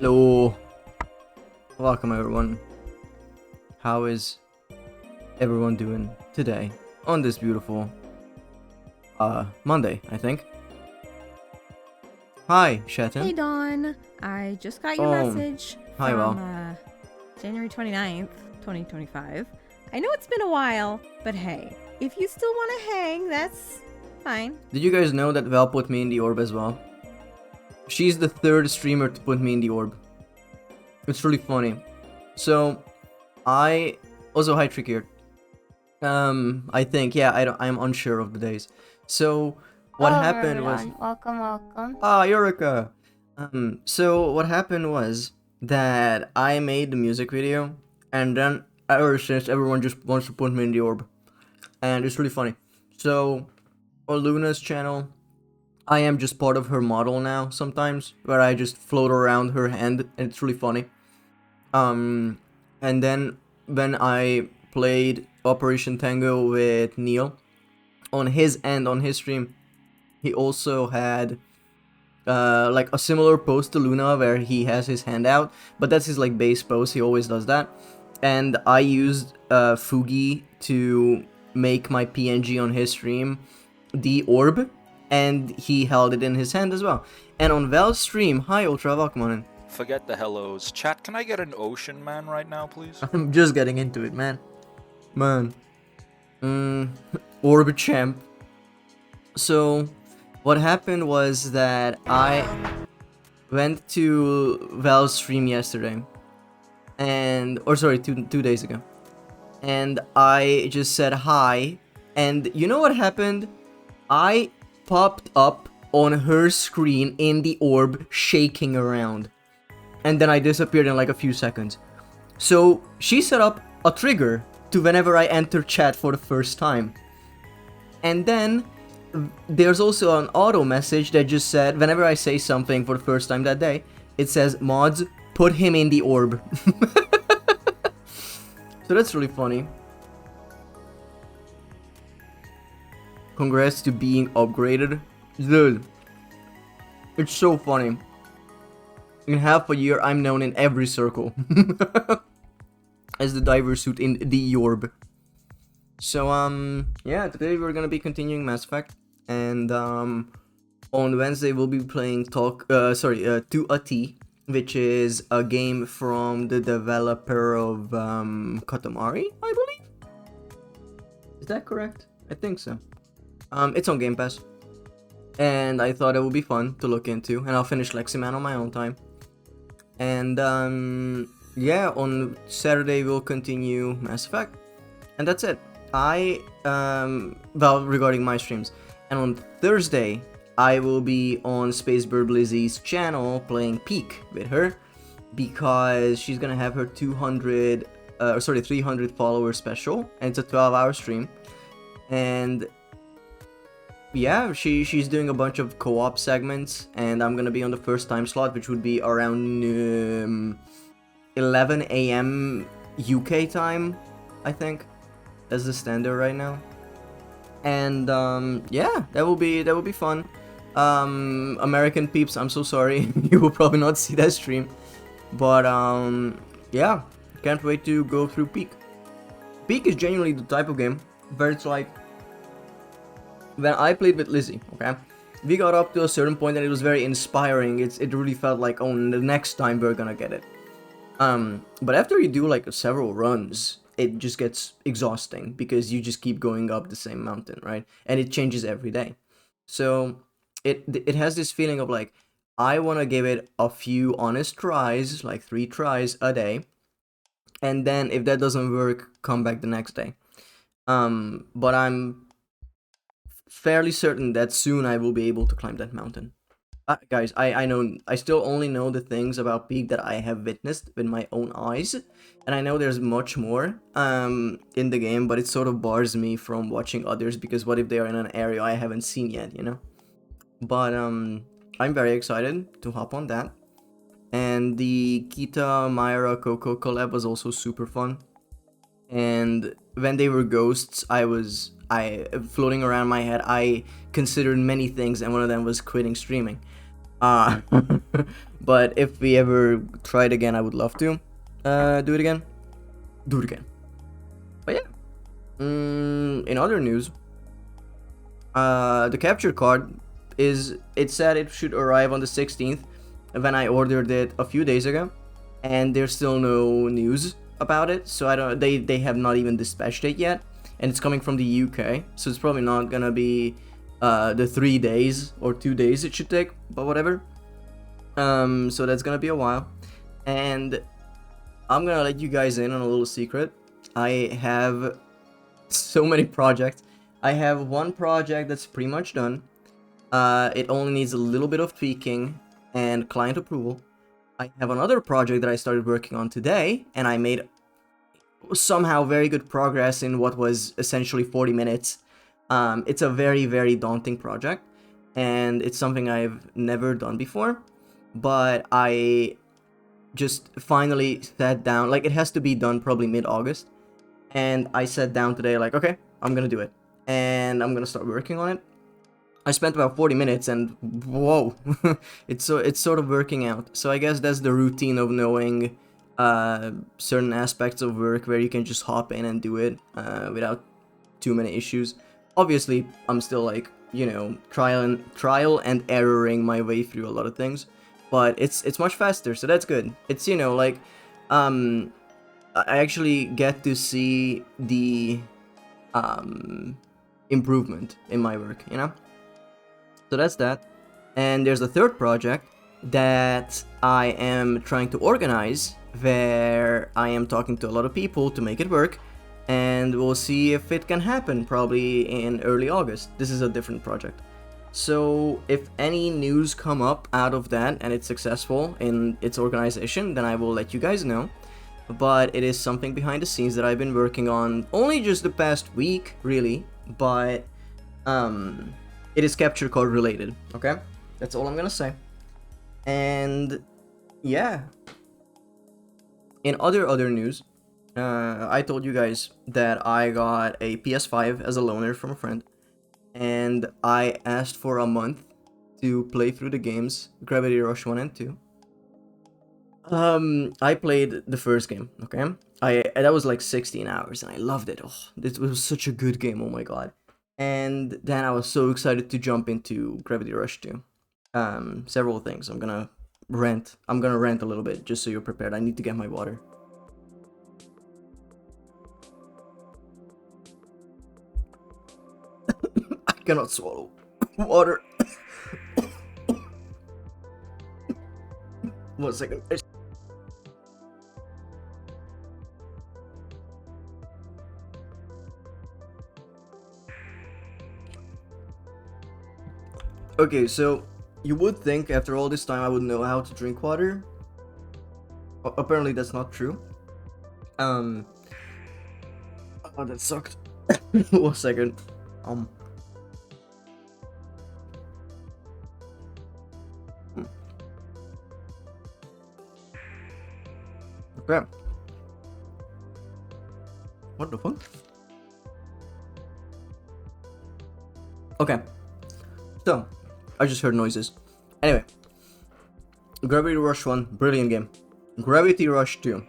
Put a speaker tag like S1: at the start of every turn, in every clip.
S1: Hello, welcome everyone. How is everyone doing today on this beautiful Monday, I think? Hi, Shetton.
S2: Hey Dawn, I just got your
S1: Oh,
S2: message
S1: hi,
S2: from
S1: Val.
S2: January 29th, 2025. I know it's been a while, but hey, if you still want to hang, that's fine.
S1: Did you guys know that Val put me in the orb as well? She's the third streamer to put me in the orb. It's really funny. So, I also hi Trickier. I think I'm unsure of the days. So, what
S3: Hello
S1: happened was
S3: everyone, welcome.
S1: Eureka. So what happened was that I made the music video, and then ever since everyone just wants to put me in the orb, and it's really funny. So on Luna's channel, I am just part of her model now sometimes, where I just float around her hand, and it's really funny. And then when I played Operation Tango with Neil, on his end, on his stream, he also had like a similar pose to Luna where he has his hand out, but that's his like base pose. He always does that. And I used Fugi to make my PNG on his stream the orb, and he held it in his hand as well. And on Val's stream, hi Ultra, welcome on in.
S4: Forget the hellos. Chat, can I get an ocean man right now, please?
S1: I'm just getting into it, man. Orb champ. So what happened was that I went to Val's stream yesterday, two days ago, and I just said hi, and you know what happened? I popped up on her screen in the orb, shaking around, and then I disappeared in like a few seconds. So she set up a trigger to whenever I enter chat for the first time, and then there's also an auto message that just said whenever I say something for the first time that day, it says mods put him in the orb. So that's really funny. Congrats to being upgraded. Dude, it's so funny. In half a year I'm known in every circle as the diver suit in the orb. So yeah, today we're gonna be continuing Mass Effect, and on Wednesday we'll be playing 2 a T, which is a game from the developer of Katamari, I believe. Is that correct? I think so. It's on Game Pass, and I thought it would be fun to look into, and I'll finish Leximan on my own time. And yeah, on Saturday we'll continue Mass Effect, and that's it. Regarding my streams, and on Thursday I will be on Spacebird Blizzy's channel playing Peak with her, because she's gonna have her 300 follower special, and it's a 12-hour stream, and yeah, she's doing a bunch of co-op segments, and I'm gonna be on the first time slot, which would be around 11 a.m. UK time, I think, as the standard right now. And yeah, that will be fun. American peeps, I'm so sorry, you will probably not see that stream, but yeah, can't wait to go through Peak. Peak is genuinely the type of game where it's like, when I played with Lizzie, okay, we got up to a certain point and it was very inspiring. It really felt like, oh, the next time we're gonna get it. But after you do like several runs, it just gets exhausting because you just keep going up the same mountain, right? And it changes every day. So it has this feeling of like, I want to give it a few honest tries, like 3 tries a day, and then if that doesn't work, come back the next day. But I'm fairly certain that soon I will be able to climb that mountain. Guys, I know, I still only know the things about Peak that I have witnessed with my own eyes, and I know there's much more in the game, but it sort of bars me from watching others, because what if they are in an area I haven't seen yet, you know? But I'm very excited to hop on that. And the Kita Myra Coco collab was also super fun. And when they were ghosts, I floating around my head, I considered many things, and one of them was quitting streaming. But if we ever try it again, I would love to do it again. But yeah, in other news, the capture card it said it should arrive on the 16th when I ordered it a few days ago, and there's still no news about it, so I don't, they have not even dispatched it yet, and it's coming from the UK, so it's probably not gonna be the 3 days or 2 days it should take, but whatever. So that's gonna be a while, and I'm gonna let you guys in on a little secret. I have so many projects. I have one project that's pretty much done. It only needs a little bit of tweaking and client approval. I have another project that I started working on today, and I made somehow very good progress in what was essentially 40 minutes. It's a very, very daunting project, and it's something I've never done before, but I just finally sat down. Like, it has to be done probably mid-August, and I sat down today like, okay, I'm gonna do it, and I'm gonna start working on it. I spent about 40 minutes, and whoa, it's sort of working out. So I guess that's the routine of knowing certain aspects of work where you can just hop in and do it without too many issues. Obviously, I'm still like, you know, trial and erroring my way through a lot of things, but it's much faster, so that's good. It's, you know, like I actually get to see the improvement in my work, you know? So that's that. And there's a third project that I am trying to organize, where I am talking to a lot of people to make it work, and we'll see if it can happen probably in early August. This is a different project. So if any news come up out of that and it's successful in its organization, then I will let you guys know. But it is something behind the scenes that I've been working on only just the past week, really, but it is capture card related, okay? That's all I'm gonna say. And yeah, in other news, I told you guys that I got a PS5 as a loaner from a friend, and I asked for a month to play through the games, Gravity Rush 1 and 2. I played the first game, okay? That was like 16 hours, and I loved it. Oh, it was such a good game, oh my god. And then I was so excited to jump into Gravity Rush 2. Several things. I'm gonna rant a little bit, just so you're prepared. I need to get my water. I cannot swallow water. 1 second. Okay, so you would think after all this time I would know how to drink water. Apparently that's not true. Oh, that sucked. 1 second. Okay. What the fuck? Okay. So, I just heard noises. Anyway. Gravity Rush 1, brilliant game. Gravity Rush 2.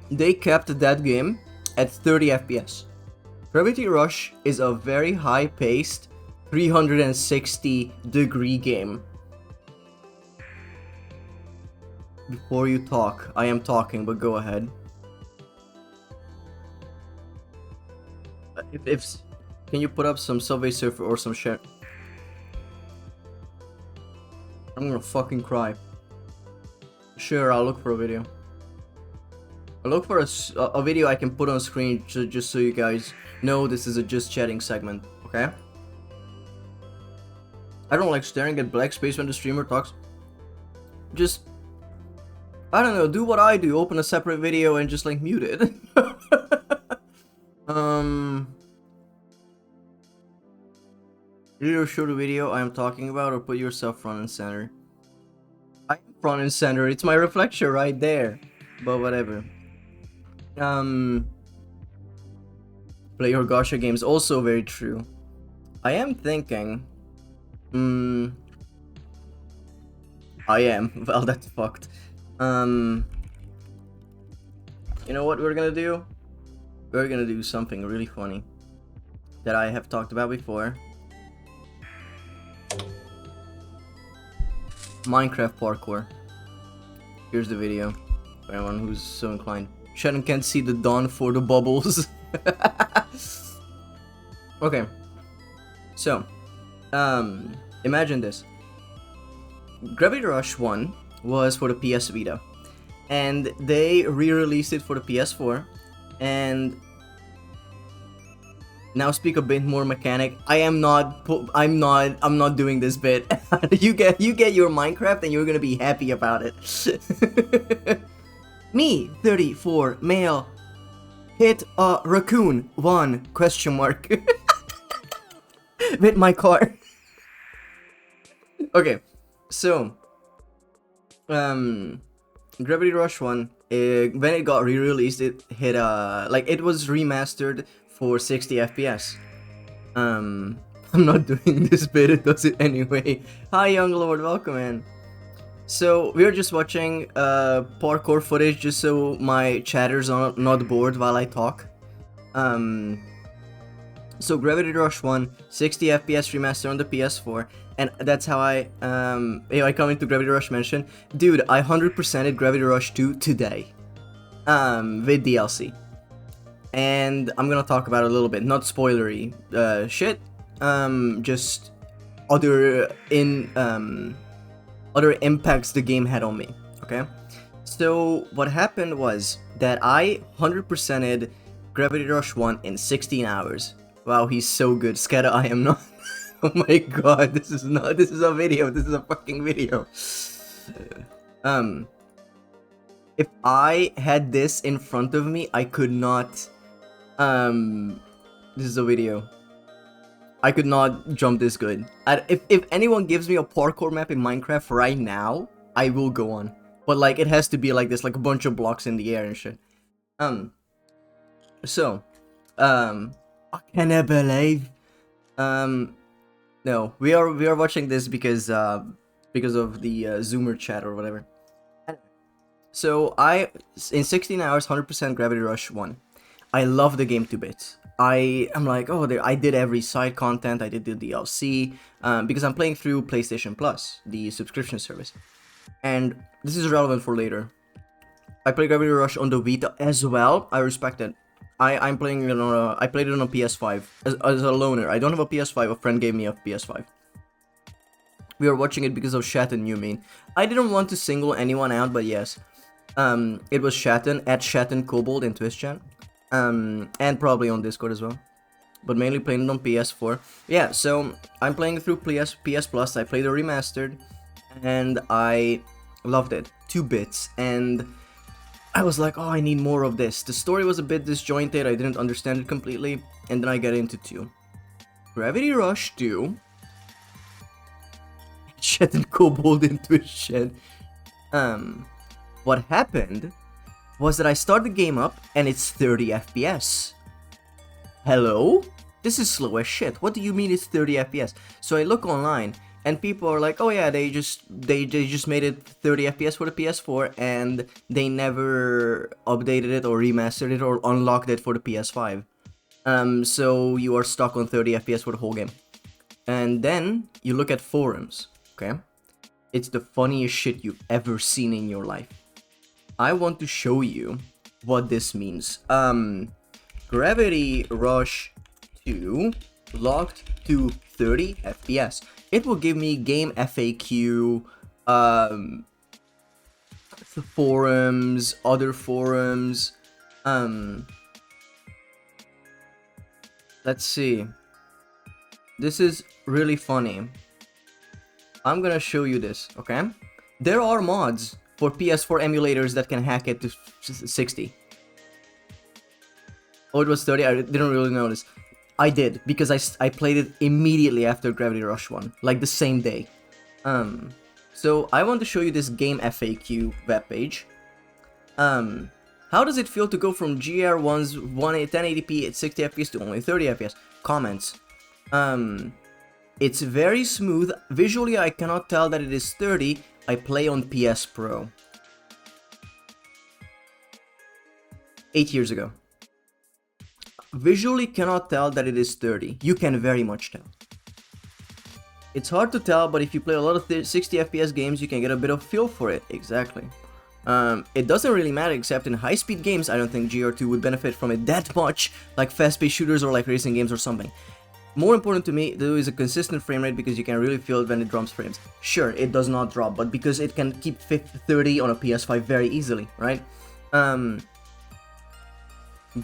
S1: They kept that game at 30 FPS. Gravity Rush is a very high-paced, 360-degree game. Before you talk, I am talking, but go ahead. Can you put up some Subway Surfer or some shit? I'm gonna fucking cry. Sure, I'll look for a video. I'll look for a video I can put on screen just so you guys know this is a just chatting segment, okay? I don't like staring at black space when the streamer talks. Just, I don't know, do what I do, open a separate video and just like mute it. Either show the video I am talking about or put yourself front and center. I am front and center, it's my reflection right there. But whatever. Play your gacha games, also very true. I am thinking... I am. Well, that's fucked. You know what we're gonna do? We're gonna do something really funny that I have talked about before. Minecraft parkour. Here's the video for anyone who's so inclined. Shannon can't see the dawn for the bubbles. Okay. So, imagine this. Gravity Rush 1 was for the PS Vita, and they re-released it for the PS4, and now speak a bit more mechanic. I'm not doing this bit. you get your Minecraft and you're gonna be happy about it. Me, 34, male, hit a raccoon, 1, question mark. With my car. Okay, so Gravity Rush 1, when it got re-released, it hit like it was remastered for 60 FPS. I'm not doing this bit, it does it anyway. Hi Young Lord, welcome in. So we're just watching parkour footage just so my chatters are not bored while I talk. So Gravity Rush 1, 60 FPS remaster on the PS4, and that's how I come into Gravity Rush mention. Dude, I 100%ed Gravity Rush 2 today. With DLC. And I'm gonna talk about it a little bit, not spoilery shit, just other impacts the game had on me, okay? So what happened was that I 100%ed Gravity Rush 1 in 16 hours. Wow, he's so good. Sketa, I am not. Oh my god, this is a video, this is a fucking video. If I had this in front of me, I could not, this is a video. I could not jump this good. If anyone gives me a parkour map in Minecraft right now, I will go on. But like, it has to be like this, like a bunch of blocks in the air and shit. I cannot believe. No, we are watching this because of the Zoomer chat or whatever. So in 16 hours, 100% Gravity Rush 1. I love the game to bits. I'm like, oh, I did every side content, I did the DLC, because I'm playing through PlayStation Plus, the subscription service. And this is relevant for later. I played Gravity Rush on the Vita as well. I respect it. I'm playing it on I played it on a PS5 as a loaner. I don't have a PS5. A friend gave me a PS5. We are watching it because of Shatten, you mean? I didn't want to single anyone out, but yes. It was Shatten, at Shatten Kobold in Twitch chat. And probably on Discord as well. But mainly playing it on PS4. Yeah, so I'm playing through PS Plus. I played the remastered. And I loved it. 2 bits. And I was like, oh, I need more of this. The story was a bit disjointed. I didn't understand it completely. And then I get into 2. Gravity Rush 2. chat and kobold into a shed. What happened was that I started the game up and it's 30 FPS. Hello? This is slow as shit. What do you mean it's 30 FPS? So I look online and people are like, oh yeah, they just made it 30 FPS for the PS4 and they never updated it or remastered it or unlocked it for the PS5. So you are stuck on 30 FPS for the whole game. And then you look at forums, okay? It's the funniest shit you've ever seen in your life. I want to show you what this means. Gravity Rush 2 locked to 30 FPS. It will give me game FAQ, forums, other forums. Let's see. This is really funny. I'm gonna show you this, okay? There are mods for PS4 emulators that can hack it to 60. Oh, it was 30? I didn't really notice. I did, because I played it immediately after Gravity Rush 1, like the same day. So I want to show you this game FAQ webpage. How does it feel to go from GR1's 1080p at 60 FPS to only 30 FPS? Comments. It's very smooth. Visually, I cannot tell that it is 30. I play on PS Pro. 8 years ago. Visually cannot tell that it is 30. You can very much tell. It's hard to tell, but if you play a lot of 60 FPS games, you can get a bit of feel for it. Exactly. It doesn't really matter, except in high-speed games, I don't think GR2 would benefit from it that much, like fast-paced shooters or like racing games or something. More important to me, though, is a consistent frame rate because you can really feel it when it drops frames. Sure, it does not drop, but because it can keep 30 on a PS5 very easily, right?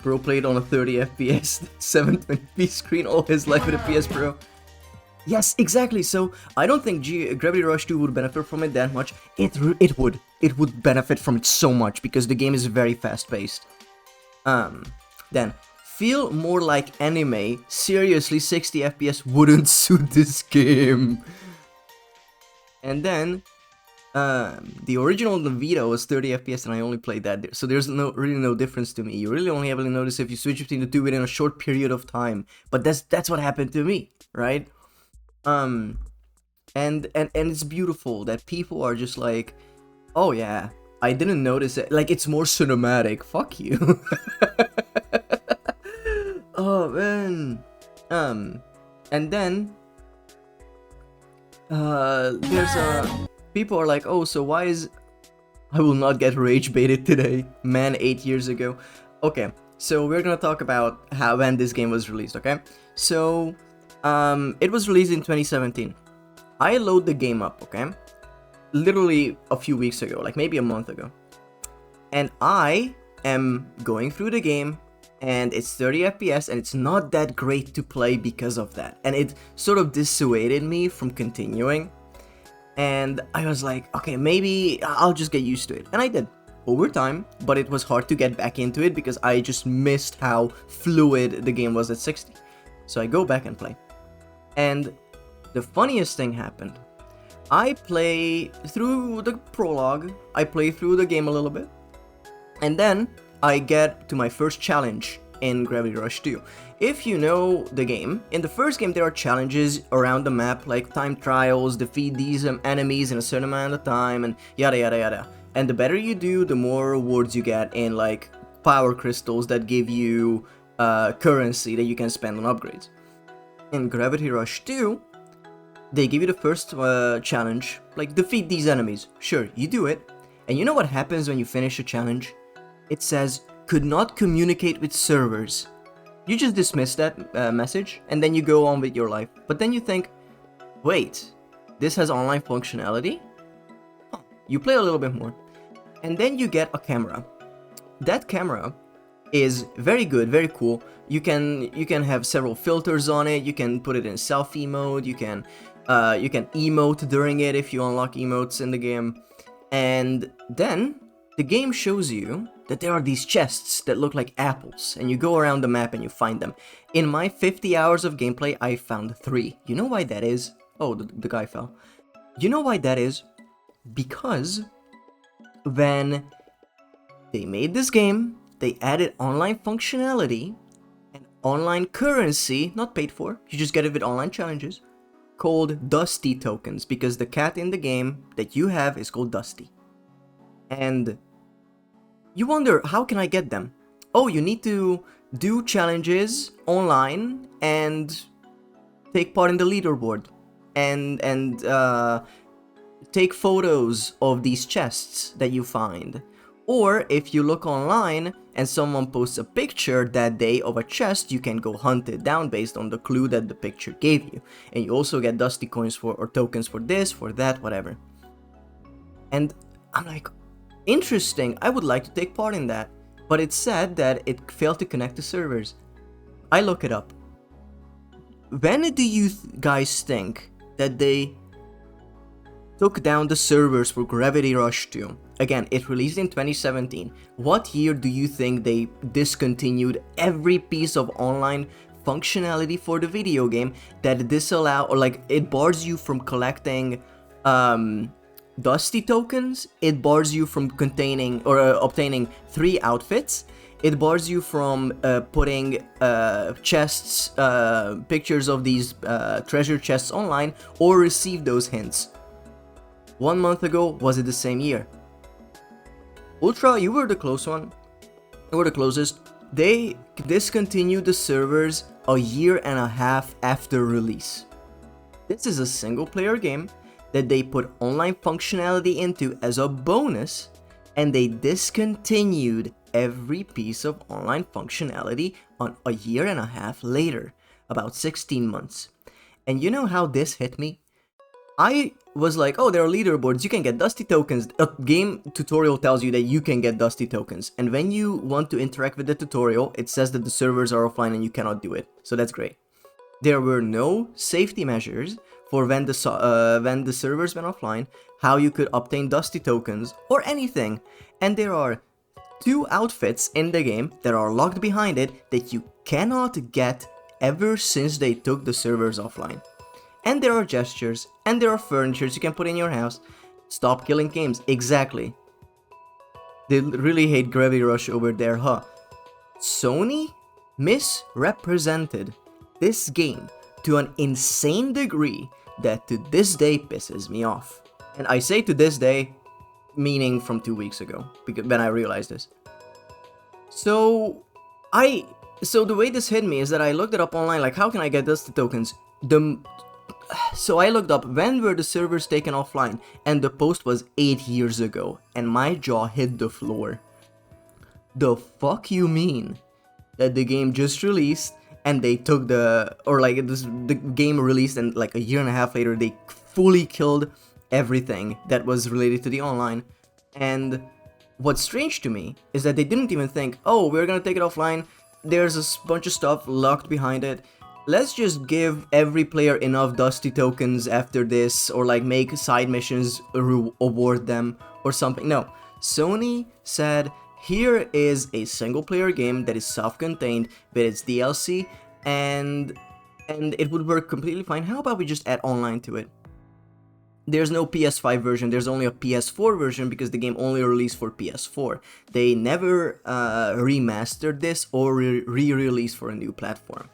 S1: Bro played on a 30 FPS, 720p screen all his life with a PS Pro. Yes, exactly. So I don't think Gravity Rush 2 would benefit from it that much. It would. It would benefit from it so much because the game is very fast-paced. Then feel more like anime. Seriously, 60 FPS wouldn't suit this game. And then the original Vita was 30 FPS and I only played that, so there's really no difference to me. You really only able to notice if you switch between the two within a short period of time. But that's what happened to me, right? And it's beautiful that people are just like, oh yeah, I didn't notice it. Like, it's more cinematic. Fuck you. Oh man. And then there's people are like, oh, so why is I will not get rage baited today, man, 8 years ago. Okay, so we're gonna talk about when this game was released, okay? So it was released in 2017. I load the game up, okay? Literally a few weeks ago, like maybe a month ago. And I am going through the game and it's 30 FPS and it's not that great to play because of that. And it sort of dissuaded me from continuing. And I was like, okay, maybe I'll just get used to it. And I did over time, but it was hard to get back into it because I just missed how fluid the game was at 60. So I go back and play. And the funniest thing happened. I play through the prologue, I play through the game a little bit, and then I get to my first challenge in Gravity Rush 2. If you know the game, in the first game there are challenges around the map, like time trials, defeat these enemies in a certain amount of time, and yada yada yada. And the better you do, the more rewards you get in like power crystals that give you currency that you can spend on upgrades. In Gravity Rush 2, they give you the first challenge, like defeat these enemies. Sure, you do it, and you know what happens when you finish a challenge? It says, could not communicate with servers. You just dismiss that message, and then you go on with your life. But then you think, wait, this has online functionality? Huh. You play a little bit more, and then you get a camera. That camera is very good, very cool. You can have several filters on it. You can put it in selfie mode. You can emote during it if you unlock emotes in the game. And then the game shows you that there are these chests that look like apples, and you go around the map and you find them. In my 50 hours of gameplay, I found 3. You know why that is? Oh, the guy fell. You know why that is? Because when they made this game, they added online functionality and online currency, not paid for, you just get it with online challenges, called Dusty tokens, because the cat in the game that you have is called Dusty. And you wonder, how can I get them? Oh, you need to do challenges online and take part in the leaderboard and take photos of these chests that you find. Or if you look online and someone posts a picture that day of a chest, you can go hunt it down based on the clue that the picture gave you. And you also get Dusty coins for, or tokens for this, for that, whatever. And I'm like, interesting, I would like to take part in that. But it said that it failed to connect to servers. I look it up. When do you guys think that they took down the servers for Gravity Rush 2? Again, it released in 2017. What year do you think they discontinued every piece of online functionality for the video game that disallow, or like it bars you from collecting Dusty tokens, it bars you from containing or obtaining 3 outfits, it bars you from putting chests, pictures of these treasure chests online, or receive those hints. 1 month ago, was it the same year? Ultra, you were the close one. You were the closest. They discontinued the servers a year and a half after release. This is a single player game that they put online functionality into as a bonus, and they discontinued every piece of online functionality on a year and a half later, about 16 months. And you know how this hit me? I was like, oh, there are leaderboards, you can get Dusty tokens. A game tutorial tells you that you can get Dusty tokens, and when you want to interact with the tutorial, it says that the servers are offline and you cannot do it. So that's great. There were no safety measures for when the servers went offline, how you could obtain Dusty tokens or anything. And there are 2 outfits in the game that are locked behind it that you cannot get ever since they took the servers offline. And there are gestures, and there are furnitures you can put in your house. Stop killing games, exactly. They really hate Gravity Rush over there, huh? Sony misrepresented this game to an insane degree that to this day pisses me off. And I say to this day, meaning from 2 weeks ago, because when I realized this. So the way this hit me is that I looked it up online, like how can I get Dusty tokens? So I looked up when were the servers taken offline, and the post was 8 years ago, and my jaw hit the floor. The fuck you mean that the game just released and they took the game released and like a year and a half later they fully killed everything that was related to the online? And what's strange to me is that they didn't even think, oh, we're gonna take it offline, there's a bunch of stuff locked behind it, let's just give every player enough Dusty tokens after this, or like make side missions award them or something. No, Sony said, here is a single player game that is self-contained with its DLC, and it would work completely fine. How about we just add online to it? There's no PS5 version, there's only a PS4 version because the game only released for PS4. They never remastered this or re-released for a new platform.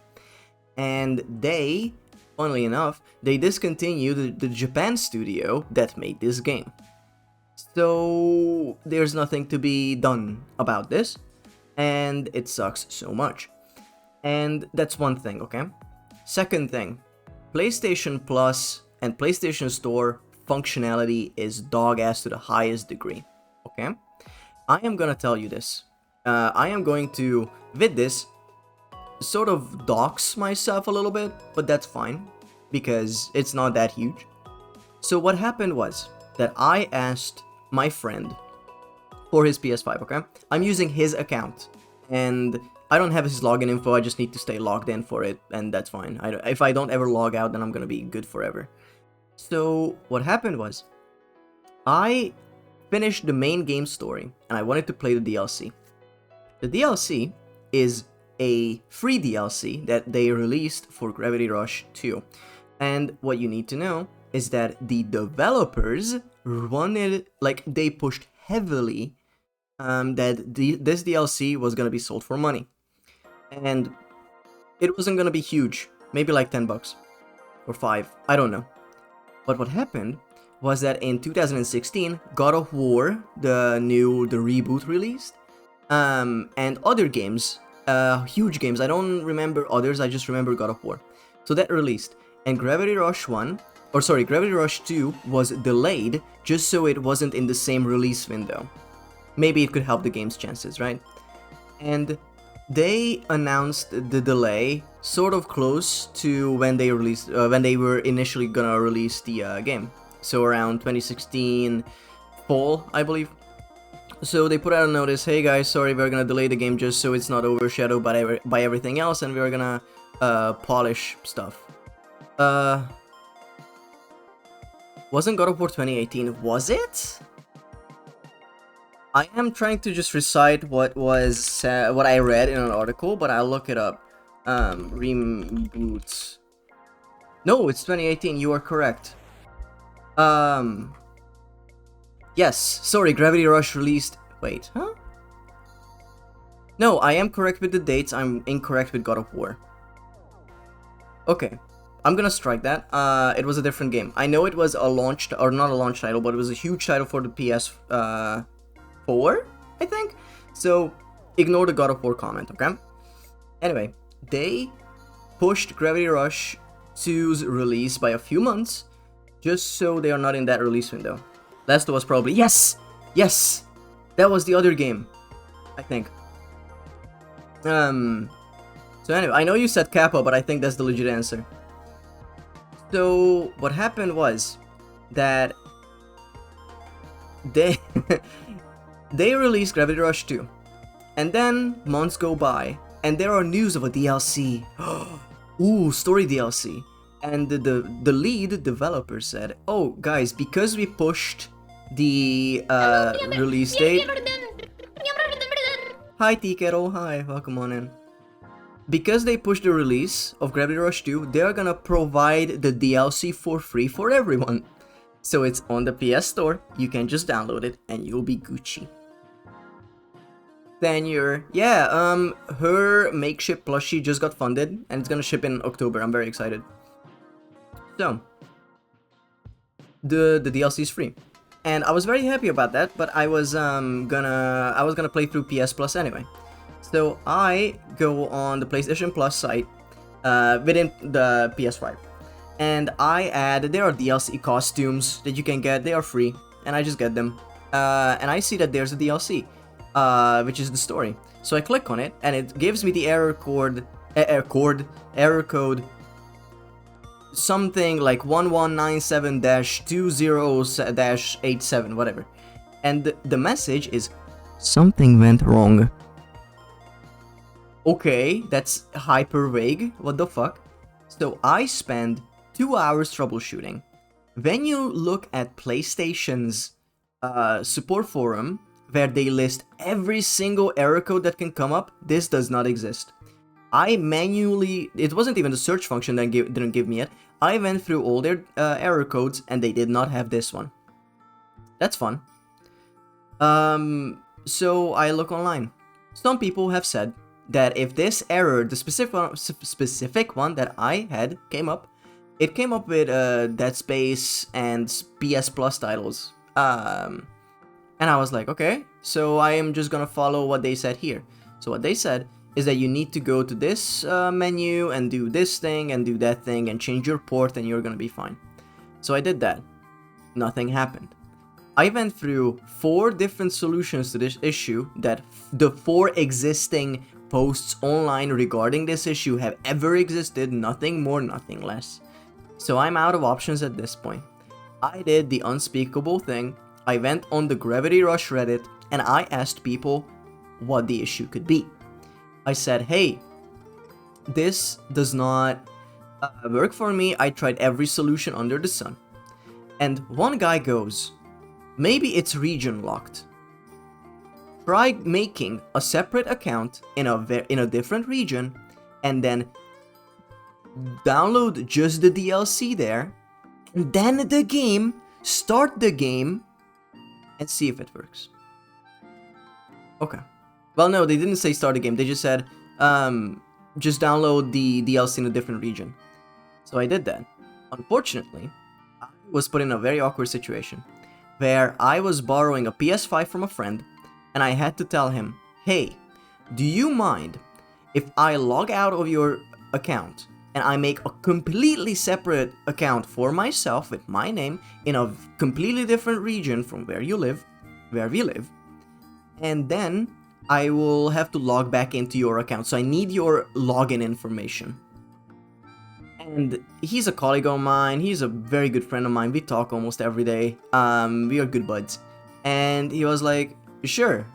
S1: And they, funnily enough, they discontinued the Japan studio that made this game. So there's nothing to be done about this, and it sucks so much. And that's one thing, okay? Second thing, PlayStation Plus and PlayStation Store functionality is dog ass to the highest degree, okay? I am gonna tell you this. I am going to, with this, sort of dox myself a little bit, but that's fine because it's not that huge. So what happened was that I asked my friend for his PS5, okay? I'm using his account and I don't have his login info, I just need to stay logged in for it, and that's fine. If I don't ever log out, then I'm gonna be good forever. So what happened was I finished the main game story and I wanted to play the DLC. The DLC is a free DLC that they released for Gravity Rush 2. And what you need to know is that the developers wanted, like, they pushed heavily that this DLC was gonna be sold for money. And it wasn't gonna be huge, maybe like $10 or 5, I don't know. But what happened was that in 2016, God of War, the reboot released, and other games, huge games. I don't remember others, I just remember God of War. So that released, and Gravity Rush 2 was delayed just so it wasn't in the same release window. Maybe it could help the game's chances, right? And they announced the delay sort of close to when they released, when they were initially gonna release the game. So around 2016 fall, I believe. So they put out a notice, hey guys, sorry, we're gonna delay the game just so it's not overshadowed by everything else, and we're gonna polish stuff. Wasn't God of War 2018, was it? I am trying to just recite what I read in an article, but I'll look it up. Reboots. No, it's 2018, you are correct. Yes, sorry, Gravity Rush released... Wait, huh? No, I am correct with the dates, I'm incorrect with God of War. Okay, I'm gonna strike that. It was a different game. I know it was a launch, or not a launch title, but it was a huge title for the PS4, I think? So, ignore the God of War comment, okay? Anyway, they pushed Gravity Rush 2's release by a few months, just so they are not in that release window. Last was probably... Yes! Yes! That was the other game, I think. So anyway, I know you said Kappa, but I think that's the legit answer. So, what happened was that they... they released Gravity Rush 2. And then months go by, and there are news of a DLC. Ooh, story DLC. And the lead developer said, oh, guys, because we pushed the release date... Hi, T-Kettle. Hi, welcome on in. Because they pushed the release of Gravity Rush 2, they're gonna provide the DLC for free for everyone. So it's on the PS Store, you can just download it, and you'll be Gucci. Tenure. Yeah, her makeshift plushie just got funded, and it's gonna ship in October. I'm very excited. So, the DLC is free. And I was very happy about that, but I was gonna play through PS Plus anyway. So I go on the PlayStation Plus site within the PS5, and I add, there are DLC costumes that you can get, they are free, and I just get them. And I see that there's a DLC, which is the story. So I click on it, and it gives me the error code something like 1197-20-87, whatever. And the message is, something went wrong. Okay, that's hyper vague, what the fuck? So I spend 2 hours troubleshooting. When you look at PlayStation's support forum, where they list every single error code that can come up, this does not exist. I manually, it wasn't even the search function that didn't give me it. I went through all their error codes, and they did not have this one. That's fun. So I look online. Some people have said that if this error, the specific one that I had came up, it came up with Dead Space and PS Plus titles. And I was like, okay, so I am just gonna follow what they said here. So what they said is that you need to go to this menu and do this thing and do that thing and change your port, and you're gonna be fine. So I did that. Nothing happened. I went through 4 different solutions to this issue that the 4 existing posts online regarding this issue have ever existed, nothing more, nothing less. So I'm out of options at this point. I did the unspeakable thing. I went on the Gravity Rush Reddit and I asked people what the issue could be. I said, hey, this does not work for me. I tried every solution under the sun. And one guy goes, maybe it's region locked. Try making a separate account in a different region, and then download just the DLC there, and then the game, start the game, and see if it works. Okay. Well, no, they didn't say start the game. They just said, just download the DLC in a different region. So I did that. Unfortunately, I was put in a very awkward situation where I was borrowing a PS5 from a friend, and I had to tell him, hey, do you mind if I log out of your account and I make a completely separate account for myself with my name in a completely different region from where we live, and then I will have to log back into your account, so I need your login information. And he's a colleague of mine, he's a very good friend of mine, we talk almost every day, we are good buds. And he was like, sure,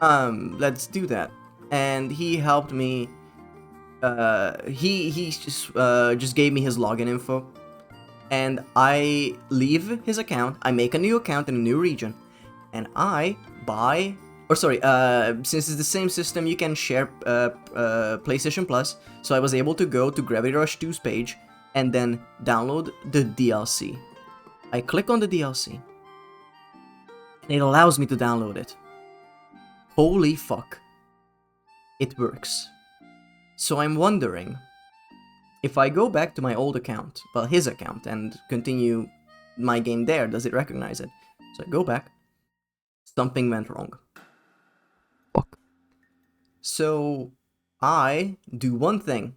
S1: let's do that. And he helped me, he just gave me his login info. And I leave his account, I make a new account in a new region, and I buy, since it's the same system, you can share PlayStation Plus, so I was able to go to Gravity Rush 2's page and then download the DLC. I click on the DLC, and it allows me to download it. Holy fuck. It works. So I'm wondering, if I go back to my old account, well, his account, and continue my game there, does it recognize it? So I go back, something went wrong. Fuck. So I do one thing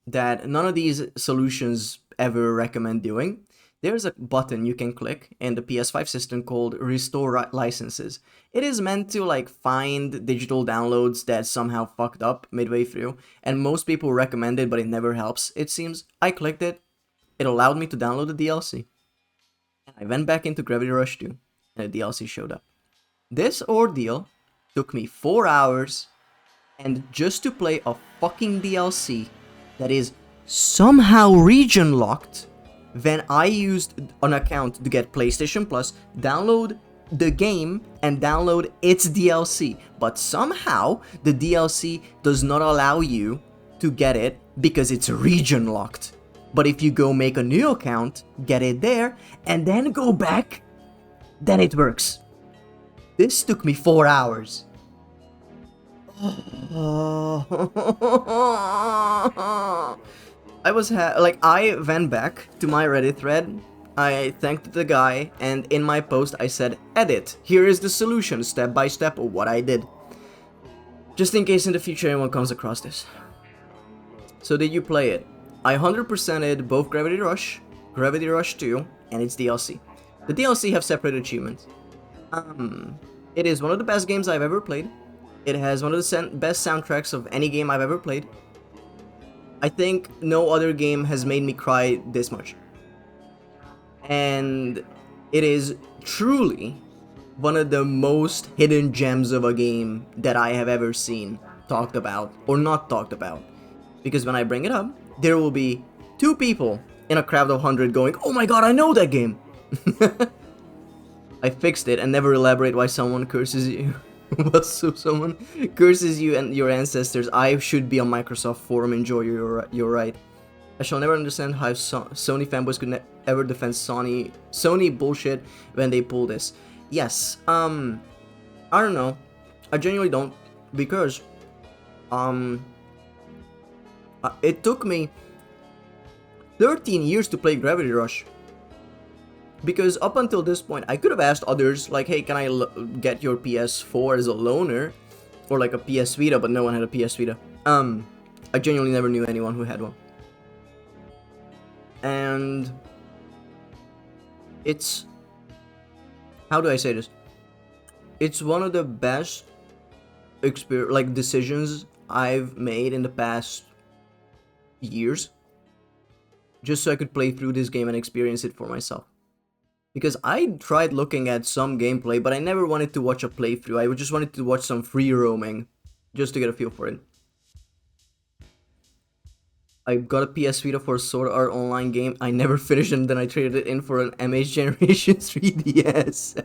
S1: that none of these solutions ever recommend doing. There's a button you can click in the PS5 system called Restore Licenses. It is meant to like find digital downloads that somehow fucked up midway through, and most people recommend it, but it never helps, it seems. I clicked it, it allowed me to download the DLC. I went back into Gravity Rush 2, and the DLC showed up. This ordeal took me 4 hours, and just to play a fucking DLC that is somehow region locked, when I used an account to get PlayStation Plus, download the game, and download its DLC. But somehow, the DLC does not allow you to get it because it's region locked. But if you go make a new account, get it there, and then go back, then it works. This took me 4 hours. I went back to my Reddit thread, I thanked the guy, and in my post I said, edit, here is the solution, step by step of what I did. Just in case in the future anyone comes across this. So did you play it? I 100%ed both Gravity Rush 2, and its DLC. The DLC have separate achievements. It is one of the best games I've ever played. It has one of the best soundtracks of any game I've ever played. I think no other game has made me cry this much. And it is truly one of the most hidden gems of a game that I have ever seen talked about or not talked about. Because when I bring it up, there will be 2 people in a crowd of 100 going, oh my god, I know that game! I fixed it and never elaborate why someone curses you. So someone curses you and your ancestors. I should be on Microsoft forum, enjoy your right. I shall never understand how Sony fanboys could ever defend Sony bullshit when they pull this. Yes, I don't know. I genuinely don't, because it took me 13 years to play Gravity Rush. Because up until this point, I could have asked others, like, hey, can I get your PS4 as a loaner? Or like a PS Vita, but no one had a PS Vita. I genuinely never knew anyone who had one. And it's, how do I say this? It's one of the best decisions I've made in the past years, just so I could play through this game and experience it for myself. Because I tried looking at some gameplay, but I never wanted to watch a playthrough. I just wanted to watch some free roaming, just to get a feel for it. I got a PS Vita for a Sword Art Online game. I never finished it, and then I traded it in for an MH Generation 3DS.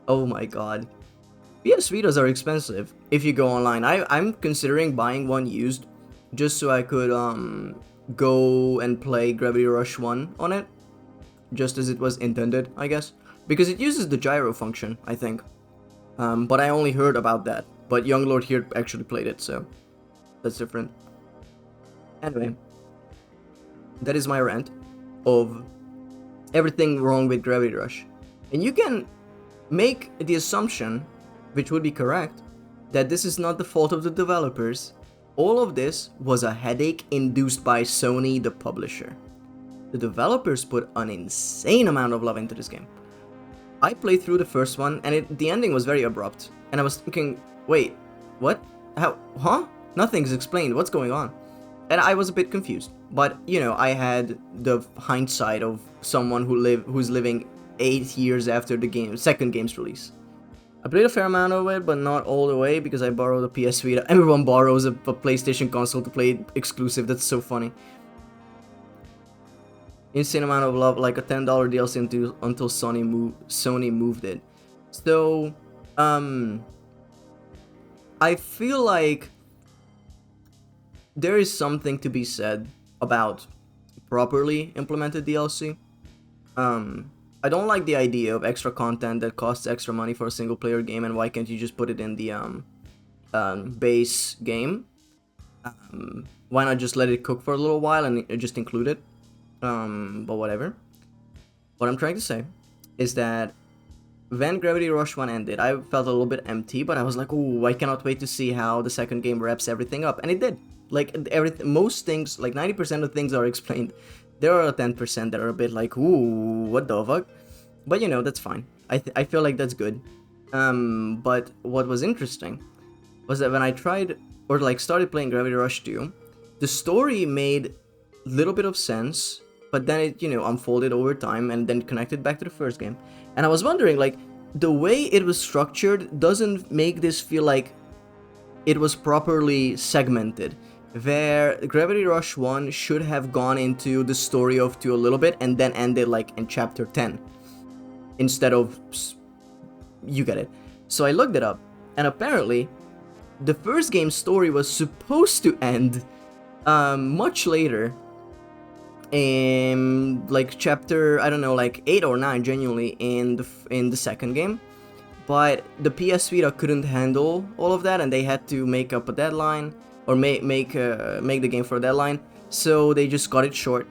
S1: Oh my god. PS Vitas are expensive if you go online. I'm considering buying one used, just so I could go and play Gravity Rush 1 on it. just as it was intended, I guess. Because it uses the gyro function, I think. But I only heard about that. But Younglord here actually played it, so that's different. Anyway, that is my rant of everything wrong with Gravity Rush. And you can make the assumption, which would be correct, that this is not the fault of the developers. All of this was a headache induced by Sony, the publisher. The developers put an insane amount of love into this game. I played through the first one, and the ending was very abrupt. And I was thinking, wait, what? How? Huh? Nothing's explained. What's going on? And I was a bit confused. But, you know, I had the hindsight of someone who's living 8 years after the second game's release. I played a fair amount of it, but not all the way, because I borrowed a PS Vita. Everyone borrows a PlayStation console to play exclusive. That's so funny. Insane amount of love, like a $10 DLC until Sony moved it. So, I feel like there is something to be said about properly implemented DLC. I don't like the idea of extra content that costs extra money for a single player game, and why can't you just put it in the base game? Why not just let it cook for a little while and just include it? But whatever. What I'm trying to say is that when Gravity Rush 1 ended, I felt a little bit empty, but I was like, ooh, I cannot wait to see how the second game wraps everything up. And it did. Like, most things, like 90% of things are explained. There are 10% that are a bit like, ooh, what the fuck? But, you know, that's fine. I feel like that's good. But what was interesting was that when I tried, or like started playing Gravity Rush 2, the story made a little bit of sense, but then it, you know, unfolded over time and then connected back to the first game. And I was wondering, like, the way it was structured doesn't make this feel like it was properly segmented. Where Gravity Rush 1 should have gone into the story of 2 a little bit and then ended like in chapter 10. Instead of... you get it. So I looked it up, and apparently the first game's story was supposed to end much later. In like chapter, I don't know, like 8 or 9 genuinely in the second game. But the PS Vita couldn't handle all of that, and they had to make up a deadline, or make the game for a deadline, so they just cut it short.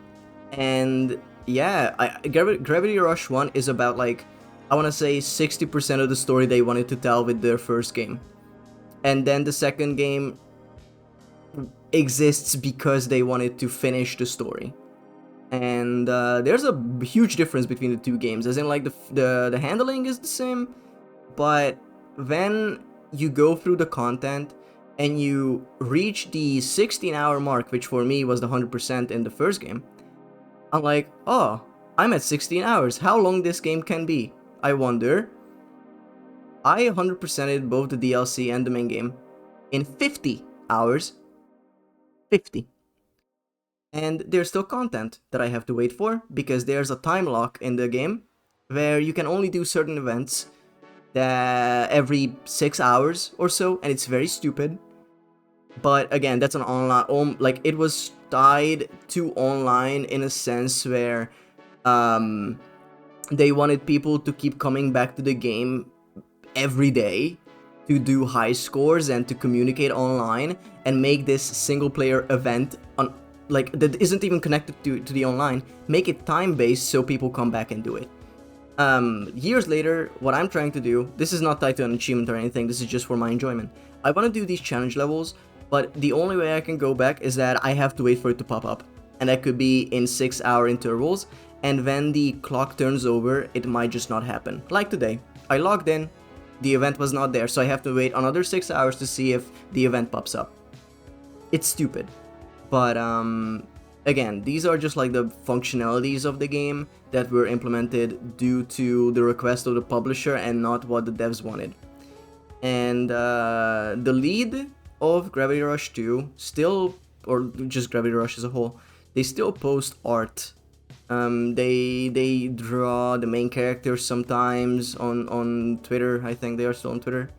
S1: And yeah, Gravity Rush 1 is about, like, I want to say 60% of the story they wanted to tell with their first game. And then the second game exists because they wanted to finish the story. And there's a huge difference between the two games, as in, like, the handling is the same, but when you go through the content and you reach the 16-hour mark, which for me was the 100% in the first game, I'm like, oh, I'm at 16 hours. How long this game can be? I wonder. I 100%ed both the DLC and the main game in 50 hours. 50. And there's still content that I have to wait for, because there's a time lock in the game where you can only do certain events every 6 hours or so, and it's very stupid. But again, that's an online, like, it was tied to online in a sense where they wanted people to keep coming back to the game every day to do high scores and to communicate online and make this single player event like that isn't even connected to the online, make it time based so people come back and do it. Years later, what I'm trying to do, this is not tied to an achievement or anything, this is just for my enjoyment. I want to do these challenge levels, but the only way I can go back is that I have to wait for it to pop up. And that could be in 6-hour intervals, and when the clock turns over, it might just not happen. Like today, I logged in, the event was not there, so I have to wait another 6 hours to see if the event pops up. It's stupid. But again, these are just like the functionalities of the game that were implemented due to the request of the publisher and not what the devs wanted. And the lead of Gravity Rush 2 still, or just Gravity Rush as a whole, they still post art. They draw the main characters sometimes on Twitter. I think they are still on Twitter.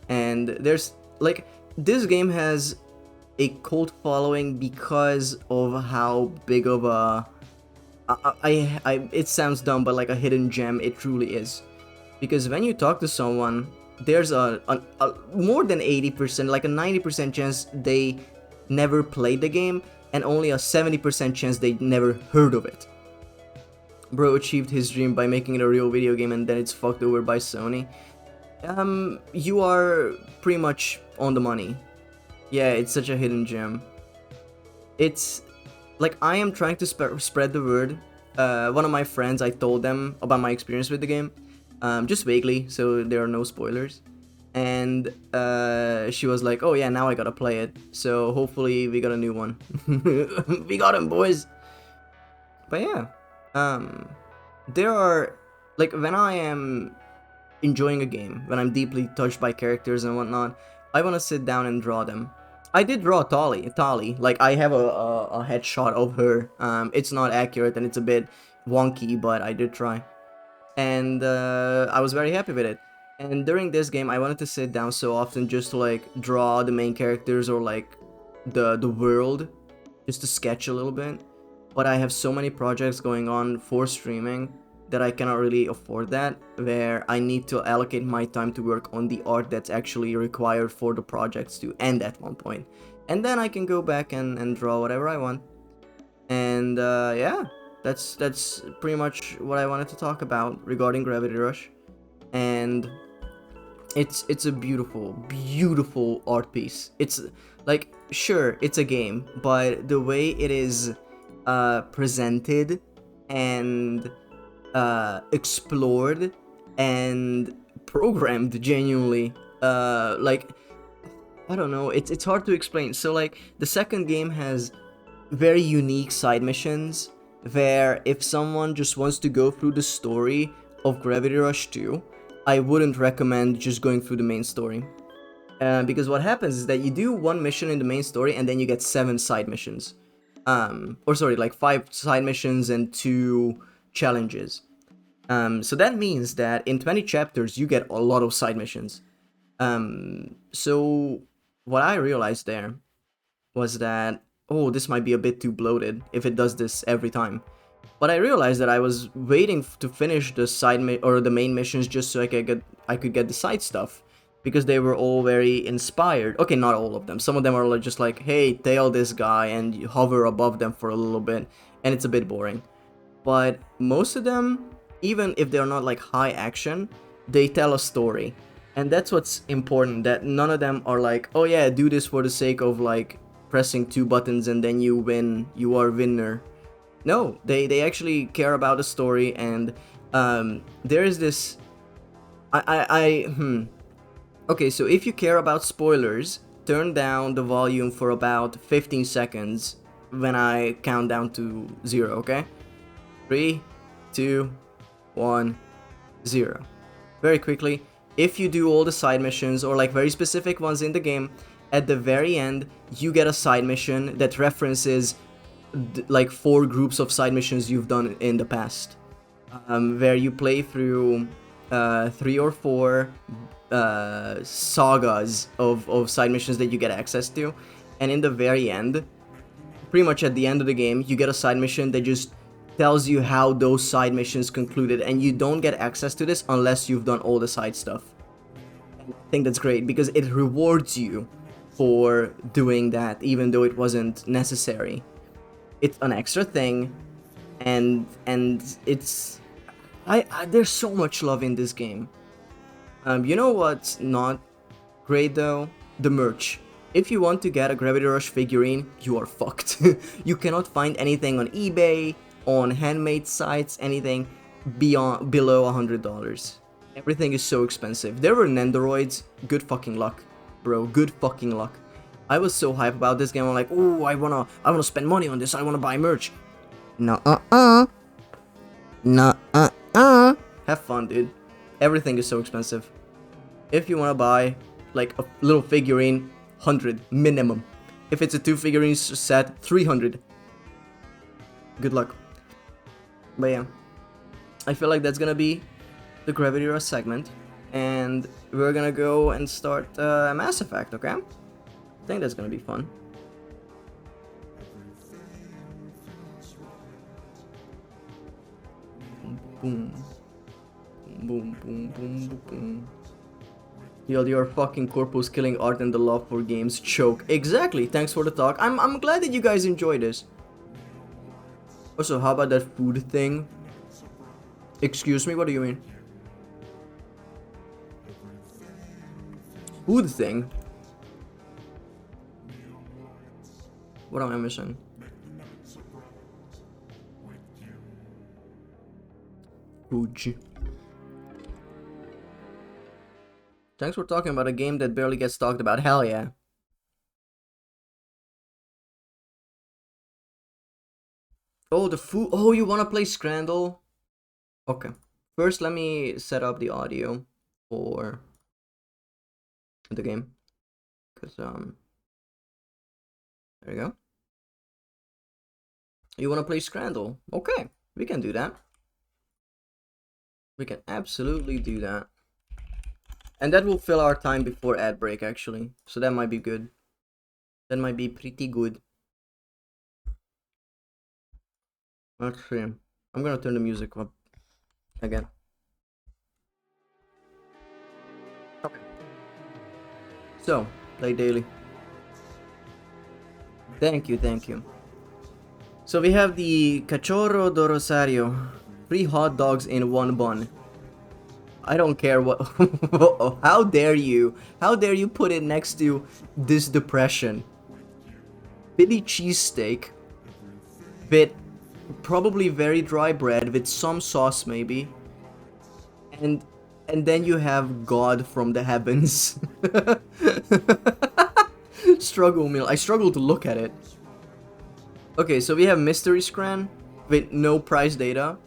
S1: And there's like, this game has a cult following because of how big of a it sounds dumb, but like a hidden gem, it truly is. Because when you talk to someone, there's a more than 80%, like a 90% chance they never played the game, and only a 70% chance they never heard of it. Bro achieved his dream by making it a real video game, and then it's fucked over by Sony. You are pretty much on the money. Yeah, it's such a hidden gem. It's like I am trying to spread the word. One of my friends, I told them about my experience with the game, just vaguely, so there are no spoilers. And she was like, "Oh yeah, now I gotta play it." So hopefully we got a new one. We got him, boys. But yeah, there are like when I am enjoying a game, when I'm deeply touched by characters and whatnot, I want to sit down and draw them. I did draw Tali. Like I have a headshot of her. It's not accurate and it's a bit wonky, but I did try, and I was very happy with it. And during this game, I wanted to sit down so often just to like draw the main characters or like the world, just to sketch a little bit. But I have so many projects going on for streaming that I cannot really afford that, where I need to allocate my time to work on the art that's actually required for the projects to end at one point. And then I can go back and draw whatever I want. And yeah, that's pretty much what I wanted to talk about regarding Gravity Rush. And it's a beautiful art piece. It's like, sure, it's a game, but the way it is presented and explored and programmed genuinely, like, I don't know, it's hard to explain. So like the second game has very unique side missions where if someone just wants to go through the story of Gravity Rush 2, I wouldn't recommend just going through the main story. Because what happens is that you do one mission in the main story and then you get 7 side missions. Or sorry, like 5 side missions and 2 challenges. So that means that in 20 chapters you get a lot of side missions. So what I realized there was that, oh, this might be a bit too bloated if it does this every time. But I realized that I was waiting to finish the or the main missions just so I could get the side stuff, because they were all very inspired. Okay, not all of them. Some of them are just like, hey, tail this guy and you hover above them for a little bit, and it's a bit boring. But most of them, even if they're not like high action, they tell a story. And that's what's important, that none of them are like, oh yeah, do this for the sake of like pressing 2 buttons and then you win, you are winner. No, they actually care about the story. And there is this, okay, so if you care about spoilers, turn down the volume for about 15 seconds when I count down to 0, okay? 3, 2, 1, 0. Very quickly, if you do all the side missions or like very specific ones in the game, at the very end you get a side mission that references like 4 groups of side missions you've done in the past, where you play through 3 or 4 sagas of side missions that you get access to. And in the very end, pretty much at the end of the game, you get a side mission that just tells you how those side missions concluded, and you don't get access to this unless you've done all the side stuff. And I think that's great because it rewards you for doing that even though it wasn't necessary. It's an extra thing, and it's there's so much love in this game. You know what's not great though? The merch. If you want to get a Gravity Rush figurine, you are fucked. You cannot find anything on eBay, on handmade sites, anything below $100. Everything is so expensive. There were Nendoroids. Good fucking luck, bro. Good fucking luck. I was so hyped about this game. I'm like, oh, I wanna spend money on this. I wanna buy merch. Nuh-uh. Have fun, dude. Everything is so expensive. If you wanna buy like a little figurine, 100 minimum. If it's a 2 figurines set, 300. Good luck. But yeah, I feel like that's gonna be the Gravity Rush segment, and we're gonna go and start Mass Effect, okay? I think that's gonna be fun. Boom. Boom, boom, boom, boom, boom. Your fucking corpus killing art and the love for games choke. Exactly. Thanks for the talk. I'm glad that you guys enjoy this. Also, how about that food thing? Excuse me, what do you mean? Food thing? What am I missing? Fuji. Thanks for talking about a game that barely gets talked about. Hell yeah. Oh, the food. Oh, you wanna play Scrandle? Okay. First, let me set up the audio for the game. Cause, there you go. You wanna play Scrandle? Okay, we can do that. We can absolutely do that. And that will fill our time before ad break, actually. So that might be good. That might be pretty good. Let's see. I'm gonna turn the music up again. Okay. So, play daily. Thank you, thank you. So we have the Cachorro do Rosario. 3 hot dogs in 1 bun. I don't care what. How dare you? How dare you put it next to this depression? Philly cheesesteak with probably very dry bread with some sauce maybe, and then you have God from the heavens. Struggle meal. I struggle to look at it. Okay, so we have mystery scran with no price data.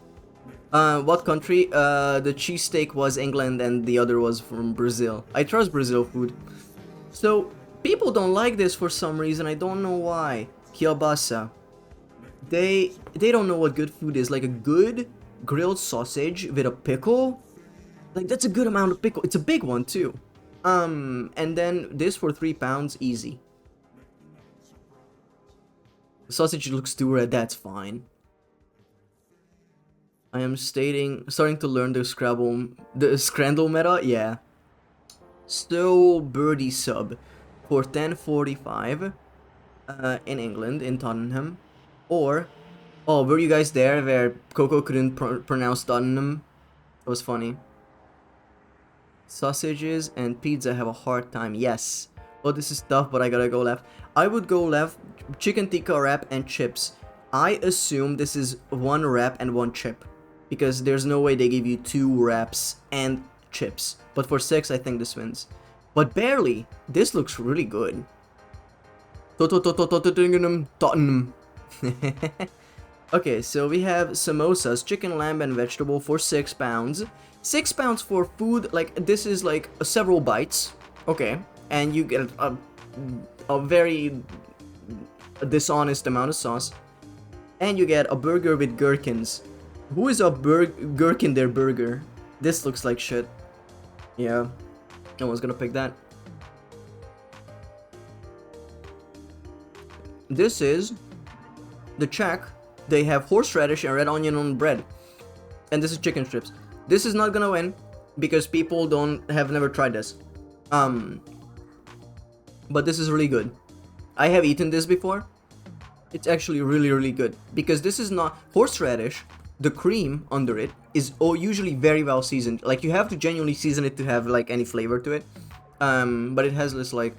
S1: What country? The cheesesteak was England and the other was from Brazil. I trust Brazil food. So, people don't like this for some reason, I don't know why. Kielbasa. They don't know what good food is. Like a good grilled sausage with a pickle? Like, that's a good amount of pickle. It's a big one, too. And then this for £3, easy. The sausage looks too red, that's fine. I am starting to learn the Scrandle meta, yeah. So, Birdie sub for 10.45 in England, in Tottenham. Or, oh, were you guys there where Coco couldn't pronounce Tottenham? That was funny. Sausages and pizza have a hard time, yes. Oh, this is tough, but I gotta go left. I would go left, chicken tikka wrap and chips. I assume this is 1 wrap and 1 chip, because there's no way they give you 2 wraps and chips. But for 6, I think this wins. But barely. This looks really good. Tottenham. Okay, so we have samosas, chicken, lamb, and vegetable for £6. £6 for food, like, this is like several bites. Okay, and you get a very dishonest amount of sauce. And you get a burger with gherkins. Who is a gherkin their burger? This looks like shit. Yeah, no one's gonna pick that. This is the Czech. They have horseradish and red onion on bread. And this is chicken strips. This is not gonna win because people have never tried this. But this is really good. I have eaten this before. It's actually really good because this is not horseradish. The cream under it is usually very well seasoned. Like, you have to genuinely season it to have like any flavor to it. But it has this like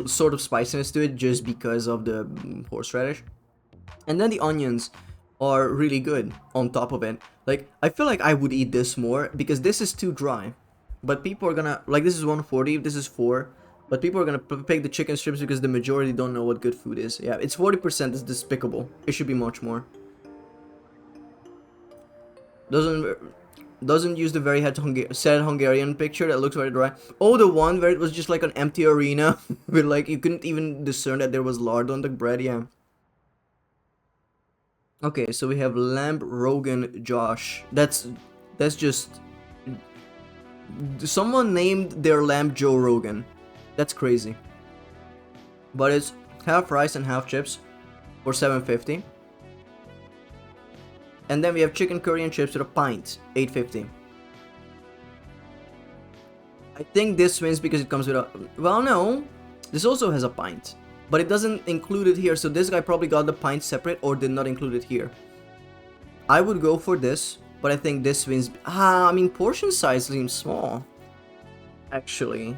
S1: sort of spiciness to it just because of the horseradish. And then the onions are really good on top of it. Like, I feel like I would eat this more because this is too dry. But people are gonna, like, this is 140, this is 4. But people are gonna pick the chicken strips because the majority don't know what good food is. Yeah, it's 40%, it's despicable. It should be much more. Doesn't use the very sad Hungarian picture that looks very dry. Oh, the one where it was just like an empty arena with like, you couldn't even discern that there was lard on the bread, yeah. Okay, so we have lamb Rogan Josh. That's just someone named their lamb Joe Rogan. That's crazy. But it's half rice and half chips for $7.50. And then we have chicken curry and chips with a pint, $8.50. I think this wins because it comes with a... Well, no. This also has a pint. But it doesn't include it here, so this guy probably got the pint separate or did not include it here. I would go for this, but I think this wins... I mean, portion size seems small. Actually.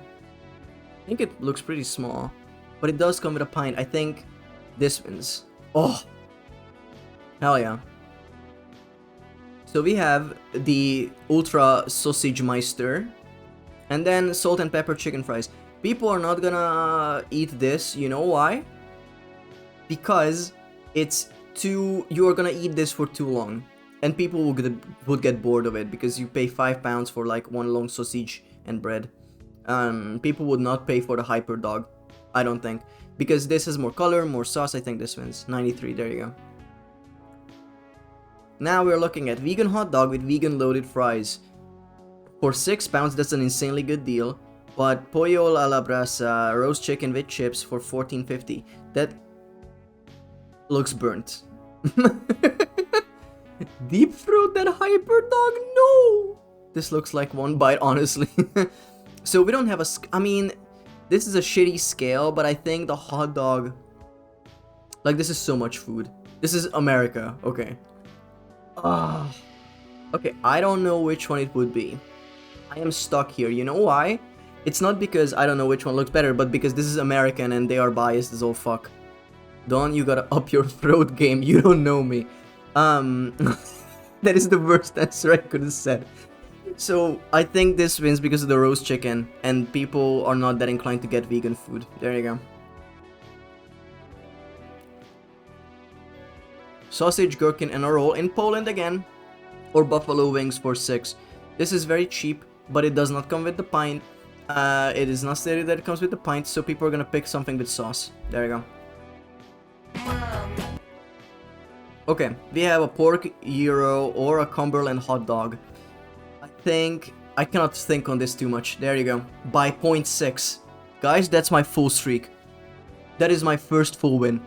S1: I think it looks pretty small. But it does come with a pint. I think this wins. Oh! Hell yeah. So we have the Ultra Sausage Meister. And then salt and pepper chicken fries. People are not gonna eat this. You know why? Because it's too... You are gonna eat this for too long. And people would get bored of it. Because you pay £5 for like one long sausage and bread. People would not pay for the hyper dog. I don't think. Because this has more color, more sauce. I think this wins. 93, there you go. Now we're looking at vegan hot dog with vegan loaded fries. For £6, that's an insanely good deal. But pollo a la brasa, roast chicken with chips for $14.50. That looks burnt. Deep throat that hyper dog? No! This looks like one bite, honestly. So we don't have a... I mean, this is a shitty scale, but I think the hot dog... Like, this is so much food. This is America. Okay. Okay, I don't know which one it would be. I am stuck here. You know why? It's not because I don't know which one looks better, but because this is American and they are biased as all fuck. Don, you gotta up your throat game. You don't know me. That is the worst answer I could have said. So, I think this wins because of the roast chicken, and people are not that inclined to get vegan food. There you go. Sausage, gherkin, and a roll in Poland again. Or buffalo wings for $6. This is very cheap, but it does not come with the pint. It is not stated that it comes with the pint, so people are gonna pick something with sauce. There you go. Okay, we have a pork gyro or a Cumberland hot dog. I cannot think on this too much. There you go. By 0.6. Guys, that's my full streak. That is my first full win.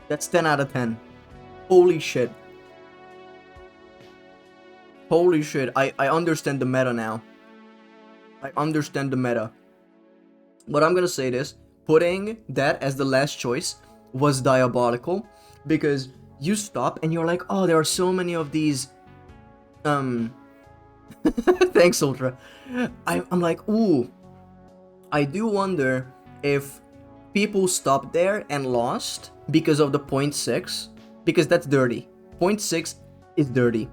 S1: That's 10 out of 10. Holy shit. Holy shit. I understand the meta now. I understand the meta. But I'm gonna say this. Putting that as the last choice was diabolical. Because you stop and you're like, oh, there are so many of these... Thanks, Ultra. I'm like, ooh. I do wonder if people stopped there and lost because of the 0.6. Because that's dirty. 0.6 is dirty.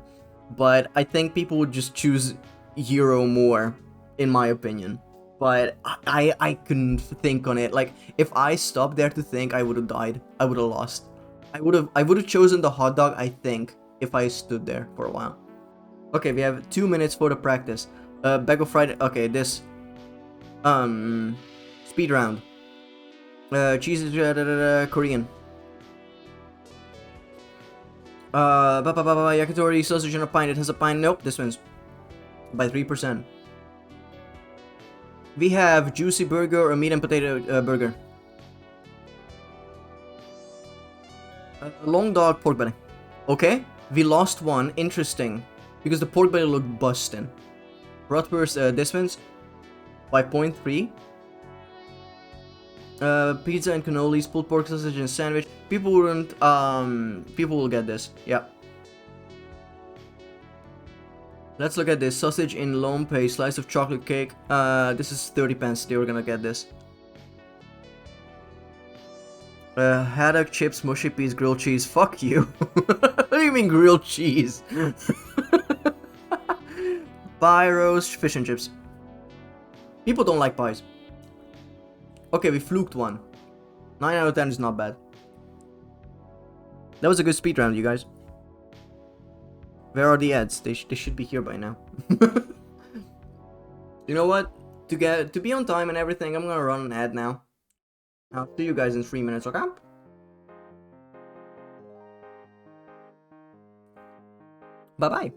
S1: But I think people would just choose gyro more, in my opinion. But I couldn't think on it. Like, if I stopped there to think, I would have died. I would have lost. I would have chosen the hot dog, I think, if I stood there for a while. Okay, we have 2 minutes for the practice. Bag of fried... Okay, this... Speed round. Cheese is Korean. Yakitori, sausage and a pint. It has a pint. Nope, this wins. By 3%. We have juicy burger or meat and potato burger. Long dog pork belly. Okay, we lost one. Interesting. Because the pork belly looked bustin'. Bratwurst, this wins. By 0.3. Pizza and cannolis, pulled pork sausage and sandwich. People wouldn't, people will get this. Yeah. Let's look at this. Sausage in lompe, slice of chocolate cake. This is 30 pence. They were gonna get this. Haddock, chips, mushy peas, grilled cheese. Fuck you. What do you mean grilled cheese? Pie roast, fish and chips. People don't like pies. Okay, we fluked one. 9 out of 10 is not bad. That was a good speed round, you guys. Where are the ads? They should be here by now. You know what? To be on time and everything, I'm gonna run an ad now. I'll see you guys in 3 minutes, okay? Bye-bye.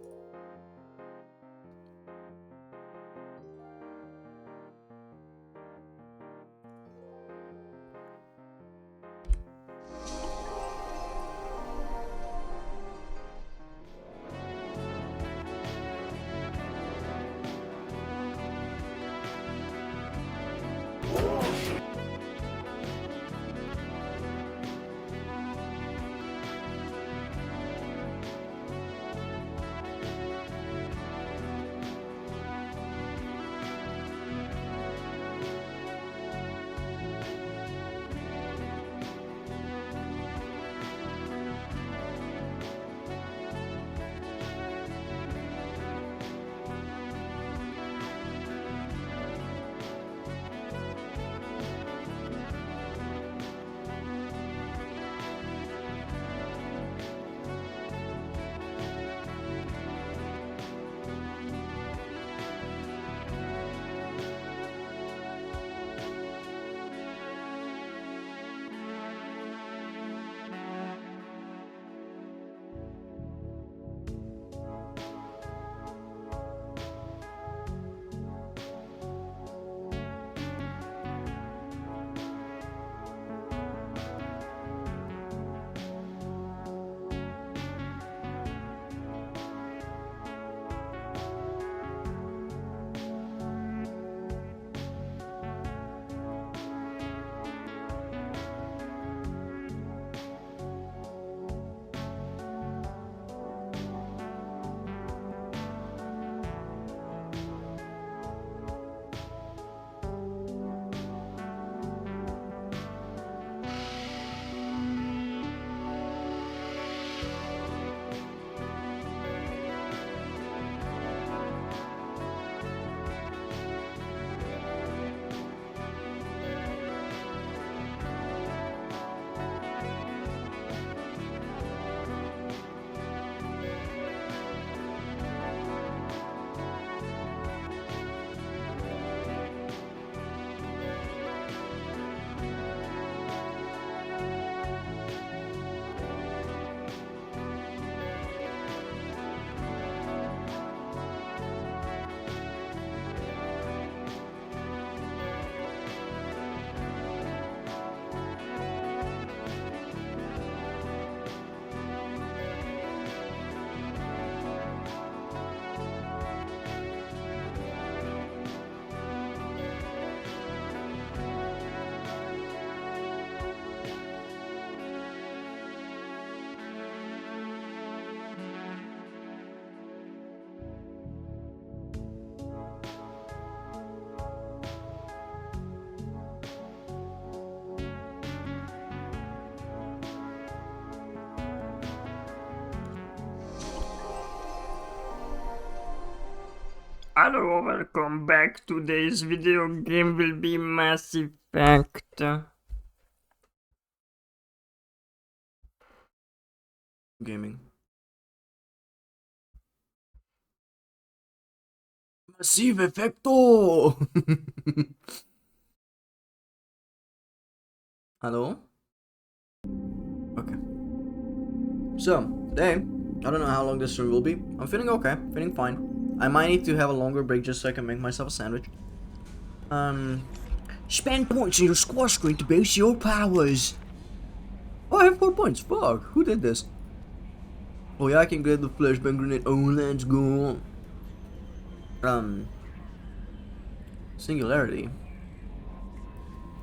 S1: Hello, welcome back. Today's video game will be Mass Effect. Gaming. Massive Effecto! Hello? Okay. So, today, I don't know how long this stream will be. I'm feeling okay, feeling fine. I might need to have a longer break just so I can make myself a sandwich. Spend points in your squash screen to boost your powers. Oh, I have 4 points. Fuck, who did this? Oh yeah, I can get the flashbang grenade. Oh, let's go. Singularity.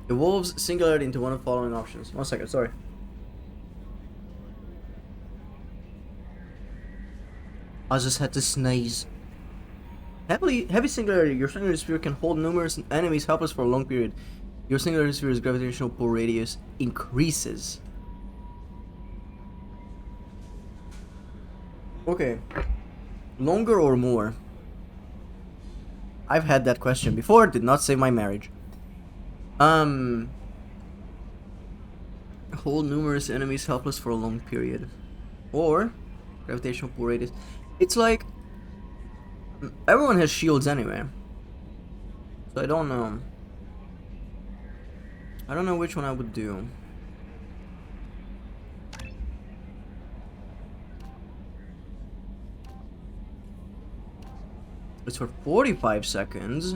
S1: Evolves singularity into one of the following options. 1 second, sorry. I just had to sneeze. Heavy singularity. Your singularity sphere can hold numerous enemies helpless for a long period. Your singularity sphere's gravitational pull radius increases. Okay. Longer or more? I've had that question before. Did not save my marriage. Hold numerous enemies helpless for a long period. Or gravitational pull radius. It's like everyone has shields anyway. So I don't know. I don't know which one I would do. It's for 45 seconds.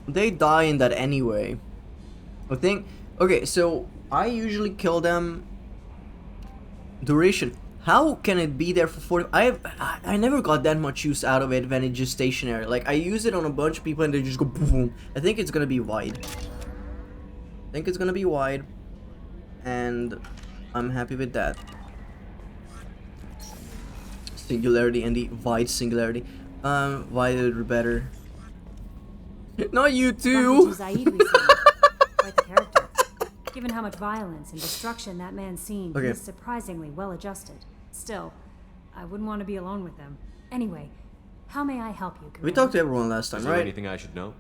S1: They die in that anyway. I think. Okay, so I usually kill them. Duration. How can it be there for 40? I never got that much use out of it when it's just stationary. Like I use it on a bunch of people and they just go boom. I think it's gonna be wide. And I'm happy with that. Singularity and the wide singularity. Wider better. Not you too.
S3: Quite the character. Given how much violence and destruction that man's seen,
S1: Okay.
S3: he's surprisingly well adjusted. Still, I wouldn't want to be alone with them. Anyway, how may I help you, Commander?
S1: We talked to everyone last time,
S5: Is there
S1: right?
S5: anything I should know?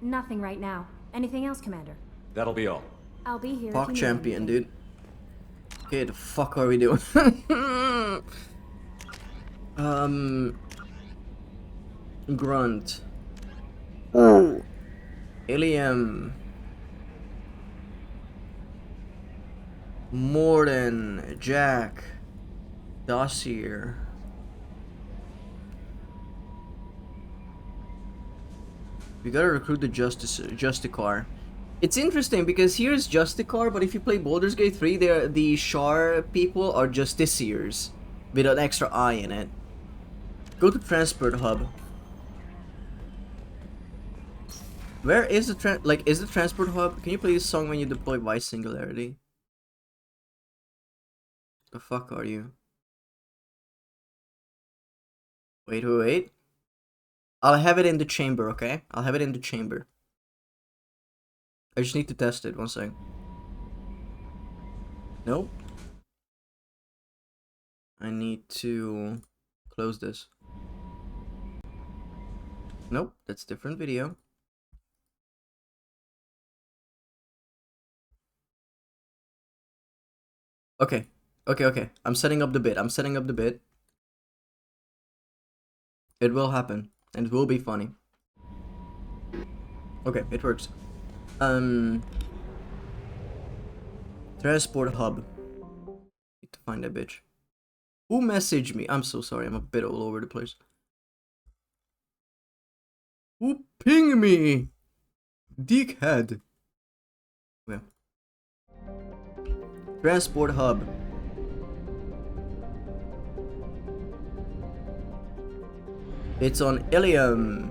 S3: Nothing right now. Anything else, Commander?
S5: That'll be all.
S3: I'll be here.
S1: Fuck
S3: if you need
S1: champion,
S3: anything.
S1: dude. Okay, the fuck are we doing? Grunt. Ilium. Morden. Jack. Dossier. We gotta recruit the Justicar. It's interesting because here's Justicar, but if you play Baldur's Gate 3, the Shar people are Justiciars with an extra I in it. Go to Transport Hub. Where is the is the Transport Hub? Can you play this song when you deploy Vice Singularity? The fuck are you? Wait. I'll have it in the chamber, okay? I'll have it in the chamber. I just need to test it. 1 second. Nope. I need to close this. Nope, that's different video. Okay. I'm setting up the bit. It will happen. And it will be funny. Okay, it works. Transport hub. Need to find that bitch. Who messaged me? I'm so sorry, I'm a bit all over the place. Who pinged me? Dickhead. Yeah. Transport hub. It's on Ilium.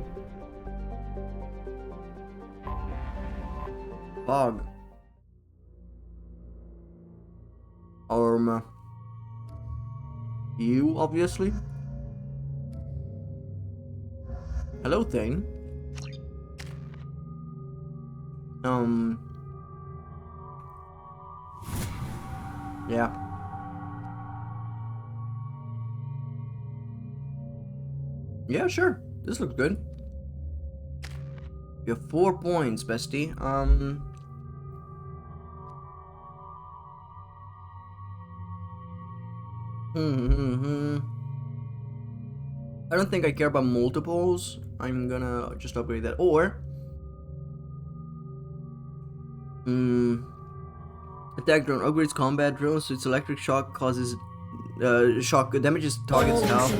S1: Fog. You, obviously. Hello, thing. Yeah. Yeah, sure. This looks good. You have 4 points, bestie. I don't think I care about multiples. I'm gonna just upgrade that. Or attack drone upgrades combat drones, so its electric shock causes shock damages targets health.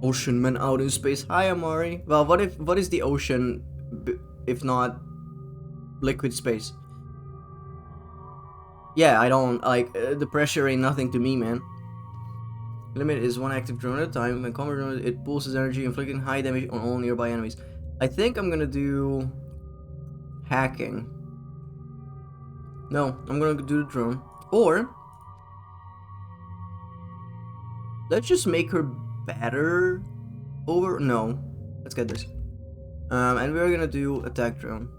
S1: Ocean man out in space. Hi Amari. Well, what is the ocean if not liquid space? Yeah, I don't like the pressure ain't nothing to me, man. Limit is 1 active drone at a time. When combat drone, it pulls its energy, inflicting high damage on all nearby enemies. I think I'm gonna do hacking. No, I'm gonna do the drone. Or let's just make her better over. No, let's get this. And we're gonna do attack drone.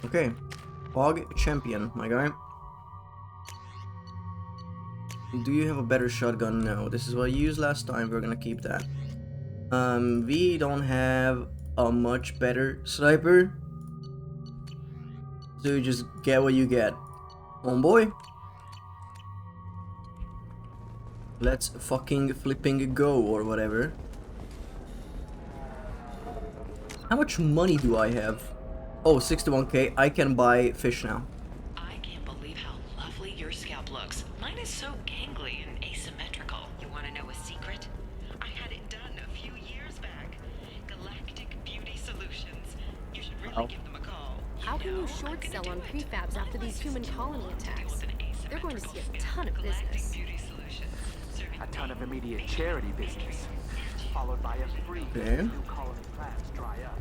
S1: Okay, Hog champion, my guy. Do you have a better shotgun? No, this is what I used last time. We're gonna keep that. We don't have a much better sniper, so you just get what you get, homeboy. Let's fucking flipping go or whatever. How much money do I have? Oh, 61k. I can buy fish now.
S5: I can't believe how lovely your scalp looks. Mine is so gangly and asymmetrical. You want to know a secret? I had it done a few years back. Galactic Beauty Solutions. You should really give them a call.
S6: How can you short sell on prefabs after these human colony attacks? They're going to see a ton of business.
S7: A ton of immediate charity business, followed by a free new colony plans dry up.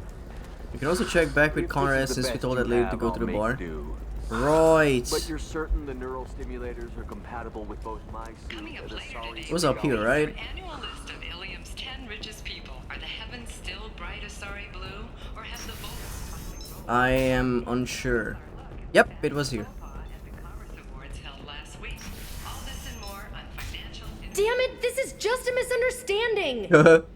S1: You can also check back with Conrad since we told that lady to go to the bar.
S7: Do.
S1: Right.
S7: But you're certain the neural stimulators are compatible with both my suit and the solid.
S1: It was up here, right?
S5: Annual list of Ilium's 10 richest people. Are the heavens still bright Asari blue, or have the volts?
S1: I am unsure. Yep, it was here.
S6: Damn it, this is just a misunderstanding!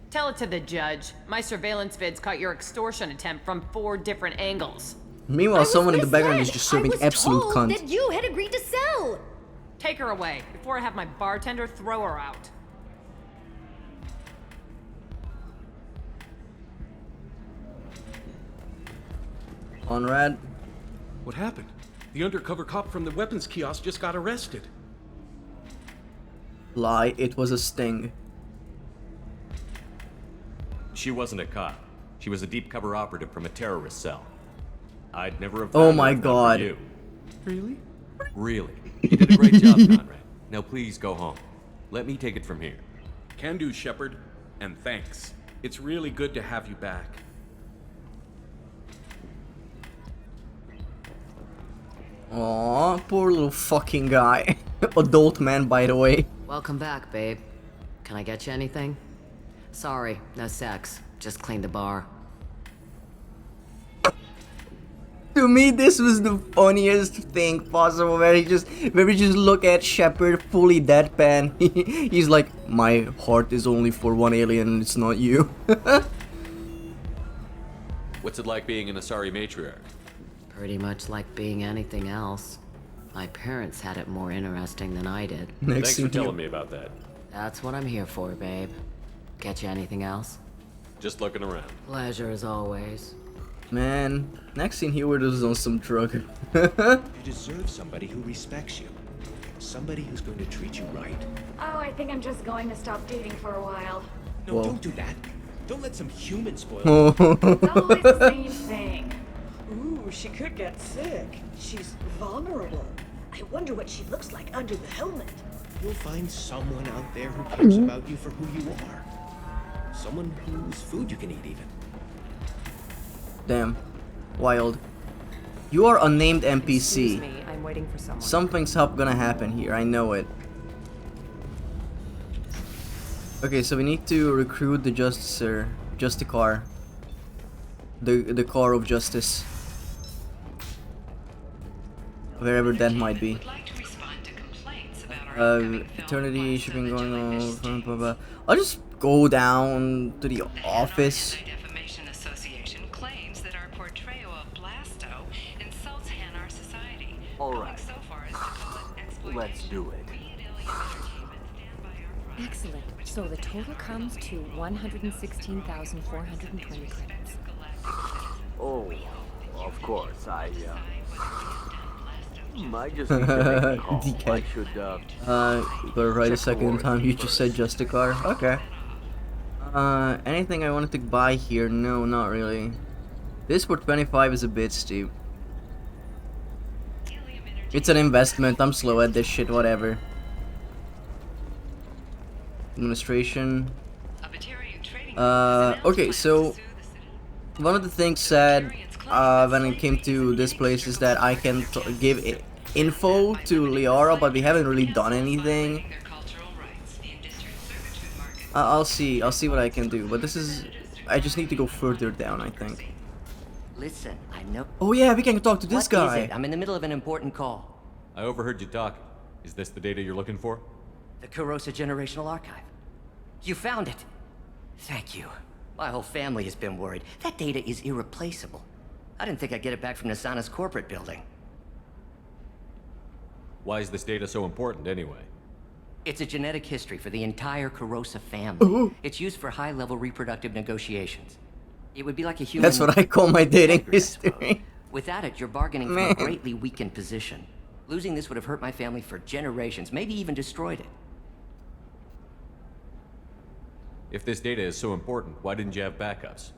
S8: Tell it to the judge. My surveillance vids caught your extortion attempt from 4 different angles.
S1: Meanwhile, someone in the background is just serving absolute
S6: told
S1: cunt.
S6: that you had agreed to sell!
S8: Take her away, before I have my bartender throw her out.
S1: Conrad.
S9: What happened? The undercover cop from the weapons kiosk just got arrested.
S1: Lie, it was a sting.
S10: She wasn't a cop. She was a deep cover operative from a terrorist cell. I'd never have.
S1: Oh my god.
S10: You.
S9: Really?
S10: Really. You did a great job, Conrad. Now please go home. Let me take it from here.
S9: Can do, Shepard. And thanks. It's really good to have you back.
S1: Aw, poor little fucking guy. Adult man, by the way.
S11: Welcome back, babe. Can I get you anything? Sorry, no sex. Just clean the bar.
S1: To me, this was the funniest thing possible. Where we just look at Shepard fully deadpan. He's like, my heart is only for one alien, and it's not you.
S10: What's it like being an Asari matriarch?
S11: Pretty much like being anything else. My parents had it more interesting than I did.
S10: Thanks for telling me about that.
S11: That's what I'm here for, babe. Get you anything else?
S10: Just looking around.
S11: Pleasure as always.
S1: Man, next scene he was on some drug.
S12: You deserve somebody who respects you. Somebody who's going to treat you right.
S3: Oh, I think I'm just going to stop dating for a while.
S12: No,
S1: Whoa.
S12: don't do that. Don't let some human spoil
S1: Oh.
S3: It's always the same thing.
S13: Ooh, she could get sick. She's vulnerable. I wonder what she looks like under the helmet.
S12: You'll find someone out there who cares about you for who you are. Someone whose food you can eat even.
S1: Damn. Wild. You are a named NPC.
S14: Excuse me, I'm waiting for someone.
S1: Something's gonna happen here, I know it. Okay, so we need to recruit the Justicar. The car of justice. Wherever that might be.
S5: Would like to respond to complaints about
S1: Eternity shipping going on. Blah, blah, blah. I'll just go down to the office.
S5: Defamation Association claims that our portrayal of Blasto insults Hanar society.
S7: All right.
S5: So far as to call it exploitation.
S7: Let's do it.
S14: Excellent. So the total comes to 116,420 credits.
S7: Oh, of course. I just need to make a call.
S1: DK.
S7: I should,
S1: But right a second
S7: warrant
S1: time you just said just a car. Okay. Anything I wanted to buy here? No, not really. This for 25 is a bit steep. It's an investment. I'm slow at this shit. Whatever. Administration. Okay, so one of the things said when it came to this place is that I can give info to Liara, but we haven't really done anything. I'll see what I can do, but this is, I just need to go further down, I think.
S15: Listen, I know.
S1: Oh yeah, we can talk to this guy.
S15: What is it? I'm in the middle of an important call.
S10: I overheard you talking. Is this the data you're looking for?
S15: The Kurosa Generational Archive. You found it. Thank you. My whole family has been worried. That data is irreplaceable. I didn't think I'd get it back from Nasana's corporate building.
S10: Why is this data so important anyway?
S15: It's a genetic history for the entire Kurosa family. It's used for high-level reproductive negotiations. It would be like a human...
S1: That's what I call my dating history.
S15: Without it, you're bargaining from a greatly weakened position. Losing this would have hurt my family for generations, maybe even destroyed it.
S10: If this data is so important, why didn't you have backups?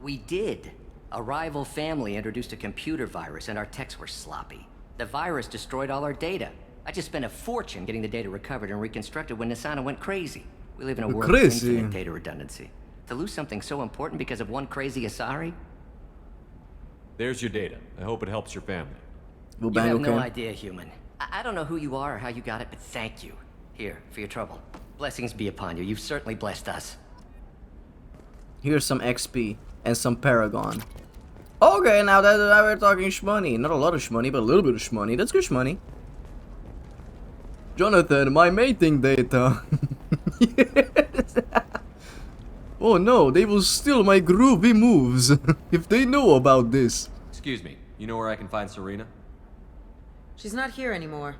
S15: We did. A rival family introduced a computer virus and our techs were sloppy. The virus destroyed all our data. I just spent a fortune getting the data recovered and reconstructed when Nasana went crazy. We live in a world of infinite data redundancy. To lose something so important because of one crazy Asari?
S10: There's your data. I hope it helps your family.
S15: You have no idea, human. I don't know who you are or how you got it, but thank you. Here, for your trouble. Blessings be upon you. You've certainly blessed us.
S1: Here's some XP and some Paragon. Okay, now that we're talking shmoney. Not a lot of shmoney, but a little bit of shmoney. That's good shmoney. Jonathan, my mating data. Yes. Oh no, they will steal my groovy moves if they know about this.
S10: Excuse me, you know where I can find Serena?
S16: She's not here anymore.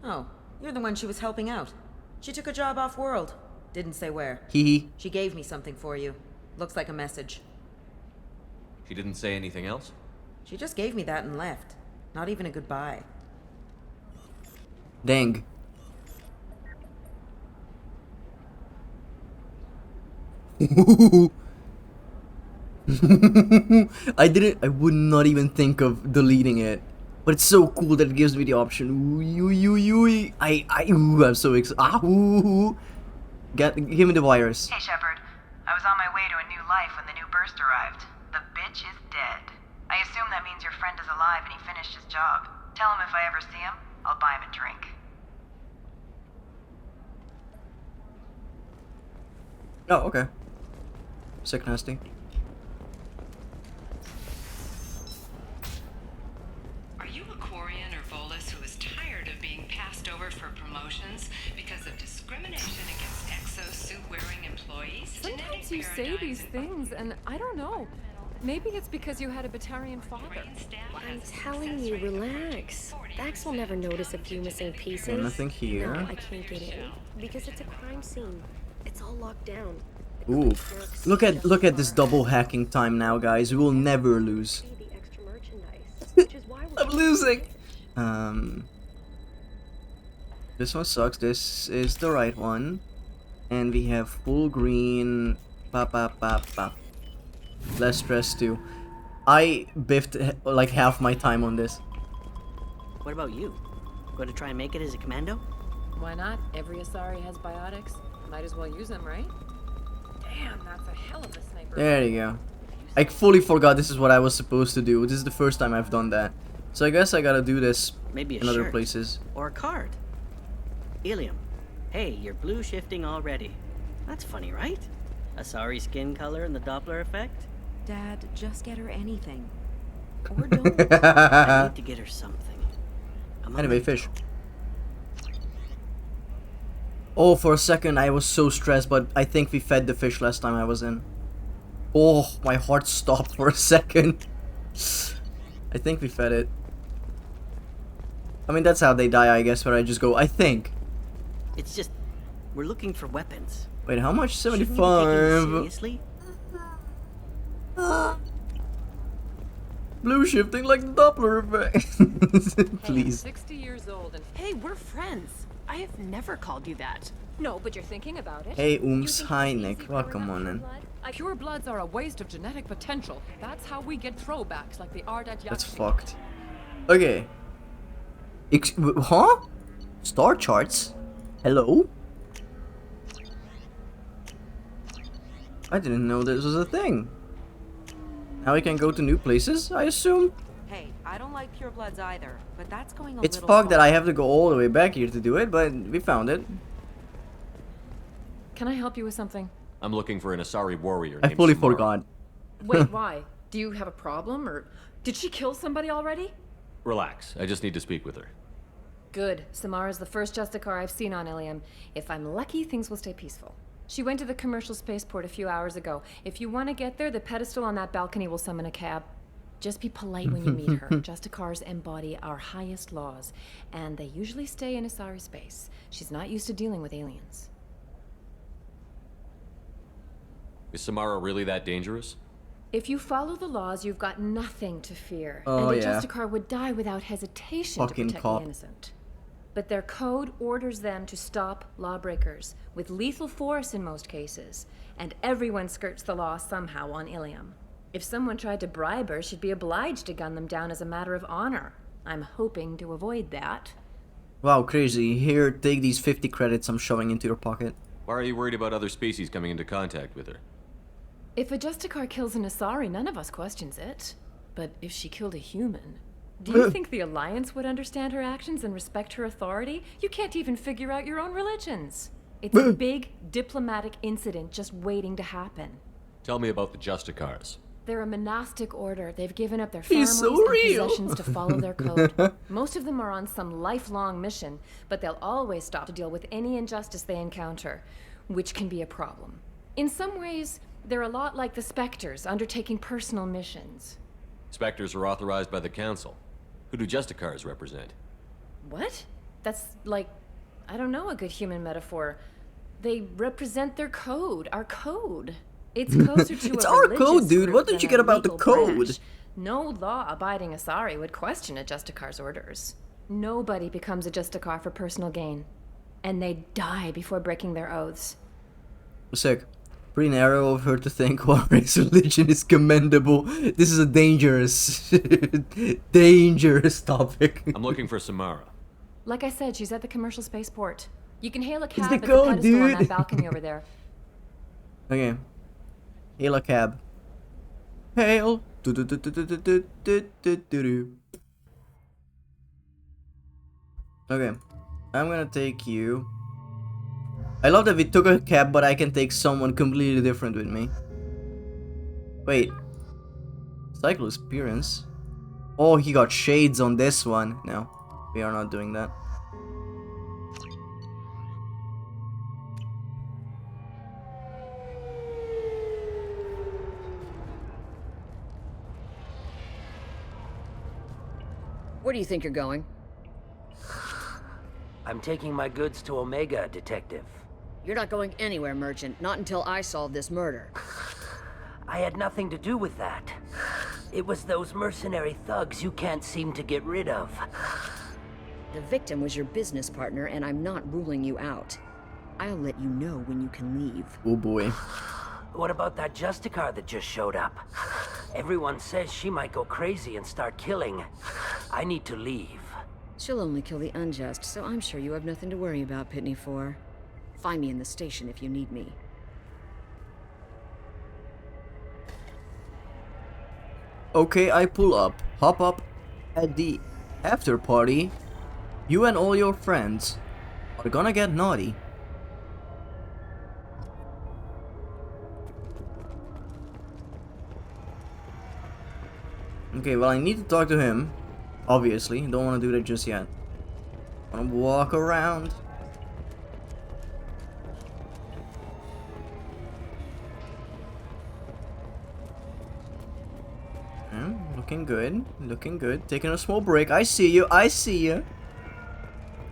S16: Oh, you're the one she was helping out. She took a job off-world. Didn't say where.
S1: Hee.
S16: She gave me something for you. Looks like a message.
S10: She didn't say anything else?
S16: She just gave me that and left. Not even a goodbye.
S1: Dang. I would not even think of deleting it. But it's so cool that it gives me the option. Ooh, I'm so excited. Give me the virus.
S17: Hey, Shepard. I was on my way to a new life when the new burst arrived. The bitch is dead. I assume that means your friend is alive and he finished his job. Tell him if I ever see him, I'll buy him a drink.
S1: Oh, okay. Sick nasty.
S5: Are you a Quarian or Volus who is tired of being passed over for promotions because of discrimination against exosuit-wearing employees?
S18: Sometimes you say these things, and I don't know. Maybe it's because you had a Batarian father.
S6: I'm telling you, relax. Dax will never notice a few missing pieces.
S1: Nothing here.
S6: No, I can't get in because it's a crime scene. It's all locked down.
S1: Ooh, look at this double hacking time now, guys. We will never lose. I'm losing. This one sucks. This is the right one, and we have full green. Less stress too. I biffed like half my time on this.
S19: What about you? Going to try and make it as a commando?
S18: Why not? Every Asari has biotics. Might as well use them, right? Damn, that's a hell of a sniper.
S1: There you go. I fully forgot this is what I was supposed to do. This is the first time I've done that. So I guess I gotta do this
S19: Maybe
S1: in other
S19: shirt.
S1: places.
S19: Or a card. Ilium. Hey, you're blue shifting already. That's funny, right? Asari skin color and the Doppler effect?
S16: Dad, just get her anything. Or don't.
S19: I need to get her something.
S1: Anyway, fish. Oh, for a second I was so stressed, but I think we fed the fish last time I was in. Oh, my heart stopped for a second. I think we fed it. I mean, that's how they die, I guess, where I just go, I think.
S19: It's just, we're looking for weapons.
S1: Wait, how much?
S19: Shouldn't you be taking this
S1: 75.
S19: seriously?
S1: Blue shifting like the Doppler effect. Please.
S18: 60 years old and
S8: Hey, we're friends. I have never called you that.
S18: no, but you're thinking about it.
S1: Hey, hi Nick. Welcome on in.
S18: Pure bloods are a waste of genetic potential. That's how we get throwbacks like the Ardat
S1: That's
S18: Yaxi.
S1: fucked. Okay. Huh? Star charts? Hello? I didn't know this was a thing. Now we can go to new places, I assume?
S16: Hey, I don't like pure bloods either, but that's going a
S1: It's
S16: little
S1: fucked that
S16: far.
S1: I have to go all the way back here to do it, but we found it.
S18: Can I help you with something?
S10: I'm looking for an Asari warrior
S1: I
S10: named
S1: fully
S10: Samara.
S1: forgot.
S18: Wait, why? Do you have a problem, or did she kill somebody already?
S10: Relax, I just need to speak with her.
S18: Good. Samara's the first Justicar I've seen on Ilium. If I'm lucky, things will stay peaceful. She went to the commercial spaceport a few hours ago. If you want to get there, the pedestal on that balcony will summon a cab. Just be polite when you meet her. Justicars embody our highest laws, and they usually stay in Asari space. She's not used to dealing with aliens.
S10: Is Samara really that dangerous?
S18: If you follow the laws, you've got nothing to fear.
S1: Oh,
S18: and a
S1: yeah.
S18: Justicar would die without hesitation
S1: Fucking
S18: to protect
S1: cop.
S18: the innocent. But their code orders them to stop lawbreakers, with lethal force in most cases. And everyone skirts the law somehow on Ilium. If someone tried to bribe her, she'd be obliged to gun them down as a matter of honor. I'm hoping to avoid that.
S1: Wow, crazy. Here, take these 50 credits I'm shoving into your pocket.
S10: Why are you worried about other species coming into contact with her?
S18: If a Justicar kills an Asari, none of us questions it. But if she killed a human, do you think the Alliance would understand her actions and respect her authority? You can't even figure out your own religions. It's a big diplomatic incident just waiting to happen.
S10: Tell me about the Justicars.
S18: They're a monastic order. They've given up their
S1: He's
S18: families
S1: so
S18: and
S1: real.
S18: possessions to follow their code. Most of them are on some lifelong mission, but they'll always stop to deal with any injustice they encounter, which can be a problem. In some ways, they're a lot like the Spectres, undertaking personal missions.
S10: Spectres are authorized by the Council. Who do Justicars represent?
S18: What? That's like, I don't know, a good human metaphor. They represent their code, our code. It's closer to
S1: It's
S18: a
S1: our
S18: religious
S1: code, dude.
S18: group
S1: What did
S18: than
S1: you
S18: a
S1: get about the
S18: legal
S1: code?
S18: branch. No law-abiding Asari would question a Justicar's orders. Nobody becomes a Justicar for personal gain. And they die before breaking their oaths.
S1: Sick. Pretty narrow of her to think Huawei's religion is commendable. This is a dangerous, dangerous topic.
S10: I'm looking for Samara.
S18: Like I said, she's at the commercial spaceport. You can hail a cab
S1: the
S18: at the
S1: code,
S18: pedestal on
S1: dude.
S18: that balcony over there.
S1: Okay. Hail a cab. Hail. Okay. I'm gonna take you. I love that we took a cab, but I can take someone completely different with me. Wait. Cycle experience. Oh, he got shades on this one. No, we are not doing that.
S20: Where do you think you're going?
S21: I'm taking my goods to Omega, Detective.
S20: You're not going anywhere, Merchant. Not until I solve this murder.
S21: I had nothing to do with that. It was those mercenary thugs you can't seem to get rid of.
S20: The victim was your business partner, and I'm not ruling you out. I'll let you know when you can leave.
S1: Oh boy.
S21: What about that Justicar that just showed up? Everyone says she might go crazy and start killing. I need to leave.
S20: She'll only kill the unjust, so I'm sure you have nothing to worry about, Pitney 4. Find me in the station if you need me.
S1: Okay, I pull up, hop up at the after party. You and all your friends are gonna get naughty. Okay, well I need to talk to him. Obviously, don't want to do that just yet. I want to walk around. Looking good. Looking good. Taking a small break. I see you. I see you.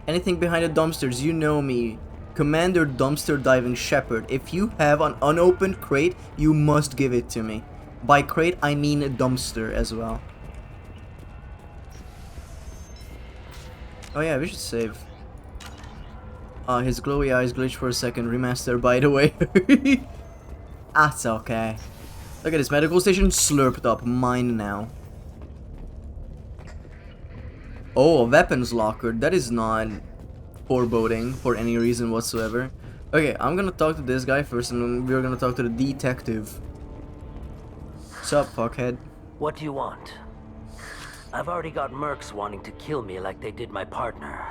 S1: Anything behind the dumpsters, you know me. Commander Dumpster Diving Shepherd. If you have an unopened crate, you must give it to me. By crate, I mean a dumpster as well. Oh yeah, we should save. His glowy eyes glitched for a second. Remaster, by the way. That's okay. Look at this medical station slurped up. Mine now. Oh, a weapons locker. That is not foreboding for any reason whatsoever. Okay, I'm gonna talk to this guy first, and then we're gonna talk to the detective. What's up, fuckhead?
S21: What do you want? I've already got mercs wanting to kill me like they did my partner.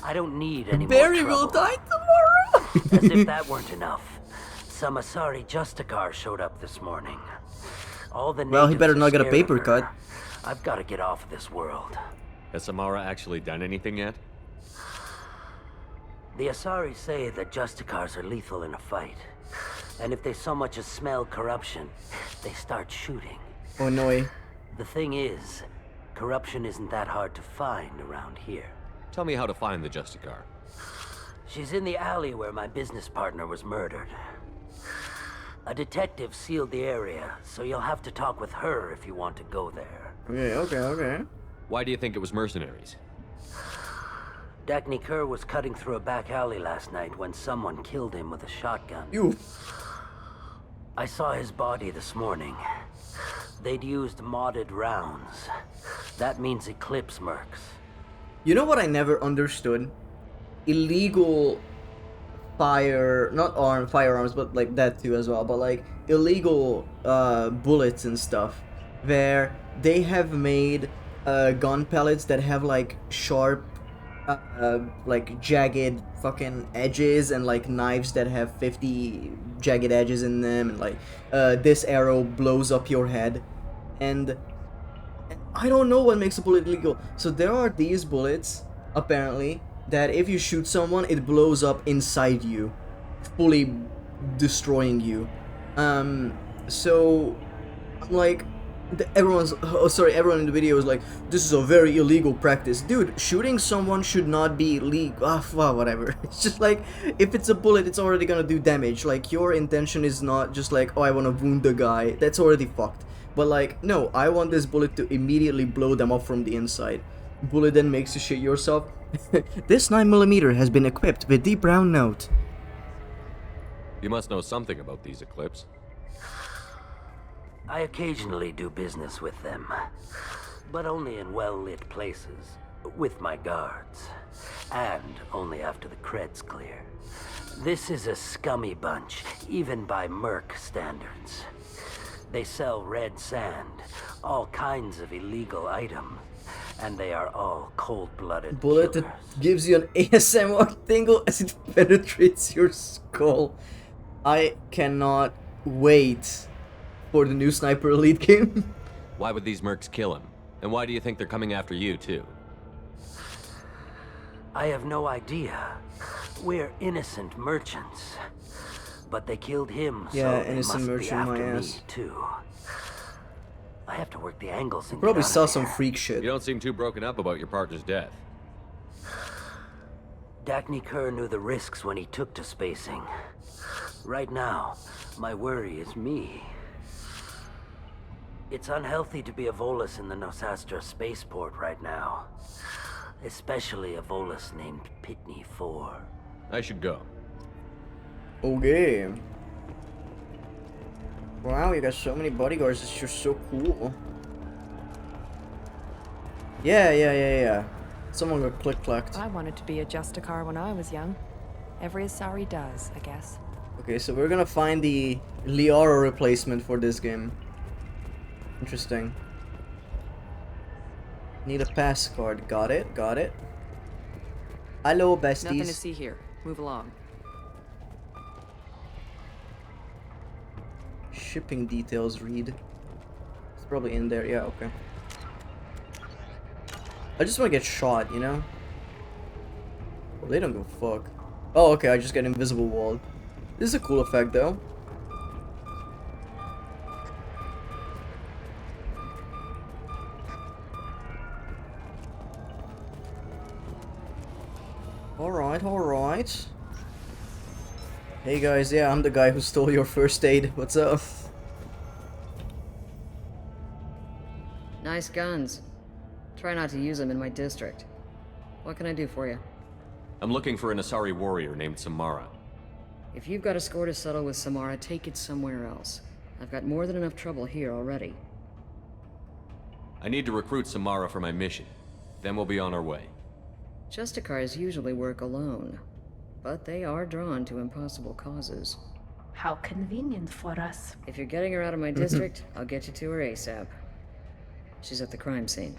S21: I don't need any more
S1: Barry
S21: trouble.
S1: will die tomorrow!
S21: As if that weren't enough. Some Asari Justicar showed up this morning. All the
S1: Well, he
S21: natives
S1: better
S21: are
S1: not get a
S21: scared
S1: paper
S21: of her.
S1: cut.
S21: I've got to get off of this world.
S10: Has Samara actually done anything yet?
S21: The Asari say that Justicars are lethal in a fight. And if they so much as smell corruption, they start shooting.
S1: Oh no.
S21: The thing is, corruption isn't that hard to find around here.
S10: Tell me how to find the Justicar.
S21: She's in the alley where my business partner was murdered. A detective sealed the area, so you'll have to talk with her if you want to go there.
S1: Okay.
S10: Why do you think it was mercenaries?
S21: Dagny Kerr was cutting through a back alley last night when someone killed him with a shotgun.
S1: You.
S21: I saw his body this morning. They'd used modded rounds. That means Eclipse mercs.
S1: You know what I never understood? Illegal firearms, but like that too as well, but like illegal bullets and stuff, where they have made gun pellets that have like sharp like jagged fucking edges, and like knives that have 50 jagged edges in them, and like this arrow blows up your head, and I don't know what makes a bullet illegal. So there are these bullets apparently that if you shoot someone, it blows up inside you, fully destroying you. So I'm like, everyone in the video is like, this is a very illegal practice. Dude, shooting someone should not be illegal. Well, whatever. It's just like, if it's a bullet, it's already gonna do damage. Like, your intention is not just like, oh, I wanna wound the guy. That's already fucked. But like, no, I want this bullet to immediately blow them up from the inside. Bullet then makes you shit yourself. This 9mm has been equipped with the brown note.
S10: You must know something about these Eclipse.
S21: I occasionally do business with them, but only in well-lit places, with my guards, and only after the cred's clear. This is a scummy bunch, even by merc standards. They sell red sand, all kinds of illegal items, and they are all cold-blooded
S1: Bullet
S21: killers.
S1: that gives you an ASMR tingle as it penetrates your skull. I cannot wait for the new Sniper Elite game.
S10: Why would these mercs kill him? And why do you think they're coming after you, too?
S21: I have no idea. We're innocent merchants. But they killed him,
S1: Yeah,
S21: so they
S1: innocent
S21: must be
S1: merchant, my
S21: after me,
S1: ass.
S21: too. I have to work the angles and
S1: Probably
S21: get out
S1: saw
S21: of
S1: some
S21: here.
S1: freak shit.
S10: You don't seem too broken up about your partner's death.
S21: Dagny Kerr knew the risks when he took to spacing. Right now, my worry is me. It's unhealthy to be a Volus in the Nosastra spaceport right now. Especially a Volus named Pitney 4.
S10: I should go.
S1: Okay. Wow, you got so many bodyguards. It's just so cool. Yeah. Someone got click-clacked.
S2: I wanted to be a Justicar when I was young. Every Asari does, I guess.
S1: Okay, so we're gonna find the Liara replacement for this game. Interesting. Need a pass card. Got it. Hello, besties.
S2: Nothing to see here. Move along.
S1: Shipping details read. It's probably in there. Yeah, okay. I just want to get shot, you know? Well, they don't go fuck. Oh, okay, I just get invisible walled. This is a cool effect, though. Alright, alright. Hey guys, yeah, I'm the guy who stole your first aid. What's up?
S20: Nice guns. Try not to use them in my district. What can I do for you?
S10: I'm looking for an Asari warrior named Samara.
S20: If you've got a score to settle with Samara, take it somewhere else. I've got more than enough trouble here already.
S10: I need to recruit Samara for my mission. Then we'll be on our way.
S20: Justicars usually work alone, but they are drawn to impossible causes.
S14: How convenient for us.
S20: If you're getting her out of my district, I'll get you to her ASAP. She's at the crime scene.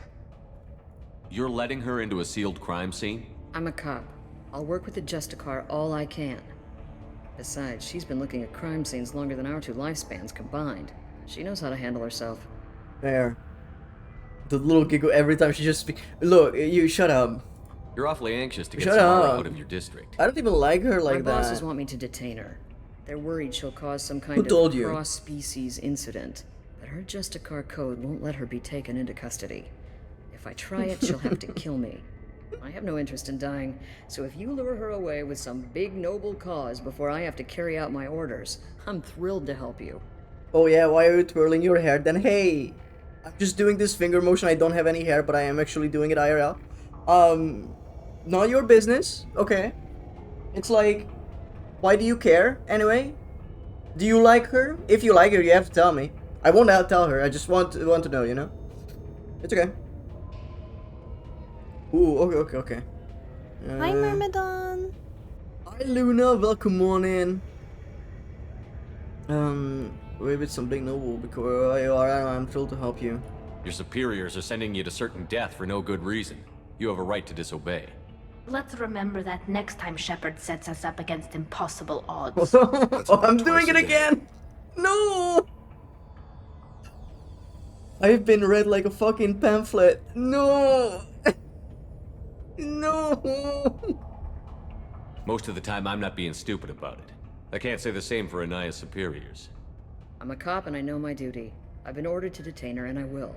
S10: You're letting her into a sealed crime scene?
S20: I'm a cop. I'll work with the Justicar all I can. Besides, she's been looking at crime scenes longer than our 2 lifespans combined. She knows how to handle herself.
S1: Fair. The little giggle every time she just speaks. Look, you shut up.
S10: You're awfully anxious to get
S1: Shut
S10: Samara
S1: up.
S10: out of your district.
S1: I don't even like her like
S20: My
S1: that.
S20: bosses want me to detain her. They're worried she'll cause some kind
S1: Who told
S20: of
S1: you?
S20: cross-species incident. But her Justicar code won't let her be taken into custody. If I try it, she'll have to kill me. I have no interest in dying, so if you lure her away with some big noble cause before I have to carry out my orders, I'm thrilled to help you.
S1: Oh yeah, why are you twirling your hair? Then hey, I'm just doing this finger motion. I don't have any hair, but I am actually doing it IRL. Not your business. Okay. It's like, why do you care anyway? Do you like her? If you like her, you have to tell me. I won't tell her. I just want to know, you know? It's okay. Ooh, okay.
S4: Hi, Myrmidon.
S1: Hi, Luna. Welcome on in. Wait with something noble because I'm thrilled to help you.
S10: Your superiors are sending you to certain death for no good reason. You have a right to disobey.
S14: Let's remember that next time Shepard sets us up against impossible odds.
S1: Oh, I'm doing it again! No! I've been read like a fucking pamphlet. No! No!
S10: Most of the time, I'm not being stupid about it. I can't say the same for Anaya's superiors.
S20: I'm a cop and I know my duty. I've been ordered to detain her and I will.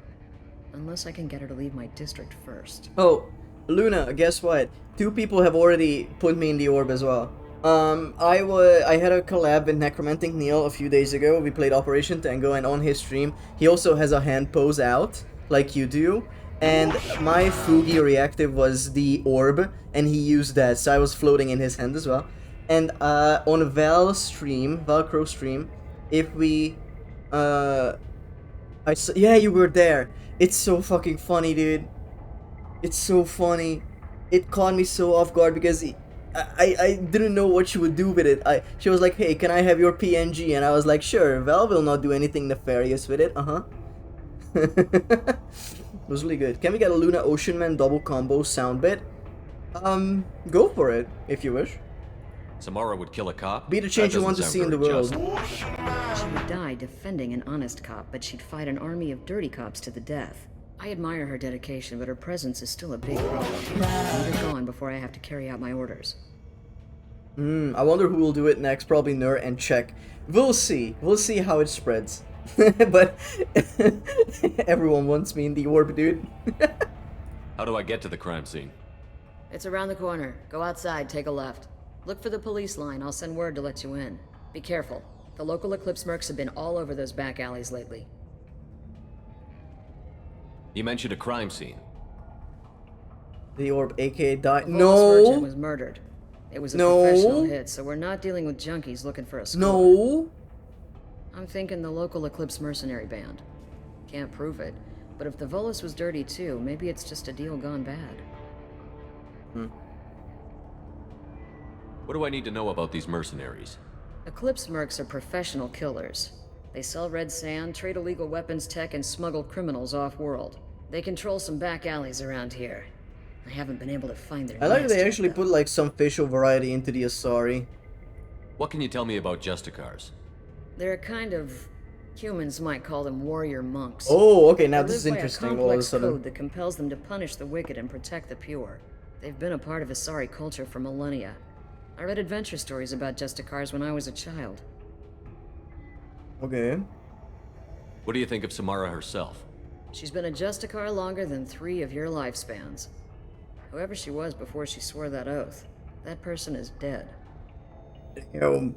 S20: Unless I can get her to leave my district first.
S1: Oh, Luna, guess what? 2 people have already put me in the orb as well. I had a collab with Necromantic Neil a few days ago. We played Operation Tango, and on his stream, he also has a hand pose out, like you do. And my Fugi reactive was the orb, and he used that, so I was floating in his hand as well. And on Velcro stream, if we, yeah, you were there. It's so fucking funny, dude. It's so funny. It caught me so off guard because I didn't know what she would do with it. She was like, hey, can I have your PNG? And I was like, sure, Val will not do anything nefarious with it. It was really good. Can we get a Luna Ocean Man double combo sound bit? Go for it, if you wish.
S10: Samara would kill a cop?
S1: Be the change you want to see in the world.
S20: She would die defending an honest cop, but she'd fight an army of dirty cops to the death. I admire her dedication, but her presence is still a big problem. I need her gone before I have to carry out my orders.
S1: I wonder who will do it next. Probably Nur and Check. We'll see. We'll see how it spreads. But everyone wants me in the orb, dude.
S10: How do I get to the crime scene?
S20: It's around the corner. Go outside, take a left. Look for the police line. I'll send word to let you in. Be careful. The local Eclipse mercs have been all over those back alleys lately.
S10: You mentioned a crime scene.
S1: The orb, aka died.
S20: The
S1: No!
S20: merchant was murdered. It was a professional hit, so we're not dealing with junkies looking for a score.
S1: No!
S20: I'm thinking the local Eclipse mercenary band. Can't prove it, but if the Volus was dirty too, maybe it's just a deal gone bad.
S10: What do I need to know about these mercenaries?
S20: Eclipse mercs are professional killers. They sell red sand, trade illegal weapons tech, and smuggle criminals off-world. They control some back alleys around here. I haven't been able to find their
S1: I like that
S20: nest
S1: they
S20: yet,
S1: actually
S20: though.
S1: put like some facial variety into the Asari.
S10: What can you tell me about Justicars?
S20: They're a kind of... humans might call them warrior monks.
S1: Oh, okay, now
S20: They
S1: this is
S20: live by
S1: interesting
S20: a
S1: all of a
S20: complex
S1: sudden.
S20: code that compels them to punish the wicked and protect the pure. They've been a part of Asari culture for millennia. I read adventure stories about Justicars when I was a child.
S1: Okay.
S10: What do you think of Samara herself?
S20: She's been a Justicar longer than 3 of your lifespans. Whoever she was before she swore that oath. That person is dead.
S1: Damn.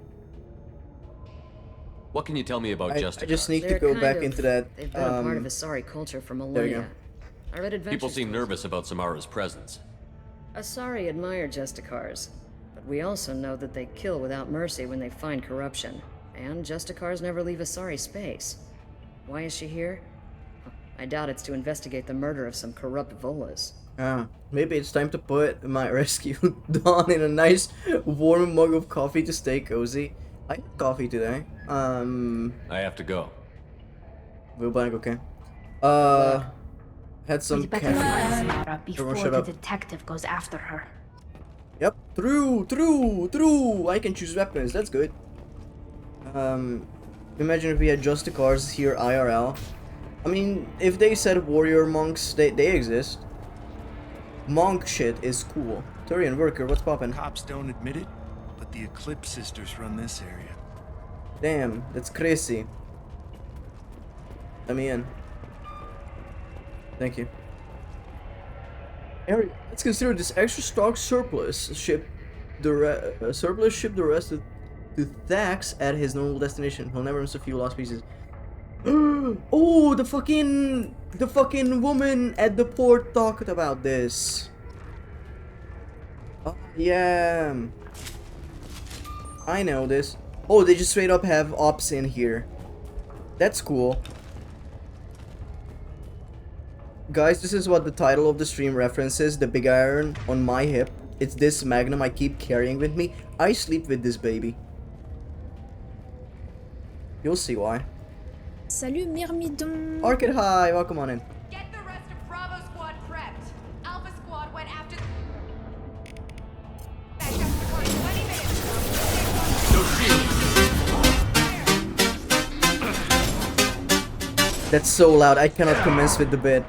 S10: What can you tell me about Justicars?
S1: I just need to
S20: They're
S1: go
S20: kind
S1: back
S20: of-
S1: into that.
S20: They've been a part of Asari culture for
S1: There you
S20: millennia. I read adventures.
S10: People seem nervous about Samara's presence.
S20: Asari admire Justicars, but we also know that they kill without mercy when they find corruption. And Justicars never leave Asari space. Why is she here? I doubt it's to investigate the murder of some corrupt Volas.
S1: Maybe it's time to put my rescue Dawn in a nice warm mug of coffee to stay cozy. I had coffee today.
S10: I have to go.
S1: We'll bank, okay. Had some
S14: We better find
S1: caffeine.
S14: Samara before
S1: shut
S14: the
S1: up.
S14: detective goes after her.
S1: Yep, through. I can choose weapons. That's good. Imagine if we had Justicars here IRL. I mean, if they said warrior monks, they exist. Monk shit is cool. Turian worker, what's poppin'?
S9: Cops don't admit it, but the Eclipse sisters run this area.
S1: Damn, that's crazy. Let me in. Thank you. Area. Let's consider this extra stock surplus ship. Surplus ship the rest to Thax at his normal destination. He'll never miss a few lost pieces. Oh, the fucking woman at the port talked about this. Oh, yeah. I know this. Oh, they just straight up have ops in here. That's cool. Guys, this is what the title of the stream references. The big iron on my hip. It's this magnum I keep carrying with me. I sleep with this baby. You'll see why.
S4: Salut Myrmidon.
S1: Orchid High, welcome on in.
S8: Get the rest of Bravo Squad prepped. Alpha Squad went after.
S1: That's so loud, I cannot commence with the bit.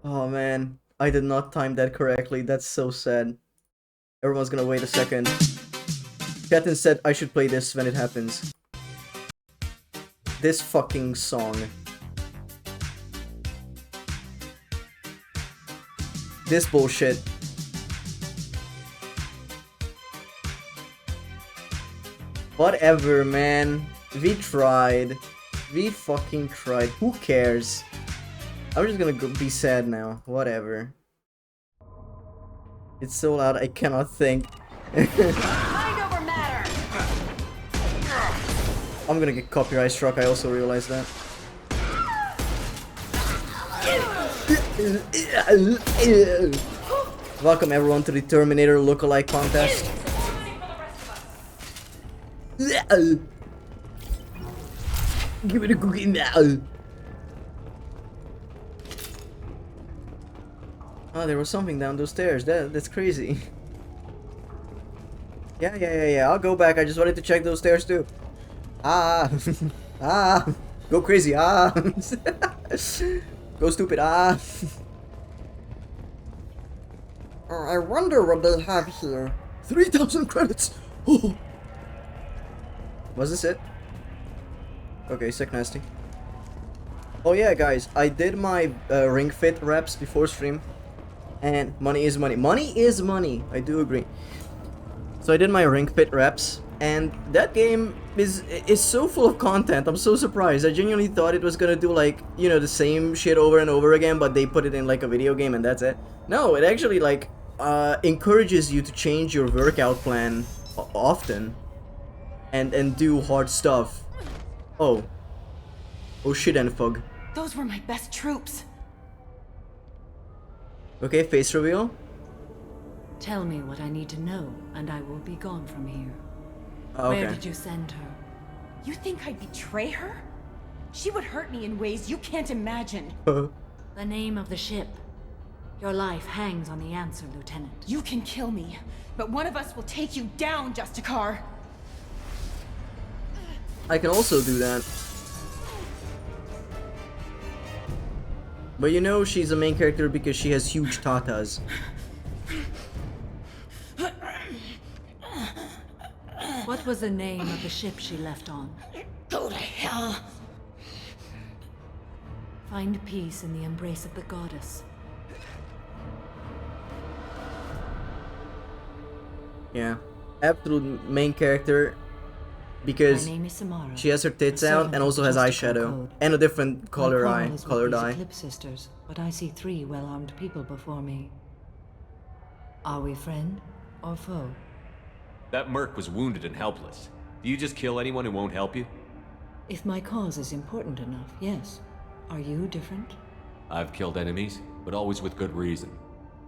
S1: Oh man, I did not time that correctly. That's so sad. Everyone's gonna wait a second. Captain said I should play this when it happens. This fucking song. This bullshit. Whatever, man. We tried. We fucking tried. Who cares? I'm just gonna go be sad now. Whatever. It's so loud I cannot think. I'm gonna get copyright struck, I also realized that. Welcome everyone to the Terminator lookalike contest. Give it a cookie now. Oh, there was something down those stairs. That's crazy. Yeah. I'll go back. I just wanted to check those stairs too. Ah. Ah. Go crazy. Ah. Go stupid. Ah. I wonder what they have here. 3,000 credits. Oh. Was this it? Okay, sick nasty. Oh yeah, guys, I did my ring fit reps before stream, and money is money. Money is money. I do agree. So I did my ring fit reps, and that game is so full of content. I'm so surprised. I genuinely thought it was gonna do like, you know, the same shit over and over again, but they put it in like a video game and that's it. No, it actually like encourages you to change your workout plan often, and do hard stuff. Oh shit, and fug.
S5: Those were my best troops.
S1: Okay, face reveal.
S22: Tell me what I need to know, and I will be gone from here.
S1: Okay.
S22: Where did you send her?
S5: You think I'd betray her? She would hurt me in ways you can't imagine.
S22: The name of the ship. Your life hangs on the answer, Lieutenant.
S5: You can kill me, but one of us will take you down, Justicar.
S1: I can also do that. But you know she's a main character because she has huge tatas.
S22: What was the name of the ship she left on?
S5: Go to hell.
S22: Find peace in the embrace of the goddess.
S1: Yeah. Absolute main character. Because
S22: My name is Samara,
S1: she has her tits
S22: a
S1: out
S22: servant
S1: and
S22: of
S1: also
S22: the
S1: has
S22: Justicar
S1: eyeshadow.
S22: Code.
S1: And a different color
S22: My
S1: eye,
S22: quarrel is with
S1: colored
S22: these
S1: eye.
S22: Eclipse sisters, but I see 3 well-armed people before me. Are we friend or foe?
S10: That merc was wounded and helpless. Do you just kill anyone who won't help you?
S22: If my cause is important enough, yes. Are you different?
S10: I've killed enemies, but always with good reason.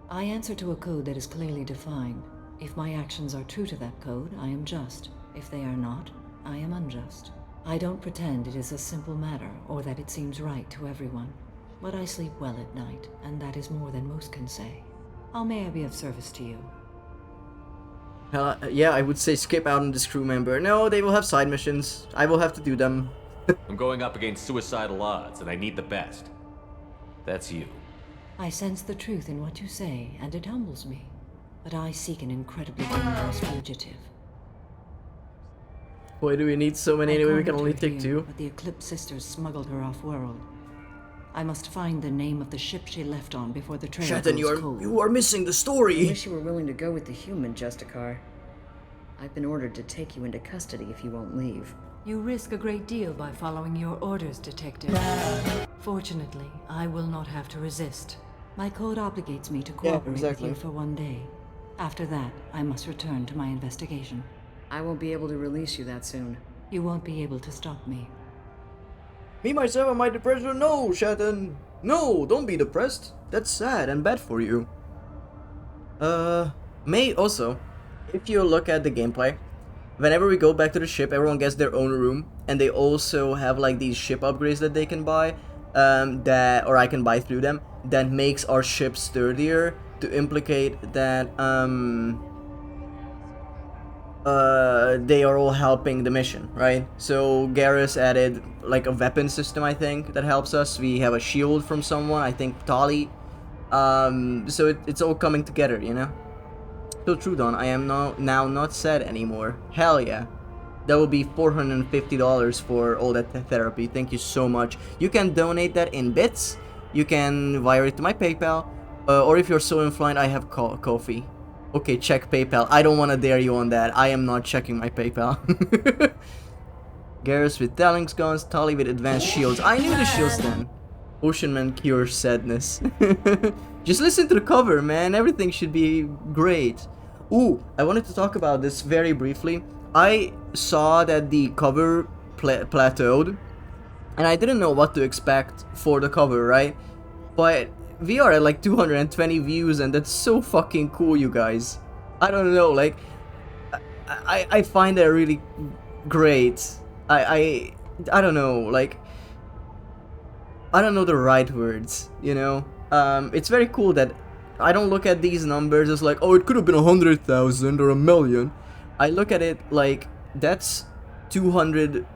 S22: I answer to a code that is clearly defined. If my actions are true to that code, I am just. If they are not, I am unjust. I don't pretend it is a simple matter, or that it seems right to everyone. But I sleep well at night, and that is more than most can say. How may I be of service to you?
S1: Yeah, I would say skip out on this crew member. No, they will have side missions. I will have to do them.
S10: I'm going up against suicidal odds, and I need the best. That's you.
S22: I sense the truth in what you say, and it humbles me. But I seek an incredibly dangerous fugitive.
S1: Why do we need so many anyway? We can only take
S22: here,
S1: 2.
S22: But the Eclipse sisters smuggled her off-world. I must find the name of the ship she left on before the trail
S1: Shatton,
S22: goes cold.
S1: you are missing the story.
S20: I wish you were willing to go with the human, Justicar. I've been ordered to take you into custody if you won't leave.
S22: You risk a great deal by following your orders, Detective. Fortunately, I will not have to resist. My code obligates me to cooperate with you for 1 day. After that, I must return to my investigation.
S20: I won't be able to release you that soon.
S22: You won't be able to stop me.
S1: Me, myself, and my depression? No, Shatton. No, don't be depressed. That's sad and bad for you. May also, if you look at the gameplay, whenever we go back to the ship, everyone gets their own room, and they also have like these ship upgrades that they can buy, or I can buy through them, that makes our ship sturdier, to implicate that they are all helping the mission, right? So Garrus added like a weapon system, I think, that helps us. We have a shield from someone, I think Tali. So it's all coming together, you know? So Trudon, I am now not sad anymore. Hell yeah. That will be $450 for all that therapy. Thank you so much. You can donate that in bits. You can wire it to my PayPal. Or if you're so inclined, I have coffee. Okay, check PayPal. I don't want to dare you on that. I am not checking my PayPal. Garrus with Taling's guns, Tali with advanced shields. I knew the shields then. Oceanman cures sadness. Just listen to the cover, man. Everything should be great. Ooh, I wanted to talk about this very briefly. I saw that the cover plateaued, and I didn't know what to expect for the cover, right? But we are at like 220 views, and that's so fucking cool, you guys. I don't know, like, I find that really great. I don't know, like, I don't know the right words, you know? It's very cool that I don't look at these numbers as like, oh, it could have been 100,000 or 1,000,000. I look at it like, that's 200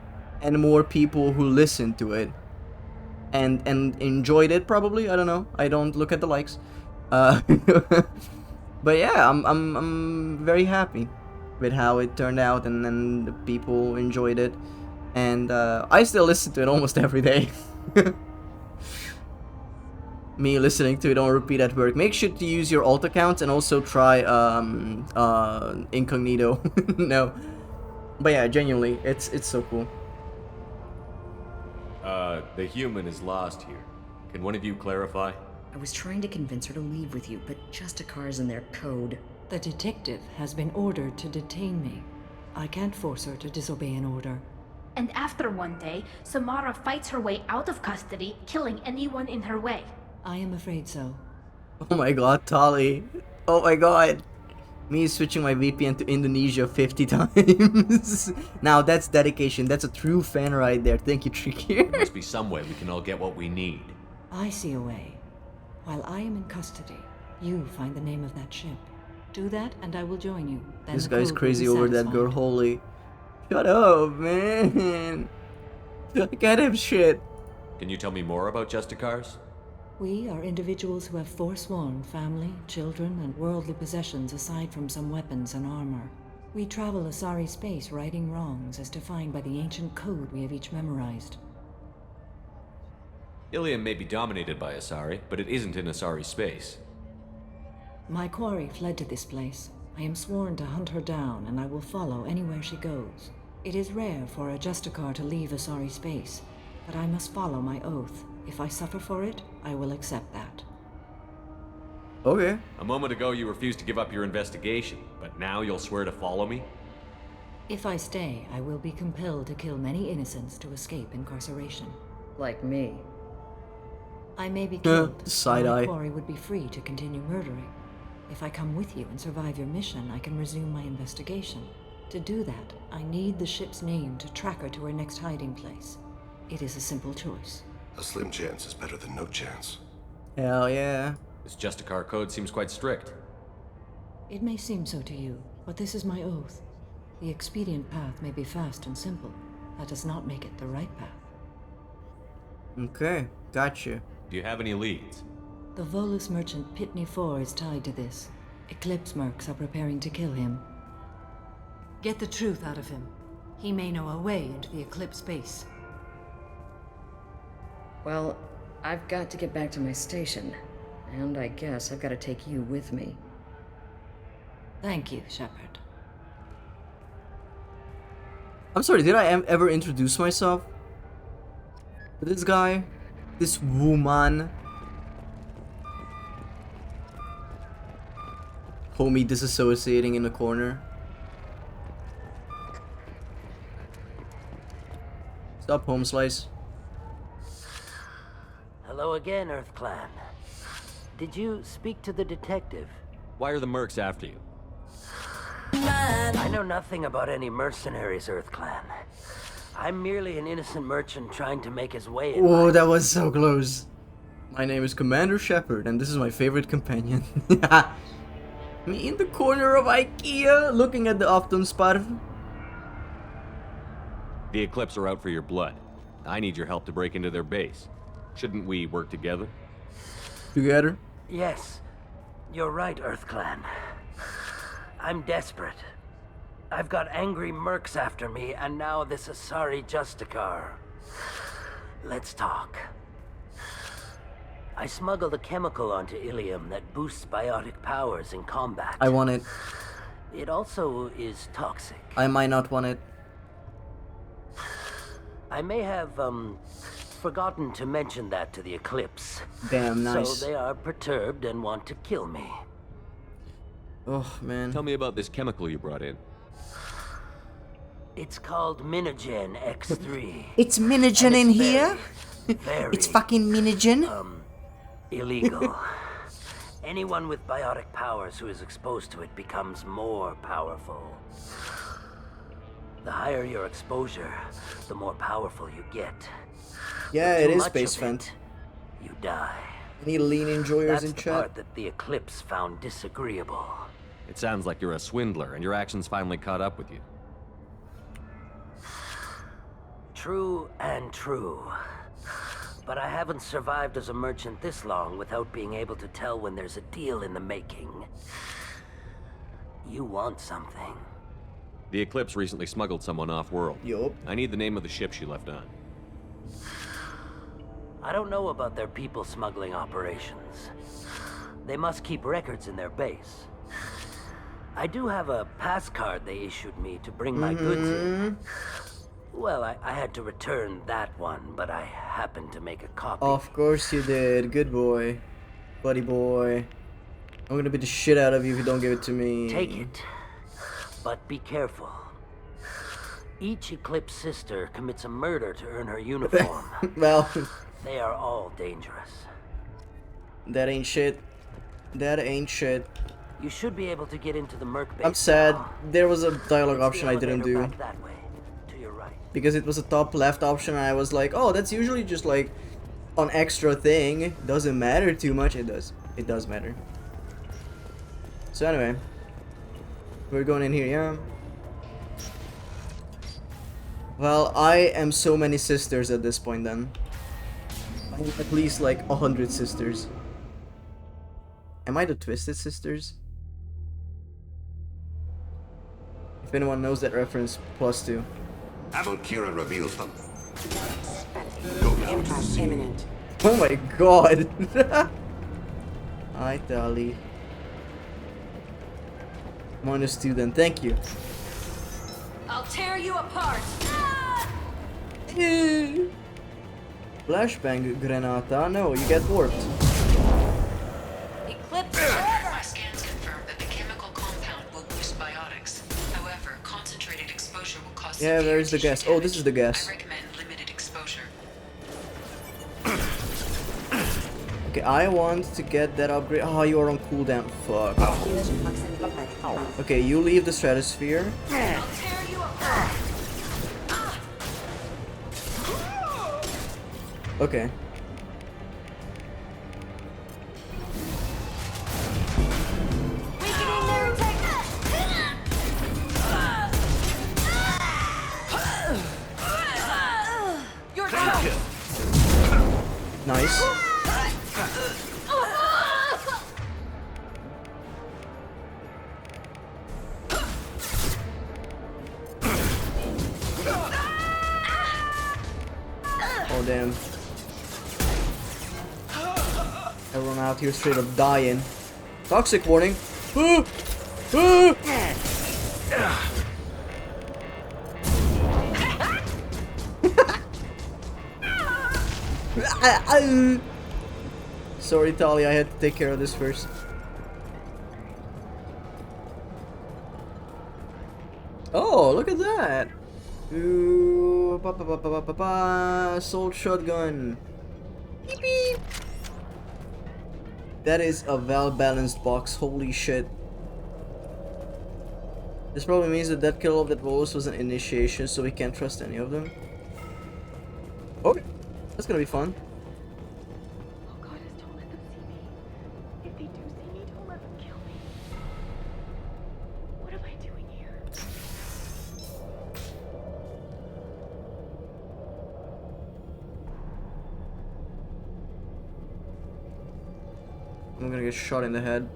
S1: and more people who listened to it and enjoyed it, probably. I don't know. I don't look at the likes. But yeah, I'm very happy with how it turned out, and then the people enjoyed it, and I still listen to it almost every day. Me listening to it on repeat at work. Make sure to use your alt accounts, and also try incognito. No, but yeah, genuinely, it's so cool.
S10: The human is lost here. Can one of you clarify?
S20: I was trying to convince her to leave with you, but Justicar's in their code.
S22: The detective has been ordered to detain me. I can't force her to disobey an order.
S14: And after 1 day, Samara fights her way out of custody, killing anyone in her way.
S22: I am afraid so.
S1: Oh my god, Tali. Oh my god. Me switching my VPN to Indonesia 50 times. Now that's dedication. That's a true fan right there. Thank you, Tricky.
S10: There must be some way we can all get what we need.
S22: I see a way. While I am in custody, you find the name of that ship. Do that, and I will join you. Then
S1: This
S22: the
S1: guy's
S22: code will
S1: crazy
S22: be
S1: over that
S22: satisfied.
S1: girl. Holy. Shut up, man. I can't have shit.
S10: Can you tell me more about Justicars?
S22: We are individuals who have forsworn family, children, and worldly possessions aside from some weapons and armor. We travel Asari space righting wrongs as defined by the ancient code we have each memorized.
S10: Ilium may be dominated by Asari, but it isn't in Asari space.
S22: My quarry fled to this place. I am sworn to hunt her down, and I will follow anywhere she goes. It is rare for a Justicar to leave Asari space, but I must follow my oath. If I suffer for it, I will accept that.
S1: Okay.
S10: A moment ago you refused to give up your investigation, but now you'll swear to follow me?
S22: If I stay, I will be compelled to kill many innocents to escape incarceration. Like me. I may be killed, but my quarry would be free to continue murdering. If I come with you and survive your mission, I can resume my investigation. To do that, I need the ship's name to track her to her next hiding place. It is a simple choice.
S3: A slim chance is better than no chance.
S1: Hell yeah.
S10: This Justicar code seems quite strict.
S22: It may seem so to you, but this is my oath. The expedient path may be fast and simple. That does not make it the right path.
S1: Okay, gotcha.
S10: Do you have any leads?
S22: The Volus merchant Pitney 4 is tied to this. Eclipse mercs are preparing to kill him. Get the truth out of him. He may know a way into the Eclipse base.
S20: Well, I've got to get back to my station. And I guess I've got to take you with me.
S22: Thank you, Shepard.
S1: I'm sorry, did I ever introduce myself? To this guy? This woman? Homie disassociating in the corner. Stop, home slice.
S21: Hello again, Earth Clan. Did you speak to the detective?
S10: Why are the mercs after you?
S21: I know nothing about any mercenaries, Earth Clan. I'm merely an innocent merchant trying to make his way in
S1: Oh,
S21: life.
S1: that was so close. My name is Commander Shepard, and this is my favorite companion. Me in the corner of IKEA, looking at the Aftonspar.
S10: The Eclipse are out for your blood. I need your help to break into their base. Shouldn't we work together?
S1: Together?
S21: Yes, you're right, Earth Clan. I'm desperate. I've got angry mercs after me, and now this Asari Justicar. Let's talk. I smuggled a chemical onto Ilium that boosts biotic powers in combat.
S1: I want it.
S21: It also is toxic.
S1: I might not want it.
S21: I may have, forgotten to mention that to the Eclipse.
S1: Damn, nice.
S21: So they are perturbed and want to kill me.
S1: Oh, man.
S10: Tell me about this chemical you brought in.
S21: It's called Minogen X3.
S1: It's Minogen in here?
S21: Very,
S1: It's fucking Minogen?
S21: illegal. Anyone with biotic powers who is exposed to it becomes more powerful. The higher your exposure, the more powerful you get.
S1: Yeah,
S21: But
S1: it
S21: too
S1: is
S21: much
S1: Space
S21: of
S1: Fan.
S21: it, you die.
S1: Any lean enjoyers
S21: That's
S1: in
S21: the
S1: chat?
S21: part that the Eclipse found disagreeable.
S10: It sounds like you're a swindler, and your actions finally caught up with you.
S21: True and true. But I haven't survived as a merchant this long without being able to tell when there's a deal in the making. You want something.
S10: The Eclipse recently smuggled someone off-world.
S1: Yup.
S10: I need the name of the ship she left on.
S21: I don't know about their people smuggling operations. They must keep records in their base. I do have a pass card they issued me to bring my goods in. Well, I had to return that one, but I happened to make a copy.
S1: Of course you did. Good boy. Buddy boy. I'm gonna beat the shit out of you if you don't give it to me.
S21: Take it. But be careful. Each Eclipse sister commits a murder to earn her uniform.
S1: Well,
S21: They are all dangerous.
S1: that ain't shit. That ain't shit.
S21: You should be able to get into the Merc base.
S1: I'm sad.
S21: now.
S1: There was a dialogue
S21: It's
S1: option
S21: the
S1: I didn't
S21: elevator
S1: do.
S21: back that way, to your right.
S1: Because it was a top left option and I was like, oh, that's usually just like an extra thing. Doesn't matter too much. It does. It does matter. So anyway. We're going in here, yeah? Well, I am so many sisters at this point then. I have at least like 100 sisters. Am I the Twisted Sisters? If anyone knows that reference, +2.
S3: Haven't Kira revealed them?
S5: Impact imminent.
S1: Oh my god! Hi, Dolly. -2 then, thank you.
S6: I'll tear you apart.
S1: Flashbang granata? No, you get warped.
S6: Eclipse.
S5: My scans confirm that the chemical compound will boost biotics. However, concentrated exposure will cause
S1: Yeah, there's the gas. Oh, this is the gas.
S5: I recommend limited exposure.
S1: Okay, I want to get that upgrade. Oh, you are on cooldown. Fuck. Okay, you leave the stratosphere. Okay. Nice. Oh damn. Everyone out here straight up dying. Toxic warning. Sorry, Talia, I had to take care of this first. Oh, look at that! Ooh, assault shotgun. Beep, beep. That is a well-balanced box. Holy shit! This probably means that that kill of that Volus was an initiation, so we can't trust any of them. Okay, that's gonna be fun. I'm gonna get shot in the head.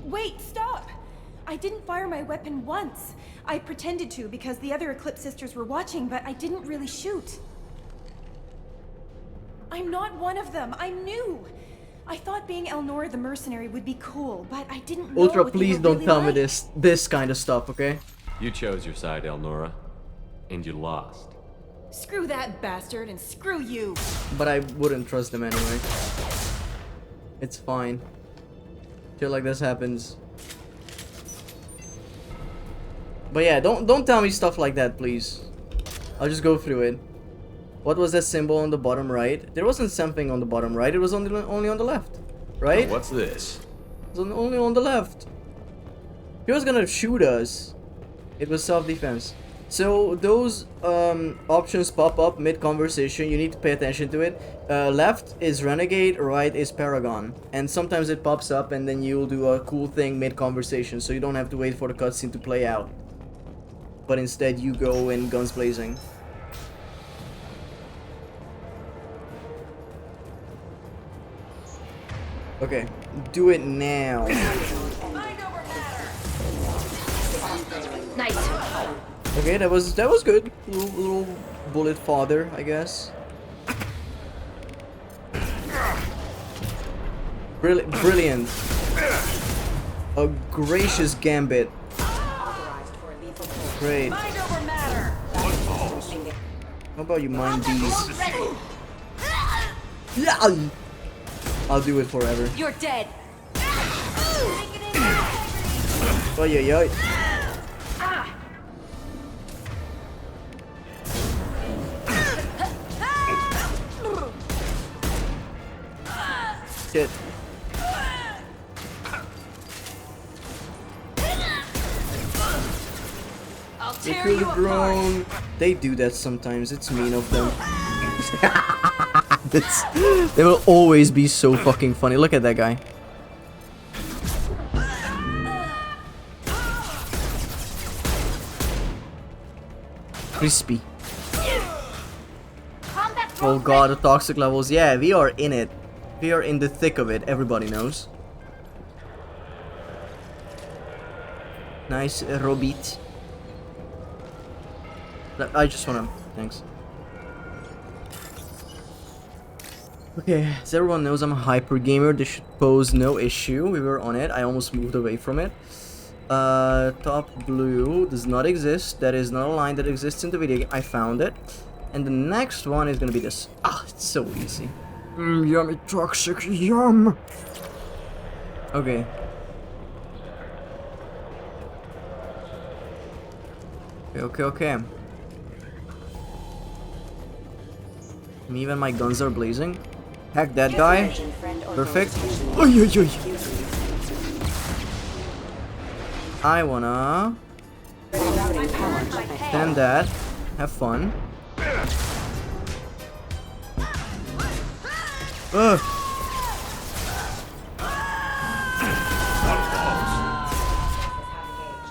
S11: Wait, stop! I didn't fire my weapon once. I pretended to because the other Eclipse sisters were watching, but I didn't really shoot. I'm not one of them. I'm new. I thought being Elnora the mercenary would be cool, but I didn't know
S1: Ultra,
S11: what they
S1: please
S11: were
S1: don't
S11: really
S1: tell me
S11: like.
S1: this kind of stuff, okay?
S10: You chose your side, Elnora, and you lost.
S11: Screw that bastard and screw you.
S1: But I wouldn't trust them anyway. It's fine. Shit like this happens. But yeah, don't tell me stuff like that, please. I'll just go through it. What was that symbol on the bottom right? There wasn't something on the bottom right. It was only on the left, right?
S10: Oh, what's this?
S1: It was only on the left. He was gonna shoot us. It was self-defense. So those options pop up mid-conversation. You need to pay attention to it. Left is Renegade, right is Paragon. And sometimes it pops up and then you'll do a cool thing mid-conversation. So you don't have to wait for the cutscene to play out. But instead you go in guns blazing. Okay, do it now.
S6: Nice.
S1: Okay, that was good. Little bullet fodder, I guess. Brilliant. A gracious gambit. Great. How about you mind these? Yeah. I'll do it forever.
S6: You're dead.
S1: Oh yeah. Shit.
S6: I'll
S1: They
S6: tear
S1: kill
S6: you
S1: the drone. They do that sometimes. It's mean of them. They will always be so fucking funny. Look at that guy. Crispy. Oh god, the toxic levels. Yeah, we are in it. We are in the thick of it, everybody knows. Nice, Robit. I just wanna... Thanks. Okay, as everyone knows, I'm a hyper gamer. This should pose no issue. We were on it. I almost moved away from it. Top blue does not exist. That is not a line that exists in the video game. I found it. And the next one is gonna be this. Ah, it's so easy. Yummy toxic, yum! Okay. Okay. Even my guns are blazing. Hack that guy. Perfect. Oy, oy, oy. I wanna stand that. Have fun. Ugh.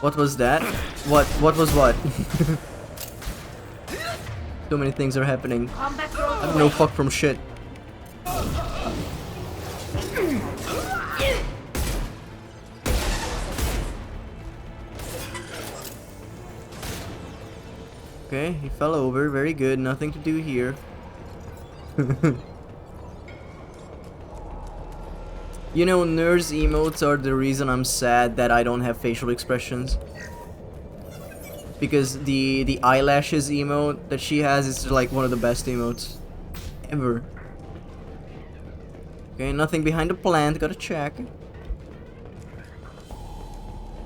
S1: What was that? What was what? So many things are happening. I have no fuck from shit. Okay, he fell over. Very good. Nothing to do here. You know, nurse emotes are the reason I'm sad that I don't have facial expressions. Because the eyelashes emote that she has is like one of the best emotes ever. Okay, nothing behind the plant. Gotta check.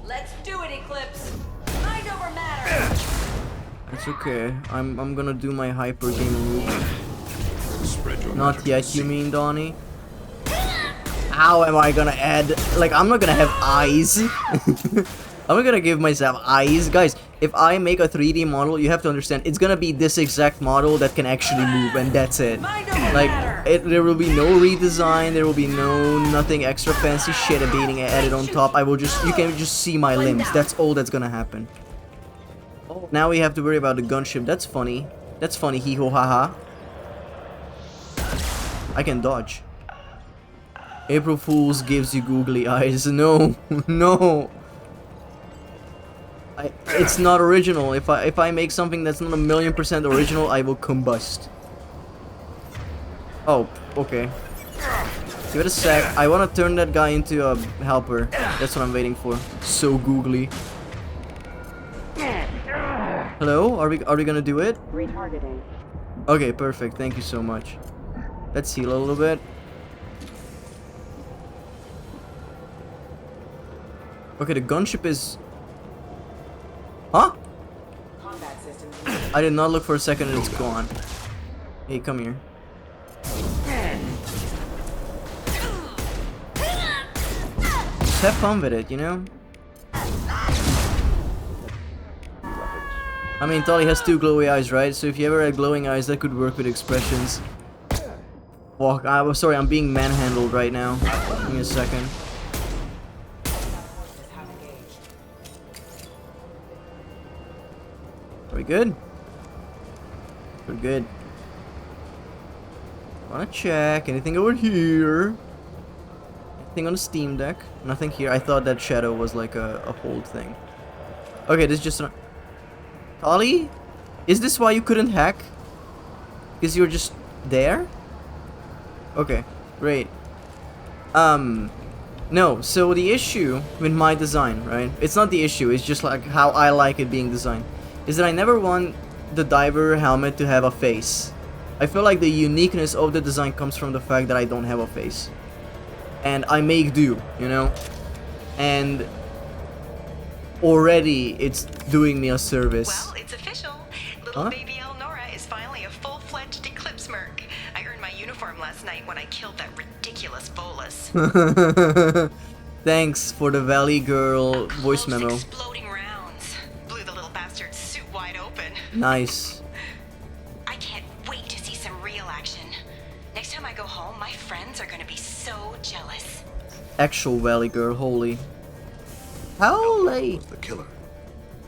S11: Let's do it, Eclipse. Mind over matter.
S1: It's okay. I'm gonna do my hyper game move. Not yet, you mean, Donnie? How am I gonna add... Like, I'm not gonna have eyes. I'm not gonna give myself eyes. Guys, if I make a 3D model, you have to understand, it's gonna be this exact model that can actually move, and that's it. Like, there will be no redesign, there will be nothing extra fancy shit being added on top. I will just... You can just see my limbs. That's all that's gonna happen. Oh, now we have to worry about the gunship. That's funny. That's funny, hee-ho, haha. I can dodge. April Fools gives you googly eyes. No, no. It's not original. If I make something that's not 1,000,000% original, I will combust. Oh, okay. Give it a sec. I want to turn that guy into a helper. That's what I'm waiting for. So googly. Hello? Are we gonna do it?
S2: Retargeting.
S1: Okay, perfect. Thank you so much. Let's heal a little bit. Okay, the gunship is... Huh? I did not look for a second and it's gone. Hey, come here. Just have fun with it, you know? I mean, Tali has 2 glowy eyes, right? So if you ever had glowing eyes, that could work with expressions. Walk. I'm sorry, I'm being manhandled right now. Give me a second. Are we good? We're good. Wanna check anything over here? Anything on the Steam Deck? Nothing here. I thought that shadow was like a hold thing. Okay, this is just an... Tali? Is this why you couldn't hack? Because you were just there? Okay, great. No, so the issue with my design, right? It's not the issue, it's just like how I like it being designed. Is that I never want the diver helmet to have a face. I feel like the uniqueness of the design comes from the fact that I don't have a face. And I make do, you know? And already it's doing me a service.
S5: Well, it's official. Little baby Elnora is finally a full-fledged Eclipse merc. I earned my uniform last night when I killed that ridiculous bolus.
S1: Thanks for the Valley Girl voice memo.
S5: Exploding rounds. Blew the little bastard's suit wide open.
S1: Nice.
S5: I can't wait to see some real action. Next time I go home, my friends are gonna be so jealous.
S1: Actual Valley Girl, holy. Holy!
S3: Was the killer.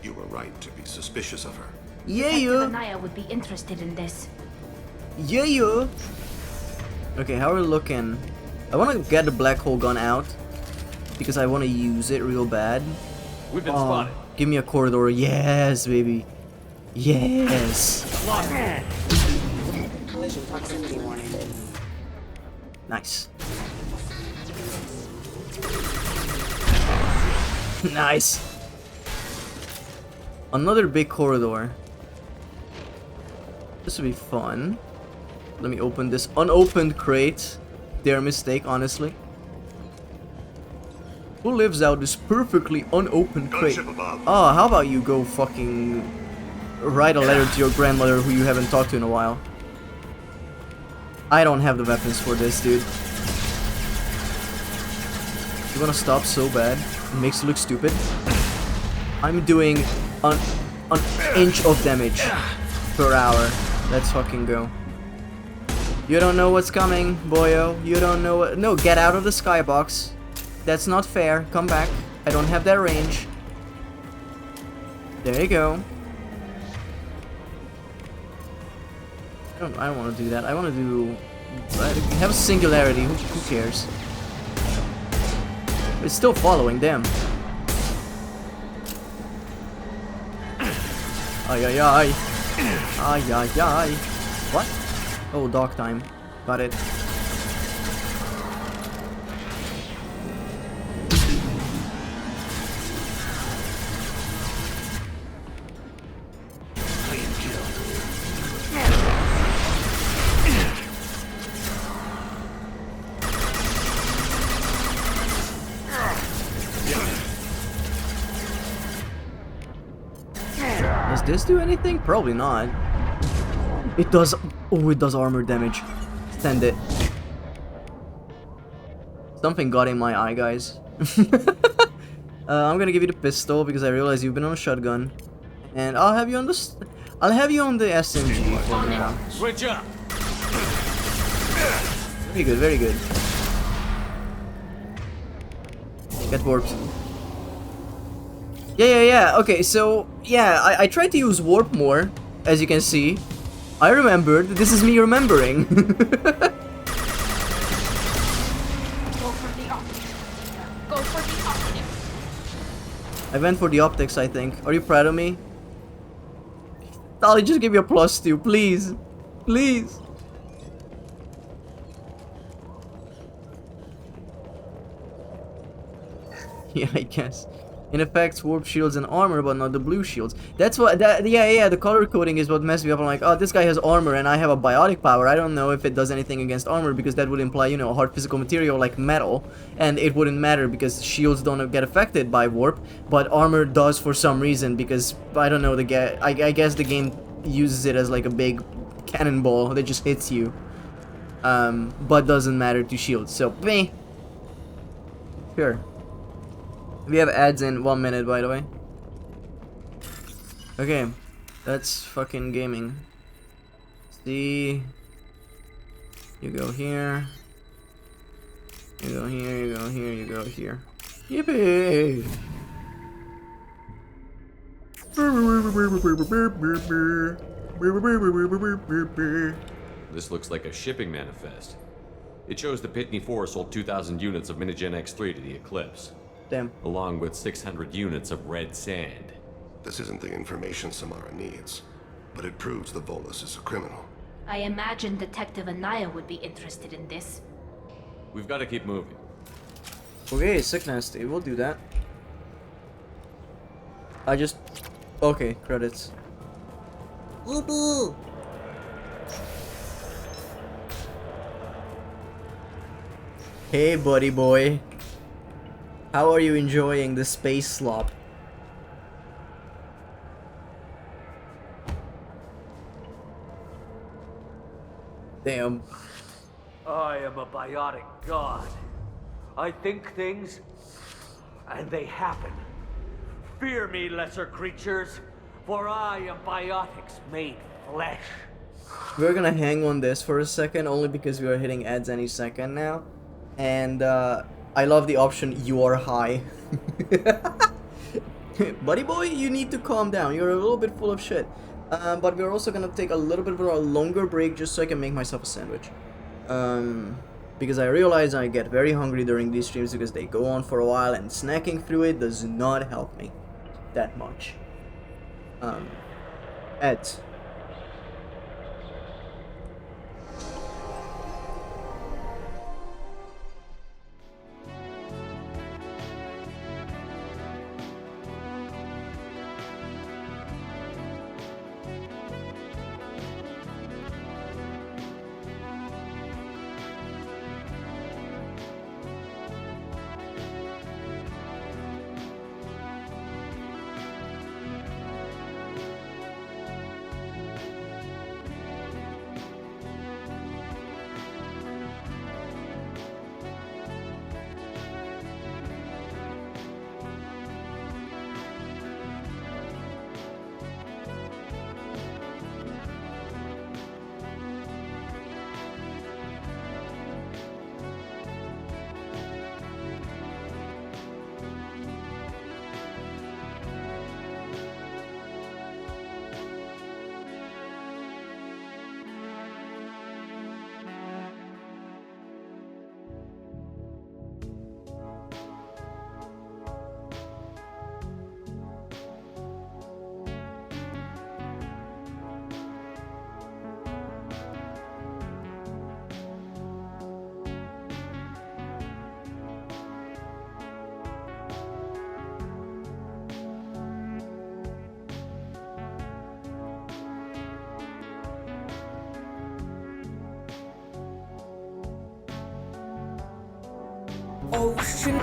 S3: You were right to be suspicious of her.
S1: Yeah,
S14: Detective Anaya would be interested in this.
S1: Yeah. Okay, how are we looking? I want to get the black hole gun out because I want to use it real bad.
S10: We've been spotted.
S1: Give me a corridor. Yes, baby. Yes.
S12: Collision proximity warning.
S1: Nice. Nice. Another big corridor. This will be fun. Let me open this unopened crate. Their mistake, honestly. Who lives out this perfectly unopened crate? Oh, how about you go fucking write a letter to your grandmother who you haven't talked to in a while. I don't have the weapons for this, dude. You wanna stop so bad? It makes it look stupid. I'm doing an inch of damage per hour. Let's fucking go. You don't know what's coming, boyo. You don't know what. No, get out of the skybox. That's not fair. Come back. I don't have that range. There you go. I don't want to do that. I want to do. Have a singularity. Who cares? It's still following them. Ay ay ay. Ay ay ay. What? Oh, dog time. Got it. Does this do anything? Probably not. It does. Oh, it does armor damage. Send it. Something got in my eye, guys. I'm gonna give you the pistol because I realize you've been on a shotgun, and I'll have you on the. I'll have you on the SMG for now.
S10: Switch up.
S1: Very good, very good. Get warped. Yeah. Okay, so yeah, I tried to use warp more, as you can see. I remembered. This is me remembering.
S14: Go for the optics. Go for the optics.
S1: I went for the optics, I think. Are you proud of me? Dolly, just give me a +2, please. Please. Yeah, I guess. In effect, warp shields and armor, but not the blue shields. That's what. Yeah. The color coding is what messed me up. I'm like, oh, this guy has armor and I have a biotic power. I don't know if it does anything against armor because that would imply, you know, a hard physical material like metal, and it wouldn't matter because shields don't get affected by warp, but armor does for some reason because I don't know. I guess the game uses it as like a big cannonball that just hits you, but doesn't matter to shields. So, meh. Sure. We have ads in 1 minute, by the way. Okay, that's fucking gaming. See, you go here. You go here. You go here. You go here. Yippee!
S10: This looks like a shipping manifest. It shows the Pitney 4 sold 2,000 units of Minigen X3 to the Eclipse.
S1: Damn.
S10: Along with 600 units of red sand.
S3: This isn't the information Samara needs, but it proves the Volus is a criminal.
S14: I imagine Detective Anaya would be interested in this.
S10: We've got to keep moving.
S1: Okay, sick nasty. We'll do that. Okay, credits. Yippee! Hey, buddy boy. How are you enjoying the space slop? Damn.
S13: I am a biotic god. I think things, and they happen. Fear me, lesser creatures, for I am biotics made flesh.
S1: We're gonna hang on this for a second, only because we are hitting ads any second now. And, I love the option, you are high. Buddy boy, you need to calm down. You're a little bit full of shit. But we're also gonna take a little bit of a longer break just so I can make myself a sandwich. because I realize I get very hungry during these streams because they go on for a while, and snacking through it does not help me that much. Ed.
S7: Ocean.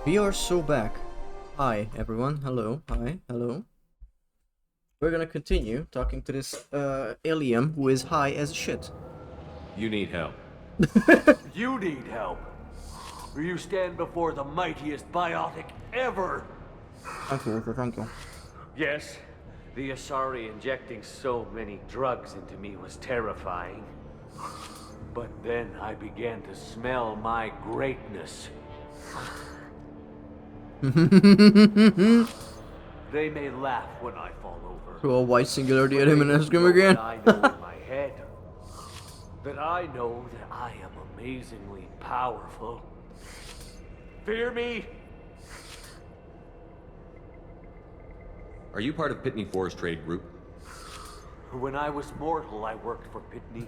S1: We are so back. Hi everyone, hello, hi, hello. We're gonna continue talking to this alien who is high as shit.
S10: You need help.
S13: You need help. Or you stand before the mightiest biotic ever.
S1: Thank you, thank you.
S13: Yes, the Asari injecting so many drugs into me was terrifying. But then I began to smell my greatness. They may laugh when I fall over.
S1: Throw a white singularity at him and ask him again.
S13: I know in my head that I know that I am amazingly powerful. Fear me?
S10: Are you part of Pitney Forest Trade Group?
S13: When I was mortal, I worked for Pitney.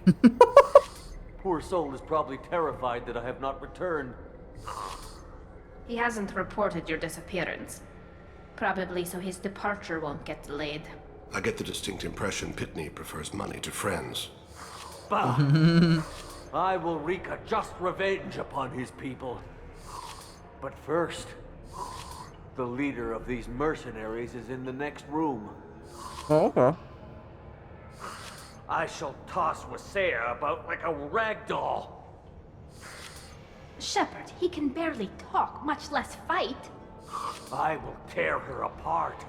S13: Poor soul is probably terrified that I have not returned.
S14: He hasn't reported your disappearance. Probably so his departure won't get delayed.
S3: I get the distinct impression Pitney prefers money to friends.
S13: Bah! I will wreak a just revenge upon his people. But first, the leader of these mercenaries is in the next room.
S1: Oh, okay.
S13: I shall toss Wasea about like a rag doll.
S14: Shepard, he can barely talk, much less fight.
S13: I will tear her apart.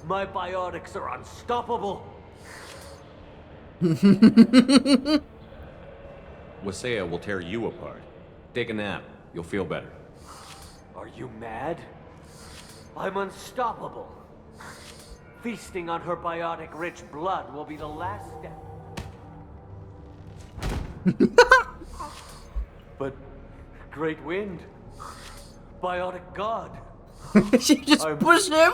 S13: My biotics are unstoppable.
S10: Wasea will tear you apart. Take a nap. You'll feel better.
S13: Are you mad? I'm unstoppable. Feasting on her biotic-rich blood will be the last step. But great wind, biotic god.
S1: She just pushed him.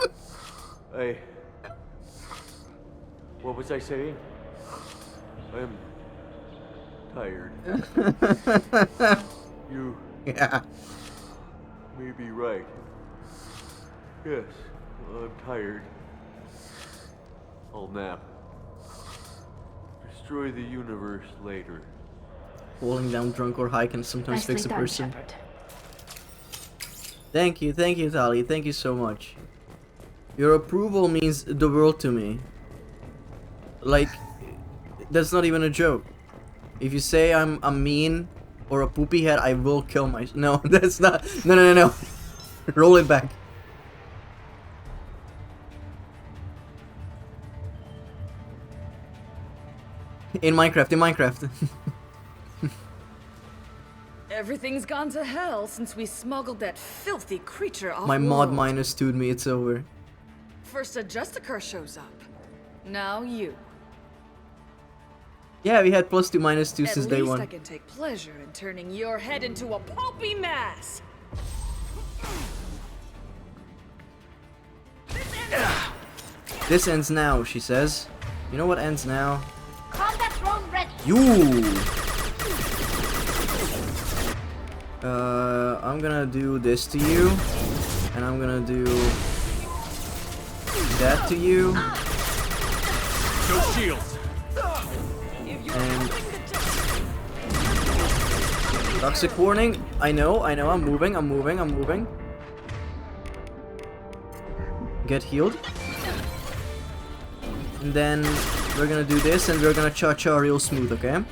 S13: What was I saying? I'm tired. You may be right. Yes, I'm tired. I'll nap. Destroy the universe later.
S1: Falling down drunk or high can sometimes
S14: Nicely
S1: fix a
S14: done,
S1: person.
S14: Shepard.
S1: Thank you, Tali. Thank you so much. Your approval means the world to me. Like, that's not even a joke. If you say I'm mean or a poopy head, I will kill myself. No, that's not. No. Roll it back. In Minecraft.
S7: Everything's gone to hell since we smuggled that filthy creature off
S1: My mod
S7: world.
S1: minus 2'd me, it's over.
S7: First a Justicar shows up. Now you.
S1: Yeah, we had +2 -2 since day
S7: At least
S1: one.
S7: I can take pleasure in turning your head into a pulpy mass.
S1: This ends now, she says. You know what ends now?
S14: Combat drone ready.
S1: You. I'm gonna do this to you, and I'm gonna do that to you.
S10: No shields.
S1: And toxic warning. I know. I'm moving. Get healed. And then we're gonna do this, and we're gonna cha-cha real smooth, okay?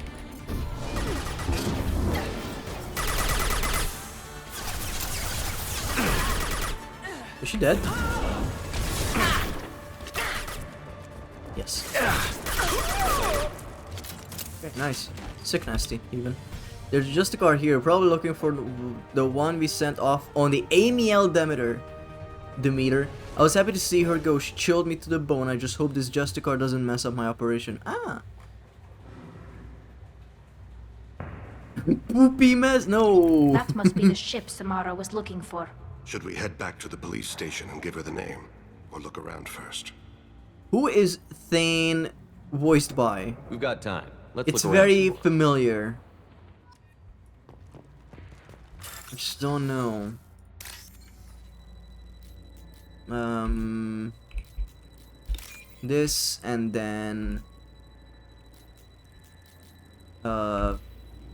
S1: Is she dead? Yes. Okay, nice. Sick nasty, even. There's just a car here, probably looking for the one we sent off on the Amiel Demeter. I was happy to see her go, she chilled me to the bone. I just hope this Justicar doesn't mess up my operation. Ah! Poopy mess, no!
S14: That must be the ship Samara was looking for.
S3: Should we head back to the police station and give her the name? Or look around first?
S1: Who is Thane voiced by?
S10: We've got time. Let's
S1: It's
S10: look around
S1: very
S10: some more.
S1: familiar. I just don't know. This and then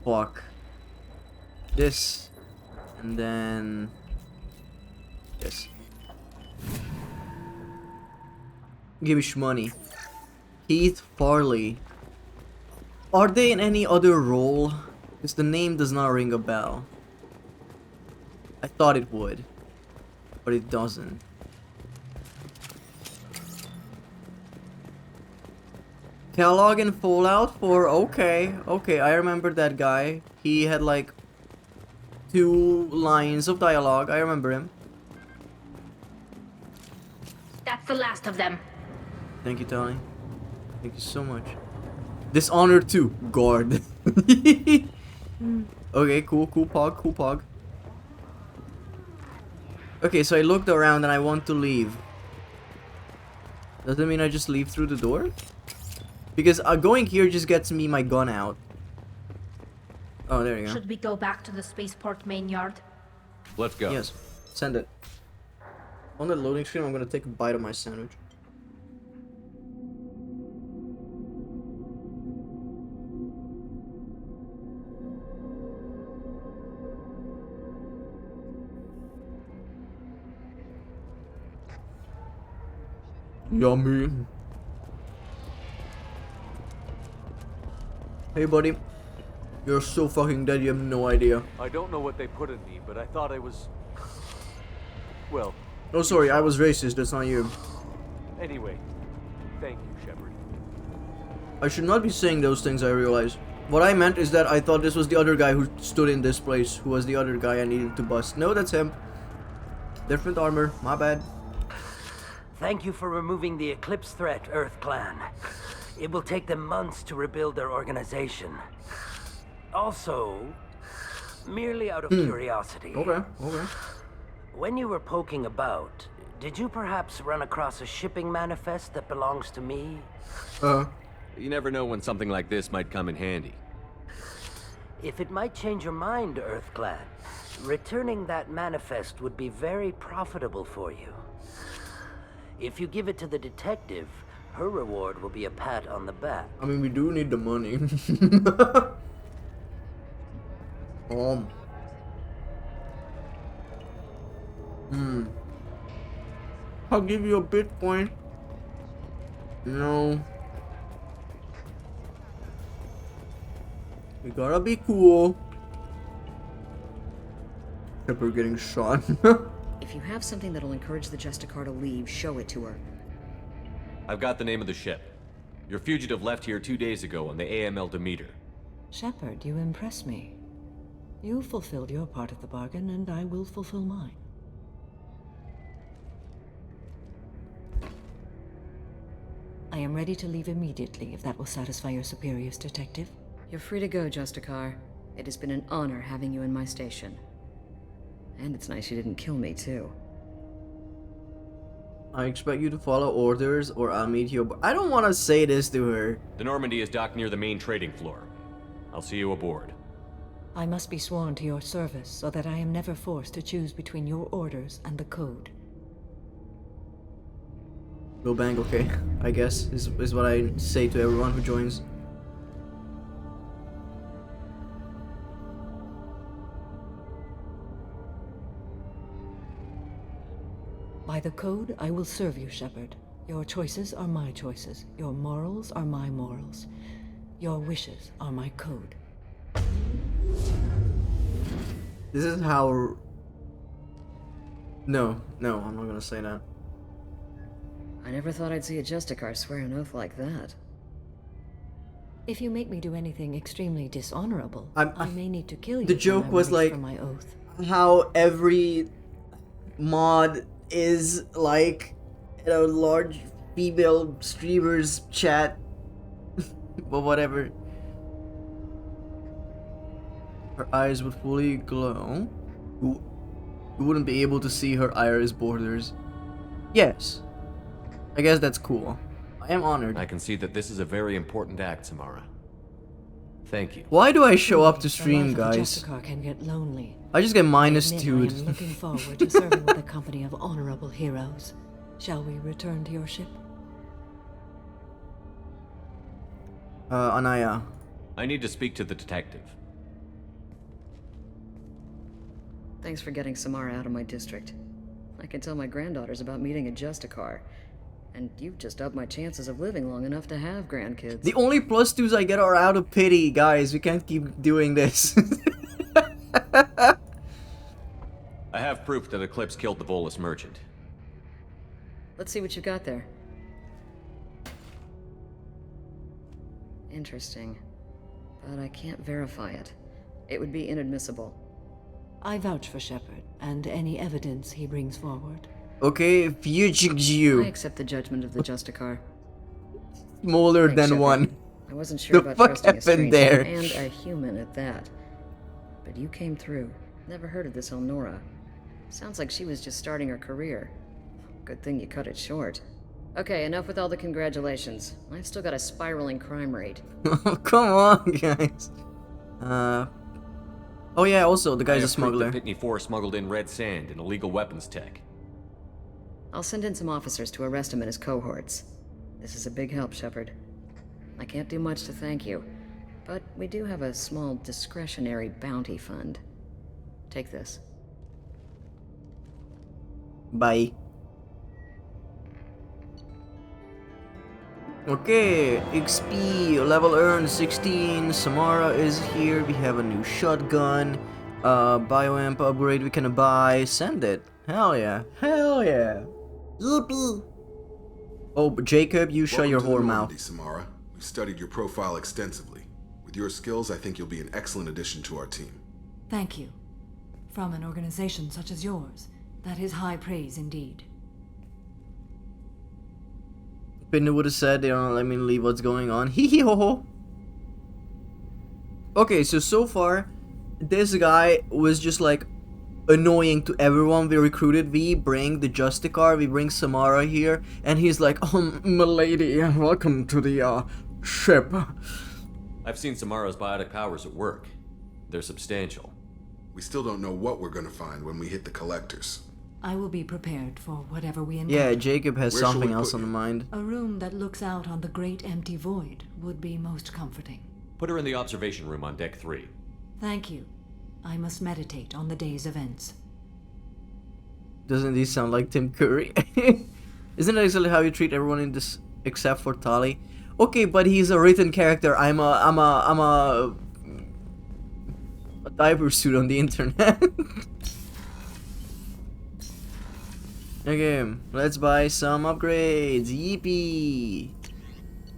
S1: fuck. This and then this. Give me money. Keith Farley. Are they in any other role? Because the name does not ring a bell. I thought it would, but it doesn't. Kellogg in Fallout 4. Okay, I remember that guy. He had like 2 lines of dialogue. I remember him.
S14: That's the last of them.
S1: Thank you, Tony. Thank you so much. Dishonored 2. Guard. Okay, cool pog. Okay, so I looked around and I want to leave. Does that mean I just leave through the door? Because going here just gets me my gun out. Oh, there you go.
S14: Should we go back to the spaceport main yard?
S10: Let's go.
S1: Yes, send it. On the loading screen, I'm gonna take a bite of my sandwich. Yummy. Hey, buddy. You're so fucking dead, you have no idea.
S13: I don't know what they put in me, but I thought I was... Well...
S1: Oh, sorry, I was racist, that's not you.
S13: Anyway, thank you, Shepard.
S1: I should not be saying those things, I realize. What I meant is that I thought this was the other guy who stood in this place, who was the other guy I needed to bust. No, that's him. Different armor, my bad.
S21: Thank you for removing the Eclipse threat, Earth Clan. It will take them months to rebuild their organization. Also, merely out of curiosity.
S1: Okay.
S21: When you were poking about, did you perhaps run across a shipping manifest that belongs to me?
S10: You never know when something like this might come in handy.
S21: If it might change your mind, Earth Clan, returning that manifest would be very profitable for you. If you give it to the detective, her reward will be a pat on the back.
S1: I mean, we do need the money. I'll give you a Bitcoin. No. We gotta be cool. Except we're getting shot.
S20: If you have something that'll encourage the Justicar to leave, show it to her.
S10: I've got the name of the ship. Your fugitive left here 2 days ago on the AML Demeter.
S22: Shepard, you impress me. You fulfilled your part of the bargain, and I will fulfill mine. I am ready to leave immediately, if that will satisfy your superiors, Detective.
S20: You're free to go, Justicar. It has been an honor having you in my station. And it's nice you didn't kill me, too.
S1: I expect you to follow orders, or I'll meet you. I don't want to say this to her.
S10: The Normandy is docked near the main trading floor. I'll see you aboard.
S22: I must be sworn to your service, so that I am never forced to choose between your orders and the code.
S1: Go bang, okay, I guess, is what I say to everyone who joins.
S22: By the code, I will serve you, Shepard. Your choices are my choices. Your morals are my morals. Your wishes are my code.
S1: This is how... No, I'm not gonna say that.
S20: I never thought I'd see a Justicar swear an oath like that.
S22: If you make me do anything extremely dishonorable, I may need to kill you.
S1: The joke was like
S22: for my oath.
S1: How every mod is like in a large female streamers chat, but whatever. Her eyes would fully glow. You wouldn't be able to see her iris borders. Yes. I guess that's cool. I am honored.
S10: I can see that this is a very important act, Samara. Thank you.
S1: Why do I show up to stream, guys?
S22: Justicar can get lonely.
S1: I just get minus
S22: I
S1: 2'd.
S22: am looking forward to serving with a company of honorable heroes. Shall we return to your ship?
S1: Anaya.
S10: I need to speak to the detective.
S20: Thanks for getting Samara out of my district. I can tell my granddaughters about meeting a Justicar. And you've just upped my chances of living long enough to have grandkids.
S1: The only +2s I get are out of pity, guys. We can't keep doing this.
S10: I have proof that Eclipse killed the Volus merchant.
S20: Let's see what you got there. Interesting. But I can't verify it. It would be inadmissible.
S22: I vouch for Shepard, and any evidence he brings forward.
S1: Okay, you.
S20: I accept the judgment of the Justicar.
S1: Smaller
S20: Thanks,
S1: than
S20: Shepard.
S1: one.
S20: I wasn't sure
S1: The
S20: about
S1: fuck
S20: trusting a
S1: happened
S20: stranger,
S1: there?
S20: and a human at that. But you came through. Never heard of this Elnora. Sounds like she was just starting her career. Good thing you cut it short. Okay, enough with all the congratulations. I've still got a spiraling crime rate.
S1: Come on, guys. Oh yeah, also, the guy's a
S10: I have proof
S1: smuggler.
S10: that Pitney 4 smuggled in red sand and illegal weapons tech.
S20: I'll send in some officers to arrest him and his cohorts. This is a big help, Shepard. I can't do much to thank you, but we do have a small discretionary bounty fund. Take this.
S1: Bye. Okay, XP, level earned 16, Samara is here, we have a new shotgun, bioamp upgrade we can buy, send it, hell yeah, yippee. Oh, but Jacob, you shut your whore mouth.
S12: Samara. We've studied your profile extensively. With your skills, I think you'll be an excellent addition to our team.
S22: Thank you. From an organization such as yours, that is high praise indeed.
S1: Pinda would have said they don't let me leave what's going on. Hee hee ho ho. Okay, so far, this guy was just like annoying to everyone we recruited. We bring the Justicar, we bring Samara here, and he's like, oh, milady, welcome to the ship.
S10: I've seen Samara's biotic powers at work. They're substantial.
S12: We still don't know what we're gonna find when we hit the collectors.
S22: I will be prepared for whatever we encounter.
S1: Yeah, Jacob has something else on the mind.
S22: A room that looks out on the great empty void would be most comforting.
S10: Put her in the observation room on deck 3.
S22: Thank you. I must meditate on the day's events.
S1: Doesn't he sound like Tim Curry? Isn't that exactly how you treat everyone in this except for Tali? Okay, but he's a written character. I'm a diver suit on the internet. Okay, let's buy some upgrades. Yippee!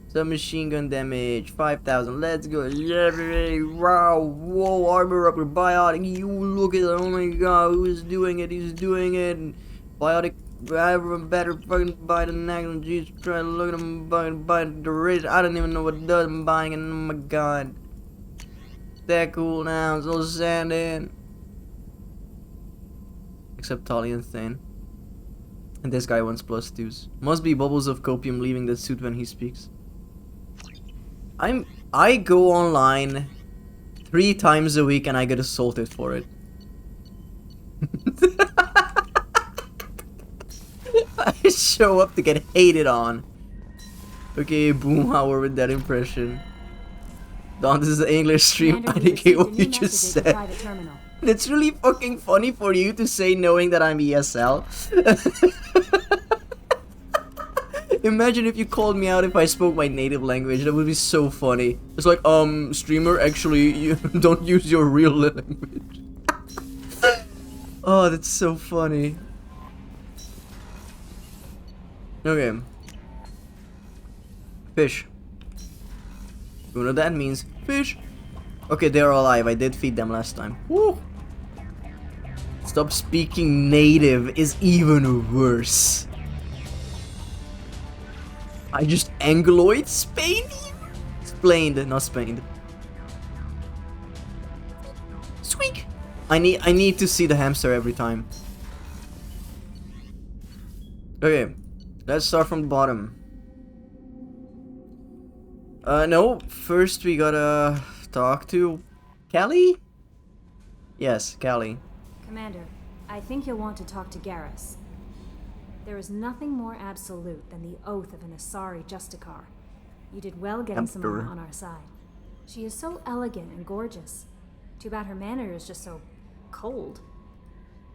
S1: Submachine gun damage, 5,000. Let's go. Yay! Wow! Whoa! Armor upgrade, biotic. You look at it. Oh my god! Who's doing it? He's doing it. Biotic. Better fucking buy the neck. Jesus Christ! Look at him buy the wrist. I don't even know what it does. I'm buying it. Oh my god! That cool now. So sand in. Except Tali and Thane. And this guy wants +2s. Must be bubbles of copium leaving that suit when he speaks. I go online 3 times a week and I get assaulted for it. I show up to get hated on. Okay, Boomhauer with that impression. Don, this is an English stream. I didn't get what you just said. It's really fucking funny for you to say knowing that I'm ESL. Imagine if you called me out if I spoke my native language. That would be so funny. It's like, streamer, actually, you don't use your real language. Oh, that's so funny. Okay. Fish. You know what that means? Fish. Okay, they're alive. I did feed them last time. Woo! Stop speaking native is even worse. I just Angloid Spain? Explained, not Spained. Squeak! I need to see the hamster every time. Okay, let's start from the bottom. No, first we gotta talk to Callie? Yes, Callie.
S15: Commander, I think you'll want to talk to Garrus. There is nothing more absolute than the oath of an Asari Justicar. You did well getting Samara on our side. She is so elegant and gorgeous. Too bad her manner is just so cold.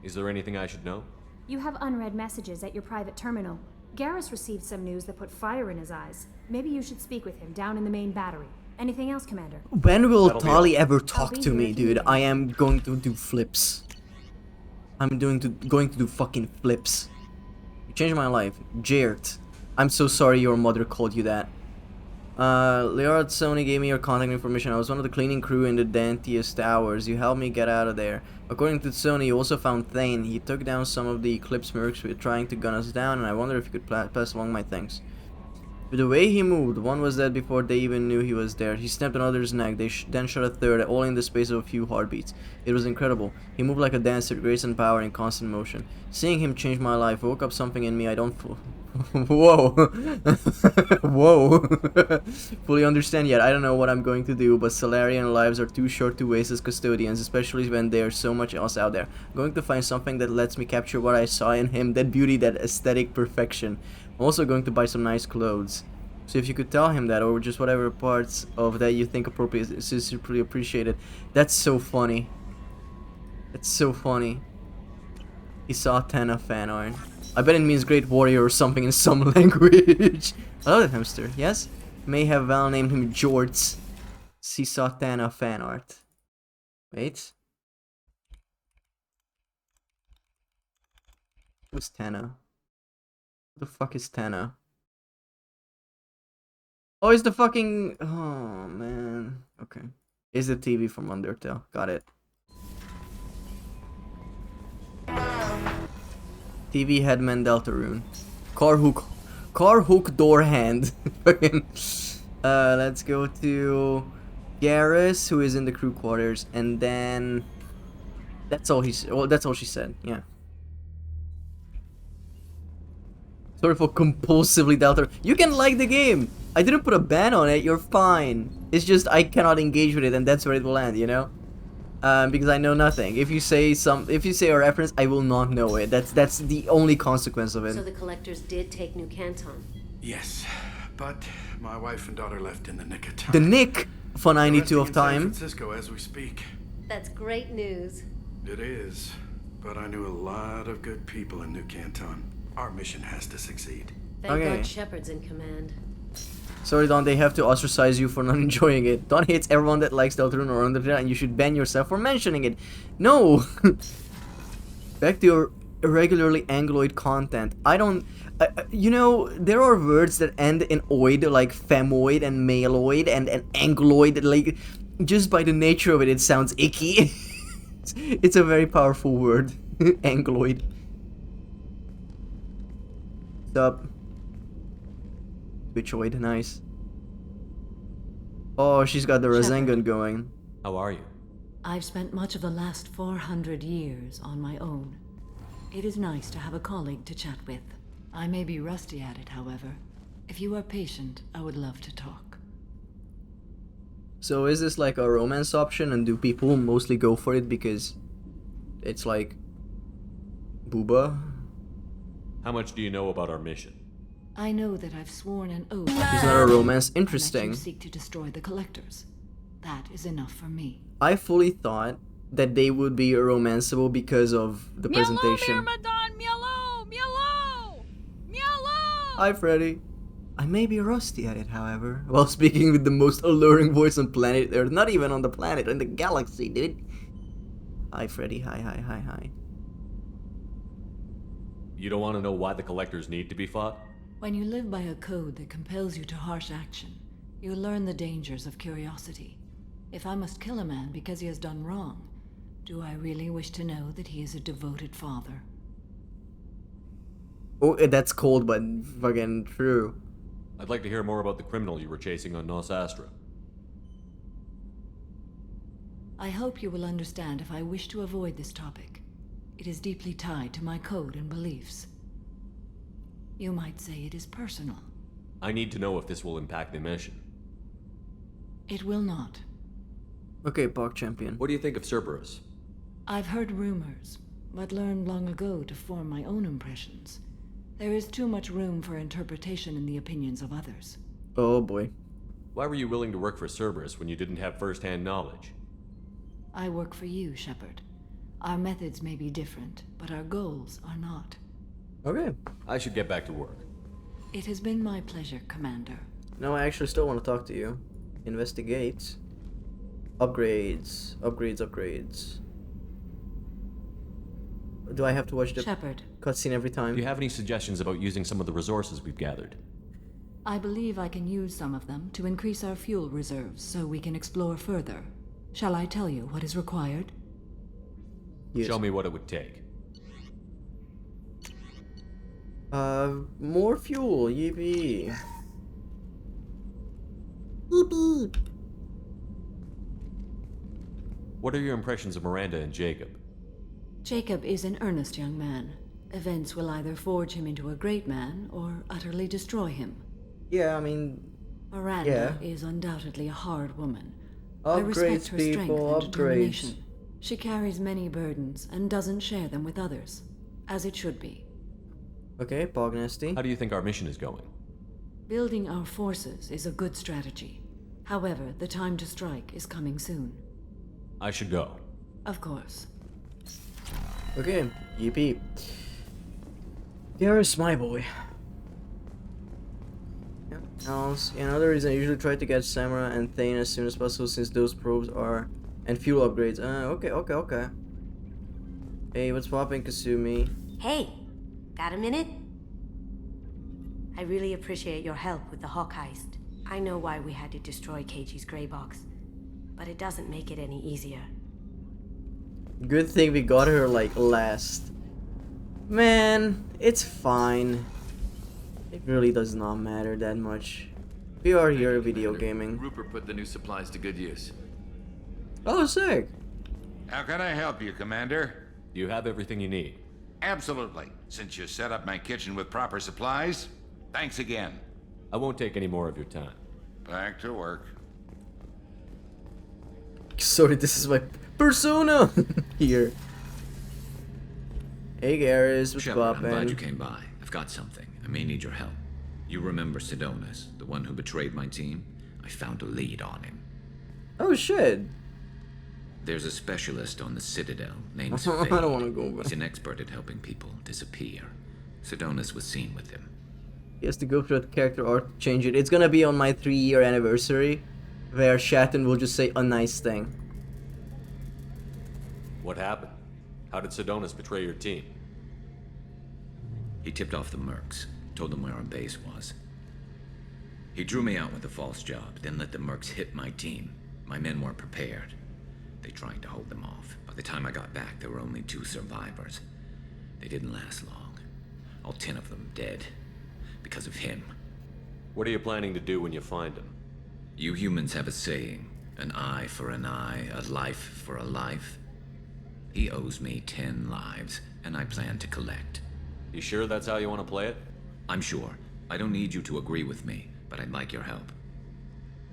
S10: Is there anything I should know?
S15: You have unread messages at your private terminal. Garrus received some news that put fire in his eyes. Maybe you should speak with him down in the main battery. Anything else, Commander?
S1: When will
S10: That'll be
S1: Tali
S10: all.
S1: ever talk to me, dude? I am going to do flips. I'm going to do fucking flips. You changed my life. Jared. I'm so sorry your mother called you that. Leora Sony gave me your contact information. I was one of the cleaning crew in the Dantius Towers. You helped me get out of there. According to Sony, you also found Thane. He took down some of the Eclipse mercs who were trying to gun us down, and I wonder if you could pass along my thanks. With the way he moved, one was dead before they even knew he was there. He snapped another's neck, they then shot a third, all in the space of a few heartbeats. It was incredible. He moved like a dancer, grace and power in constant motion. Seeing him changed my life, woke up something in me I don't whoa. Whoa. Fully understand yet. I don't know what I'm going to do, but Solarian lives are too short to waste as custodians, especially when there's so much else out there. I'm going to find something that lets me capture what I saw in him, that beauty, that aesthetic perfection. I'm also going to buy some nice clothes. So if you could tell him that, or just whatever parts of that you think appropriate, is super appreciated. That's so funny. That's so funny. He saw Tana fan art. I bet it means great warrior or something in some language. I love that hamster, yes? May have well named him Jorts. He saw Tana fan art. Wait. Who's Tana? Who the fuck is Tana? Oh, it's the fucking... Oh, man. Okay. It's the TV from Undertale. Got it. TV Headman Deltarune. Car hook door hand. Let's go to Garrus, who is in the crew quarters, and then that's all that's all she said. Yeah. Sorry for compulsively Deltarune. You can like the game. I didn't put a ban on it. You're fine. It's just I cannot engage with it, and that's where it will end. You know. Because I know nothing. If you say a reference, I will not know it. That's the only consequence of it.
S17: So the collectors did take New Canton.
S9: Yes, but my wife and daughter left in the nick of time.
S1: The nick for 92 of time.
S9: San Francisco as we speak.
S17: That's great news.
S9: It is, but I knew a lot of good people in New Canton. Our mission has to succeed.
S17: Thank God Shepard's in command.
S1: Sorry, Don, they have to ostracize you for not enjoying it. Don hates everyone that likes Deltarune or Undertale, and you should ban yourself for mentioning it. No! Back to your irregularly angloid content. I don't... you know, there are words that end in oid, like femoid and maloid and angloid, like... Just by the nature of it, it sounds icky. It's a very powerful word. Angloid. Sup? Twitchoid, nice. Oh, she's got the Rasengan going.
S10: How are you?
S22: I've spent much of the last 400 years on my own. It is nice to have a colleague to chat with. I may be rusty at it, however. If you are patient, I would love to talk.
S1: So is this like a romance option, and do people mostly go for it because it's like booba?
S10: How much do you know about our mission?
S22: I know that I've sworn an oath.
S1: It's not a romance. Interesting.
S22: That you seek to destroy the collectors. That is enough for me.
S1: I fully thought that they would be romanceable because of the presentation. Hi, Freddy. I may be rusty at it, however, while speaking with the most alluring voice on planet Earth. Not even on the planet, in the galaxy, dude. Hi, Freddy. Hi.
S10: You don't want to know why the collectors need to be fought?
S22: When you live by a code that compels you to harsh action, you learn the dangers of curiosity. If I must kill a man because he has done wrong, do I really wish to know that he is a devoted father?
S1: Oh, that's cold, but fucking true.
S10: I'd like to hear more about the criminal you were chasing on Nos Astra.
S22: I hope you will understand if I wish to avoid this topic. It is deeply tied to my code and beliefs. You might say it is personal.
S10: I need to know if this will impact the mission.
S22: It will not.
S1: Okay, Park Champion.
S10: What do you think of Cerberus?
S22: I've heard rumors, but learned long ago to form my own impressions. There is too much room for interpretation in the opinions of others.
S1: Oh boy.
S10: Why were you willing to work for Cerberus when you didn't have first-hand knowledge?
S22: I work for you, Shepard. Our methods may be different, but our goals are not.
S1: Okay.
S10: I should get back to work.
S22: It has been my pleasure, Commander.
S1: No, I actually still want to talk to you. Investigate. Upgrades. Upgrades. Do I have to watch the
S22: Shepard.
S1: cutscene every time?
S10: Do you have any suggestions about using some of the resources we've gathered?
S22: I believe I can use some of them to increase our fuel reserves so we can explore further. Shall I tell you what is required?
S1: Yes.
S10: Show me what it would take.
S1: More fuel, yippee. Yippee.
S10: What are your impressions of Miranda and Jacob?
S22: Jacob is an earnest young man. Events will either forge him into a great man or utterly destroy him.
S1: Yeah, I mean...
S22: Miranda is undoubtedly a hard woman.
S1: Upgrades,
S22: I respect her strength
S1: people,
S22: and
S1: upgrades.
S22: determination. She carries many burdens and doesn't share them with others, as it should be.
S1: Okay, Pognasty.
S10: How do you think our mission is going?
S22: Building our forces is a good strategy. However, the time to strike is coming soon.
S10: I should go.
S22: Of course.
S1: Okay, yippee. Here's my boy. Another reason I usually try to get Samara and Thane as soon as possible since those probes are... and fuel upgrades. Okay. Hey, what's poppin', Kasumi?
S17: Hey, got a minute? I really appreciate your help with the Hawk heist. I know why we had to destroy Keiji's gray box, but it doesn't make it any easier.
S1: Good thing we got her, like, last. Man, it's fine. It really does not matter that much. We are here video gaming.
S16: Rupert put the new supplies to good use.
S1: Oh, sick.
S19: How can I help you, Commander?
S10: You have everything you need.
S19: Absolutely. Since you set up my kitchen with proper supplies, thanks again.
S10: I won't take any more of your time.
S19: Back to work.
S1: Sorry, this is my persona here. Hey, Garrus, what's
S23: Shepard, I'm
S1: poppin'?
S23: glad you came by. I've got something. I may need your help. You remember Sidonis, the one who betrayed my team? I found a lead on him.
S1: Oh, shit.
S23: There's a specialist on the Citadel named
S1: I don't want to go back.
S23: He's an expert at helping people disappear. Sidonis was seen with him.
S1: He has to go through the character art to change it. It's gonna be on my 3-year anniversary, where Shatton will just say a nice thing.
S10: What happened? How did Sidonis betray your team?
S23: He tipped off the mercs, told them where our base was. He drew me out with a false job, then let the mercs hit my team. My men weren't prepared. They tried to hold them off. By the time I got back, there were only 2 survivors. They didn't last long. All 10 of them dead. Because of him.
S10: What are you planning to do when you find him?
S23: You humans have a saying. An eye for an eye, a life for a life. He owes me 10 lives, and I plan to collect.
S10: You sure that's how you want to play it?
S23: I'm sure. I don't need you to agree with me, but I'd like your help.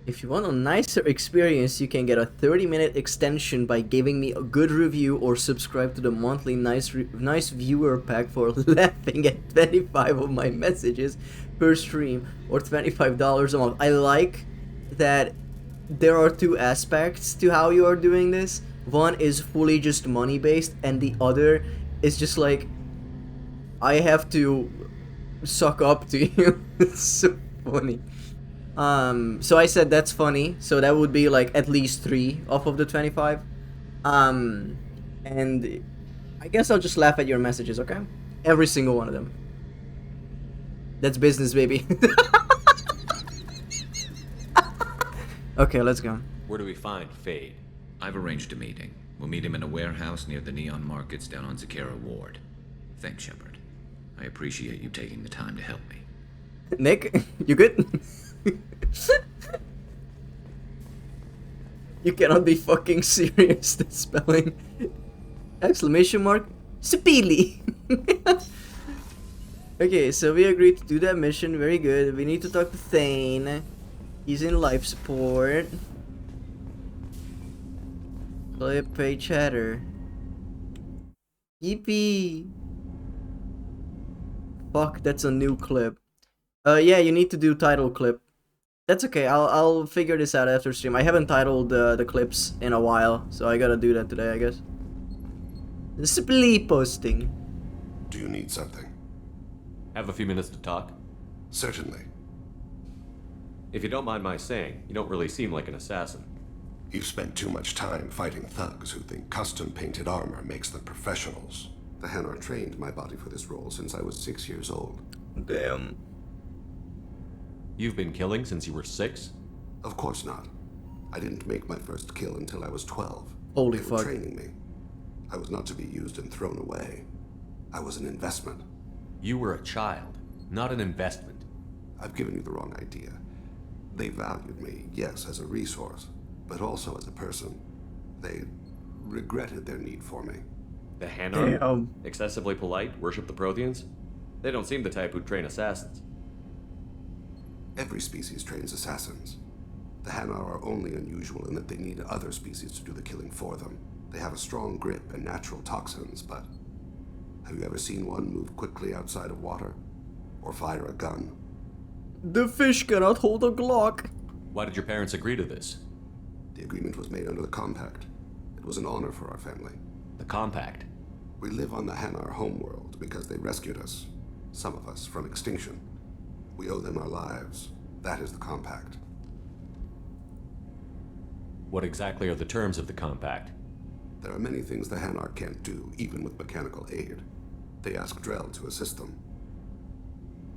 S1: If you want a nicer experience, you can get a 30-minute extension by giving me a good review or subscribe to the monthly nice viewer pack for laughing at 25 of my messages per stream or $25 a month. I like that there are 2 aspects to how you are doing this. One is fully just money based and the other is just like I have to suck up to you. It's so funny. So I said that's funny, so that would be like at least 3 off of the 25. And I guess I'll just laugh at your messages, okay? Every single one of them. That's business, baby. Okay, let's go.
S10: Where do we find Fade?
S23: I've arranged a meeting. We'll meet him in a warehouse near the Neon Markets down on Zakera Ward. Thanks, Shepard. I appreciate you taking the time to help me.
S1: Nick, you good? You cannot be fucking serious. The spelling. Exclamation mark. Speedily. Okay, so we agreed to do that mission. Very good. We need to talk to Thane. He's in life support. Clip pay chatter. Yippee. Fuck, that's a new clip. Yeah, you need to do title clip. That's okay, I'll figure this out after stream. I haven't titled the clips in a while, so I gotta do that today, I guess. Splee posting.
S3: Do you need something?
S10: Have a few minutes to talk?
S3: Certainly.
S10: If you don't mind my saying, you don't really seem like an assassin.
S3: You've spent too much time fighting thugs who think custom-painted armor makes them professionals. The Hanar trained my body for this role since I was 6 years old.
S1: Damn.
S10: You've been killing since you were 6?
S3: Of course not. I didn't make my first kill until I was 12.
S1: Holy
S3: They
S1: fuck.
S3: were training me. I was not to be used and thrown away. I was an investment.
S10: You were a child, not an investment.
S3: I've given you the wrong idea. They valued me, yes, as a resource, but also as a person. They regretted their need for me.
S10: The Hanar? Excessively polite, worship the Protheans? They don't seem the type who'd train assassins.
S3: Every species trains assassins. The Hanar are only unusual in that they need other species to do the killing for them. They have a strong grip and natural toxins, but have you ever seen one move quickly outside of water? Or fire a gun?
S1: The fish cannot hold a Glock.
S10: Why did your parents agree to this?
S3: The agreement was made under the Compact. It was an honor for our family.
S10: The Compact?
S3: We live on the Hanar homeworld because they rescued us, some of us, from extinction. We owe them our lives. That is the Compact.
S10: What exactly are the terms of the Compact?
S3: There are many things the Hanar can't do, even with mechanical aid. They ask Drell to assist them.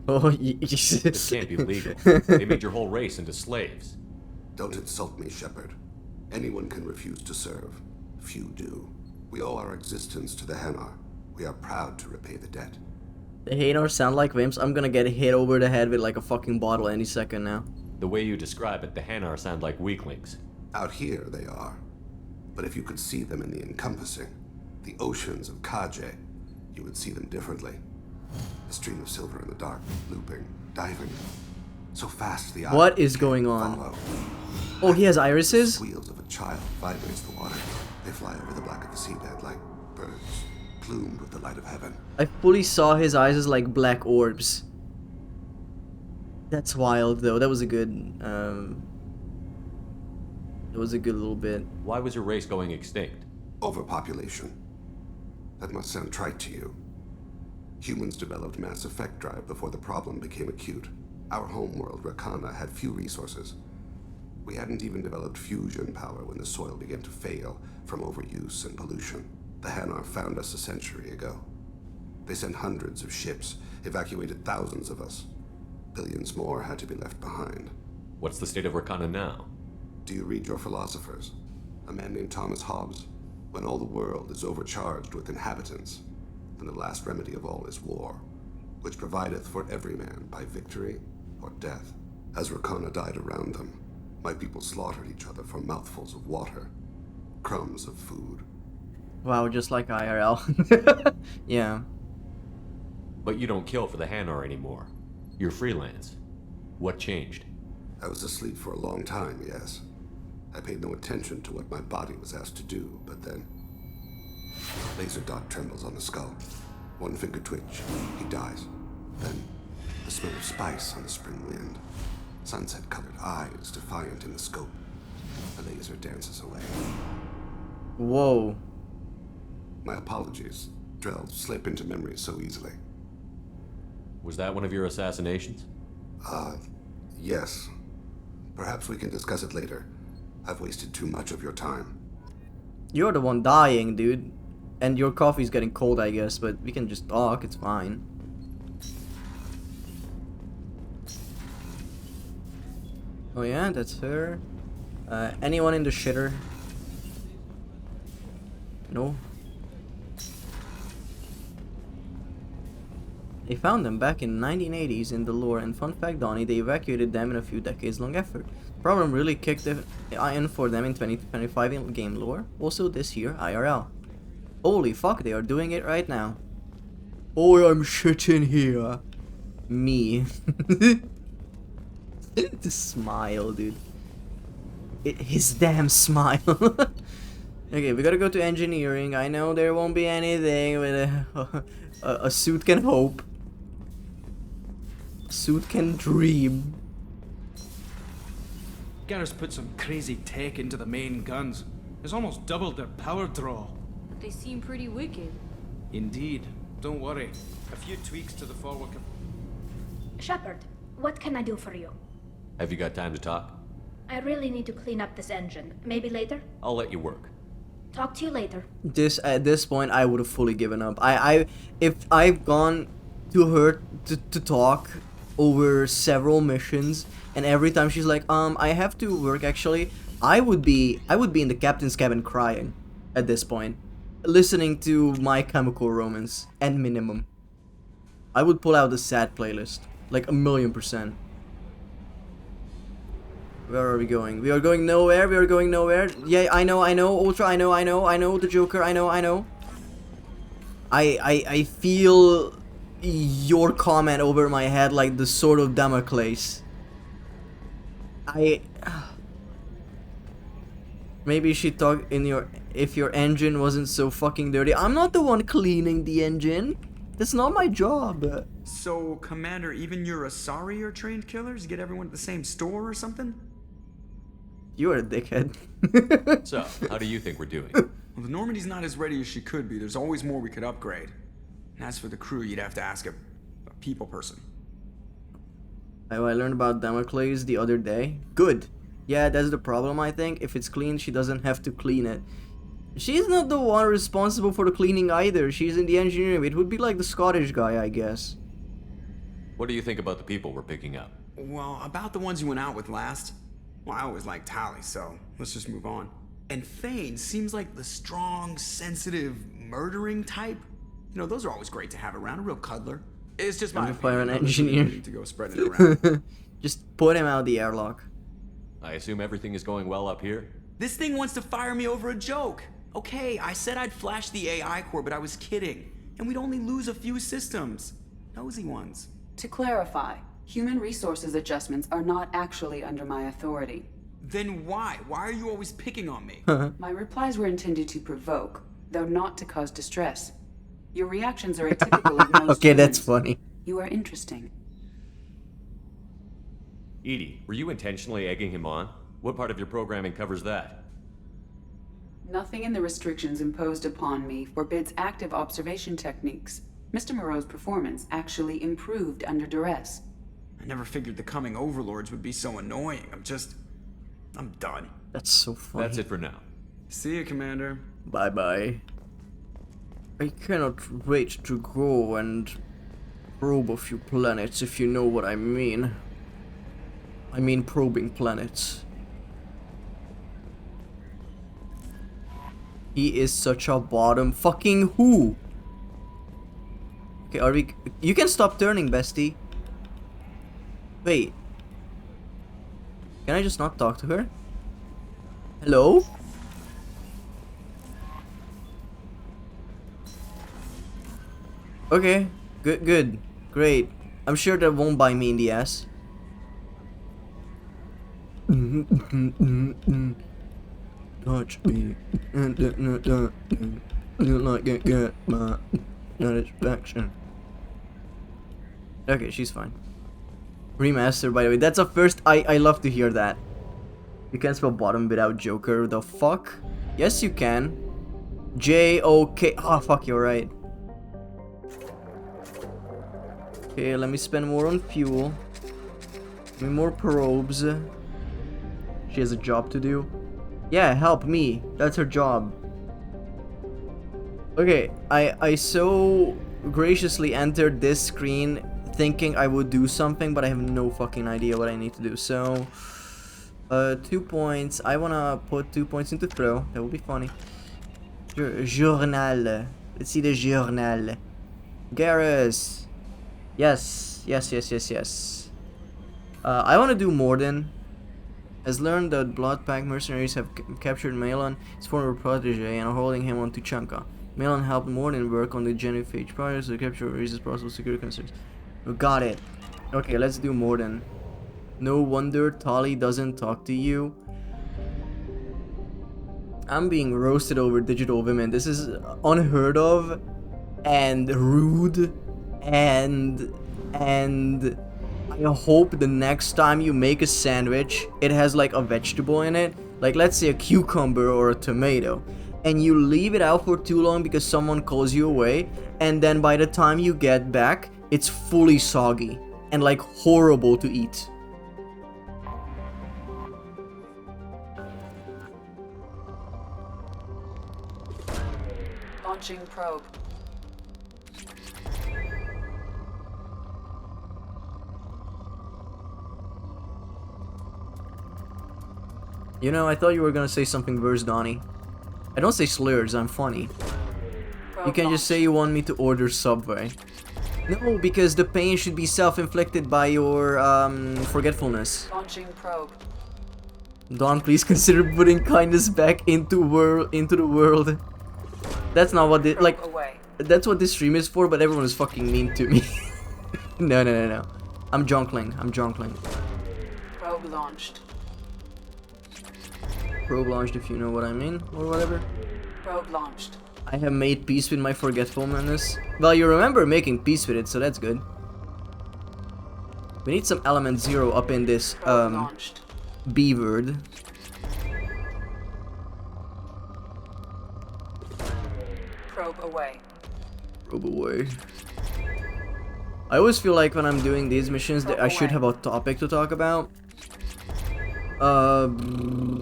S1: Oh,
S10: This can't be legal. They made your whole race into slaves.
S3: Don't insult me, Shepard. Anyone can refuse to serve. Few do. We owe our existence to the Hanar. We are proud to repay the debt.
S1: The Hanar sound like wimps. I'm gonna get hit over the head with like a fucking bottle any second now.
S10: The way you describe it, the Hanar sound like weaklings.
S3: Out here, they are. But if you could see them in the encompassing, the oceans of Kaje, you would see them differently. A stream of silver in the dark, looping, diving. So fast the eye.
S1: What is going on?
S3: Follow.
S1: Oh, he has irises?
S3: The wheels of a child vibrates the water. They fly over the black of the seabed like birds, plumed with the light of heaven.
S1: I fully saw his eyes as like black orbs. That's wild though. That was a good it was a good little bit.
S10: Why was your race going extinct?
S3: Overpopulation. That must sound trite to you. Humans developed mass effect drive before the problem became acute. Our homeworld, Rakana, had few resources. We hadn't even developed fusion power when the soil began to fail from overuse and pollution. The Hanar found us a century ago. They sent hundreds of ships, evacuated thousands of us. Billions more had to be left behind.
S10: What's the state of Rakana now?
S3: Do you read your philosophers? A man named Thomas Hobbes? When all the world is overcharged with inhabitants, then the last remedy of all is war, which provideth for every man by victory or death. As Rakana died around them, my people slaughtered each other for mouthfuls of water, crumbs of food.
S1: Wow, just like IRL. Yeah.
S10: But you don't kill for the Hanar anymore. You're freelance. What changed?
S3: I was asleep for a long time, yes. I paid no attention to what my body was asked to do, but then... Laser dot trembles on the skull. One finger twitch. He dies. Then, the smell of spice on the spring wind. Sunset-colored eyes defiant in the scope. The laser dances away.
S1: Whoa.
S3: My apologies. Drell slip into memory so easily.
S10: Was that one of your assassinations?
S3: Yes. Perhaps we can discuss it later. I've wasted too much of your time.
S1: You're the one dying, dude. And your coffee's getting cold, I guess, but we can just talk, it's fine. Oh yeah, that's her. Anyone in the shitter? No? They found them back in 1980s in the lore, and fun fact, Donnie, they evacuated them in a few decades-long effort. Problem really kicked in for them in 2025 in game lore, also this year IRL. Holy fuck, they are doing it right now. Oh, I'm shitting here. Me. The smile, dude. His damn smile. Okay, we gotta go to engineering. I know there won't be anything, but a suit can hope. A suit can dream.
S4: Garrus put some crazy tech into the main guns. It's almost doubled their power draw. they seem pretty wicked.
S8: Indeed. Don't worry. A few tweaks to the forward...
S14: Shepard, what can I do for you?
S10: Have you got time to talk?
S14: I really need to clean up this engine. Maybe later?
S10: I'll let you work.
S14: Talk to you later.
S1: At this point, I would have fully given up. If I've gone to her to talk over several missions, and every time she's like, I have to work actually, I would be in the captain's cabin crying at this point, listening to My Chemical Romance and Minimum. I would pull out the sad playlist, like 1,000,000%. Where are we going? We are going nowhere. We are going nowhere. Yeah, I know. Ultra, I know. The Joker, I know. I feel your comment over my head like the sword of Damocles. Maybe she talked in your... If your engine wasn't so fucking dirty. I'm not the one cleaning the engine. That's not my job.
S18: So, Commander, even your Asari are trained killers? Get everyone at the same store or something?
S1: You're a dickhead.
S10: So, how do you think we're doing?
S18: Well, the Normandy's not as ready as she could be. There's always more we could upgrade. And as for the crew, you'd have to ask a people person.
S1: I learned about Damocles the other day. Good. Yeah, that's the problem, I think. If it's clean, she doesn't have to clean it. She's not the one responsible for the cleaning either. She's in the engineering. It would be like the Scottish guy, I guess.
S10: What do you think about the people we're picking up?
S18: Well, about the ones you went out with last. Well, I always liked Tally, so let's just move on. And Thane seems like the strong, sensitive, murdering type. You know, those are always great to have around. A real cuddler. It's just my
S1: fire an
S18: opinion.
S1: engineer.
S18: Need to go spreading it around.
S1: Just put him out the airlock.
S10: I assume everything is going well up here?
S18: This thing wants to fire me over a joke. Okay, I said I'd flash the AI core, but I was kidding. And we'd only lose a few systems. Nosy ones.
S24: To clarify, human resources adjustments are not actually under my authority.
S18: Then why? Why are you always picking on me?
S24: My replies were intended to provoke, though not to cause distress. Your reactions are atypical of most
S1: Okay, that's
S24: humans.
S1: funny.
S24: You are interesting.
S10: Edie, were you intentionally egging him on? What part of your programming covers that?
S24: Nothing in the restrictions imposed upon me forbids active observation techniques. Mr. Moreau's performance actually improved under duress.
S18: I never figured the coming overlords would be so annoying. I'm done.
S1: That's so funny.
S10: That's it for now.
S18: See you, Commander.
S1: Bye-bye. I cannot wait to go and probe a few planets, if you know what I mean. I mean probing planets. He is such a bottom. Fucking who? Okay, are we... You can stop turning, bestie. Wait. Can I just not talk to her? Hello? Okay. Good. Great. I'm sure that won't bite me in the ass. Touch me. You like it, get my satisfaction. Okay, she's fine. Remaster, by the way. That's a first. I love to hear that. You can spell bottom without Joker. The fuck? Yes, you can. J-O-K. Oh, fuck, you're right. Okay, let me spend more on fuel. Give me more probes. She has a job to do. Yeah, help me. That's her job. Okay, I so graciously entered this screen thinking I would do something, but I have no fucking idea what I need to do. So, 2 points. I wanna put 2 points into throw. That would be funny. Journal. Let's see the journal. Garrus. Yes. I wanna do Morden. Has learned that Blood Pack mercenaries have captured Malon, his former protege, and are holding him on Tuchanka. Malon helped Morden work on the genophage project to capture raises possible security concerns. Got it. Okay, let's do Morden. No wonder Tali doesn't talk to you. I'm being roasted over digital women. This is unheard of and rude and I hope the next time you make a sandwich, it has like a vegetable in it. Like let's say a cucumber or a tomato. and you leave it out for too long because someone calls you away, and then by the time you get back, it's fully soggy and like horrible to eat.
S24: Launching probe.
S1: You know, I thought you were gonna say something worse, Donnie. I don't say slurs, I'm funny. You can just say you want me to order Subway. No, because the pain should be self-inflicted by your, forgetfulness.
S24: Launching probe.
S1: Don, please consider putting kindness back into the world. That's not what like, that's what this stream is for, but everyone is fucking mean to me. No. I'm jonkling.
S24: Probe launched.
S1: Probe launched, if you know what I mean, or whatever.
S24: Probe launched.
S1: I have made peace with my forgetfulness. Well, you remember making peace with it, so that's good. We need some element 0 up in this, B word.
S24: Probe away.
S1: Probe away. I always feel like when I'm doing these missions that I should have a topic to talk about.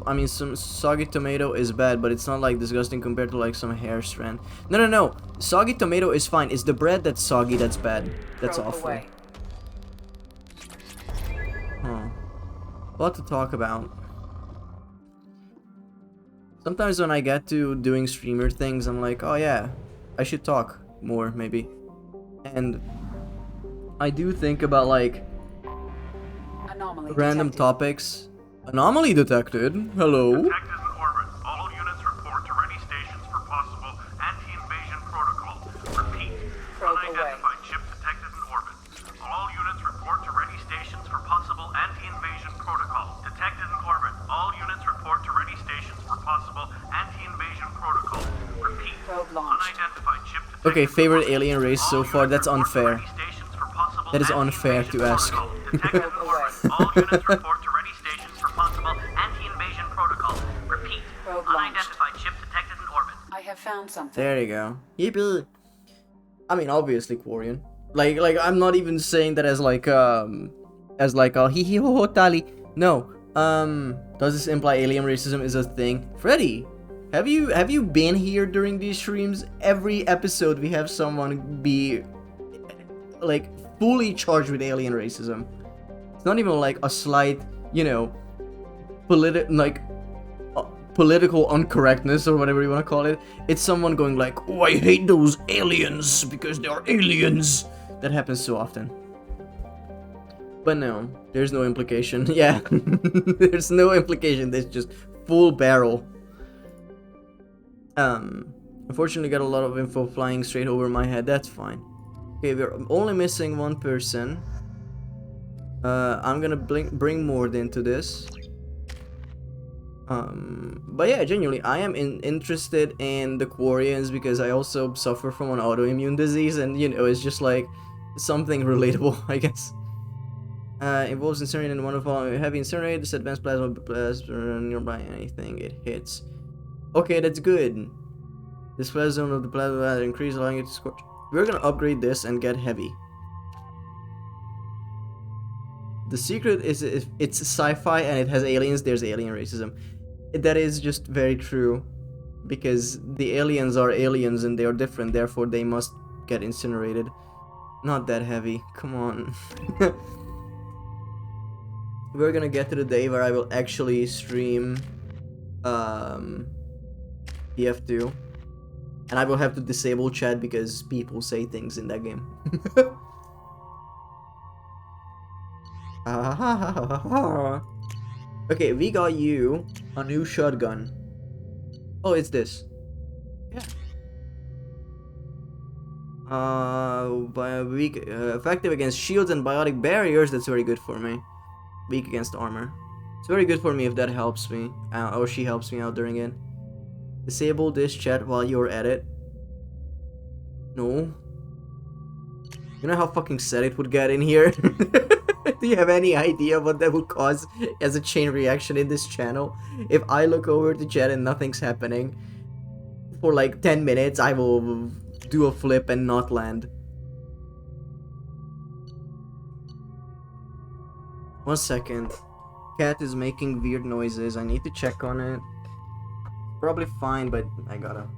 S1: I mean, some soggy tomato is bad, but it's not like disgusting compared to like some hair strand. No. Soggy tomato is fine. It's the bread that's soggy that's bad. That's awful. Huh. What to talk about? Sometimes when I get to doing streamer things, I'm like, oh yeah, I should talk more maybe. And I do think about like
S24: Anomaly
S1: random
S24: detected.
S1: topics. Anomaly detected. Hello.
S2: Detected in orbit. All units report to ready stations for possible anti-invasion protocol. Repeat. Unidentified ship detected in orbit. All units report to ready stations for possible anti-invasion protocol. Detected in orbit. All units report to ready stations for possible anti-invasion protocol. Repeat. Unidentified ship detected.
S1: Okay, favorite alien race so far. That's unfair. That is unfair to ask.
S2: Detected in orbit. All units report to ready stations for possible anti-invasion protocol. Repeat. Unidentified ship detected in orbit.
S24: I have found something.
S1: There you go. Yippee. I mean, obviously Quarian. Like I'm not even saying that as like a hee hee ho ho tally. No. Does this imply alien racism is a thing? Freddy, have you been here during these streams? Every episode we have someone be like fully charged with alien racism. It's not even like a slight, you know, political uncorrectness or whatever you want to call it. It's someone going like, oh, I hate those aliens because they are aliens. That happens so often. But no, there's no implication. Yeah, there's no implication. There's just full barrel. Unfortunately, got a lot of info flying straight over my head. That's fine. Okay, we're only missing one person. I'm gonna bring more into this. But yeah, genuinely, I am interested in the Quarians because I also suffer from an autoimmune disease, and you know, it's just like something relatable, I guess. Involves incinerating one of all heavy incinerate. This advanced plasma nearby anything it hits. Okay, that's good. This plasma zone of the plasma increase, allowing it to scorch. We're gonna upgrade this and get heavy. The secret is if it's sci-fi and it has aliens, there's alien racism. That is just very true. Because the aliens are aliens and they are different, therefore they must get incinerated. Not that heavy, come on. We're gonna get to the day where I will actually stream TF2. And I will have to disable chat because people say things in that game. Okay, we got you a new shotgun. Oh, it's this. Yeah. Weak, effective against shields and biotic barriers. That's very good for me. Weak against armor. It's very good for me if that helps me, or she helps me out during it. Disable this chat while you're at it. No. You know how fucking sad it would get in here? Do you have any idea what that would cause as a chain reaction in this channel? If I look over to chat and nothing's happening. for like 10 minutes, I will do a flip and not land. 1 second. Cat is making weird noises. I need to check on it. Probably fine, but I gotta.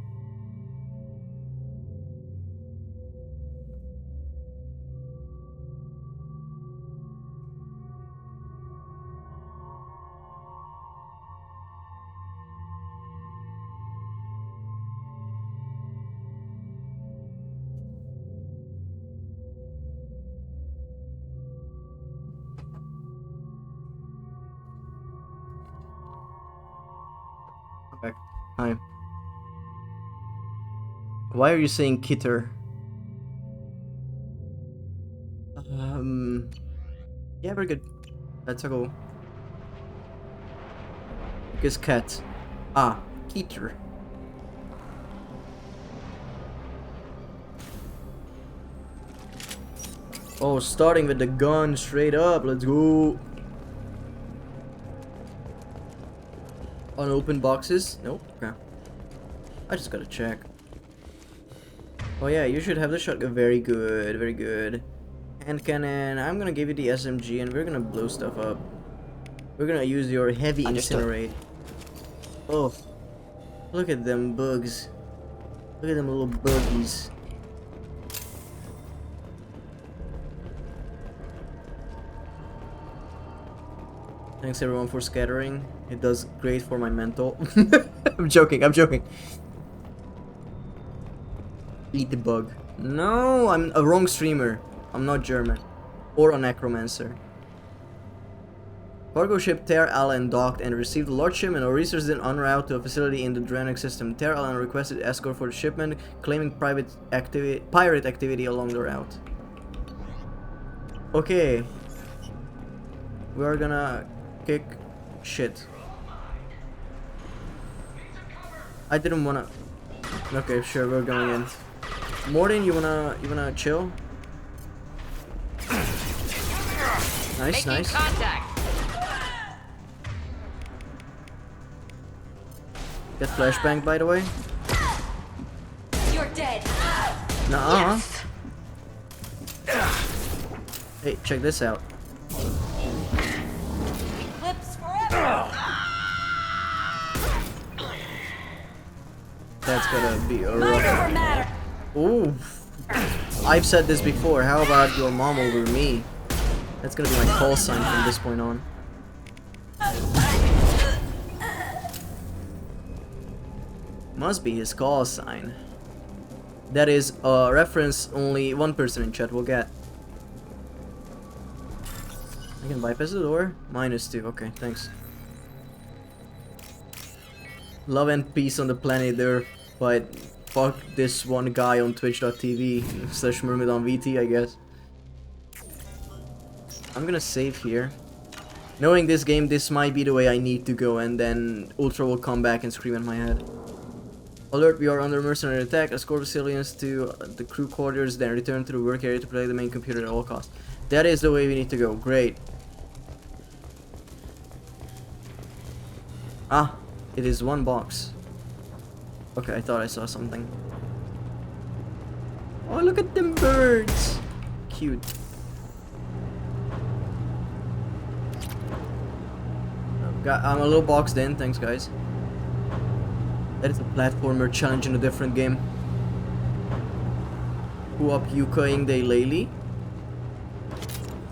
S1: Okay. Hi. Why are you saying Kitter? Yeah, we're good. Let's go. Because cat. Ah, Kitter. Oh, starting with the gun straight up. Let's go. Unopened boxes? Nope. Okay. I just gotta check. Oh yeah, you should have the shotgun. Very good, very good. Hand cannon. I'm gonna give you the SMG and we're gonna blow stuff up. We're gonna use your heavy incinerate. Oh, look at them bugs. Look at them little buggies. Thanks everyone for scattering. It does great for my mental. I'm joking, I'm joking. Eat the bug. No, I'm a wrong streamer. I'm not German. Or a necromancer. Cargo ship Ter Allen docked and received a large shipment of resources en route to a facility in the Draenei system. Ter Allen requested escort for the shipment, claiming pirate activity along the route. Okay. We're gonna kick shit. I didn't wanna. Okay, sure, we're going in. Morton, you wanna chill? Nice, nice.
S4: Contact.
S1: Get flashbang, by the way.
S4: You're dead.
S1: Nuh-uh. Hey, check this out.
S4: Eclipse forever.
S1: That's gonna be a rough. Ooh. I've said this before. How about your mom over me? That's gonna be my call sign from this point on. Must be his call sign. That is a reference only one person in chat will get. I can bypass the door? -2. Okay, thanks. Love and peace on the planet Earth, but fuck this one guy on twitch.tv/mermaidonvt, I guess. I'm gonna save here. Knowing this game, this might be the way I need to go, and then Ultra will come back and scream at my head. Alert, we are under mercenary attack. Escort civilians to the crew quarters, then return to the work area to protect the main computer at all costs. That is the way we need to go. Great. Ah, it is one box. Okay, I thought I saw something. Oh, look at them birds. Cute. I'm a little boxed in. Thanks, guys. That is a platformer challenge in a different game. Who up Yukaing de Layli?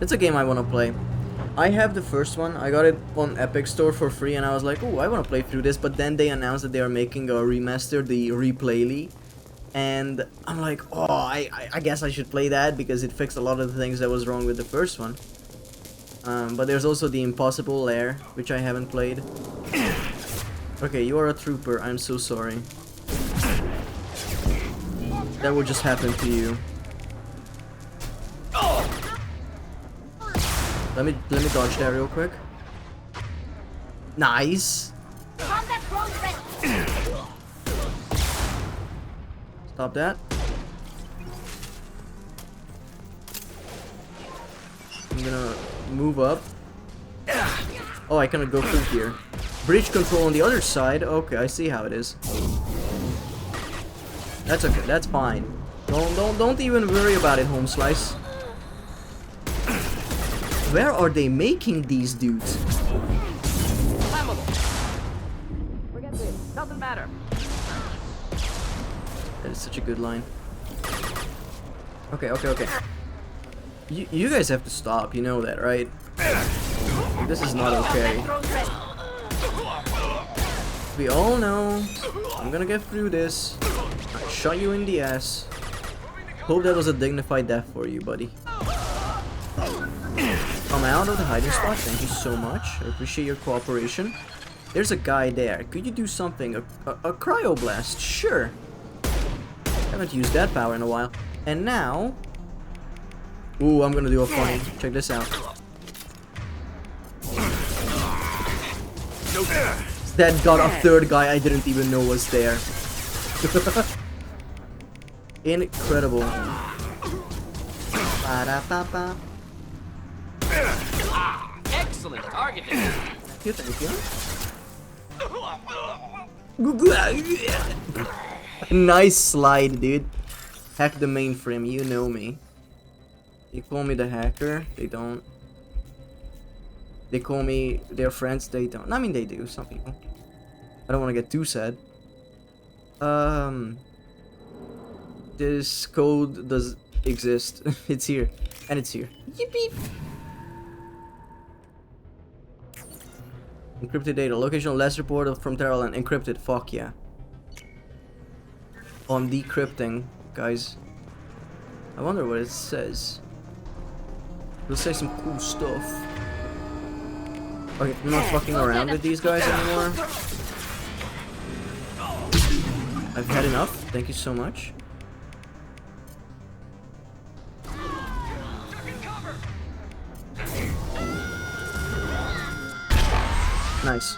S1: It's a game I want to play. I have the first one. I got it on Epic Store for free and I was like, oh, I want to play through this. But then they announced that they are making a remaster, the Replayly. And I'm like, oh, I guess I should play that because it fixed a lot of the things that was wrong with the first one. But there's also the Impossible Lair, which I haven't played. Okay, you are a trooper. I'm so sorry. That will just happen to you. Let me dodge that real quick. Nice. Stop that. I'm gonna move up. Oh, I cannot go through here. Bridge control on the other side. Okay, I see how it is. That's okay. That's fine. Don't even worry about it, Home Slice. Where are they making these dudes?
S21: Forget this. Doesn't matter.
S1: That is such a good line. Okay. You guys have to stop. You know that, right? This is not okay. We all know. I'm gonna get through this. I shot you in the ass. Hope that was a dignified death for you, buddy. Come out of the hiding spot. Thank you so much. I appreciate your cooperation. There's a guy there. Could you do something? A cryoblast? Sure. Haven't used that power in a while. And now... Ooh, I'm gonna do a funny. Check this out. That got a third guy I didn't even know was there. Incredible. Ba-da-ba-ba.
S21: Excellent targeting.
S1: Thank you. Nice slide, dude. Hack the mainframe, you know me. They call me the hacker, they don't. They call me their friends, they don't. I mean, they do, some people. I don't want to get too sad. This code does exist. It's here. And it's here. Yippee! Encrypted data. Location last report from Terra Island. Encrypted. Fuck yeah. Oh, I'm decrypting, guys. I wonder what it says. It'll say some cool stuff. Okay, I'm not fucking around with these guys anymore. I've had enough. Thank you so much. Nice.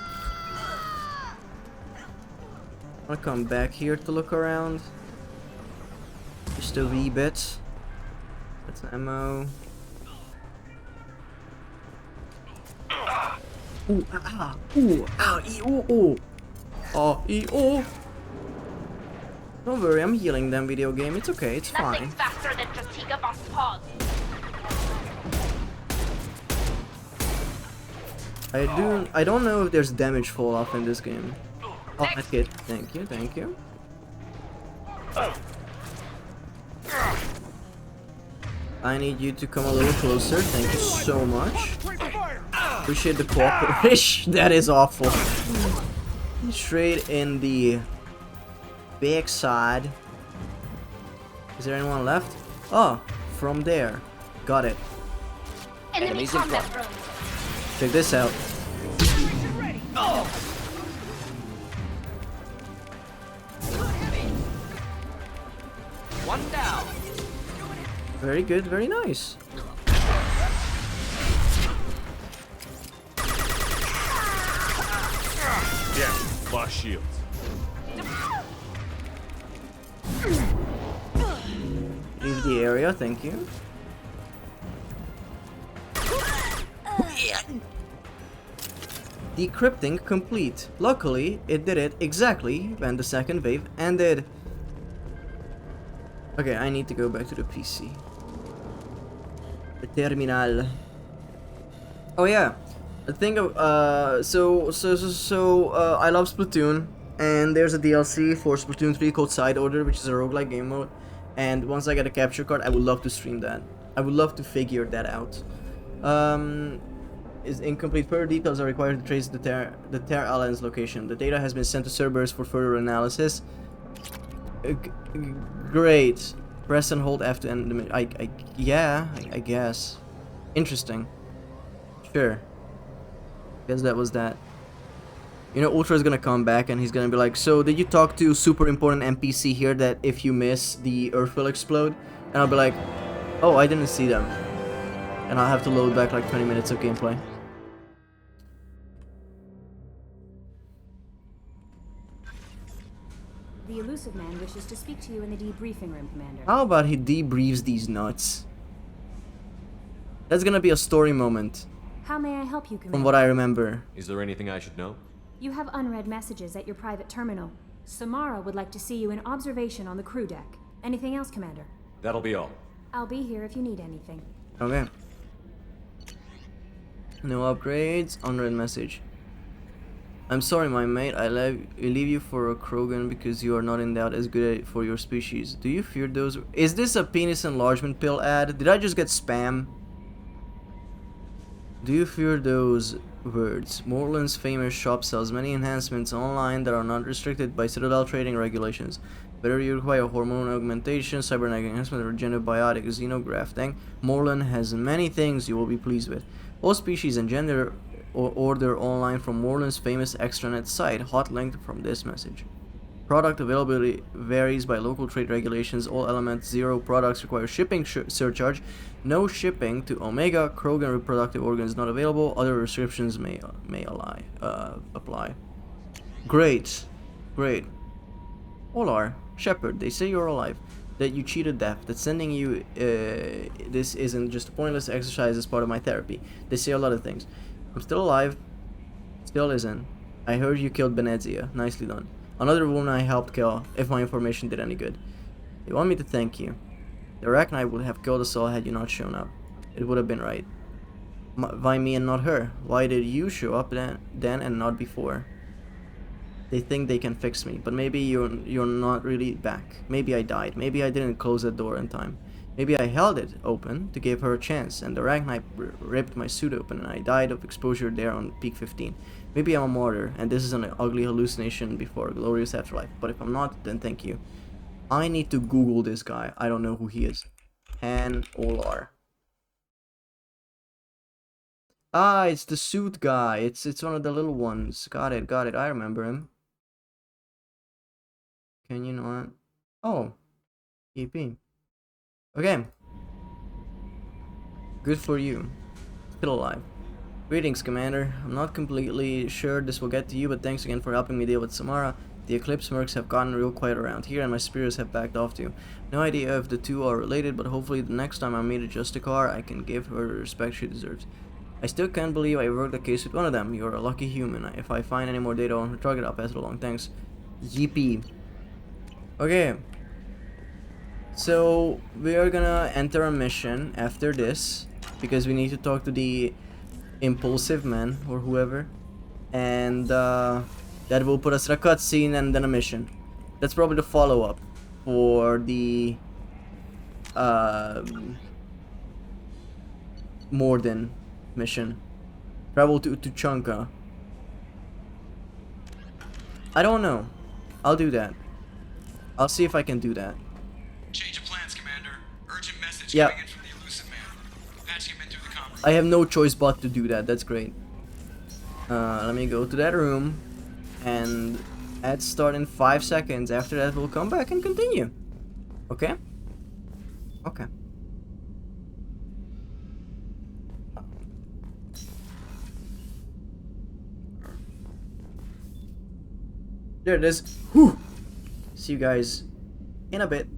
S1: I'll come back here to look around. Just a wee bit. That's ammo. Ooh, ah, ooh, ah, ee, ooh, ooh. Oh, ee, ooh. Don't worry, I'm healing them, video game. It's okay, it's fine.
S14: Nothing's faster than Jatika Boss Paws.
S1: I don't know if there's damage fall off in this game. Oh, that's good. Thank you, thank you. I need you to come a little closer. Thank you so much. Appreciate the cooperation. That is awful. Straight in the backside. Is there anyone left? Oh, from there. Got it.
S14: Enemy combat drones.
S1: Check this out.
S21: One down.
S1: Very good, very nice.
S5: Yeah, lost shields.
S1: Leave the area, thank you. Decrypting complete. Luckily, it did it exactly when the second wave ended. Okay, I need to go back to the PC. The terminal. Oh yeah, the thing of I love Splatoon, and there's a DLC for Splatoon 3 called Side Order, which is a roguelike game mode. And once I get a capture card, I would love to stream that. I would love to figure that out. Is incomplete. Further details are required to trace the Terra Island's location. The data has been sent to Cerberus for further analysis. Great. Press and hold F to end the... I guess. Interesting. Sure. Guess that was that. You know, Ultra is gonna come back and he's gonna be like, so did you talk to super important NPC here that if you miss, the Earth will explode? And I'll be like, oh, I didn't see them. And I'll have to load back like 20 minutes of gameplay.
S15: The elusive man wishes to speak to you in the debriefing room, Commander.
S1: How about he debriefs these nuts? That's gonna be a story moment.
S15: How may I help you, Commander?
S1: From what I remember.
S10: Is there anything I should know?
S15: You have unread messages at your private terminal. Samara would like to see you in observation on the crew deck. Anything else, Commander?
S10: That'll be all.
S15: I'll be here if you need anything.
S1: Okay. No upgrades. Unread message. I'm sorry, my mate. I leave you for a Krogan because you are not in doubt as good for your species. Do you fear those? Is this a penis enlargement pill ad? Did I just get spam? Do you fear those words? Morland's famous shop sells many enhancements online that are not restricted by Citadel trading regulations. Whether you require hormone augmentation, cybernetic enhancement, or genobiotic xenografting, Morland has many things you will be pleased with. All species and gender order online from Morland's famous extranet site, hot linked from this message. Product availability varies by local trade regulations. All Element 0 products require shipping surcharge. No shipping to Omega. Krogan reproductive organs not available. Other restrictions may apply. Great. Great. Olar, Shepard, they say you're alive. That you cheated death. That sending you this isn't just a pointless exercise as part of my therapy. They say a lot of things. I'm still alive. Still isn't. I heard you killed Benezia. Nicely done. Another woman I helped kill, if my information did any good. They want me to thank you. The Arachnite would have killed us all had you not shown up. It would have been right. Why me and not her? Why did you show up then and not before? They think they can fix me, but maybe you're not really back. Maybe I died. Maybe I didn't close that door in time. Maybe I held it open to give her a chance, and the Arachnite ripped my suit open, and I died of exposure there on peak 15. Maybe I'm a martyr, and this is an ugly hallucination before a glorious afterlife. But if I'm not, then thank you. I need to Google this guy. I don't know who he is. Han Olar. Ah, it's the suit guy. It's one of the little ones. Got it. I remember him. Can you not? Oh, EP. Okay. Good for you. Still alive. Greetings, Commander. I'm not completely sure this will get to you, but thanks again for helping me deal with Samara. The Eclipse mercs have gotten real quiet around here, and my spears have backed off too. No idea if the two are related, but hopefully the next time I meet a Justicar, I can give her the respect she deserves. I still can't believe I worked a case with one of them. You're a lucky human. If I find any more data on her target, I'll pass it along. Thanks. Yippee. Okay. So, we are gonna enter a mission after this, because we need to talk to the impulsive man, or whoever. And, that will put us in a cutscene and then a mission. That's probably the follow-up for the, Morden mission. Travel to Tuchanka. I don't know. I'll do that. I'll see if I can do that.
S18: Change of plans, Commander. Urgent message
S1: Yeah.
S18: coming in from the elusive man. Patching him in through the comm room.
S1: I have no choice but to do that. That's great. Let me go to that room. And let's start in 5 seconds. After that, we'll come back and continue. Okay? Okay. There it is. Whew. See you guys in a bit.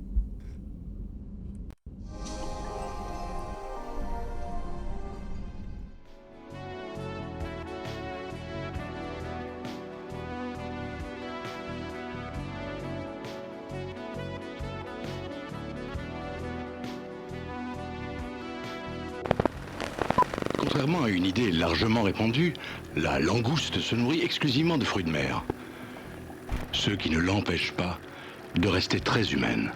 S6: Contrairement à une idée largement répandue, la langouste se nourrit exclusivement de fruits de mer. Ce qui ne l'empêche pas de rester très humaine.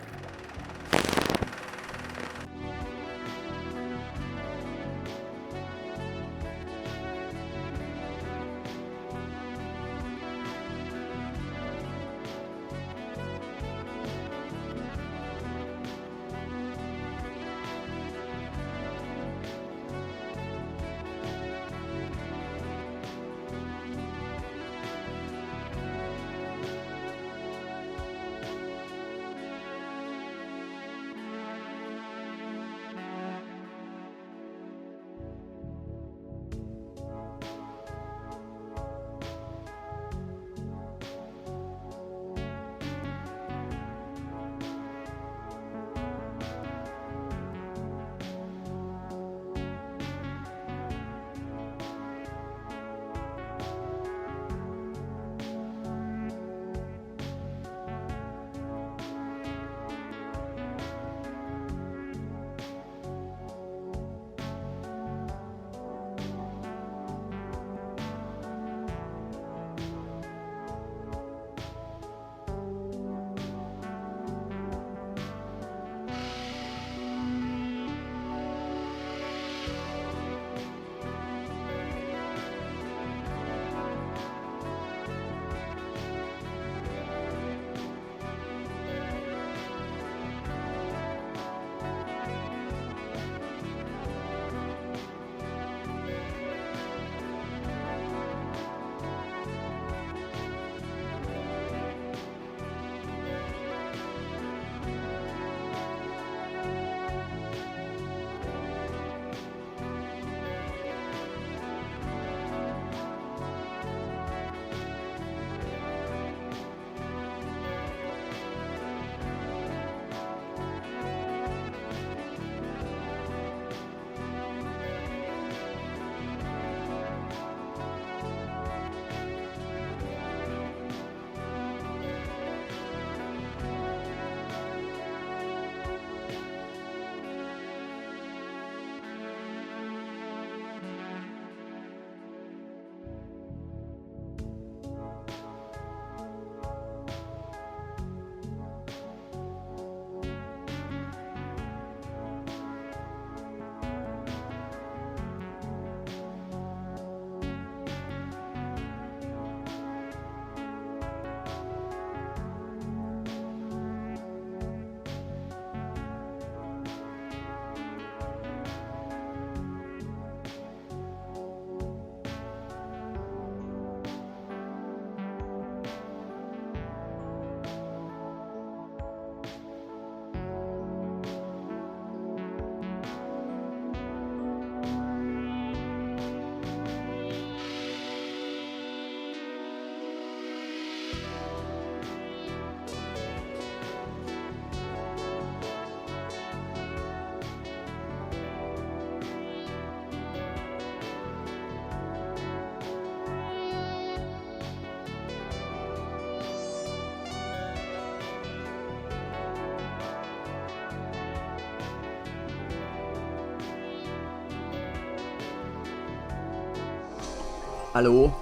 S1: Hello.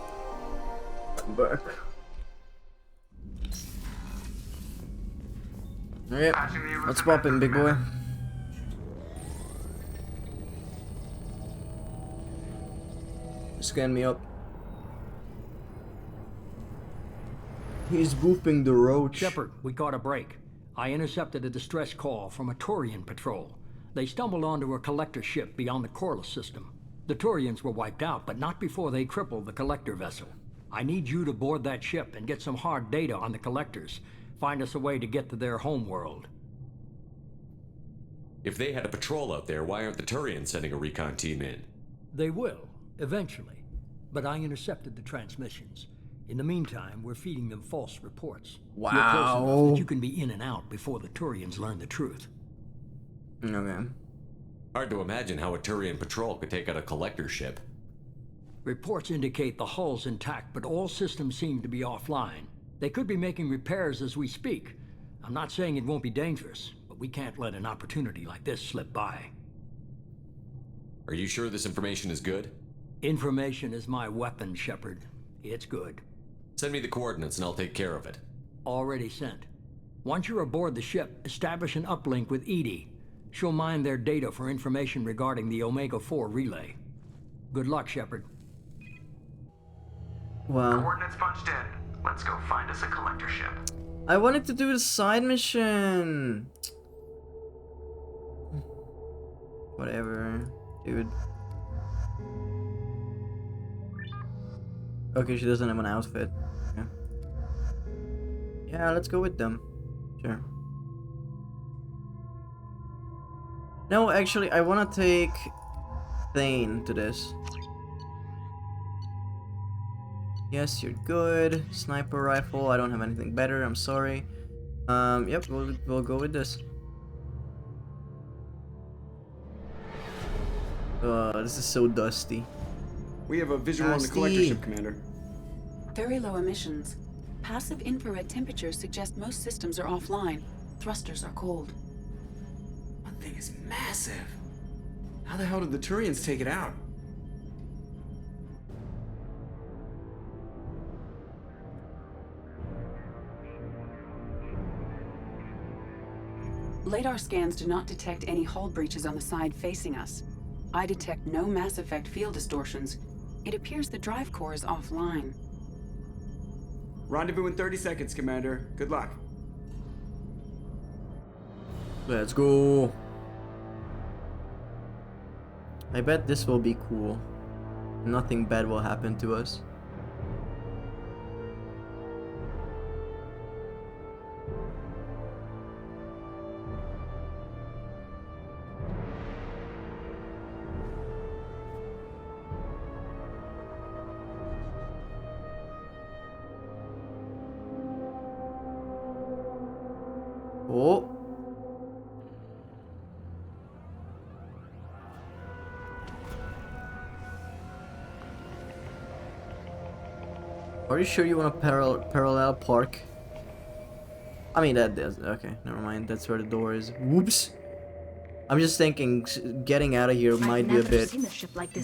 S1: I'm back. Alright, let's pop in, big boy. Scan me up. He's booping the roach.
S7: Shepard, we caught a break. I intercepted a distress call from a Turian patrol. They stumbled onto a collector ship beyond the Corliss system. The Turians were wiped out, but not before they crippled the collector vessel. I need you to board that ship and get some hard data on the collectors. Find us a way to get to their homeworld.
S10: If they had a patrol out there, why aren't the Turians sending a recon team in?
S7: They will, eventually. But I intercepted the transmissions. In the meantime, we're feeding them false reports.
S1: Wow.
S7: You're close enough that you can be in and out before the Turians learn the truth.
S1: Okay.
S10: Hard to imagine how a Turian patrol could take out a collector ship.
S7: Reports indicate the hull's intact, but all systems seem to be offline. They could be making repairs as we speak. I'm not saying it won't be dangerous, but we can't let an opportunity like this slip by.
S10: Are you sure this information is good?
S7: Information is my weapon, Shepard. It's good.
S10: Send me the coordinates and I'll take care of it.
S7: Already sent. Once you're aboard the ship, establish an uplink with Edie. She'll mine their data for information regarding the Omega-4 relay. Good luck, Shepard.
S1: Wow.
S11: Coordinates punched in. Let's go find us a collector ship.
S1: I wanted to do the side mission. Whatever, dude. Okay, she doesn't have an outfit. Yeah. Yeah, let's go with them. Sure. No, actually, I want to take Thane to this. Yes, you're good. Sniper rifle. I don't have anything better. I'm sorry. Yep, we'll go with this. This is so dusty.
S18: We have a visual on the collector ship, Commander.
S24: Very low emissions. Passive infrared temperatures suggest most systems are offline. Thrusters are cold.
S18: That thing is massive. How the hell did the Turians take it out?
S24: Radar scans do not detect any hull breaches on the side facing us. I detect no Mass Effect field distortions. It appears the drive core is offline.
S18: Rendezvous in 30 seconds, Commander. Good luck.
S1: Let's go. I bet this will be cool. Nothing bad will happen to us. Oh. Are you sure you want to parallel park? I mean, that does. Okay, never mind. That's where the door is. Whoops. I'm just thinking getting out of here might be a bit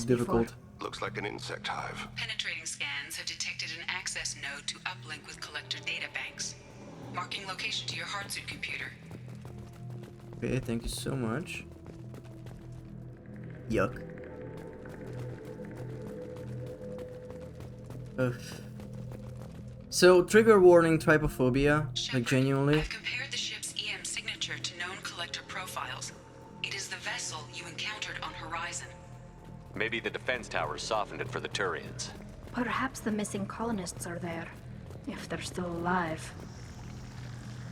S1: difficult.
S3: Looks like an insect hive.
S24: Penetrating scans have detected an access node to uplink with collector data banks. Marking location to your hardsuit computer.
S1: Okay, thank you so much. Yuck. Ugh. So, trigger warning, trypophobia, like genuinely.
S24: I've compared the ship's EM signature to known collector profiles. It is the vessel you encountered on Horizon.
S10: Maybe the defense towers softened it for the Turians.
S14: Perhaps the missing colonists are there, if they're still alive.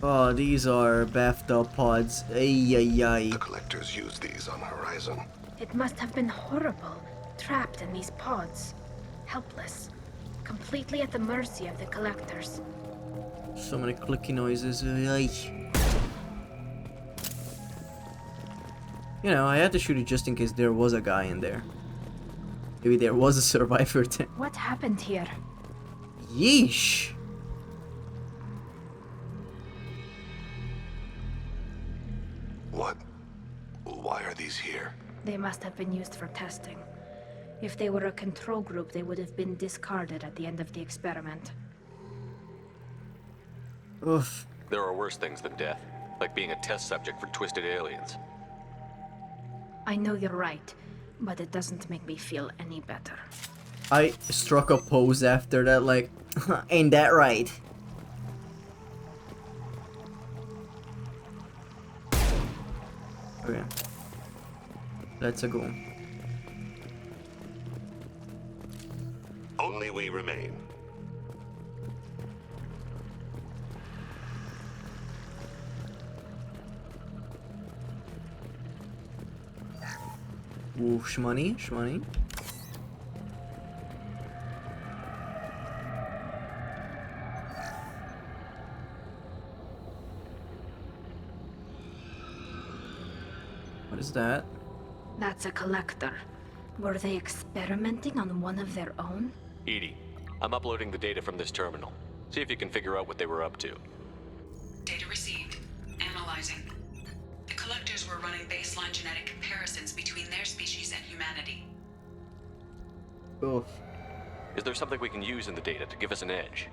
S1: Oh, these are bathed up pods. Ay, ay, ay.
S3: The collectors use these on Horizon.
S14: It must have been horrible, trapped in these pods, helpless, completely at the mercy of the collectors.
S1: So many clicky noises. Ay. You know, I had to shoot it just in case there was a guy in there. Maybe there was a survivor there.
S14: What happened here?
S1: Yeesh.
S3: What? Why are these here?
S14: They must have been used for testing. If they were a control group, they would have been discarded at the end of the experiment.
S1: Oof.
S9: There are worse things than death, like being a test subject for twisted aliens.
S14: I know you're right, but it doesn't make me feel any better.
S1: I struck a pose after that, like, ain't that right? Okay. Let's go.
S3: Only we remain.
S1: Ooh, shmoney, shmoney. What is that?
S14: That's a collector. Were they experimenting on one of their own?
S9: Edie, I'm uploading the data from this terminal. See if you can figure out what they were up to.
S24: Data received. Analyzing. The collectors were running baseline genetic comparisons between their species and humanity.
S1: Oof.
S9: Is there something we can use in the data to give us an edge?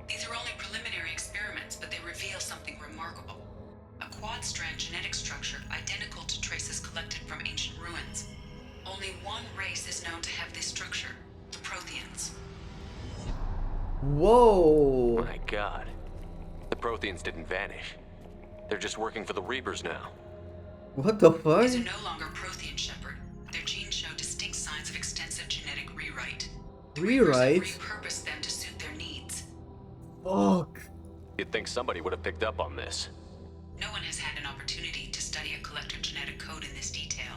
S24: These are only preliminary experiments, but they reveal something remarkable. A quad-strand genetic structure identical to traces collected from ancient ruins. Only one race is known to have this structure, the Protheans.
S1: Whoa!
S9: My god. The Protheans didn't vanish. They're just working for the Reapers now.
S1: What the fuck?
S24: These are no longer Prothean, Shepard. Their genes show distinct signs of extensive genetic rewrite.
S1: Rewrite?
S24: Repurposed them to suit their needs.
S1: Fuck.
S9: You'd think somebody would have picked up on this.
S24: No one has had an opportunity to study a collector genetic code in this detail.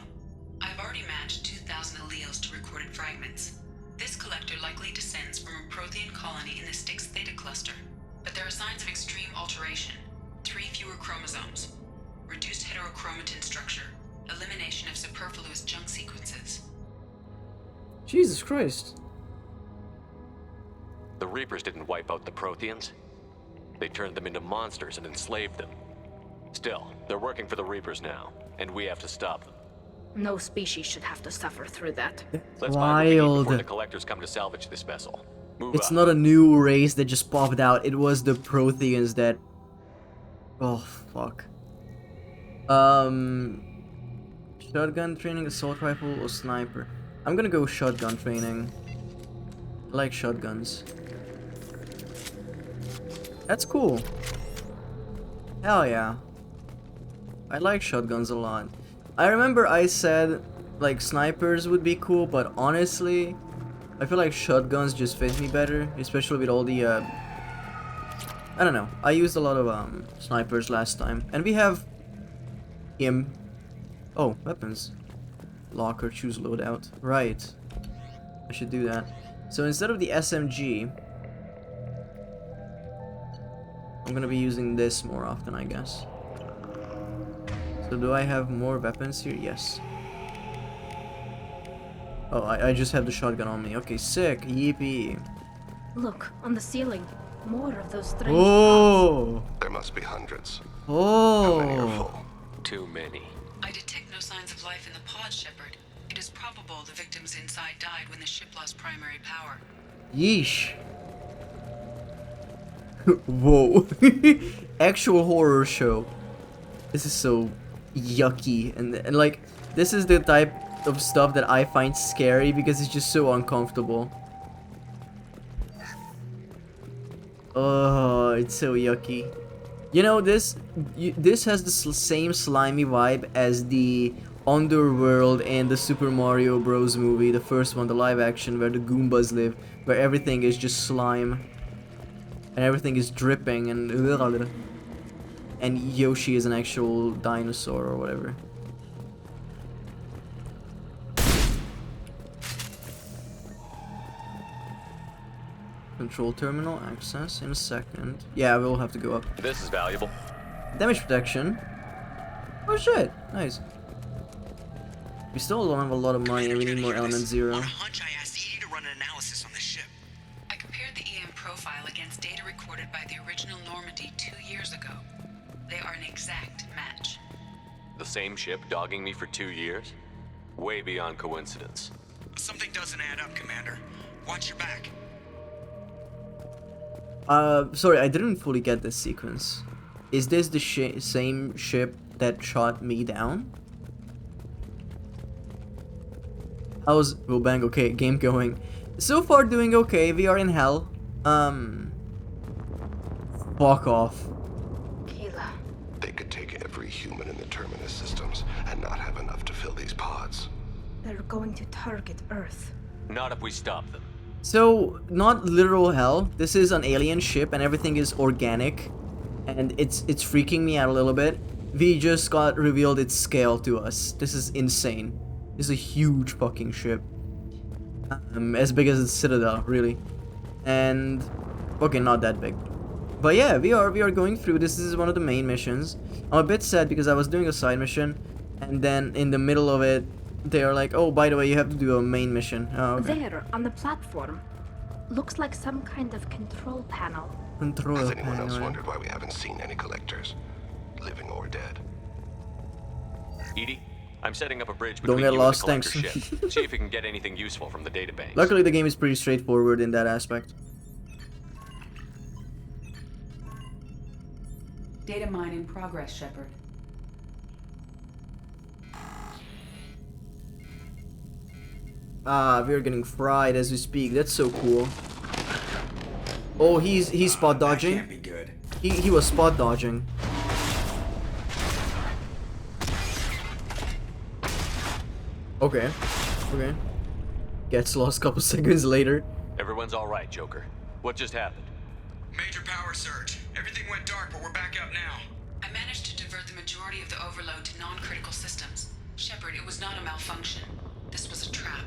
S24: I've already matched 2,000 alleles to recorded fragments. This collector likely descends from a Prothean colony in the Styx Theta cluster. But there are signs of extreme alteration. 3 fewer chromosomes. Reduced heterochromatin structure. Elimination of superfluous junk sequences.
S1: Jesus Christ.
S9: The Reapers didn't wipe out the Protheans. They turned them into monsters and enslaved them. Still, they're working for the Reapers now, and we have to stop them.
S14: No species should have to suffer through that.
S9: Let's find what we need
S1: Wild.
S9: before the collectors come to salvage this vessel. Move
S1: It's
S9: up.
S1: not a new race that just popped out. It was the Protheans that... Oh, fuck. Shotgun training, assault rifle, or sniper? I'm gonna go shotgun training. I like shotguns. That's cool. Hell yeah. I like shotguns a lot. I remember I said, like, snipers would be cool, but honestly, I feel like shotguns just fit me better, especially with all the, I don't know. I used a lot of, snipers last time. And we have him. Oh, weapons. Locker, choose loadout. Right. I should do that. So instead of the SMG, I'm gonna be using this more often, I guess. So do I have more weapons here? Yes. Oh, I just have the shotgun on me. Okay, sick. Yippee.
S14: Look, on the ceiling. More of those strange
S1: Oh!
S3: There must be hundreds.
S1: Oh!
S3: How many are full?
S9: Too many.
S24: I detect no signs of life in the pod, Shepard. It is probable the victims inside died when the ship lost primary power.
S1: Yeesh. Whoa. Actual horror show. This is so yucky. And like, this is the type of stuff that I find scary because it's just so uncomfortable. Oh, it's so yucky. You know, this has the same slimy vibe as the Underworld and the Super Mario Bros. Movie, the first one, the live action, where the Goombas live, where everything is just slime. And everything is dripping and Yoshi is an actual dinosaur or whatever. Control terminal access in a second. Yeah, we'll have to go up.
S9: This is valuable.
S1: Damage protection. Oh shit, nice. We still don't have a lot of money and we need more element 0.
S24: I compared the EM profile against data recorded by the original Normandy 2 years ago. They are an exact match.
S9: The same ship dogging me for 2 years? Way beyond coincidence.
S18: Something doesn't add up, Commander. Watch your back.
S1: Sorry, I didn't fully get this sequence. Is this the same ship that shot me down? How's Bang? Okay, game going. So far doing okay, we are in hell. Fuck off.
S14: Keela.
S3: They could take every human in the Terminus systems and not have enough to fill these pods.
S14: They're going to target Earth.
S9: Not if we stop them.
S1: So, not literal hell. This is an alien ship and everything is organic. And it's freaking me out a little bit. We just got revealed its scale to us. This is insane. This is a huge fucking ship. As big as the Citadel, really. And okay, not that big. But yeah, we are going through. This is one of the main missions. I'm a bit sad because I was doing a side mission, and then in the middle of it, they are like, "Oh, by the way, you have to do a main mission." Oh, okay.
S14: There, on the platform. Looks like some kind of control panel.
S1: Control
S3: Has anyone
S1: panel.
S3: else wondered why we haven't seen any collectors, living or dead?
S9: Edie, I'm setting up a bridge
S1: Don't
S9: between
S1: get
S9: you
S1: lost,
S9: and the
S1: thanks.
S9: collector ship. See if you can get anything useful from the database.
S1: Luckily, the game is pretty straightforward in that aspect.
S24: Data mine in progress, Shepard.
S1: Ah, we're getting fried as we speak. That's so cool. Oh, he's spot dodging.
S18: That can't be good.
S1: He was spot dodging. Okay. Okay. Gets lost a couple seconds later.
S9: Everyone's all right, Joker. What just happened?
S18: Major power surge. Everything went dark, but we're back up now.
S24: I managed to divert the majority of the overload to non-critical systems. Shepard, it was not a malfunction. This was a trap.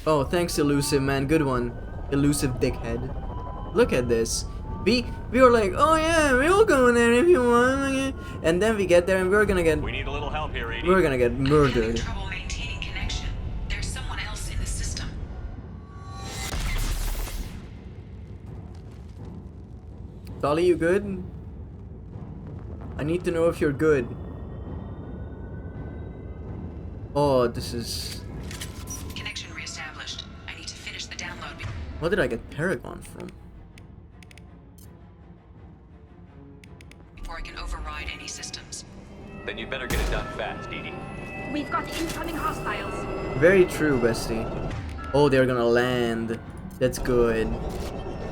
S1: Oh, thanks, Elusive, man. Good one. Elusive dickhead. Look at this. We were like, oh yeah, we'll go in there if you want. And then we get there and we're gonna get...
S9: We need a little help here, Edie.
S1: We're gonna get murdered.
S24: Trouble maintaining connection. There's someone else in the system.
S1: Dolly, you good? I need to know if you're good. Oh, this is...
S24: Connection reestablished. I need to finish the download.
S1: What did I get Paragon from?
S24: Before I can override any systems.
S9: Then you better get it done fast, Edie.
S14: We've got incoming hostiles.
S1: Very true, bestie. Oh, they're gonna land. That's good.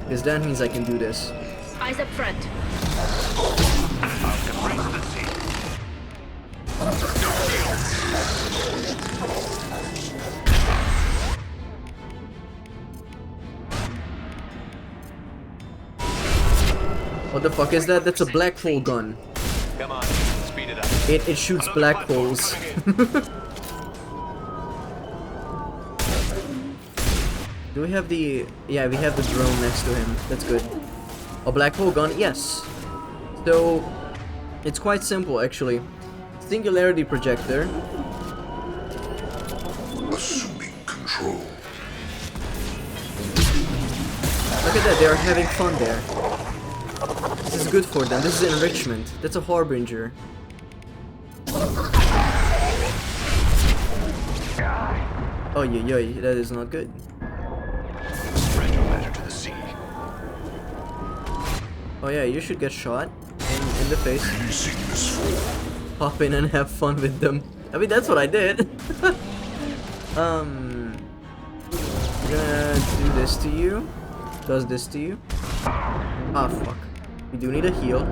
S1: Because that means I can do this.
S14: Eyes up front.
S1: What the fuck is that? That's a black hole gun.
S9: Come on, speed it up.
S1: It shoots black holes. Do we have the... Yeah, we have the drone next to him. That's good. A black hole gun? Yes. So, it's quite simple actually. Singularity projector.
S3: Assuming control.
S1: Look at that, they are having fun there. This is good for them. This is enrichment. That's a harbinger. Oh yeah, that is not good.
S3: Spread your matter to the sea.
S1: Oh yeah, you should get shot in the face. Pop in and have fun with them. I mean, that's what I did. I'm gonna do this to you. Does this to you? Ah, fuck. We do need a heal.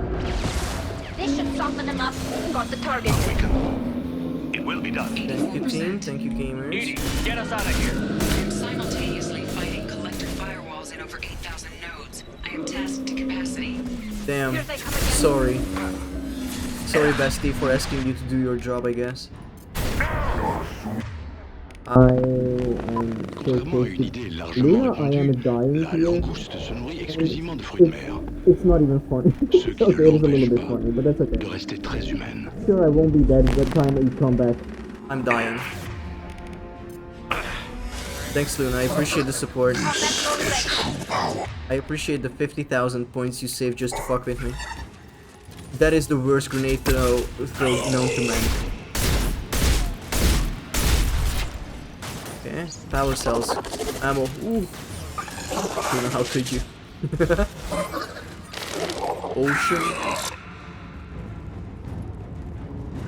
S14: This should soften them up. Got the target.
S2: It will be done.
S1: Thank you, team. Thank you, gamers.
S9: Edie, get us out of here.
S24: I'm simultaneously fighting collector firewalls in over 8,000 nodes. I am tasked to capacity.
S1: Damn. Sorry. Sorry, bestie, for asking you to do your job, I guess. I am so close to... Lena, I am dying here. It's not even funny. Okay, it's a little bit funny, but that's okay. Sure, I won't be dead by the time that you come back. I'm dying. Thanks, Luna. I appreciate the support. I appreciate the 50,000 points you saved just to fuck with me. That is the worst grenade throw known to man. Power cells. Ammo. Ooh. You know, how could you? Ocean.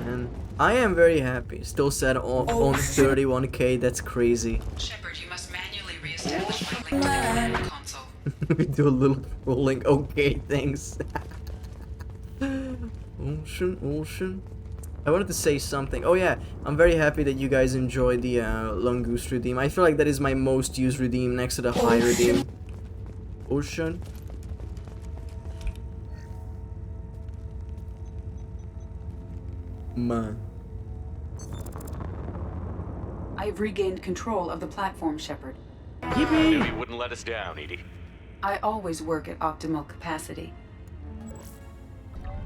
S1: And I am very happy. Still set on 31k. That's crazy.
S24: Shepard, you must manually reestablish my link to the command console.
S1: We do a little rolling. Okay, thanks. Ocean. I wanted to say something. Oh yeah, I'm very happy that you guys enjoyed the Lungoose redeem. I feel like that is my most used redeem next to the high redeem. Ocean. Man.
S24: I've regained control of the platform, Shepard.
S9: I knew you wouldn't let us down, Edie.
S24: I always work at optimal capacity.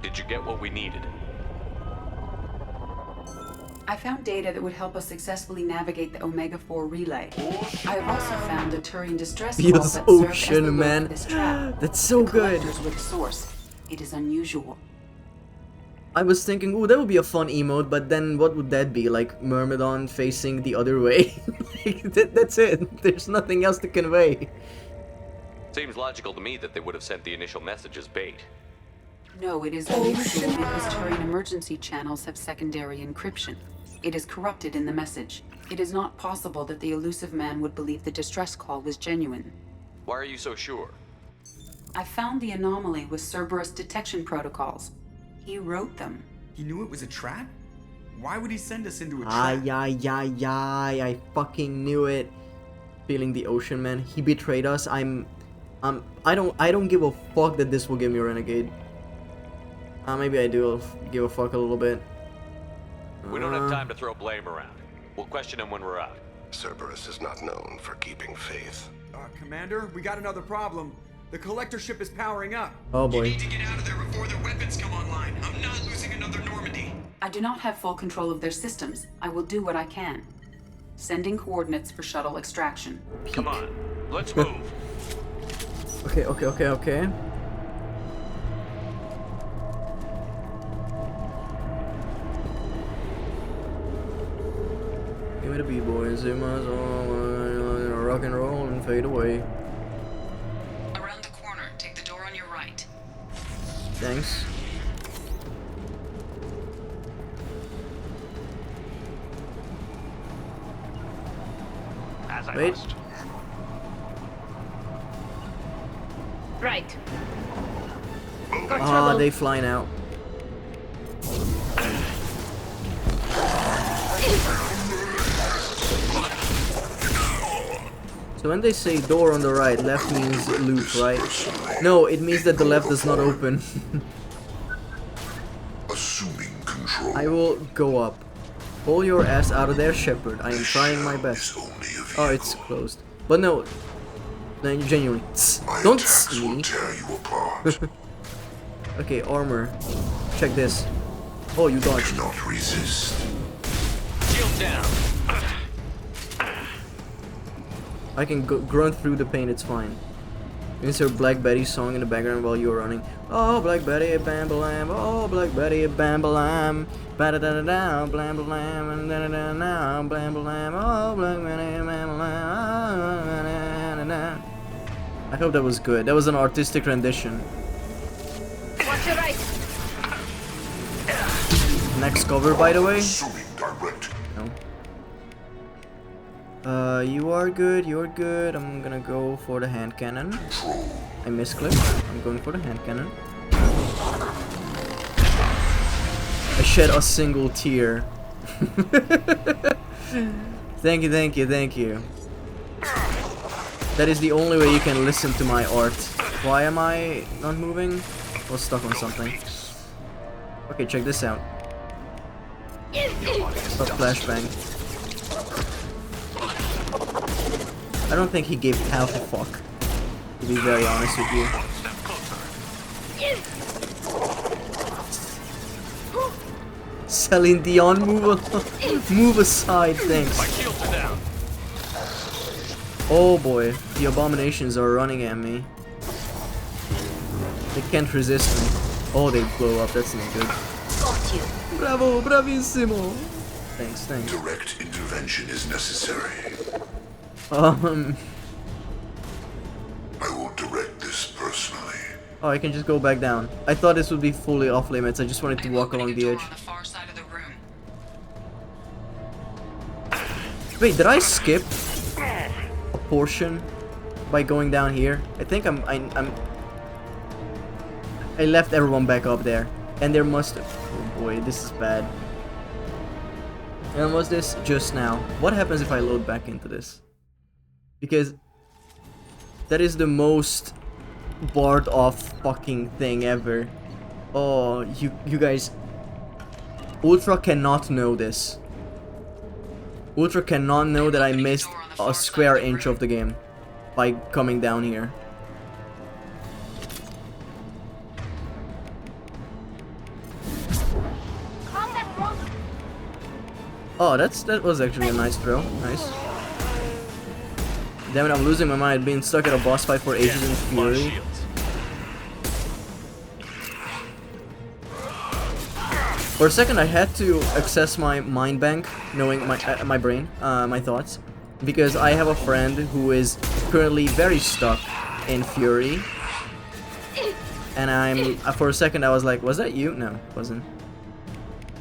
S9: Did you get what we needed?
S24: I found data that would help us successfully navigate the Omega-4 relay. I have also found a Turian distress call that
S1: Feels
S24: served as the
S1: ocean,
S24: lure
S1: man.
S24: for this trap.
S1: That's so
S24: The
S1: good.
S24: collectors were the source. It is unusual.
S1: I was thinking, ooh, that would be a fun emote, but then what would that be? Like Myrmidon facing the other way? Like, that's it. There's nothing else to convey.
S9: Seems logical to me that they would have sent the initial message as bait.
S24: No, it is unusual because Turian emergency channels have secondary encryption. It is corrupted in the message. It is not possible that the elusive man would believe the distress call was genuine.
S9: Why are you so sure?
S24: I found the anomaly with Cerberus detection protocols. He wrote them.
S18: He knew it was a trap? Why would he send us into a trap?
S1: I fucking knew it. Feeling the ocean, man. He betrayed us. I don't give a fuck that this will give me a renegade. Maybe I do give a fuck a little bit.
S9: We don't have time to throw blame around. We'll question him when we're out.
S3: Cerberus is not known for keeping faith.
S18: Commander, we got another problem. The collector ship is powering up.
S1: Oh boy.
S18: You need to get out of there before their weapons come online. I'm not losing another Normandy.
S24: I do not have full control of their systems. I will do what I can. Sending coordinates for shuttle extraction.
S9: Come on, let's move.
S1: Okay. Give me the B-boys, they might as well rock and roll and fade away.
S24: Around the corner, take the door on your right.
S1: Thanks.
S2: As I
S1: Wait.
S2: must.
S14: Right.
S1: Ah, they fly now. So when they say door on the right, left means loot, right? No, it means that the left does not open.
S3: Assuming control.
S1: I will go up. Pull your ass out of there, Shepard. I am trying my best. Oh, it's closed. But no. No, genuinely. Don't see me. Okay, armor. Check this. Oh, you dodged.
S3: Not resist.
S9: Shield down.
S1: I can grunt through the pain, it's fine. You can hear Black Betty's song in the background while you're running. Oh, Black Betty, bam balam. Oh, Black Betty, bam balam. Ba da da da da, blam balam, and da da da da, blam balam. Oh, Black Betty, bam balam. I hope that was good. That was an artistic rendition.
S14: Watch your right.
S1: Next cover, by the way.
S3: Assuming direct.
S1: No. You are good, you're good. I'm gonna go for the hand cannon. I misclicked. I'm going for the hand cannon. I shed a single tear. Thank you. That is the only way you can listen to my art. Why am I not moving? I was stuck on something. Okay, check this out. A flashbang. I don't think he gave half a fuck, to be very honest with you. Celine Dion, move aside, thanks. Oh boy, the abominations are running at me. They can't resist me. Oh, they blow up, that's not good.
S14: Got you.
S1: Bravo, bravissimo. Thanks.
S3: Direct intervention is necessary. I will direct this personally.
S1: Oh, I can just go back down. I thought this would be fully off limits. I just wanted to walk along the edge. Wait, did I skip a portion by going down here? I think I left everyone back up there, and there must. Oh boy, this is bad. And was this just now? What happens if I load back into this? Because that is the most barred off fucking thing ever. Oh, you guys. Ultra cannot know this. Ultra cannot know that I missed a square inch of the game by coming down here. Oh, that was actually a nice throw. Nice. Damn it, I'm losing my mind. Being stuck at a boss fight for ages in Fury. For a second, I had to access my mind bank, knowing my brain, my thoughts, because I have a friend who is currently very stuck in Fury, and for a second I was like, was that you? No, it wasn't.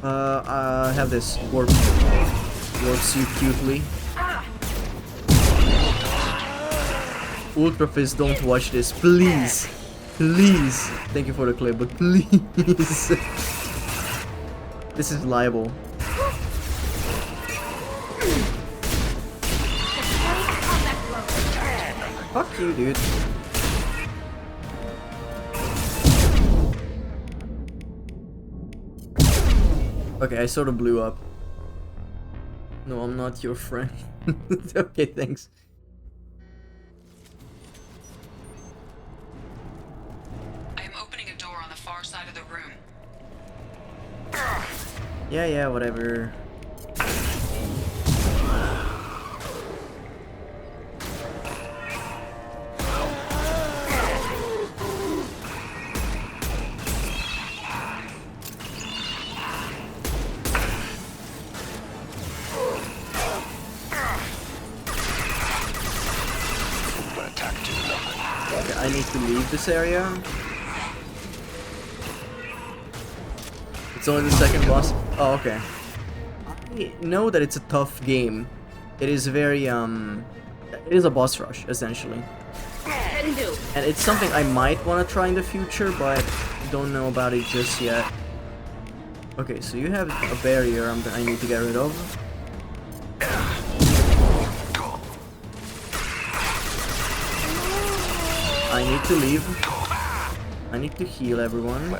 S1: I have this warps you cutely. Ultra Fist, don't watch this, please, please. Thank you for the clip, but please. This is liable. Fuck you, dude. Okay, I sort of blew up. No, I'm not your friend. Okay, thanks.
S24: I am opening a door on the far side of the room.
S1: Yeah, whatever. Okay, I need to leave this area. It's only the second boss. Oh, okay. I know that it's a tough game. It is very, it is a boss rush, essentially. And it's something I might want to try in the future, but don't know about it just yet. Okay, so you have a barrier I need to get rid of. I need to leave. I need to heal everyone.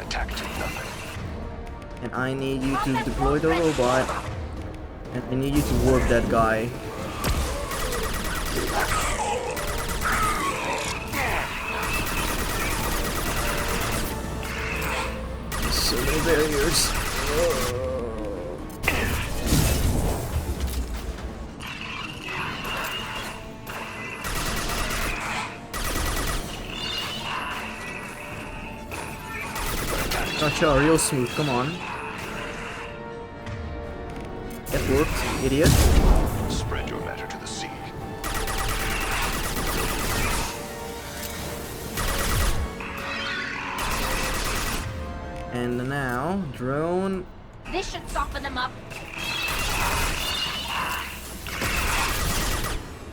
S1: And I need you to deploy the robot. And I need you to warp that guy. So many barriers. Gotcha, real smooth, come on. It worked, idiot.
S6: Spread your matter to the sea.
S1: And now, drone.
S14: This should soften them up.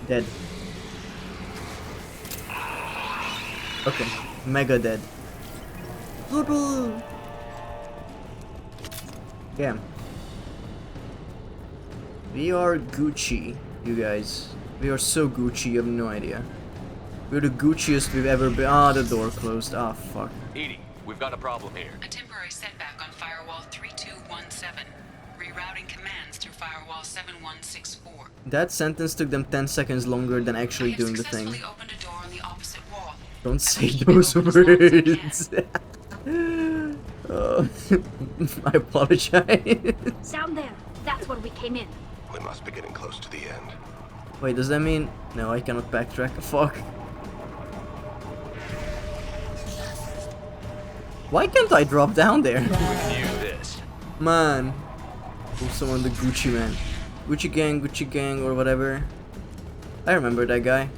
S1: Dead. Okay, mega dead. Damn. We are Gucci, you guys. We are so Gucci, you have no idea. We're the Gucciest we've ever been. Ah, the door closed. Ah, fuck.
S9: Edie, we've got a problem here.
S24: A temporary setback on firewall 3217. Rerouting commands through firewall 7164.
S1: That sentence took them 10 secones longer than actually doing the thing.
S24: Opened a door on the opposite wall.
S1: Don't say those words. I apologize.
S14: Down there. That's where we came in.
S6: We must be getting close to the end.
S1: Wait, does that mean... No, I cannot backtrack. Fuck. Why can't I drop down there? Man. Oh, someone the Gucci man. Gucci gang, or whatever. I remember that guy.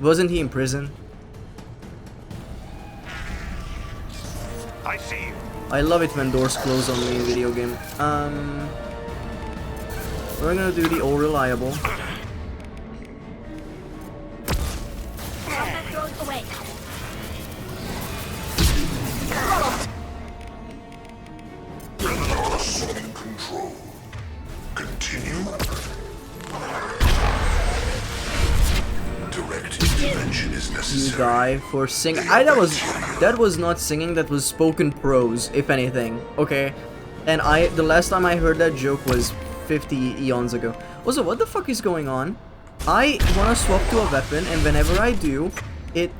S1: Wasn't he in prison?
S2: I see you.
S1: I love it when doors close on me in video game. We're gonna do the all reliable.
S14: Combat drones away.
S2: Assuming control. Continue. Direct intervention is necessary.
S1: You die for singing. That was not singing, that was spoken prose, if anything. Okay. And the last time I heard that joke was 50 eons ago. Also, what the fuck is going on? I wanna swap to a weapon, and whenever I do, it...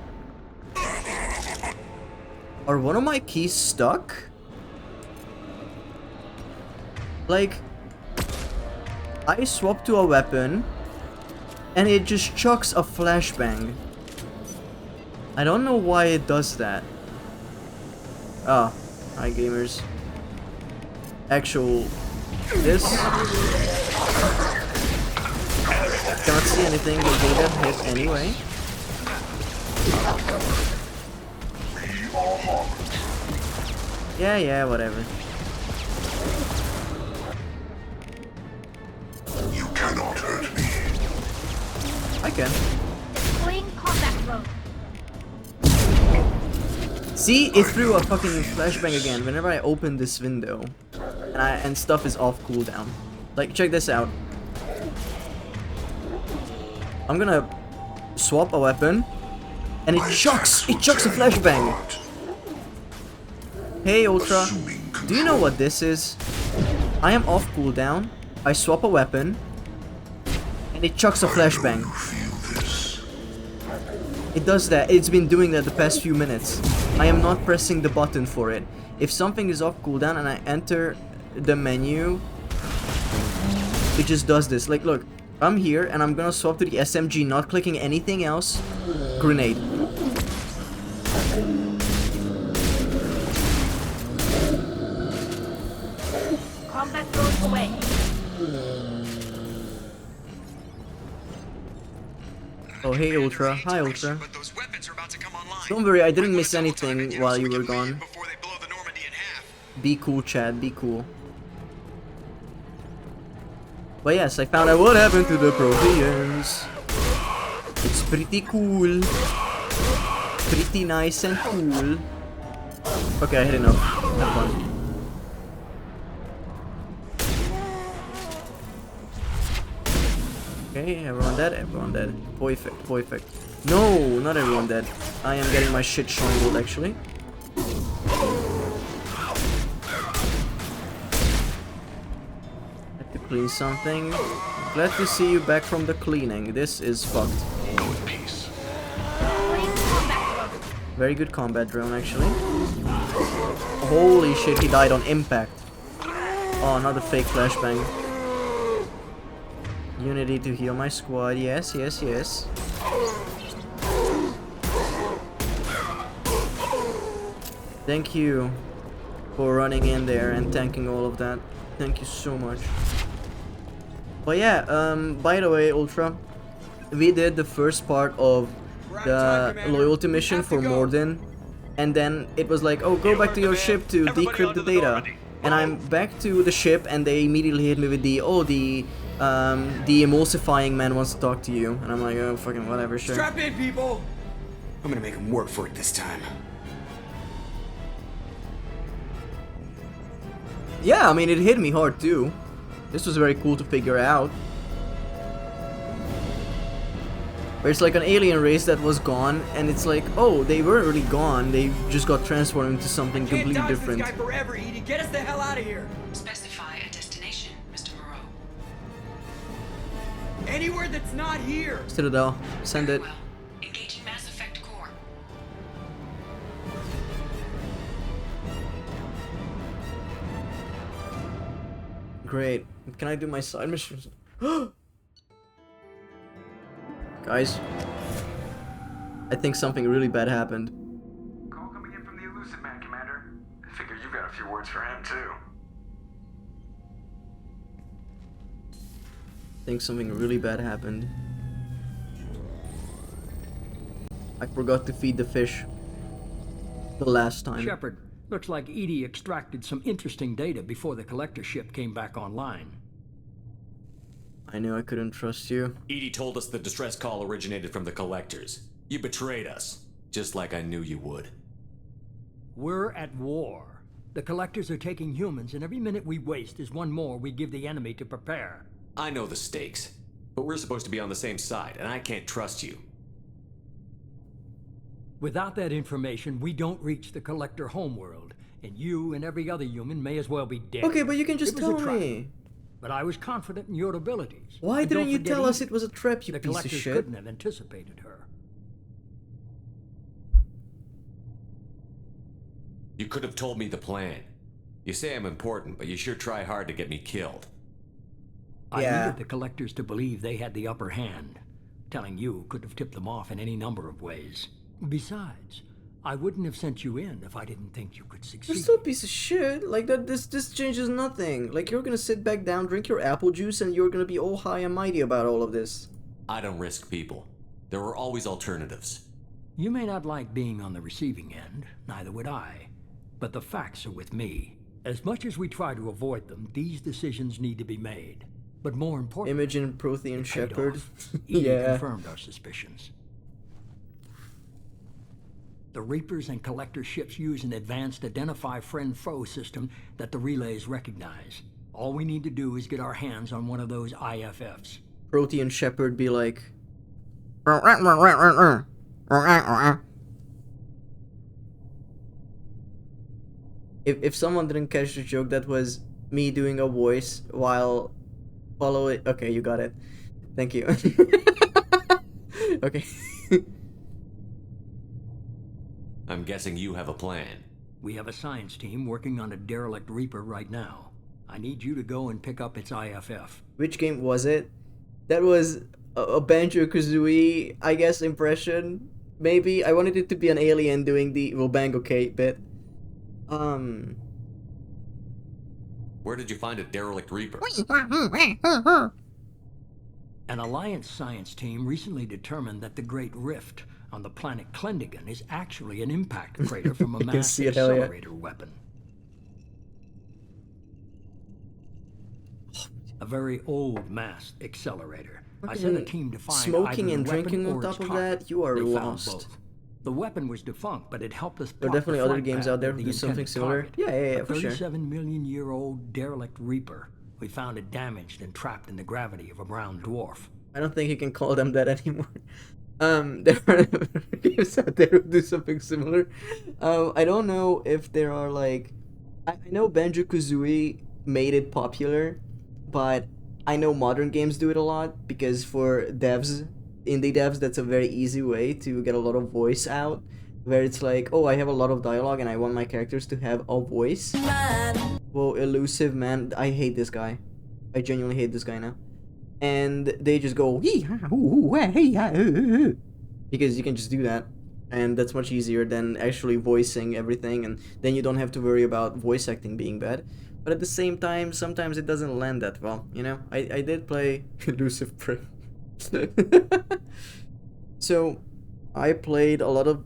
S1: Are one of my keys stuck? Like... I swap to a weapon, and it just chucks a flashbang. I don't know why it does that. Oh, hi gamers. Actual... This... Can't see anything, but they got hit anyway. Yeah, whatever.
S2: You cannot hurt me.
S1: I can.
S14: Deploying combat drone.
S1: See, it threw a fucking flashbang again whenever I open this window. And stuff is off cooldown. Like, check this out. I'm gonna swap a weapon, and it chucks a flashbang. Hey Ultra, do you know what this is? I am off cooldown, I swap a weapon, and it chucks a flashbang. It does that, it's been doing that the past few minutes. I am not pressing the button for it. If something is off cooldown and I enter the menu, it just does this. Like, look. I'm here, and I'm gonna swap to the SMG, not clicking anything else. Grenade.
S14: Combat drones away.
S1: Oh, hey Ultra. Hi Ultra. Don't worry, I didn't miss anything while you were gone. Be cool, Chad. Be cool. But yes, I found out what happened to the Protheans. It's pretty cool. Pretty nice and cool. Okay, I hit enough. Have fun. Okay, everyone dead, everyone dead. Perfect. No, not everyone dead. I am getting my shit strangled actually. Clean something. Glad to see you back from the cleaning. This is fucked.
S2: Go in peace.
S1: Very good combat drone, actually. Holy shit, he died on impact. Oh, another fake flashbang. Unity to heal my squad. Yes. Thank you for running in there and tanking all of that. Thank you so much. But yeah, by the way, Ultra, we did the first part of the loyalty mission for Morden, and then it was like, oh, go back to your ship to decrypt the data. And I'm back to the ship, and they immediately hit me with the emulsifying man wants to talk to you. And I'm like, oh, fucking whatever, sure.
S18: Strap in, people! I'm gonna make him work for it this time.
S1: Yeah, I mean, it hit me hard too. This was very cool to figure out. Where it's like an alien race that was gone, and it's like, oh, they weren't really gone. They just got transformed into something completely different.
S18: This guy forever, Edie. Get us the hell out of here.
S24: Specify a destination, Mr. Moreau.
S18: Anywhere that's not here.
S1: Citadel, send it.
S24: Engaging Mass Effect core.
S1: Great. Can I do my side missions? Guys, I think something really bad happened.
S11: Call coming in from the Elusive Man, Commander. I figure you got a few words for him, too.
S1: I think something really bad happened. I forgot to feed the fish the last time.
S7: Shepard, looks like Edie extracted some interesting data before the collector ship came back online.
S1: I knew I couldn't trust you.
S10: Edie told us the distress call originated from the collectors. You betrayed us, just like I knew you would.
S7: We're at war. The collectors are taking humans, and every minute we waste is one more we give the enemy to prepare.
S10: I know the stakes, but we're supposed to be on the same side, and I can't trust you.
S7: Without that information, we don't reach the collector homeworld, and you and every other human may as well be dead.
S1: Okay, but you can just tell me.
S7: But I was confident in your abilities.
S1: Why
S7: And
S1: didn't
S7: don't
S1: you
S7: forget
S1: tell us
S7: Edie.
S1: it was a trap, you
S7: The
S1: piece of
S7: collectors
S1: shit?
S7: couldn't have anticipated her.
S10: You could have told me the plan. You say I'm important, but you sure try hard to get me killed.
S7: I needed the collectors to believe they had the upper hand. Telling you could have tipped them off in any number of ways. Besides, I wouldn't have sent you in if I didn't think you could
S1: You're
S7: succeed.
S1: still a piece of shit. Like that. This changes nothing. Like you're gonna sit back down, drink your apple juice, and you're gonna be all high and mighty about all of this.
S10: I don't risk people. There are always alternatives.
S7: You may not like being on the receiving end, neither would I. But the facts are with me. As much as we try to avoid them, these decisions need to be made. But more importantly,
S1: Imogen Prothean Shepherd.
S7: Edie
S1: Yeah.
S7: confirmed our suspicions. The Reapers and Collector ships use an advanced identify friend-foe system that the relays recognize. All we need to do is get our hands on one of those IFFs.
S1: Prothean Shepherd be like. If someone didn't catch the joke, that was me doing a voice while following. Okay, you got it. Thank you. Okay.
S10: I'm guessing you have a plan.
S7: We have a science team working on a derelict Reaper right now. I need you to go and pick up its IFF.
S1: Which game was it? That was a Banjo-Kazooie, I guess, impression. Maybe. I wanted it to be an alien doing the Bango-K bit.
S10: Where did you find a derelict Reaper?
S7: An Alliance science team recently determined that the Great Rift on the planet Klendigan is actually an impact crater from a
S1: I can
S7: mass
S1: see it, hell yeah.
S7: accelerator weapon. A very old mass accelerator. I sent a team to find
S1: Smoking
S7: either
S1: and
S7: the weapon
S1: drinking on
S7: or its
S1: top of
S7: target.
S1: that, you are
S7: They found
S1: lost.
S7: both. The weapon was defunct, but it helped us
S1: There are
S7: plot the
S1: definitely other
S7: flight
S1: games
S7: path
S1: out there
S7: of
S1: who
S7: the
S1: do something
S7: intended
S1: similar.
S7: target.
S1: Yeah,
S7: A
S1: for sure.
S7: 37-million-year-old derelict Reaper. We found it damaged and trapped in the gravity of a brown dwarf.
S1: I don't think you can call them that anymore. There are games out there who do something similar. I don't know if there are like... I know Banjo-Kazooie made it popular, but I know modern games do it a lot, because for devs, indie devs, that's a very easy way to get a lot of voice out, where it's like, oh, I have a lot of dialogue and I want my characters to have a voice. Whoa, elusive man. I hate this guy. I genuinely hate this guy now. And they just go because you can just do that, and that's much easier than actually voicing everything, and then you don't have to worry about voice acting being bad. But at the same time, sometimes it doesn't land that well, you know. I did play Elusive Prey. So I played a lot of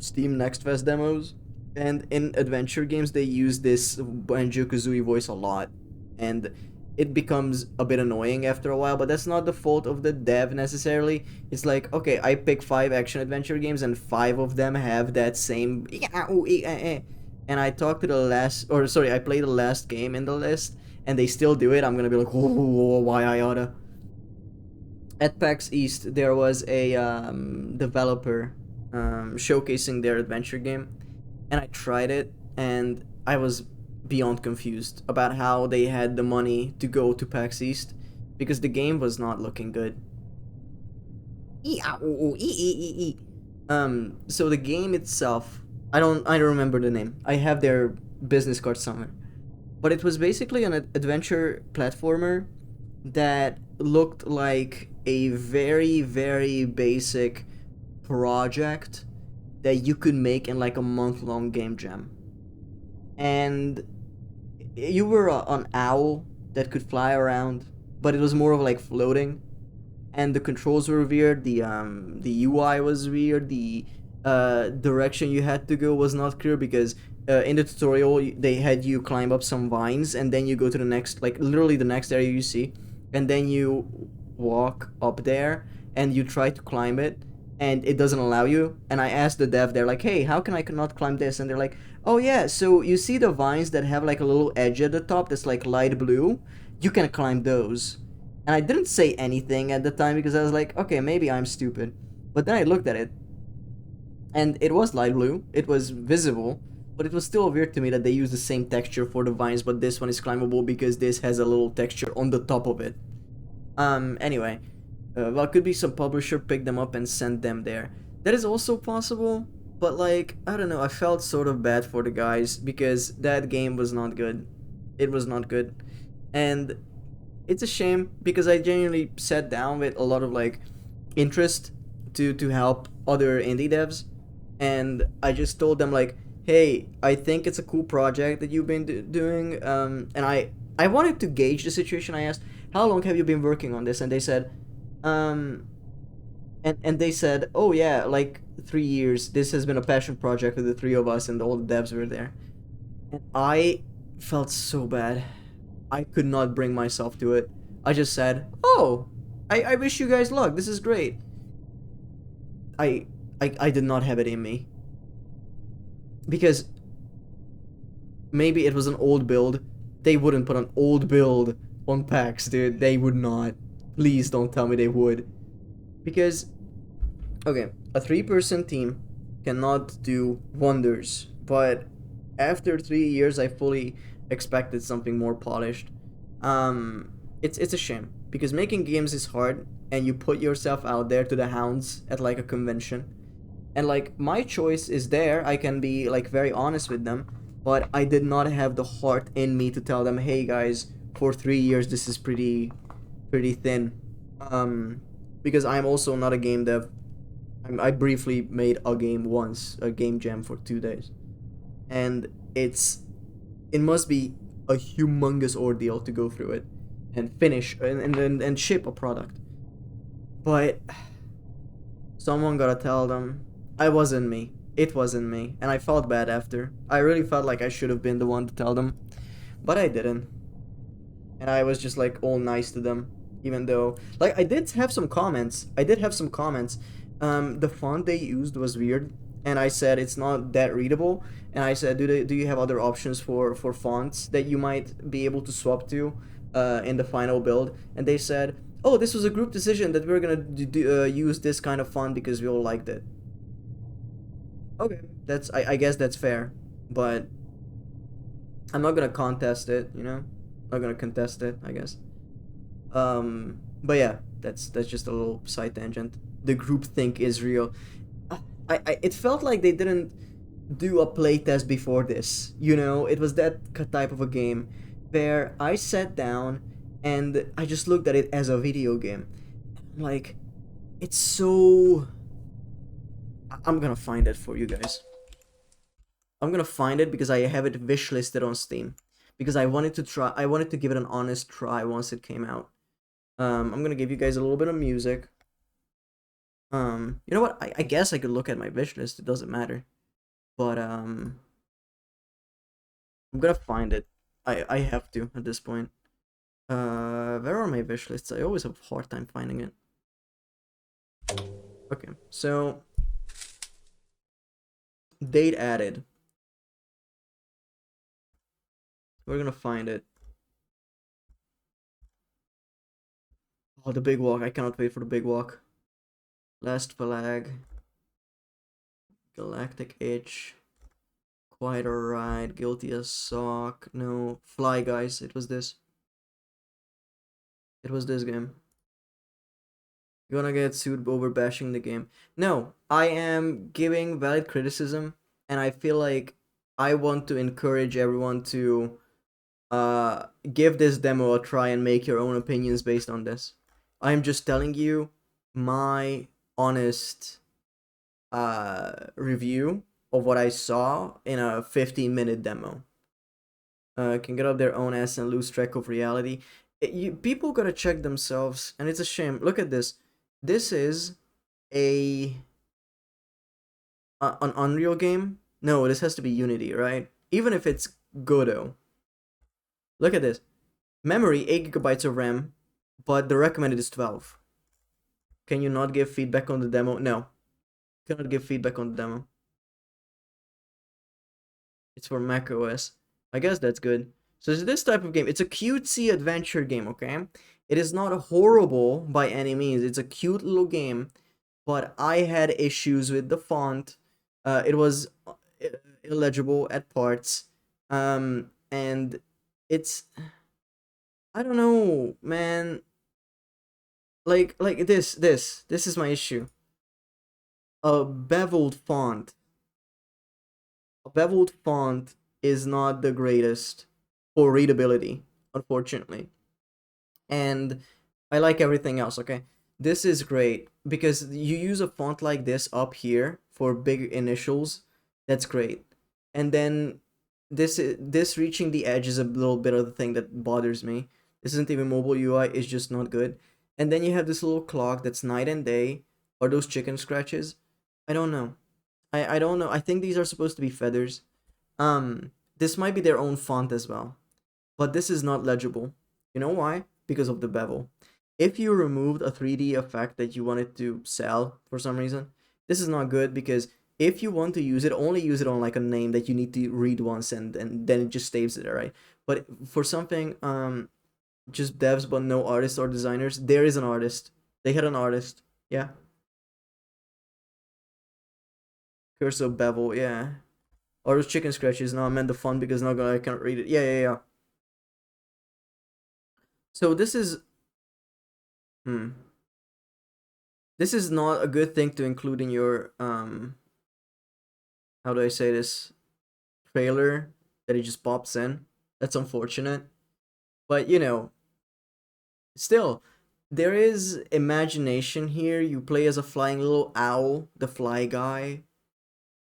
S1: Steam Next Fest demos, and in adventure games they use this Banjo-Kazooie voice a lot, and it becomes a bit annoying after a while, but that's not the fault of the dev necessarily. It's like, okay, I pick 5 action-adventure games and 5 of them have that same... And I talked to the last... Or, sorry, I played the last game in the list, and they still do it. I'm gonna be like, oh, why I oughta. At PAX East, there was a developer showcasing their adventure game, and I tried it, and I was beyond confused about how they had the money to go to PAX East, because the game was not looking good. So the game itself, I don't remember the name. I have their business card somewhere, but it was basically an adventure platformer that looked like a very, very basic project that you could make in like a month-long game jam. And you were an owl that could fly around, but it was more of like floating. and the controls were weird. The UI was weird. The direction you had to go was not clear because in the tutorial they had you climb up some vines and then you go to the next, like literally the next area you see, and then you walk up there and you try to climb it and it doesn't allow you. And I asked the dev, they're like, hey, how can I not climb this? And they're like, oh yeah, so you see the vines that have like a little edge at the top that's like light blue? You can climb those. And I didn't say anything at the time because I was like, okay, maybe I'm stupid. But then I looked at it and it was light blue, it was visible, but it was still weird to me that they use the same texture for the vines, but this one is climbable because this has a little texture on the top of it. Anyway, well, could be some publisher pick them up and send them there. That is also possible, but like, I don't know, I felt sort of bad for the guys because that game was not good. It was not good. And it's a shame because I genuinely sat down with a lot of like interest to help other indie devs, and I just told them like, hey, I think it's a cool project that you've been doing, and I wanted to gauge the situation. I asked, how long have you been working on this? And they said, and they said, oh yeah, like 3 years. This has been a passion project for the three of us, and all the devs were there. And I felt so bad. I could not bring myself to it. I just said, oh, I wish you guys luck. This is great. I did not have it in me. Because maybe it was an old build. They wouldn't put an old build on PAX, dude. They would not. Please don't tell me they would. Because, okay, a 3-person team cannot do wonders. But after 3 years, I fully expected something more polished. It's a shame. Because making games is hard, and you put yourself out there to the hounds at like a convention. And like, my choice is there, I can be like very honest with them, but I did not have the heart in me to tell them, hey guys, for 3 years this is pretty thin. Because I'm also not a game dev. I briefly made a game once, a game jam for 2 days. And it must be a humongous ordeal to go through it and finish and ship a product. But someone gotta tell them. I wasn't me. It wasn't me. And I felt bad after. I really felt like I should have been the one to tell them. But I didn't. And I was just like all nice to them. Even though, like, I did have some comments. The font they used was weird. And I said it's not that readable. And I said, do you have other options for fonts that you might be able to swap to in the final build? And they said, oh, this was a group decision that we're gonna use this kind of font because we all liked it. Okay, I guess that's fair, but I'm not gonna contest it, you know? Not gonna contest it, I guess. But yeah, that's just a little side tangent. The groupthink is real. It felt like they didn't do a playtest before this, you know? It was that type of a game where I sat down and I just looked at it as a video game. Like, it's so... I'm gonna find it for you guys. I'm gonna find it because I have it wishlisted on Steam. Because I wanted to give it an honest try once it came out. I'm gonna give you guys a little bit of music. You know what? I guess I could look at my wishlist. It doesn't matter. But I'm gonna find it. I have to at this point. Where are my wishlists? I always have a hard time finding it. Okay, so date added. We're gonna find it. Oh, the big walk. I cannot wait for the big walk. Last Flag. Galactic Itch. Quite alright. Guilty as Sock. No. Fly Guys. It was this. It was this game. You're gonna get sued over bashing the game. No, I am giving valid criticism, and I feel like I want to encourage everyone to give this demo a try and make your own opinions based on this. I'm just telling you my honest review of what I saw in a 15-minute demo. Can get up their own ass and lose track of reality. People gotta check themselves, and it's a shame. Look at this. This is a an Unreal game. No, this has to be Unity, right? Even if it's Godot. Look at this. Memory 8 gigabytes of RAM, but the recommended is 12. Can you not give feedback on the demo? No. Cannot give feedback on the demo. It's for Mac OS. I guess that's good. So it's this type of game. It's a cutesy adventure game, okay? It is not horrible by any means. It's a cute little game, but I had issues with the font. It was illegible at parts. And it's, I don't know, man. Like this is my issue. A beveled font. A beveled font is not the greatest for readability, unfortunately. And I like everything else, okay? This is great because you use a font like this up here for big initials. That's great. And then this reaching the edge is a little bit of the thing that bothers me. This isn't even mobile UI, it's just not good. And then you have this little clock that's night and day. Or those chicken scratches. I don't know. I don't know. I think these are supposed to be feathers. This might be their own font as well. But this is not legible. You know why? Because of the bevel. If you removed a 3D effect that you wanted to sell for some reason, this is not good because if you want to use it, only use it on like a name that you need to read once and then it just saves it, right? But for something, just devs but no artists or designers, there is an artist. They had an artist. Yeah. Cursor bevel, yeah. Or those chicken scratches. No, I meant the font because now I can't read it. Yeah. So this is this is not a good thing to include in your how do I say this, trailer, that it just pops in. That's unfortunate. But you know, still there is imagination here. You play as a flying little owl, the fly guy.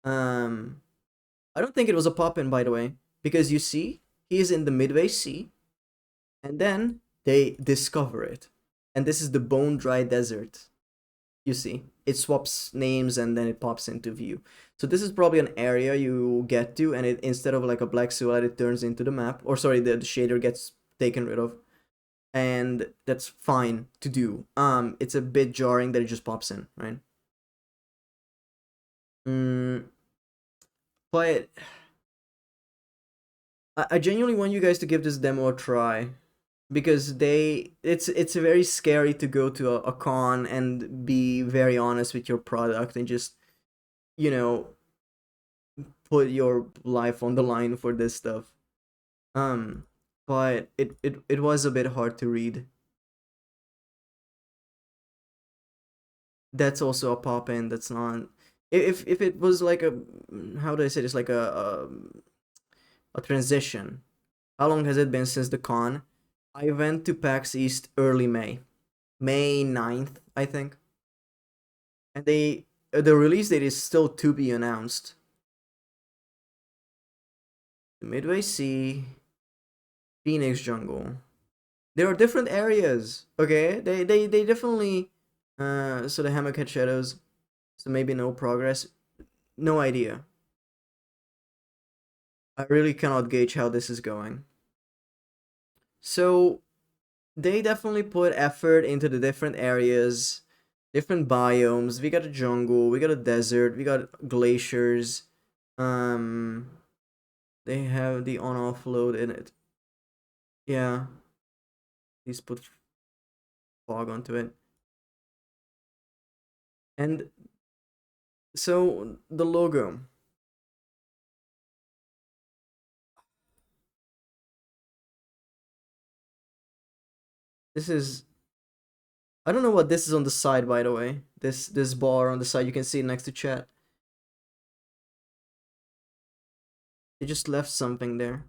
S1: I don't think it was a pop in, by the way, because you see, he is in the Midway Sea, and then they discover it. And this is the Bone Dry Desert. You see, it swaps names and then it pops into view. So this is probably an area you get to, and it, instead of like a black silhouette, it turns into the map. Or sorry, the shader gets taken rid of. And that's fine to do. It's a bit jarring that it just pops in, right? But I genuinely want you guys to give this demo a try because it's very scary to go to a con and be very honest with your product and just, you know, put your life on the line for this stuff. But it was a bit hard to read. That's also a pop in. That's not. If it was like a, how do I say this, like a transition. How long has it been since the con? I went to PAX East early May. May 9th, I think. And the release date is still to be announced. The Midway Sea, Phoenix Jungle. There are different areas, okay? They definitely so the Hammerhead Shadows, so maybe no progress. No idea. I really cannot gauge how this is going. So they definitely put effort into the different areas, different biomes. We got a jungle, we got a desert, we got glaciers. They have the on-off load in it. Yeah. Please put fog onto it. And so the logo. This is, I don't know what this is on the side, by the way. This bar on the side, you can see it next to chat. They just left something there.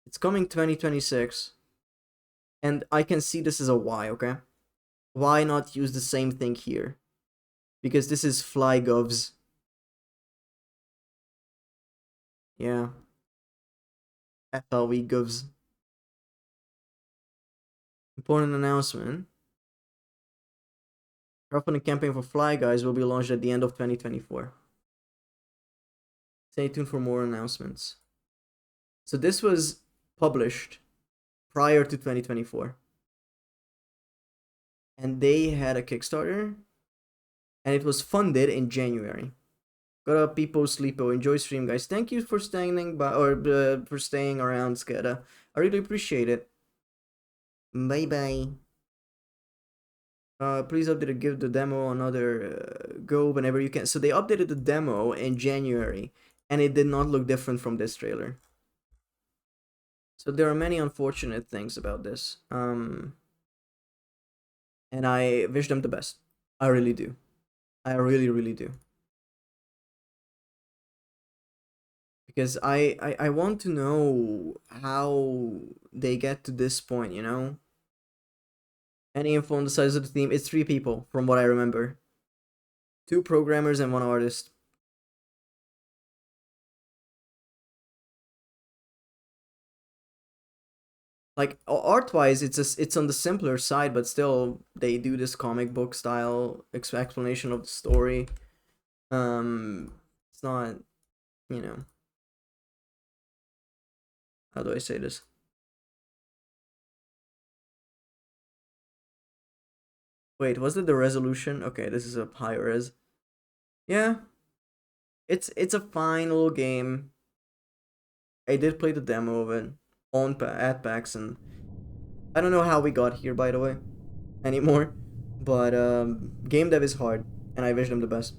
S1: It's coming 2026. And I can see this is a Y, okay? Why not use the same thing here? Because this is Fly Govs. Yeah. FLV Govs. Important announcement. Crowdfunding campaign for Fly Guys will be launched at the end of 2024. Stay tuned for more announcements. So this was published prior to 2024. And they had a Kickstarter. And it was funded in January. Got up, people, sleepo. Enjoy stream, guys. Thank you for staying by or for staying around, Skada. I really appreciate it. Bye bye. Please update to give the demo another go whenever you can. So they updated the demo in January, and it did not look different from this trailer. So there are many unfortunate things about this. And I wish them the best. I really do. I really, really do. Because I want to know how they get to this point, you know? Any info on the size of the team? It's 3 people, from what I remember. 2 programmers and 1 artist. Like, art-wise, it's on the simpler side, but still, they do this comic book style explanation of the story. It's not, you know... How do I say this? Wait, was it the resolution? Okay, this is a high res. Yeah. It's a fine little game. I did play the demo of it at PAX, and I don't know how we got here, by the way, anymore. But game dev is hard, and I wish them the best.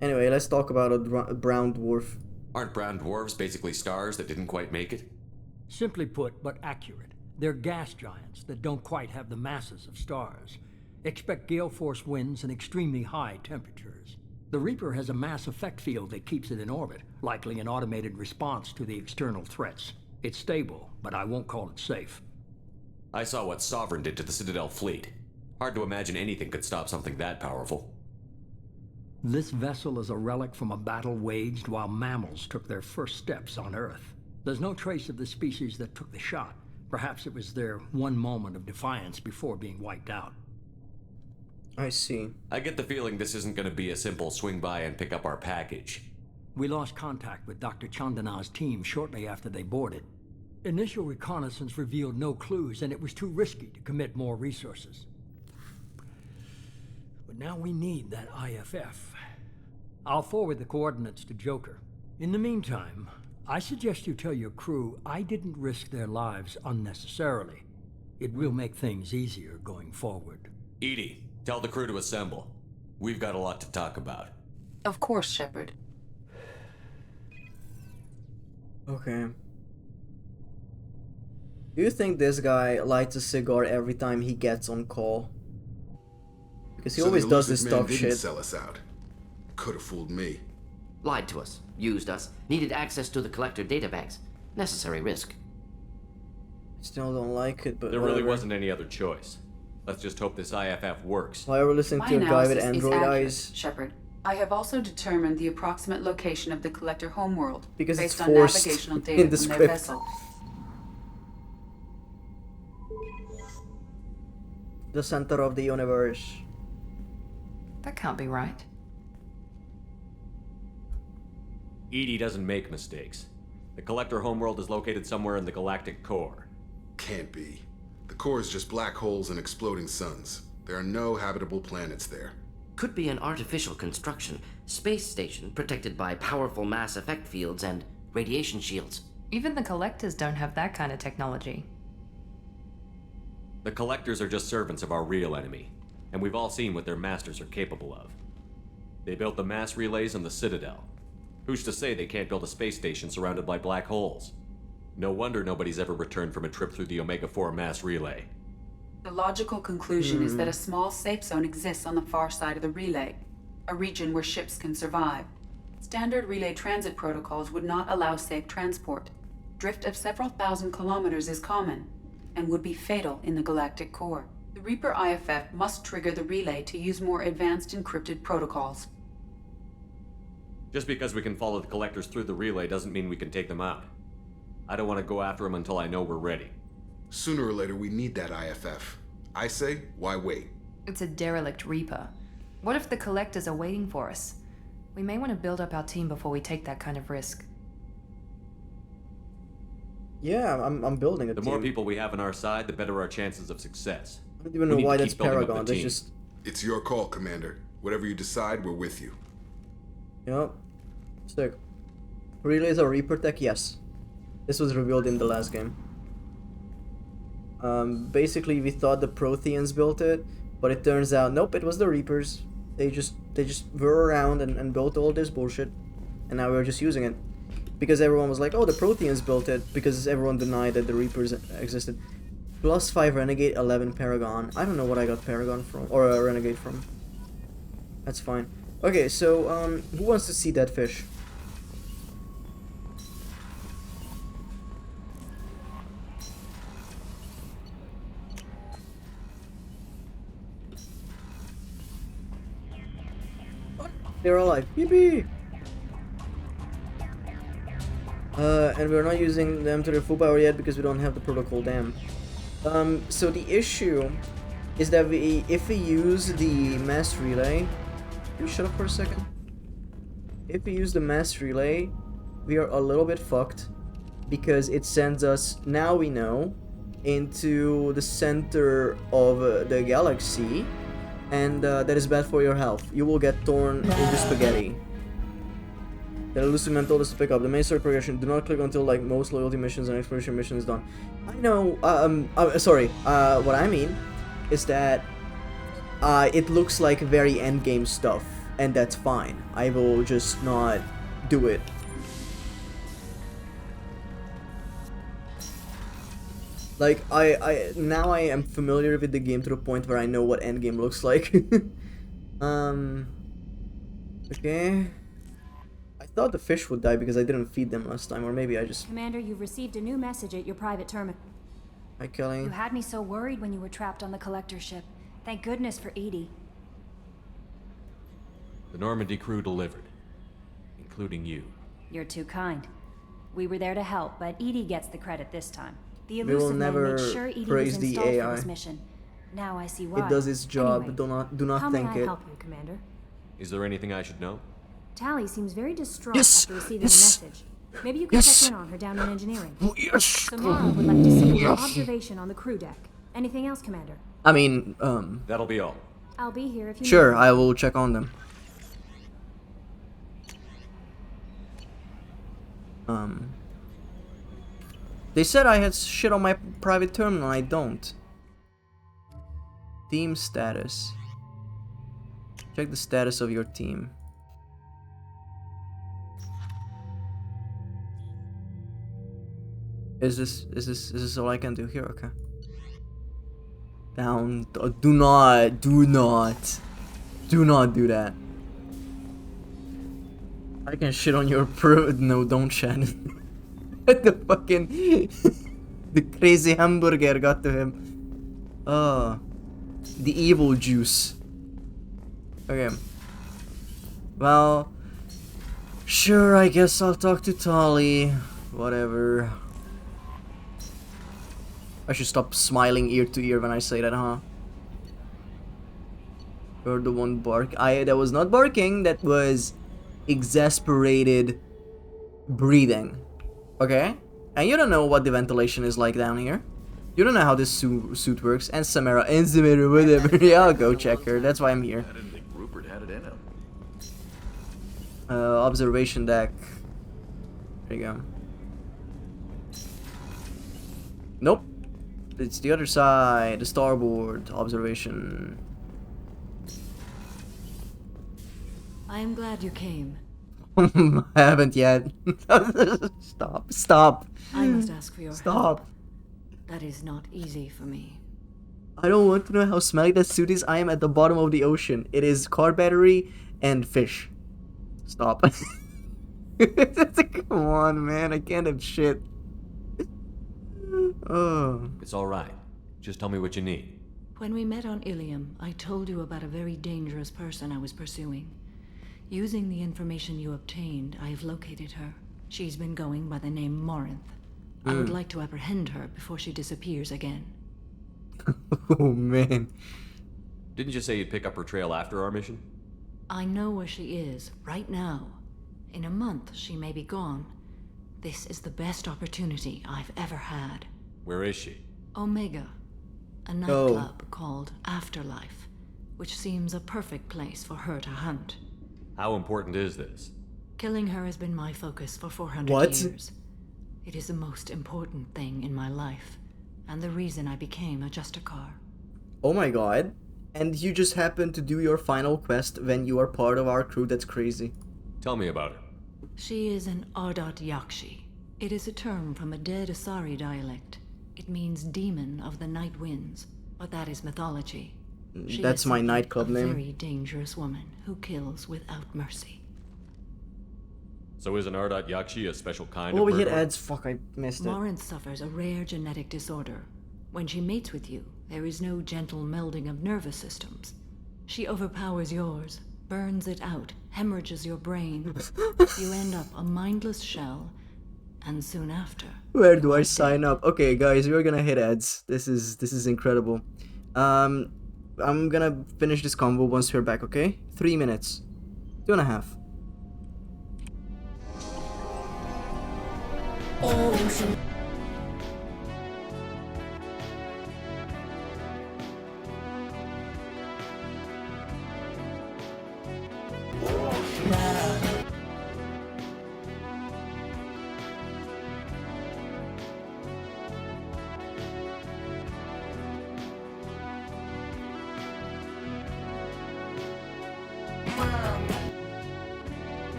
S1: Anyway, let's talk about a brown dwarf.
S9: Aren't brown dwarves basically stars that didn't quite make it?
S7: Simply put, but accurate. They're gas giants that don't quite have the masses of stars. Expect gale force winds and extremely high temperatures. The Reaper has a mass effect field that keeps it in orbit, likely an automated response to the external threats. It's stable, but I won't call it safe.
S9: I saw what Sovereign did to the Citadel fleet. Hard to imagine anything could stop something that powerful.
S7: This vessel is a relic from a battle waged while mammals took their first steps on Earth. There's no trace of the species that took the shot. Perhaps it was their one moment of defiance before being wiped out.
S1: I see.
S9: I get the feeling this isn't going to be a simple swing by and pick up our package.
S7: We lost contact with Dr. Chandana's team shortly after they boarded. Initial reconnaissance revealed no clues, and it was too risky to commit more resources. But now we need that IFF. I'll forward the coordinates to Joker. In the meantime, I suggest you tell your crew I didn't risk their lives unnecessarily. It will make things easier going forward.
S9: Edie, tell the crew to assemble. We've got a lot to talk about.
S24: Of course, Shepard.
S1: Okay. Do you think this guy lights a cigar every time he gets on call? Because he always does this tough shit.
S12: Sell us out. Could have fooled me.
S13: Lied to us, used us, needed access to the Collector databanks. Necessary risk.
S1: Still don't like it, but
S9: there
S1: whatever.
S9: really wasn't any other choice. Let's just hope this IFF works.
S1: Why are we listening to a guy with Android eyes?
S24: Shepard. I have also determined the approximate location of the Collector homeworld
S1: because
S24: based
S1: it's
S24: on
S1: forced
S24: navigational
S1: in
S24: data
S1: the
S24: from their
S1: script.
S24: vessel.
S1: The center of the universe.
S24: That can't be right.
S9: Edie doesn't make mistakes. The Collector homeworld is located somewhere in the galactic core.
S12: Can't be. The core is just black holes and exploding suns. There are no habitable planets there.
S13: Could be an artificial construction, space station protected by powerful mass effect fields and radiation shields.
S24: Even the Collectors don't have that kind of technology.
S9: The Collectors are just servants of our real enemy, and we've all seen what their masters are capable of. They built the mass relays and the Citadel. Who's to say they can't build a space station surrounded by black holes? No wonder nobody's ever returned from a trip through the Omega-4 mass relay.
S24: The logical conclusion is that a small safe zone exists on the far side of the relay, a region where ships can survive. Standard relay transit protocols would not allow safe transport. Drift of several thousand kilometers is common, and would be fatal in the galactic core. The Reaper IFF must trigger the relay to use more advanced encrypted protocols.
S9: Just because we can follow the Collectors through the relay doesn't mean we can take them out. I don't want to go after them until I know we're ready.
S12: Sooner or later, we need that IFF. I say, why wait?
S16: It's a derelict Reaper. What if the Collectors are waiting for us? We may want to build up our team before we take that kind of risk.
S1: Yeah, I'm building a
S9: The
S1: team.
S9: more people we have on our side, the better our chances of success.
S1: I don't even know why that's Paragon. That's just...
S12: It's your call, Commander. Whatever you decide, we're with you.
S1: Yep. Sick. Relays are Reaper tech? Yes. This was revealed in the last game. Basically, we thought the Protheans built it, but it turns out, nope, it was the Reapers. They just were around and built all this bullshit, and now we're just using it. Because everyone was like, oh, the Protheans built it, because everyone denied that the Reapers existed. +5 Renegade, 11 Paragon. I don't know what I got Paragon from, or a Renegade from. That's fine. Okay, so, who wants to see that fish? They're alive. Yippee! And we're not using them to their full power yet because we don't have the protocol dam. So the issue is that if we use the mass relay, can you shut up for a second? If we use the mass relay, we are a little bit fucked because it sends us, now we know, into the center of the galaxy, and that is bad for your health. You will get torn into spaghetti. The elusive man told us to pick up the main story progression. Do not click until like most loyalty missions and exploration missions done. I know. Sorry. What I mean is that it looks like very endgame stuff, and that's fine. I will just not do it. Like now I am familiar with the game to the point where I know what endgame looks like. Okay. I thought the fish would die because I didn't feed them last time, or maybe I just...
S15: Commander, you've received a new message at your private terminal.
S1: Hi, Kelly.
S15: You had me so worried when you were trapped on the Collector ship. Thank goodness for Edie.
S9: The Normandy crew delivered, including you.
S15: You're too kind. We were there to help, but Edie gets the credit this time. The
S1: We will
S15: elusive man
S1: never
S15: made sure Edie
S1: praise
S15: was
S1: the
S15: installed
S1: AI.
S15: for this mission. Now I see why.
S1: It does its job.
S15: Anyway,
S1: Do not
S15: how
S1: thank
S15: may I
S1: it.
S15: help you, Commander?
S9: Is there anything I should know?
S15: Tally seems very distraught
S1: Yes!
S15: after receiving
S1: Yes!
S15: a message. Maybe you can
S1: Yes!
S15: check in on her down in engineering.
S1: Yes!
S15: Samara would like to see your
S1: Yes!
S15: observation on the crew deck. Anything else, Commander?
S1: I mean,
S9: That'll be all.
S15: I'll be here if you
S1: sure,
S15: need me.
S1: I will check on them. They said I had shit on my private terminal, I don't. Team status. Check the status of your team. Is this all I can do here? Okay. Down. Do not do that. I can shit on your pro. No, don't, Shannon. The fucking the crazy hamburger got to him. The evil juice. Okay. Well, sure, I guess I'll talk to Tali. Whatever. I should stop smiling ear to ear when I say that, huh? You're the one bark. That was not barking, that was exasperated breathing. Okay? And you don't know what the ventilation is like down here. You don't know how this suit works. And Samara, whatever. Yeah, I'll go check her. That's why I'm here.
S10: I didn't think Rupert had it in him.
S1: Observation deck. There you go. Nope. It's the other side. The starboard observation.
S17: I am glad you came.
S1: I haven't yet. Stop.
S17: I must ask for your
S1: Stop.
S17: help. That is not easy for me.
S1: I don't want to know how smelly that suit is. I am at the bottom of the ocean. It is car battery and fish. Stop. Come on, man. I can't have shit. Oh.
S9: It's alright. Just tell me what you need.
S17: When we met on Ilium, I told you about a very dangerous person I was pursuing. Using the information you obtained, I have located her. She's been going by the name Morinth. I would like to apprehend her before she disappears again.
S1: Oh, man.
S9: Didn't you say you'd pick up her trail after our mission?
S17: I know where she is, right now. In a month, she may be gone. This is the best opportunity I've ever had.
S9: Where is she?
S17: Omega, a nightclub called Afterlife, which seems a perfect place for her to hunt.
S9: How important is this?
S17: Killing her has been my focus for 400 years. It is the most important thing in my life, and the reason I became a Justicar.
S1: Oh my god. And you just happen to do your final quest when you are part of our crew? That's crazy.
S9: Tell me about her.
S17: She is an Ardat Yakshi. It is a term from a dead Asari dialect. It means demon of the night winds, but that is mythology. She
S1: That's
S17: is
S1: my
S17: simply
S1: nightclub name.
S17: A very dangerous woman who kills without mercy.
S9: So is an Ardat Yakshi a special kind
S1: Oh,
S9: of
S1: we hit
S9: murderer?
S1: ads. Fuck, I missed it.
S17: Morinth suffers a rare genetic disorder. When she mates with you, there is no gentle melding of nervous systems. She overpowers yours, burns it out, hemorrhages your brain. You end up a mindless shell, and soon after...
S1: Where do I sign up? Okay, guys, we're gonna hit ads. This is incredible. I'm gonna finish this convo once we're back, okay? 3 minutes. 2.5.
S4: Ocean.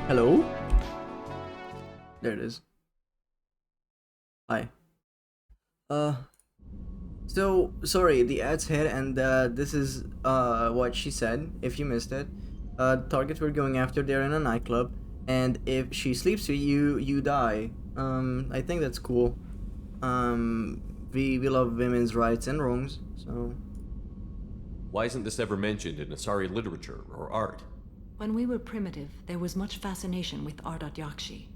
S1: Hello? There it is. Hi. So, sorry, the ads hit, and this is what she said, if you missed it. Target we're going after, they're in a nightclub, and if she sleeps with you, you die. I think that's cool. We love women's rights and wrongs, so...
S9: Why isn't this ever mentioned in Asari literature or art?
S17: When we were primitive, there was much fascination with Ardat Yakshi.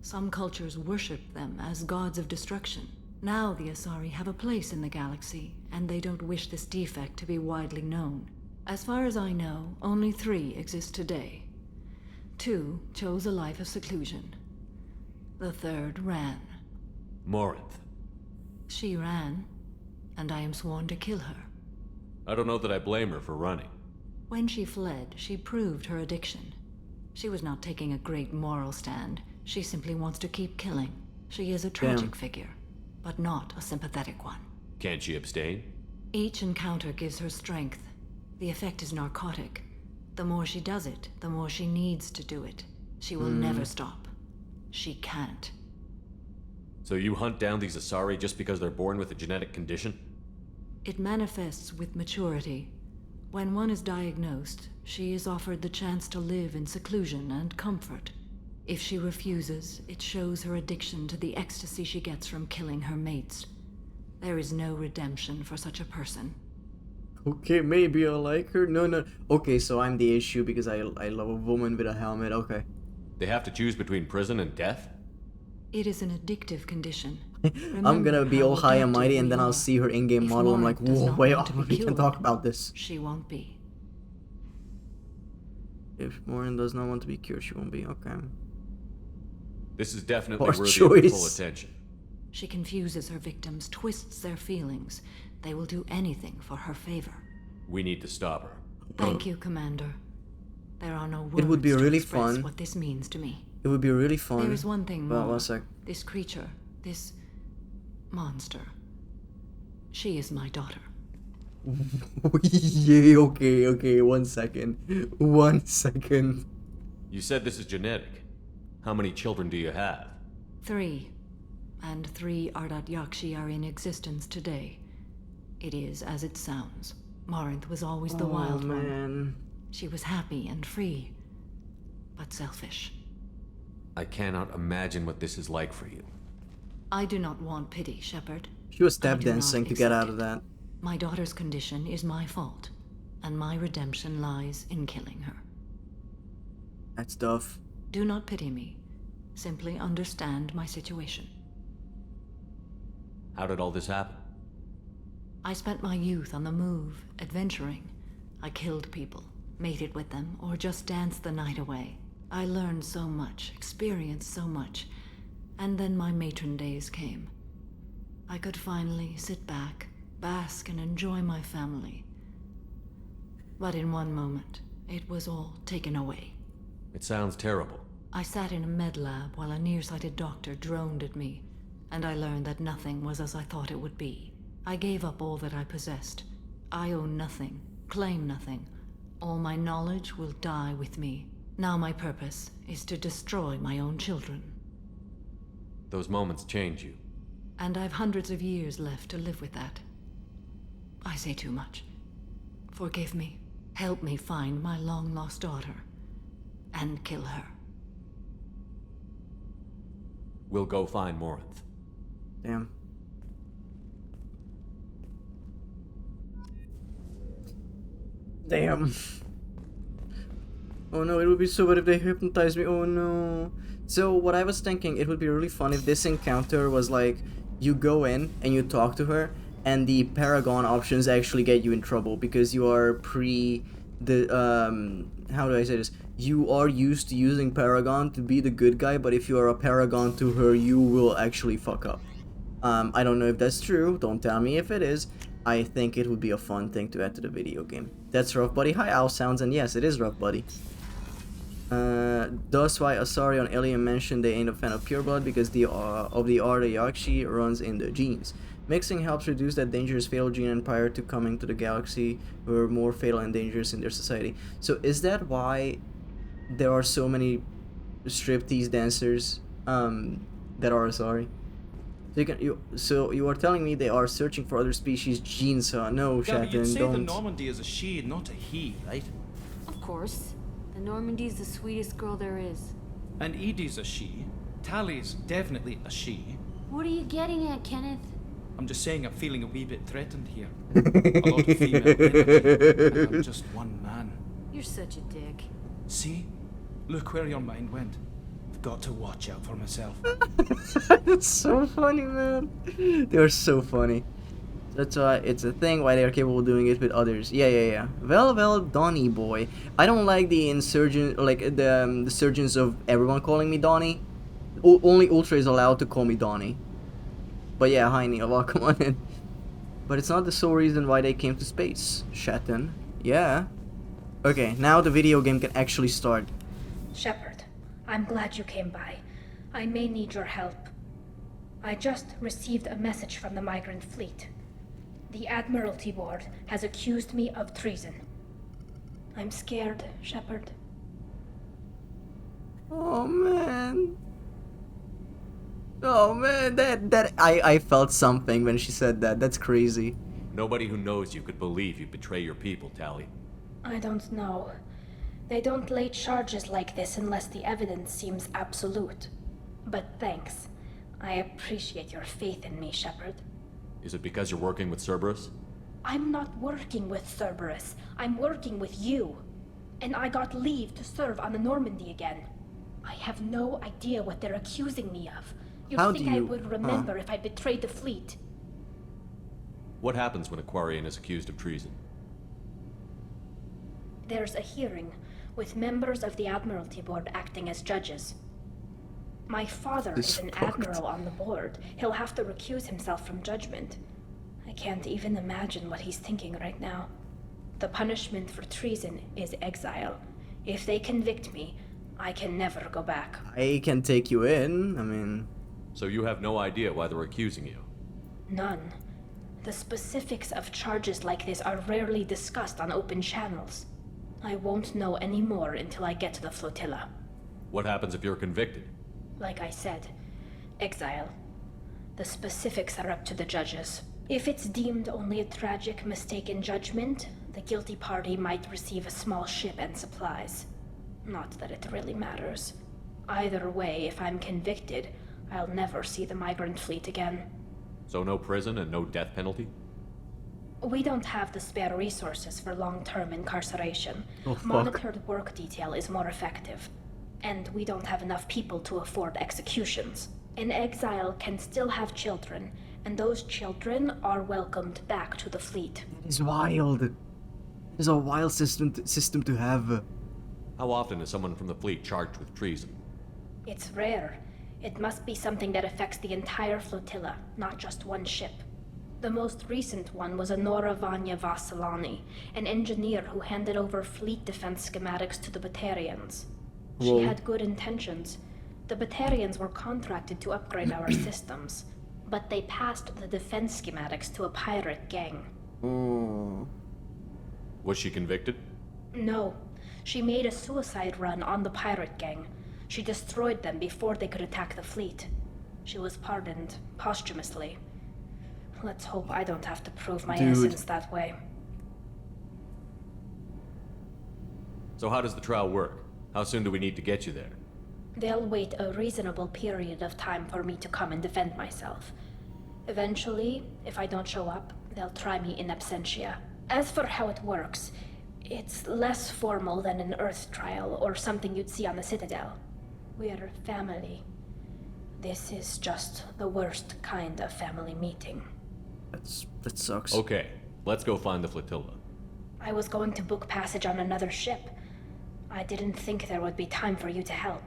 S17: Some cultures worshipped them as gods of destruction. Now the Asari have a place in the galaxy, and they don't wish this defect to be widely known. As far as I know, only 3 exist today. 2 chose a life of seclusion. The 3rd ran.
S9: Morinth.
S17: She ran, and I am sworn to kill her.
S9: I don't know that I blame her for running.
S17: When she fled, she proved her addiction. She was not taking a great moral stand. She simply wants to keep killing. She is a tragic figure. but not a sympathetic one.
S9: Can't she abstain?
S17: Each encounter gives her strength. The effect is narcotic. The more she does it, the more she needs to do it. She will never stop. She can't.
S9: So you hunt down these Asari just because they're born with a genetic condition?
S17: It manifests with maturity. When one is diagnosed, she is offered the chance to live in seclusion and comfort. If she refuses, it shows her addiction to the ecstasy she gets from killing her mates. There is no redemption for such a person.
S1: Okay, maybe I like her. No. Okay, so I'm the issue because I love a woman with a helmet. Okay.
S9: They have to choose between prison and death?
S17: It is an addictive condition.
S1: I'm gonna be all high and mighty and then I'll see her in-game model. I'm like, whoa, wait, we can talk about this.
S17: She won't be.
S1: If Morin does not want to be cured, she won't be. Okay.
S9: This is definitely
S1: Poor
S9: worthy
S1: choice.
S9: of full attention.
S17: She confuses her victims, twists their feelings. They will do anything for her favor.
S9: We need to stop her.
S17: Thank you, Commander. There are no words
S1: It would be
S17: to
S1: really
S17: express
S1: fun.
S17: what this means to me.
S1: It would be really fun.
S17: There is one thing more.
S1: One sec.
S17: This creature, this monster. She is my daughter.
S1: Yeah, okay, 1 second. 1 second.
S9: You said this is genetic. How many children do you have?
S17: 3. And 3 Ardat Yakshi are in existence today. It is as it sounds. Morinth was always the wild one. She was happy and free, but selfish.
S9: I cannot imagine what this is like for you.
S17: I do not want pity, Shepard.
S1: She was tap
S17: I do
S1: dancing
S17: not
S1: to get
S17: accept
S1: out of that.
S17: My daughter's condition is my fault, and my redemption lies in killing her.
S1: That's tough.
S17: Do not pity me. Simply understand my situation.
S9: How did all this happen?
S17: I spent my youth on the move, adventuring. I killed people, mated with them, or just danced the night away. I learned so much, experienced so much, and then my matron days came. I could finally sit back, bask, and enjoy my family. But in one moment, it was all taken away.
S9: It sounds terrible.
S17: I sat in a med lab while a nearsighted doctor droned at me, and I learned that nothing was as I thought it would be. I gave up all that I possessed. I own nothing, claim nothing. All my knowledge will die with me. Now my purpose is to destroy my own children.
S9: Those moments change you.
S17: And I've hundreds of years left to live with that. I say too much. Forgive me. Help me find my long-lost daughter. And kill her.
S9: We'll go find Morinth.
S1: Damn. Damn. Oh no, it would be so bad if they hypnotized me. Oh no. So what I was thinking, it would be really fun if this encounter was like, you go in and you talk to her, and the Paragon options actually get you in trouble because you are how do I say this? You are used to using Paragon to be the good guy, but if you are a Paragon to her, you will actually fuck up. I don't know if that's true. Don't tell me if it is. I think it would be a fun thing to add to the video game. That's Rough Buddy. Hi, Owl Sounds, and yes, it is Rough Buddy. That's why Asari on Alien mentioned they ain't a fan of pureblood because the Arda Yakshi runs in the genes. Mixing helps reduce that dangerous fatal gene, and prior to coming to the galaxy were more fatal and dangerous in their society. So is that why there are so many striptease dancers that are Asari? So you are telling me they are searching for other species genes? No,
S8: Yeah, but you'd
S1: Shatton,
S8: say
S1: don't.
S8: the Normandy is a she, not a he, right?
S19: Of course. The Normandy's the sweetest girl there is.
S8: And Edie's a she. Tally's definitely a she.
S19: What are you getting at, Kenneth?
S8: I'm just saying I'm feeling a wee bit threatened here. A lot of female energy, and I'm just one man.
S19: You're such a dick.
S8: See? Look where your mind went. I've got to watch out for myself.
S1: That's so funny, man. They are so funny. That's why it's a thing why they are capable of doing it with others. Yeah. Well, Donnie boy. I don't like the insurgent, like the surgeons of everyone calling me Donnie. Only Ultra is allowed to call me Donnie. But yeah, hi Neil, welcome on in. But it's not the sole reason why they came to space, Shatton. Yeah. Okay, now the video game can actually start.
S14: Shepard, I'm glad you came by. I may need your help. I just received a message from the migrant fleet. The Admiralty Board has accused me of treason. I'm scared, Shepard.
S1: Oh man. Oh man, I felt something when she said that. That's crazy.
S9: Nobody who knows you could believe you betray your people, Tally.
S14: I don't know. They don't lay charges like this unless the evidence seems absolute. But thanks. I appreciate your faith in me, Shepard.
S9: Is it because you're working with Cerberus?
S14: I'm not working with Cerberus. I'm working with you. And I got leave to serve on the Normandy again. I have no idea what they're accusing me of.
S1: How
S14: think
S1: do you...
S14: I would remember if I betrayed the fleet?
S9: What happens when a Quarian is accused of treason?
S14: There's a hearing, with members of the Admiralty Board acting as judges. My father is an admiral on the board. He'll have to recuse himself from judgment. I can't even imagine what he's thinking right now. The punishment for treason is exile. If they convict me, I can never go back.
S1: I can take you in, I mean...
S9: So you have no idea why they're accusing you?
S14: None. The specifics of charges like this are rarely discussed on open channels. I won't know any more until I get to the flotilla.
S9: What happens if you're convicted?
S14: Like I said, exile. The specifics are up to the judges. If it's deemed only a tragic mistake in judgment, the guilty party might receive a small ship and supplies. Not that it really matters. Either way, if I'm convicted, I'll never see the migrant fleet again.
S9: So no prison and no death penalty?
S14: We don't have the spare resources for long-term incarceration.
S1: Oh, fuck.
S14: Monitored work detail is more effective. And we don't have enough people to afford executions. An exile can still have children, and those children are welcomed back to the fleet.
S1: It's wild. It's a wild system to have.
S9: How often is someone from the fleet charged with treason?
S14: It's rare. It must be something that affects the entire flotilla, not just one ship. The most recent one was Anora Vanya Vassilani, an engineer who handed over fleet defense schematics to the Batarians.
S1: Whoa.
S14: She had good intentions. The Batarians were contracted to upgrade our systems, but they passed the defense schematics to a pirate gang.
S1: Oh.
S9: Was she convicted?
S14: No. She made a suicide run on the pirate gang. She destroyed them before they could attack the fleet. She was pardoned posthumously. Let's hope I don't have to prove my innocence that way.
S9: So how does the trial work? How soon do we need to get you there?
S14: They'll wait a reasonable period of time for me to come and defend myself. Eventually, if I don't show up, they'll try me in absentia. As for how it works, it's less formal than an Earth trial or something you'd see on the Citadel. We're family. This is just the worst kind of family meeting.
S1: That sucks.
S9: Okay, let's go find the flotilla.
S14: I was going to book passage on another ship. I didn't think there would be time for you to help.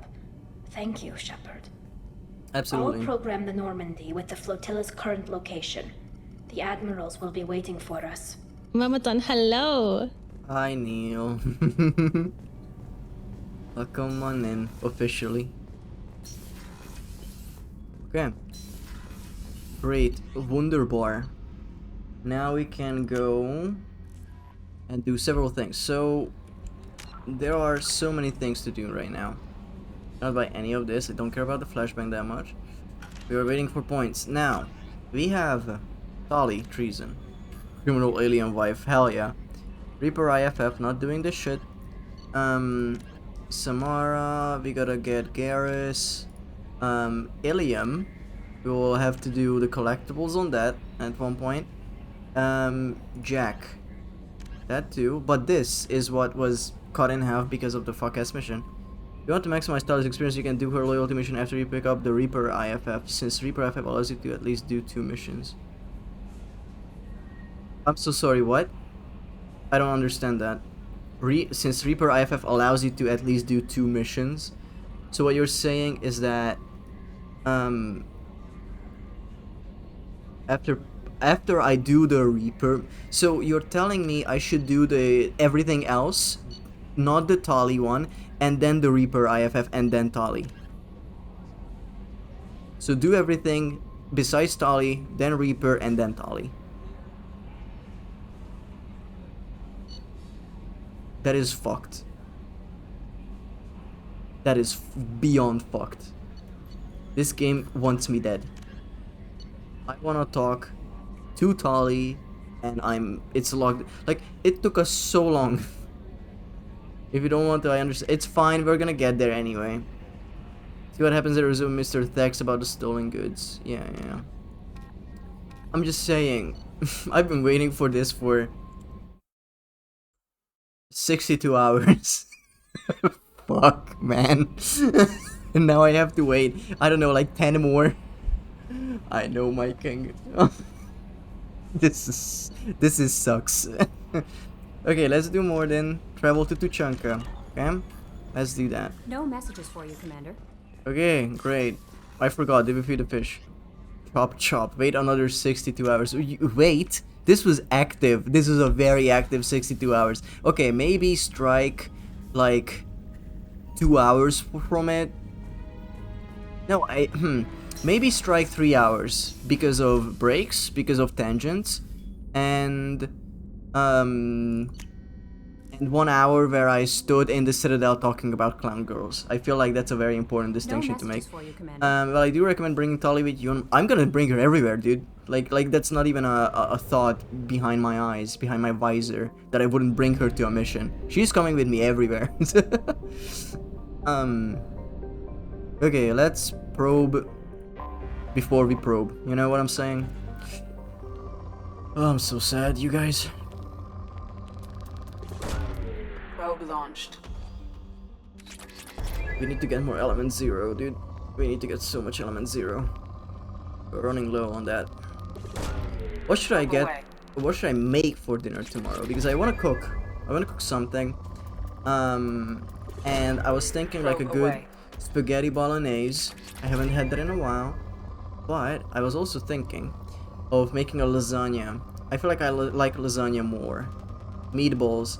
S14: Thank you, Shepard.
S1: Absolutely.
S14: I'll program the Normandy with the flotilla's current location. The admirals will be waiting for us.
S20: Mamaton, hello.
S1: Hi, Neil. Welcome on in, officially. Okay. Great. Wunderbar. Now we can go and do several things. So, there are so many things to do right now. Not by any of this. I don't care about the flashbang that much. We are waiting for points. Now, we have Tali, treason. Criminal alien wife, hell yeah. Reaper IFF, not doing this shit. Samara, we gotta get Garrus. Ilium, we will have to do the collectibles on that at one point. Jack, that too. But this is what was cut in half because of the fuck-ass mission. If you want to maximize Tali's experience, you can do her loyalty mission after you pick up the Reaper IFF, since Reaper IFF allows you to at least do 2 missions. I'm so sorry, what? I don't understand that. Since Reaper IFF allows you to at least do 2 missions, so what you're saying is that after I do the Reaper, so you're telling me I should do the everything else, not the Tali one, and then the Reaper IFF and then Tali. So do everything besides Tali, then Reaper, and then Tali. That is fucked. That is beyond fucked. This game wants me dead. I wanna talk to Tali, and it's logged. Like, it took us so long. If you don't want to, I understand. It's fine, we're gonna get there anyway. See what happens there is with Mr. Thex about the stolen goods. Yeah. I'm just saying, I've been waiting for this for 62 hours. Fuck, man. And now I have to wait, I don't know, like 10 more. I know, my king. This is sucks. Okay, let's do more then. Travel to Tuchanka. Okay? Let's do that.
S15: No messages for you, Commander.
S1: Okay, great. I forgot, did we feed the fish? Chop. Wait another 62 hours. Wait! This was active. This was a very active 62 hours. Okay, maybe strike like 2 hours from it. No, maybe strike 3 hours because of breaks, because of tangents, and 1 hour where I stood in the Citadel talking about clown girls. I feel like that's a very important distinction to make. Well, I do recommend bringing Tali with you. I'm gonna bring her everywhere, dude. Like that's not even a thought behind my eyes, behind my visor, that I wouldn't bring her to a mission. She's coming with me everywhere. Okay, let's probe before we probe. You know what I'm saying? Oh, I'm so sad, you guys.
S16: Probe launched.
S1: We need to get more element 0, dude. We need to get so much element 0. We're running low on that. What should I get? What should I make for dinner tomorrow? Because I want to cook. I want to cook something. And I was thinking like a good spaghetti bolognese. I haven't had that in a while. But I was also thinking of making a lasagna. I feel like I like lasagna more. Meatballs.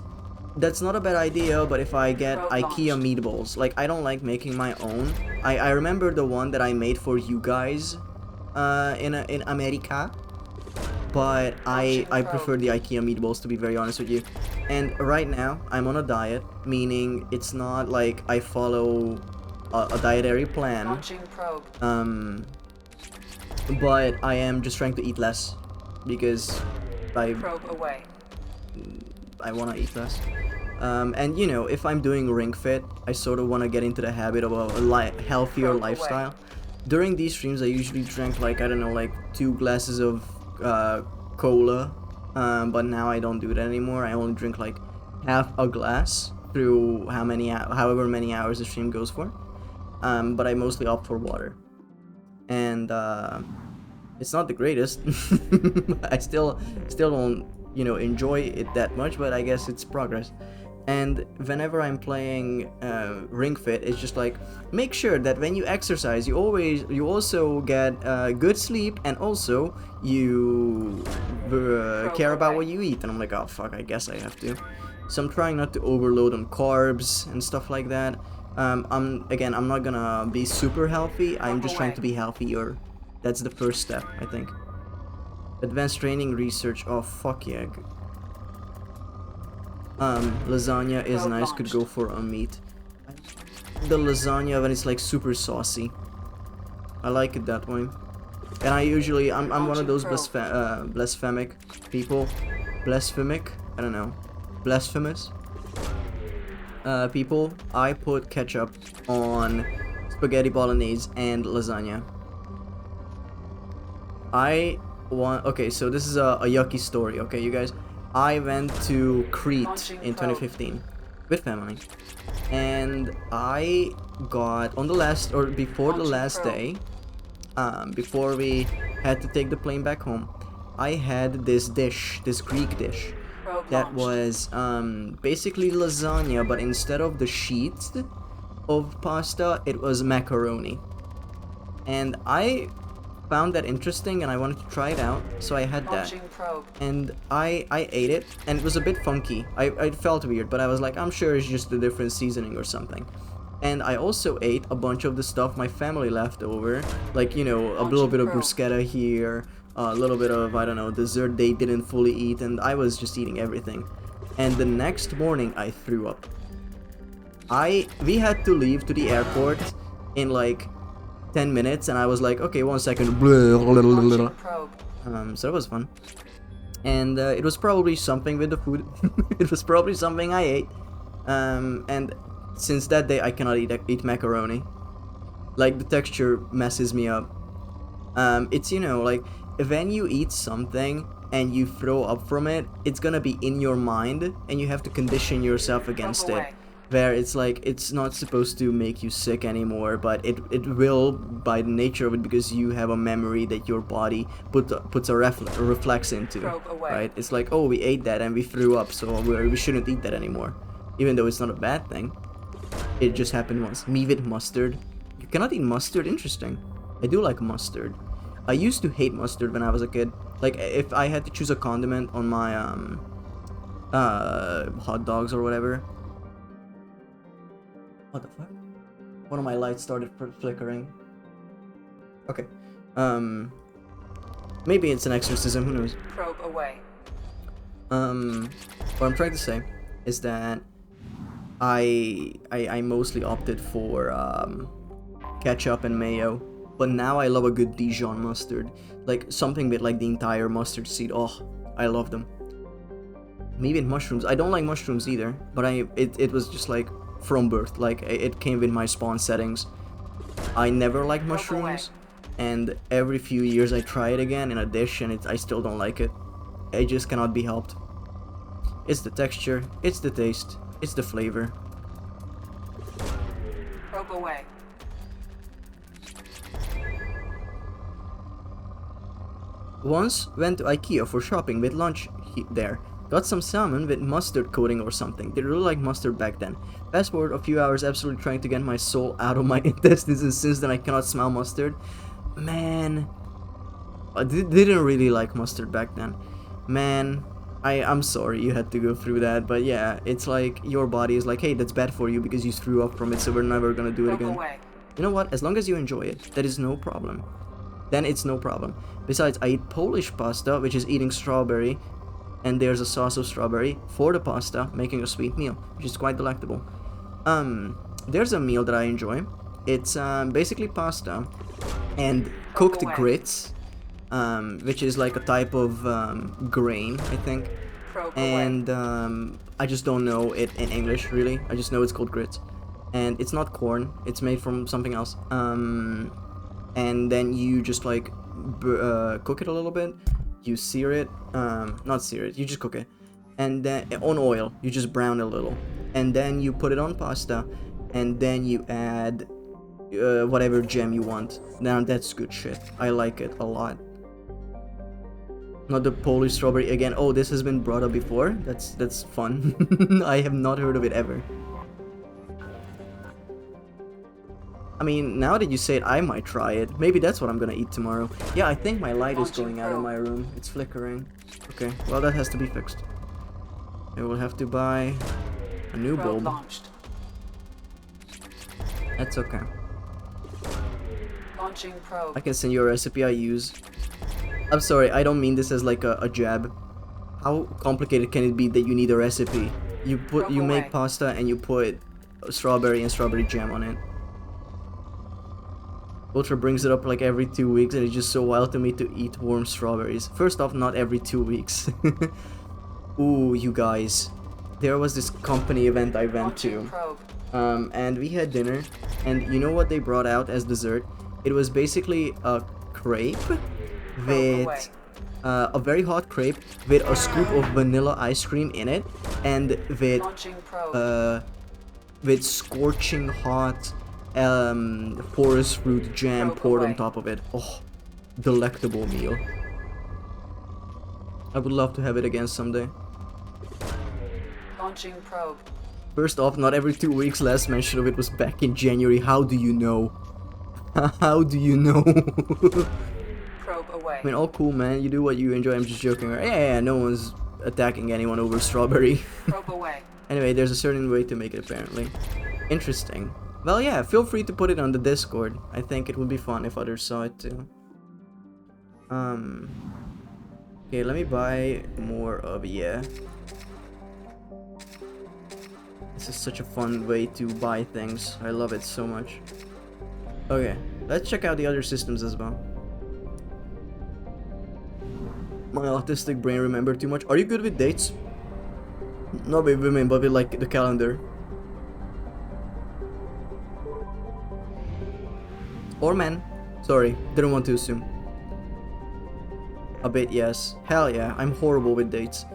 S1: That's not a bad idea, but if I get IKEA meatballs, like I don't like making my own. I remember the one that I made for you guys in America, but I prefer the IKEA meatballs, to be very honest with you. And right now I'm on a diet, meaning it's not like I follow a dietary plan. But I am just trying to eat less because I want to eat less. And you know, if I'm doing Ring Fit, I sort of want to get into the habit of a healthier lifestyle. During these streams, I usually drink like, I don't know, like 2 glasses of cola. But now I don't do that anymore. I only drink like half a glass through however many hours the stream goes for. But I mostly opt for water. And it's not the greatest. I still don't, you know, enjoy it that much, but I guess it's progress. And whenever I'm playing Ring Fit, it's just like, make sure that when you exercise, you also get good sleep, and also you care about what you eat. And I'm like, oh fuck, I guess I have to. So I'm trying not to overload on carbs and stuff like that. I'm not gonna be super healthy. I'm just trying to be healthier. That's the first step, I think. Advanced training research. Oh fuck yeah. Lasagna is nice. Could go for a meat. The lasagna when it's like super saucy. I like it that way. And I'm one of those blasphemic people. Blasphemic? I don't know. Blasphemous people. I put ketchup on spaghetti bolognese and lasagna. Okay, so this is a yucky story, okay, you guys? I went to Crete in 2015 with family, and I got on the last, or before the last day, before we had to take the plane back home, I had this dish, this Greek dish, that was basically lasagna, but instead of the sheets of pasta, it was macaroni. And I found that interesting and I wanted to try it out, so I had that. And I ate it, and it was a bit funky. I felt weird, but I was like, I'm sure it's just a different seasoning or something. And I also ate a bunch of the stuff my family left over, like, you know, a little bit of bruschetta here, a little bit of, I don't know, dessert they didn't fully eat, and I was just eating everything. And the next morning I threw up. We had to leave to the airport in like 10 minutes, and I was like, okay, 1 second. So that was fun. And it was probably something with the food. It was probably something I ate. And since that day, I cannot eat macaroni. Like, the texture messes me up. It's, you know, like, when you eat something and you throw up from it, it's gonna be in your mind, and you have to condition yourself against it. Where it's like, it's not supposed to make you sick anymore, but it will by the nature of it, because you have a memory that your body puts a reflex into, right? It's like, oh, we ate that and we threw up, so we shouldn't eat that anymore. Even though it's not a bad thing. It just happened once. Me with mustard. You cannot eat mustard? Interesting. I do like mustard. I used to hate mustard when I was a kid. Like, if I had to choose a condiment on my hot dogs or whatever. What the fuck? One of my lights started flickering. Okay. Maybe it's an exorcism, who knows?
S16: Probe away.
S1: What I'm trying to say is that I mostly opted for ketchup and mayo, but now I love a good Dijon mustard, like something with like the entire mustard seed. Oh, I love them. Maybe mushrooms. I don't like mushrooms either, but it was just like from birth, like it came with my spawn settings. I never liked mushrooms, and every few years I try it again in a dish, and I still don't like it. It just cannot be helped. It's the texture, it's the taste, it's the flavor.
S16: Probe away.
S1: Once went to IKEA for shopping with lunch there. Got some salmon with mustard coating or something. They really liked mustard back then. Fast forward a few hours, absolutely trying to get my soul out of my intestines, and since then I cannot smell mustard. Man, I didn't really like mustard back then. Man, I'm sorry you had to go through that, but yeah, it's like your body is like, hey, that's bad for you because you threw up from it, so we're never gonna do it again. You know what? As long as you enjoy it, that is no problem. Then it's no problem. Besides, I eat Polish pasta, which is eating strawberry, and there's a sauce of strawberry for the pasta, making a sweet meal, which is quite delectable. There's a meal that I enjoy. It's basically pasta and cooked grits, which is like a type of grain, I think. And I just don't know it in English, really. I just know it's called grits. And it's not corn, it's made from something else. And then you just like cook it a little bit. You sear it, not sear it, you just cook it. And then on oil, you just brown it a little. And then you put it on pasta, and then you add whatever jam you want. Now that's good shit. I like it a lot. Not the Polish strawberry again. Oh, this has been brought up before. That's fun. I have not heard of it ever. I mean, now that you say it, I might try it. Maybe that's what I'm gonna eat tomorrow. Yeah, I think my light is going out in my room. It's flickering. Okay, well that has to be fixed. I will have to buy a new bulb. That's okay.
S16: Launching probe.
S1: I can send you a recipe I use. I'm sorry, I don't mean this as like a jab. How complicated can it be that you need a recipe? You make pasta and you put strawberry and strawberry jam on it. Ultra brings it up like every 2 weeks, and it's just so wild to me to eat warm strawberries. First off, not every 2 weeks. Ooh, you guys. There was this company event I went to. And we had dinner, and you know what they brought out as dessert? It was basically a crepe with a very hot crepe with a scoop of vanilla ice cream in it, and with scorching hot forest fruit jam poured on top of it. Oh, delectable meal. I would love to have it again someday.
S16: Launching probe.
S1: First off, not every 2 weeks. Last mention of it was back in January. How do you know? How do you know?
S16: Probe away.
S1: I mean, all cool, man. You do what you enjoy. I'm just joking. Yeah, no one's attacking anyone over strawberry.
S16: Probe away.
S1: Anyway, there's a certain way to make it, apparently. Interesting. Well, yeah, feel free to put it on the Discord. I think it would be fun if others saw it too. Okay, let me buy more of, yeah. This is such a fun way to buy things. I love it so much. Okay, let's check out the other systems as well. My autistic brain remembered too much. Are you good with dates? Not with women, but with like the calendar. Or men. Sorry, didn't want to assume. A bit, yes. Hell yeah, I'm horrible with dates.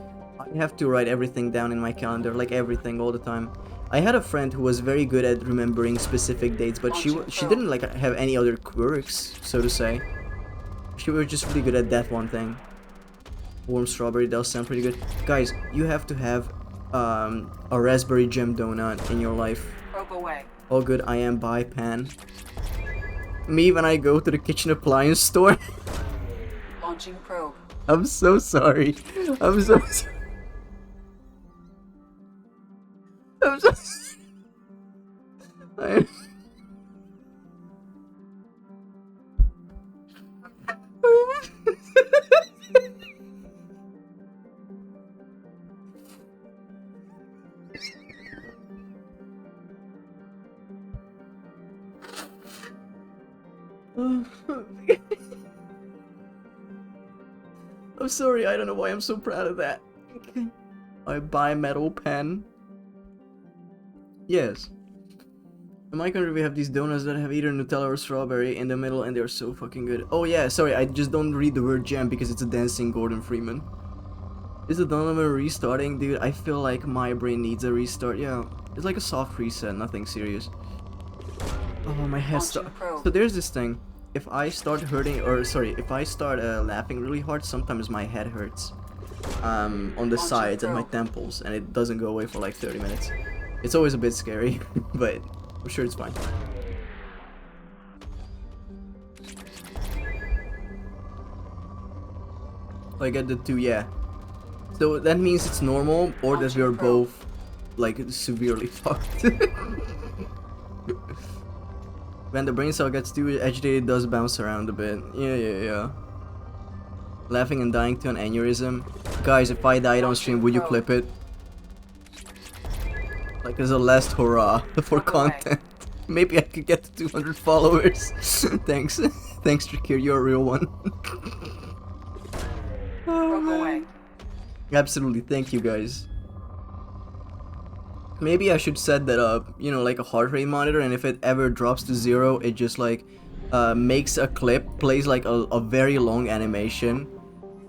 S1: I have to write everything down in my calendar, like everything, all the time. I had a friend who was very good at remembering specific dates, but she didn't like have any other quirks, so to say. She was just really good at that one thing. Warm strawberry does sound pretty good. Guys, you have to have a raspberry jam donut in your life.
S24: Probe away.
S1: Oh good, I am by pan. Me when I go to the kitchen appliance store.
S24: Launching probe.
S1: I'm so sorry. I'm so sorry. I'm so sorry. I'm sorry, I don't know why I'm so proud of that. I buy metal pen. Yes. In my country we have these donuts that have either Nutella or strawberry in the middle and they're so fucking good. Oh yeah, sorry, I just don't read the word jam because it's a dancing Gordon Freeman. Is the Donovan restarting? Dude, I feel like my brain needs a restart. Yeah, it's like a soft reset, nothing serious. Oh, my head starts. So there's this thing. If I start hurting, or sorry, if I start laughing really hard, sometimes my head hurts. On the sides and my temples, and it doesn't go away for like 30 minutes. It's always a bit scary, but I'm sure it's fine. I get the two, yeah. So that means it's normal, or that we're both like severely fucked. When the brain cell gets too agitated, it does bounce around a bit. Yeah. Laughing and dying to an aneurysm. Guys, if I died on stream, would you clip it? Like as a last hurrah for content. Maybe I could get to 200 followers. Thanks. Thanks, Trakir, you're a real one. Oh, absolutely, thank you guys. Maybe I should set that up, you know, like a heart rate monitor, and if it ever drops to 0, it just like makes a clip, plays like a very long animation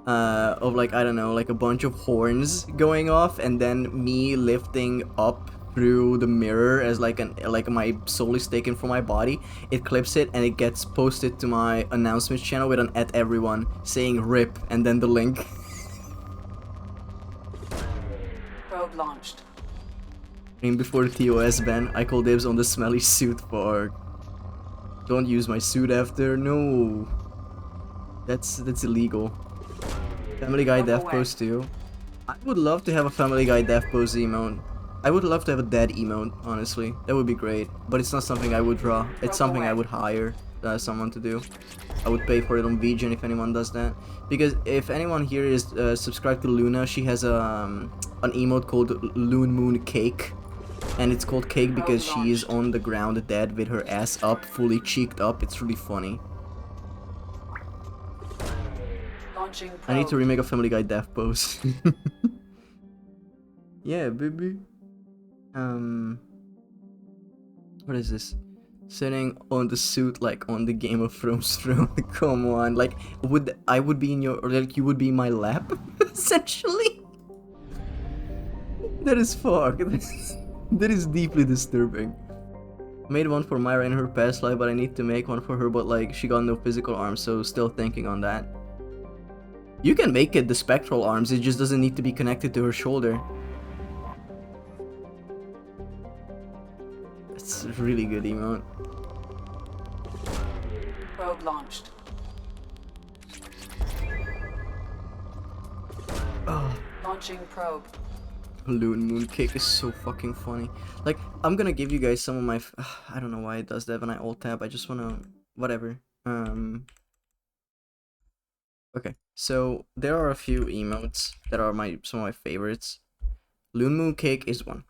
S1: of like, I don't know, like a bunch of horns going off, and then me lifting up through the mirror as like my soul is taken from my body. It clips it and it gets posted to my announcements channel with an @everyone saying RIP and then the link.
S24: Probe launched.
S1: And before the TOS ban, I call dibs on the smelly suit part. Don't use my suit after. No, that's illegal. Family Guy death pose too. I would love to have a Family Guy death pose emote. I would love to have a dead emote, honestly. That would be great. But it's not something I would draw. It's something I would hire someone to do. I would pay for it on VGen if anyone does that. Because if anyone here is subscribed to Luna, she has an emote called Loon Moon Cake. And it's called Cake because she is on the ground dead with her ass up, fully cheeked up. It's really funny. I need to remake a Family Guy death pose. Yeah, baby. What is this? Sitting on the suit like on the Game of Thrones throne. Come on, like I would be in your, or like you would be in my lap, essentially. That is fuck. That is deeply disturbing. I made one for Myra in her past life, but I need to make one for her, but like she got no physical arms, so still thinking on that. You can make it the spectral arms, it just doesn't need to be connected to her shoulder. It's a really good emote.
S24: Probe launched.
S1: Oh.
S24: Launching probe.
S1: Balloon Moon Cake is so fucking funny. Like, I'm gonna give you guys some of my... I don't know why it does that when I alt tab. I just wanna... Whatever. Okay, so there are a few emotes that are some of my favorites. Loon Moon Cake is one.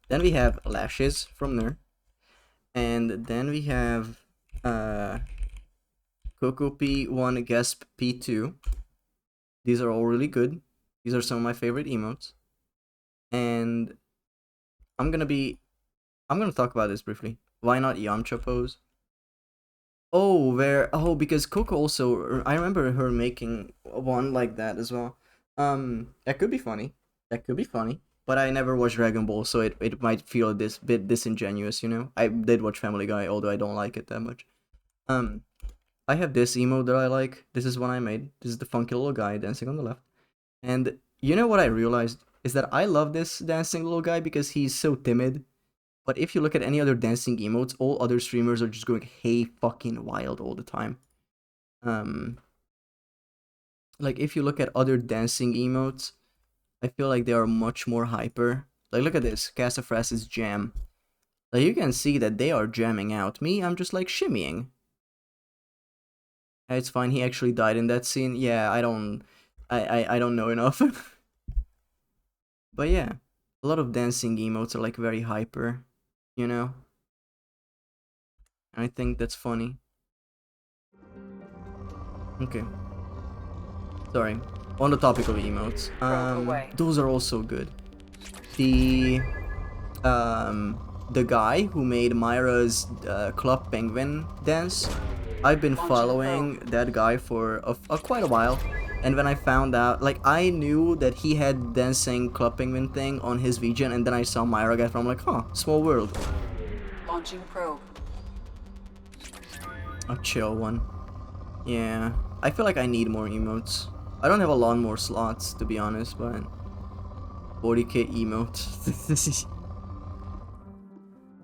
S1: Then we have Lashes from Ner. And then we have Coco P1 Gasp P2. These are all really good. These are some of my favorite emotes. And I'm gonna talk about this briefly. Why not Yamcha pose? Oh, because Coco also, I remember her making one like that as well. That could be funny. That could be funny. But I never watched Dragon Ball, so it might feel a bit disingenuous, you know? I did watch Family Guy, although I don't like it that much. I have this emote that I like. This is one I made. This is the funky little guy dancing on the left. And you know what I realized? Is that I love this dancing little guy because he's so timid. But if you look at any other dancing emotes, all other streamers are just going hey fucking wild all the time. Like if you look at other dancing emotes, I feel like they are much more hyper. Like look at this, Cassafras' jam. Like you can see that they are jamming out. Me, I'm just like shimmying. It's fine, he actually died in that scene. Yeah, I don't know enough. But yeah, a lot of dancing emotes are like very hyper, you know? I think that's funny. Okay. Sorry. On the topic of emotes. Those are also good. The guy who made Myra's Club Penguin dance, I've been following that guy for quite a while. And when I found out, like, I knew that he had dancing Club Penguin thing on his VGen, and then I saw Myra get from, like, huh, small world.
S24: Launching probe.
S1: A chill one. Yeah. I feel like I need more emotes. I don't have a lot more slots, to be honest, but 40k emotes.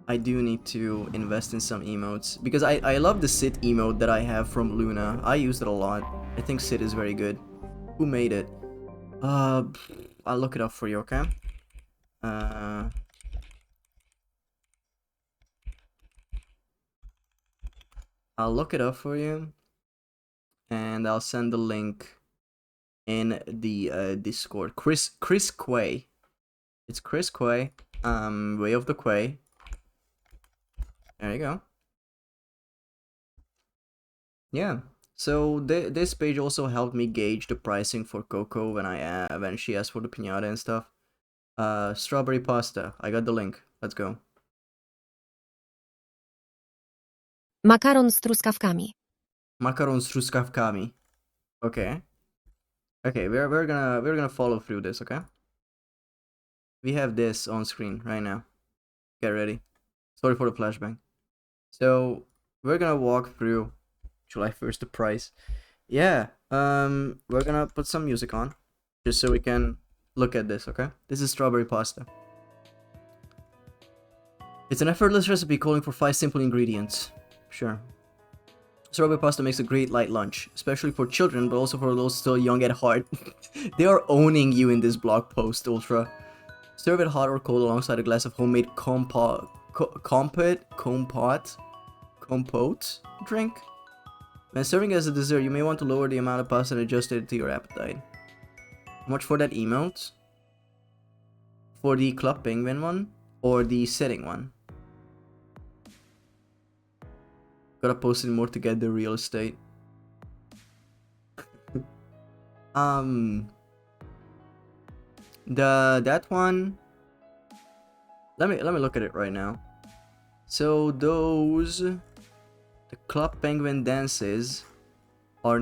S1: I do need to invest in some emotes because I love the Sit emote that I have from Luna. I used it a lot. I think Sit is very good. Who made it? I'll look it up for you, okay? I'll look it up for you, and I'll send the link in the Discord. Chris Quay. It's Chris Quay. Way of the Quay. There you go. Yeah. So this page also helped me gauge the pricing for Coco when she asked for the piñata and stuff. Strawberry pasta. I got the link. Let's go.
S5: Makaron z truskawkami.
S1: Makaron z truskawkami. Okay. Okay, we're gonna follow through this, okay? We have this on screen right now. Get ready. Sorry for the flashbang. So we're gonna walk through July 1st, the price. Yeah, we're gonna put some music on just so we can look at this, okay? This is strawberry pasta. It's an effortless recipe calling for 5 simple ingredients. Sure. Strawberry pasta makes a great light lunch, especially for children, but also for those still young at heart. They are owning you in this blog post, Ultra. Serve it hot or cold alongside a glass of homemade compote drink. When serving as a dessert, you may want to lower the amount of pasta and adjust it to your appetite. How much for that emote? For the Club Penguin one? Or the sitting one? Gotta post it more to get the real estate. That one. Let me look at it right now. So those, the Club Penguin dances are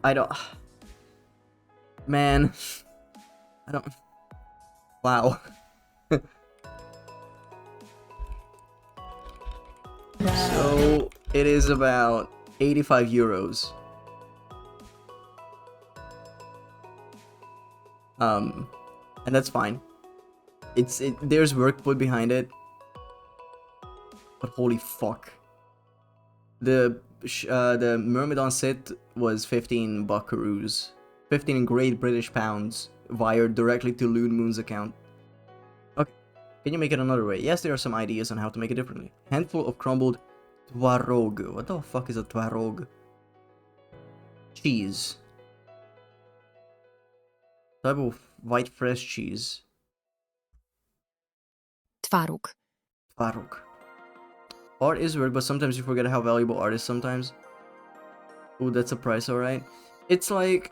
S1: I don't, man, I don't, wow. So it is about 85 euros. And that's fine. There's work put behind it. But holy fuck. The the Myrmidon sit was 15 buckaroos. 15 Great British pounds wired directly to Loon Moon's account. Okay. Can you make it another way? Yes, there are some ideas on how to make it differently. Handful of crumbled twarogue. What the fuck is a twarogue? Cheese. Type of white fresh cheese.
S5: Twaróg.
S1: Twaróg. Art is weird, but sometimes you forget how valuable art is sometimes. Ooh, that's a price, alright. It's like...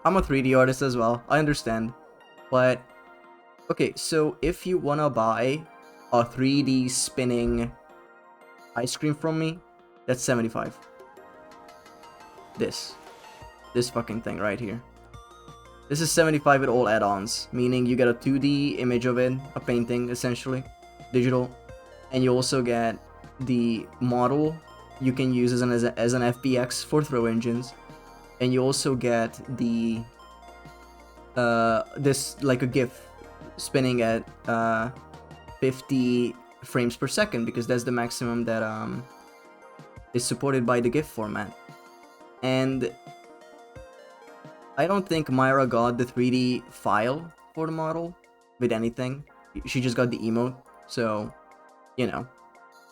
S1: I'm a 3D artist as well, I understand. But... Okay, so if you wanna buy a 3D spinning ice cream from me, that's 75. This fucking thing right here. This is 75 with all add-ons, meaning you get a 2D image of it, a painting essentially, digital, and you also get the model you can use as an FBX for throw engines, and you also get the this like a GIF spinning at 50 frames per second, because that's the maximum that is supported by the GIF format. And I don't think Myra got the 3D file for the model with anything. She just got the emote, so, you know.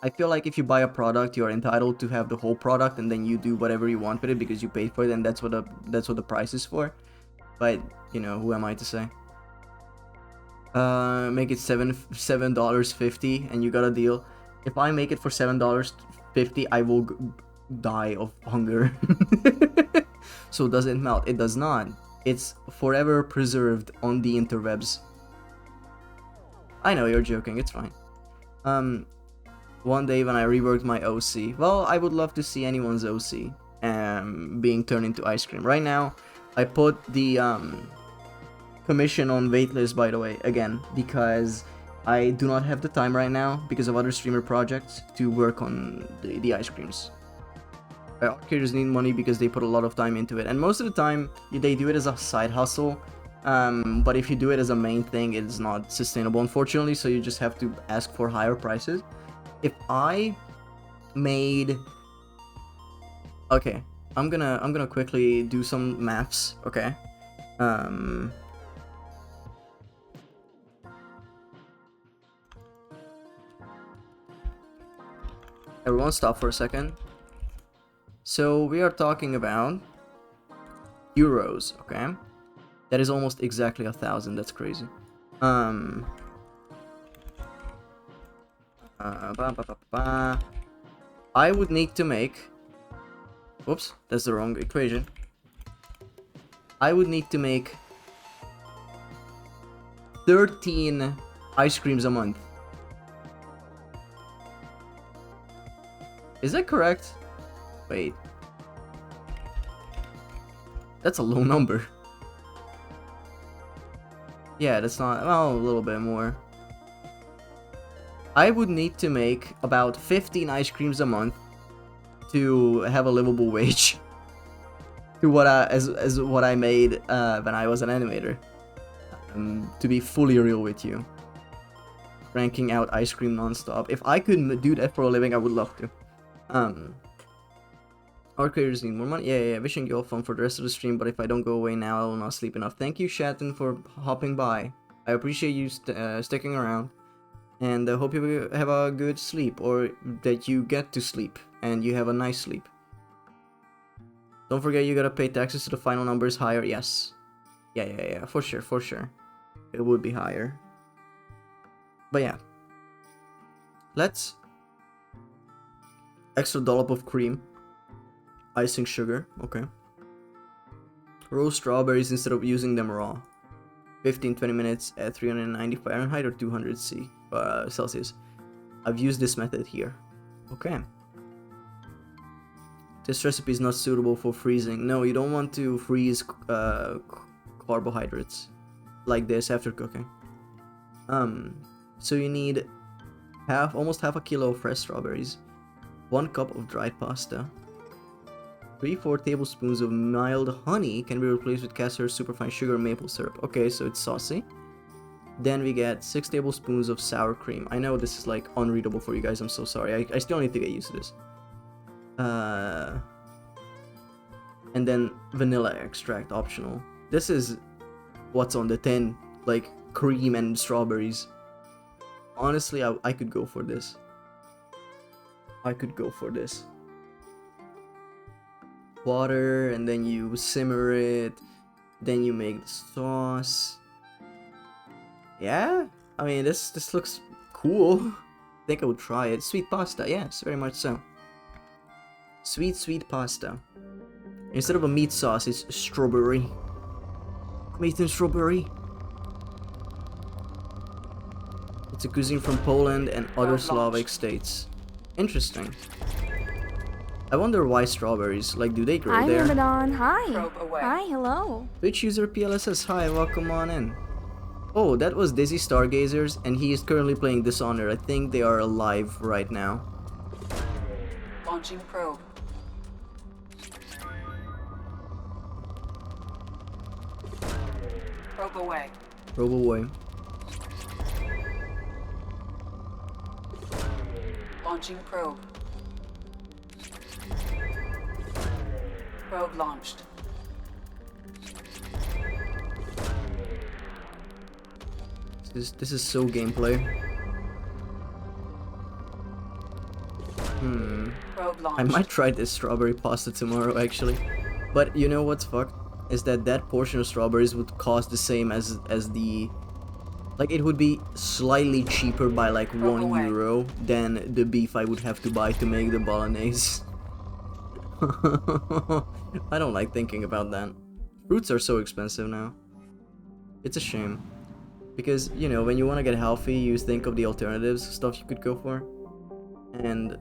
S1: I feel like if you buy a product, you're entitled to have the whole product, and then you do whatever you want with it because you paid for it, and that's what the price is for. But, you know, who am I to say? Make it $7.50, and you got a deal. If I make it for $7.50, I will die of hunger. So does it melt? It does not. It's forever preserved on the interwebs. I know you're joking, it's fine. One day when I reworked my OC, well, I would love to see anyone's OC being turned into ice cream. Right now, I put the commission on waitlist, by the way, again, because I do not have the time right now, because of other streamer projects, to work on the ice creams. Art creators need money because they put a lot of time into it, and most of the time they do it as a side hustle, but if you do it as a main thing, it's not sustainable, unfortunately, so you just have to ask for higher prices. If I made... Okay, I'm gonna quickly do some maths, okay? Everyone stop for a second. So we are talking about euros, okay? That is almost exactly 1,000. That's crazy. I would need to make... Whoops, that's the wrong equation. I would need to make 13 ice creams a month. Is that correct? Wait. That's a low number. Yeah, that's not... Well, a little bit more. I would need to make about 15 ice creams a month to have a livable wage. To what as what I made when I was an animator. To be fully real with you. Ranking out ice cream non-stop. If I could do that for a living, I would love to. Our creators need more money. Yeah, wishing you all fun for the rest of the stream, but if I don't go away now, I will not sleep enough. Thank you, Shatton, for hopping by. I appreciate you sticking around. And I hope you have a good sleep, or that you get to sleep, and you have a nice sleep. Don't forget you gotta pay taxes so the final number is higher. Yes. Yeah, for sure. It would be higher. But yeah. Let's... Extra dollop of cream. Icing sugar, okay. Roast strawberries instead of using them raw. 15-20 minutes at 390 Fahrenheit or 200 Celsius. I've used this method here. Okay. This recipe is not suitable for freezing. No, you don't want to freeze carbohydrates like this after cooking. So you need almost half a kilo of fresh strawberries, 1 cup of dried pasta, 3-4 tablespoons of mild honey can be replaced with castor, superfine sugar, maple syrup. Okay, so it's saucy. Then we get 6 tablespoons of sour cream. I know this is like unreadable for you guys, I'm so sorry. I still need to get used to this. And then vanilla extract optional. This is what's on the tin, like cream and strawberries. Honestly, I could go for this. I could go for this. Water, and then you simmer it, then you make the sauce. Yeah, I mean this looks cool. I think I would try it. Sweet pasta, yes, very much so. Sweet pasta. Instead of a meat sauce, it's strawberry. Meat and strawberry. It's a cuisine from Poland and other Slavic states. Interesting. I wonder why strawberries. Like, do they grow there?
S3: Hi, Ramadan. Hi. Hi, hello.
S1: Twitch user PLSS, hi, welcome on in. Oh, that was Dizzy Stargazers, and he is currently playing Dishonored. I think they are alive right now.
S24: Launching probe. Probe away.
S1: Probe away.
S24: Launching probe. Probe launched.
S1: This is so gameplay. I might try this strawberry pasta tomorrow actually. But you know what's fucked? Is that portion of strawberries would cost the same as the... Like, it would be slightly cheaper by like €1 than the beef I would have to buy to make the bolognese. I don't like thinking about that. Fruits are so expensive now. It's a shame. Because, you know, when you want to get healthy, you think of the alternatives, stuff you could go for. And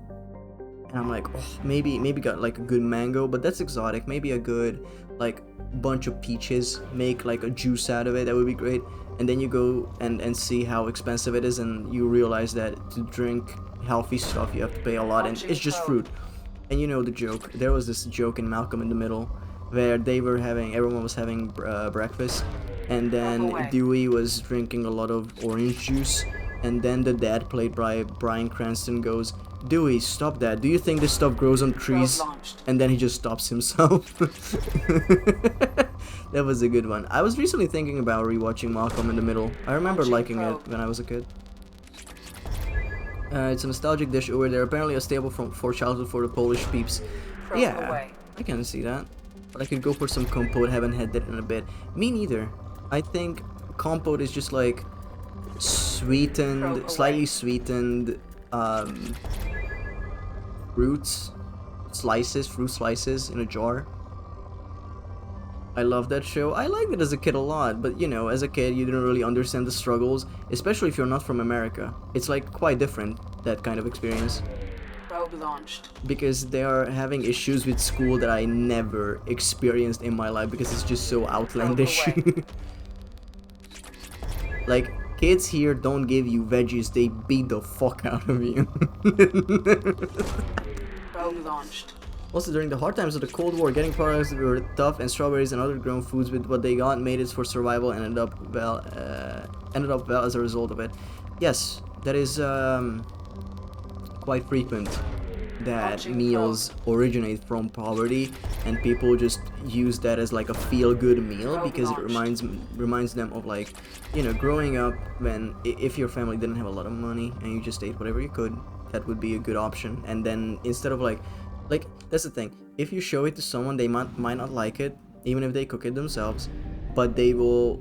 S1: I'm like, oh, maybe got like a good mango, but that's exotic. Maybe a good, like, bunch of peaches, make like a juice out of it, that would be great. And then you go and see how expensive it is, and you realize that to drink healthy stuff you have to pay a lot, and it's just fruit. And you know the joke. There was this joke in Malcolm in the Middle where everyone was having breakfast, and then Dewey was drinking a lot of orange juice, and then the dad, played by Bryan Cranston, goes, "Dewey, stop that. Do you think this stuff grows on trees?" And then he just stops himself. That was a good one. I was recently thinking about rewatching Malcolm in the Middle. I remember liking it when I was a kid. It's a nostalgic dish over there. Apparently a staple for childhood for the Polish peeps. Yeah, I can see that. But I could go for some compote. Haven't had that in a bit. Me neither. I think compote is just like sweetened, slightly sweetened fruit slices in a jar. I love that show. I liked it as a kid a lot, but you know, as a kid you didn't really understand the struggles, especially if you're not from America. It's like quite different, that kind of experience.
S24: Probe launched.
S1: Because they are having issues with school that I never experienced in my life, because it's just so outlandish. Like, kids here don't give you veggies, they beat the fuck out of you.
S24: Probe launched.
S1: Also, during the hard times of the Cold War, getting products that were tough, and strawberries and other grown foods with what they got made it for survival, and ended up well as a result of it. Yes, that is quite frequent, that meals originate from poverty, and people just use that as like a feel-good meal, because it reminds them of, like, you know, growing up when if your family didn't have a lot of money and you just ate whatever you could, that would be a good option. And then instead of like that's the thing, if you show it to someone, they might not like it, even if they cook it themselves, but they will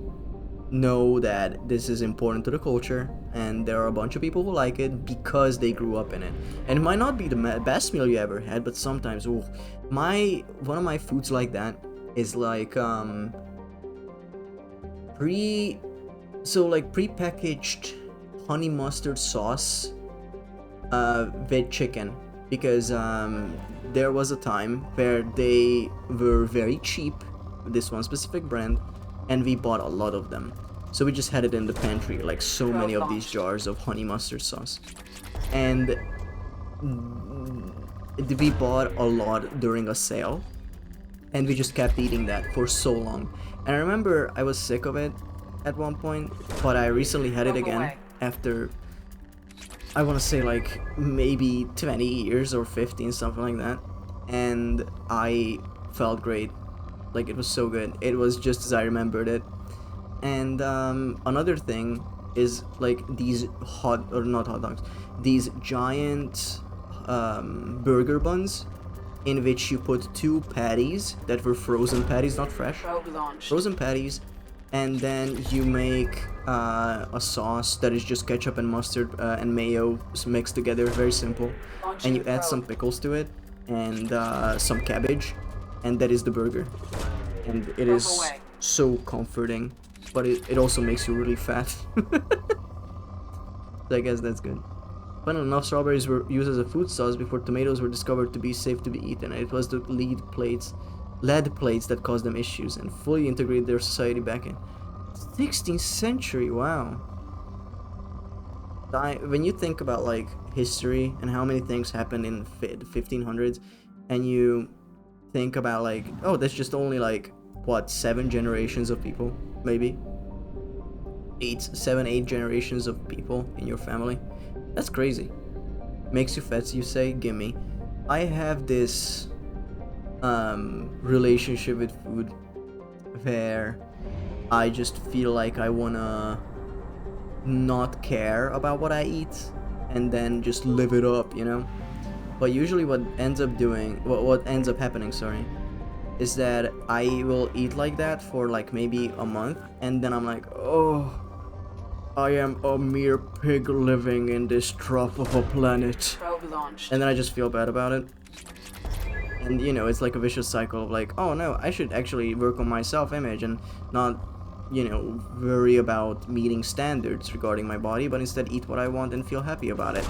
S1: know that this is important to the culture, and there are a bunch of people who like it because they grew up in it. And it might not be the best meal you ever had, but sometimes, ooh, one of my foods like that is like pre-packaged honey mustard sauce with chicken, because there was a time where they were very cheap, this one specific brand, and we bought a lot of them. So we just had it in the pantry, like so many of these jars of honey mustard sauce. And we bought a lot during a sale, and we just kept eating that for so long. And I remember I was sick of it at one point, but I recently had it again after, I want to say, like maybe 20 years or 15, something like that. and I felt great. Like, it was so good. It was just as I remembered it. And another thing is like these not hot dogs, these giant burger buns in which you put 2 patties that were frozen patties, not fresh. Frozen patties, and then you make a sauce that is just ketchup and mustard and mayo mixed together, very simple. And you add some pickles to it and some cabbage, and that is the burger. And it is so comforting, but it also makes you really fat. So I guess that's good. Funnily enough, strawberries were used as a food sauce before tomatoes were discovered to be safe to be eaten. It was the lead plates that caused them issues and fully integrated their society back in 16th century. Wow. When you think about like history and how many things happened in the 1500s, and you think about like, oh, that's just only like what, 7 generations of people, maybe 8 generations of people in your family. That's crazy. Makes you fat, you say? Gimme. I have this relationship with food where I just feel like I wanna not care about what I eat and then just live it up, you know? But usually what ends up happening, sorry, is that I will eat like that for like maybe a month, and then I'm like, oh, I am a mere pig living in this trough of a planet. And then I just feel bad about it. And you know, it's like a vicious cycle of like, oh no, I should actually work on my self-image and not, you know, worry about meeting standards regarding my body, but instead eat what I want and feel happy about it.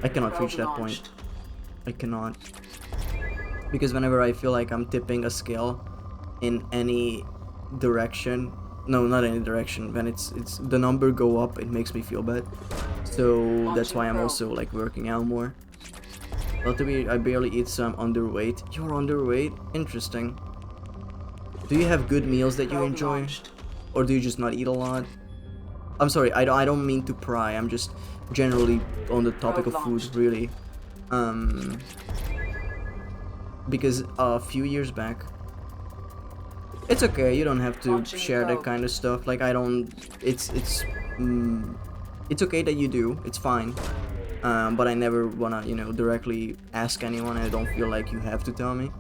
S1: I cannot reach that point. I cannot. Because whenever I feel like I'm tipping a scale in any direction, no, not any direction, when it's the number go up, it makes me feel bad. So that's why I'm also like working out more. Well, to be, I barely eat, so I'm underweight. You're underweight? Interesting. Do you have good meals that you enjoy? Or do you just not eat a lot? I'm sorry, I don't mean to pry, I'm just generally on the topic of food, really. Because a few years back, it's okay, you don't have to share that kind of stuff. Like, I don't, it's okay that you do, it's fine. But I never wanna, you know, directly ask anyone, and I don't feel like you have to tell me.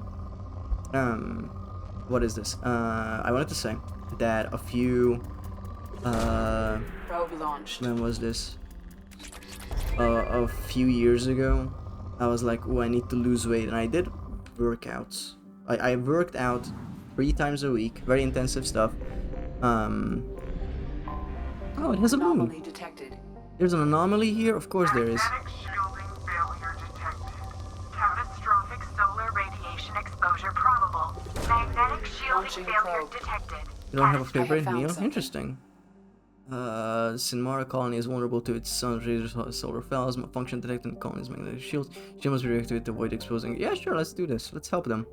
S1: What is this? I wanted to say that a few, when was this? A few years ago, I was like, oh, I need to lose weight, and I did workouts. I worked out 3 times a week, very intensive stuff. Oh, it has a moon. There's an anomaly here? Of course there is.
S6: Shielding failure detected. Catastrophic solar radiation exposure probable. Magnetic shielding failure detected.
S1: You don't have a favorite meal? Interesting. Sinmara colony is vulnerable to its sun's rays, solar fells, function detecting the colony's magnetic shields. She must be reactivated to avoid exposing. Yeah, sure, let's do this. Let's help them.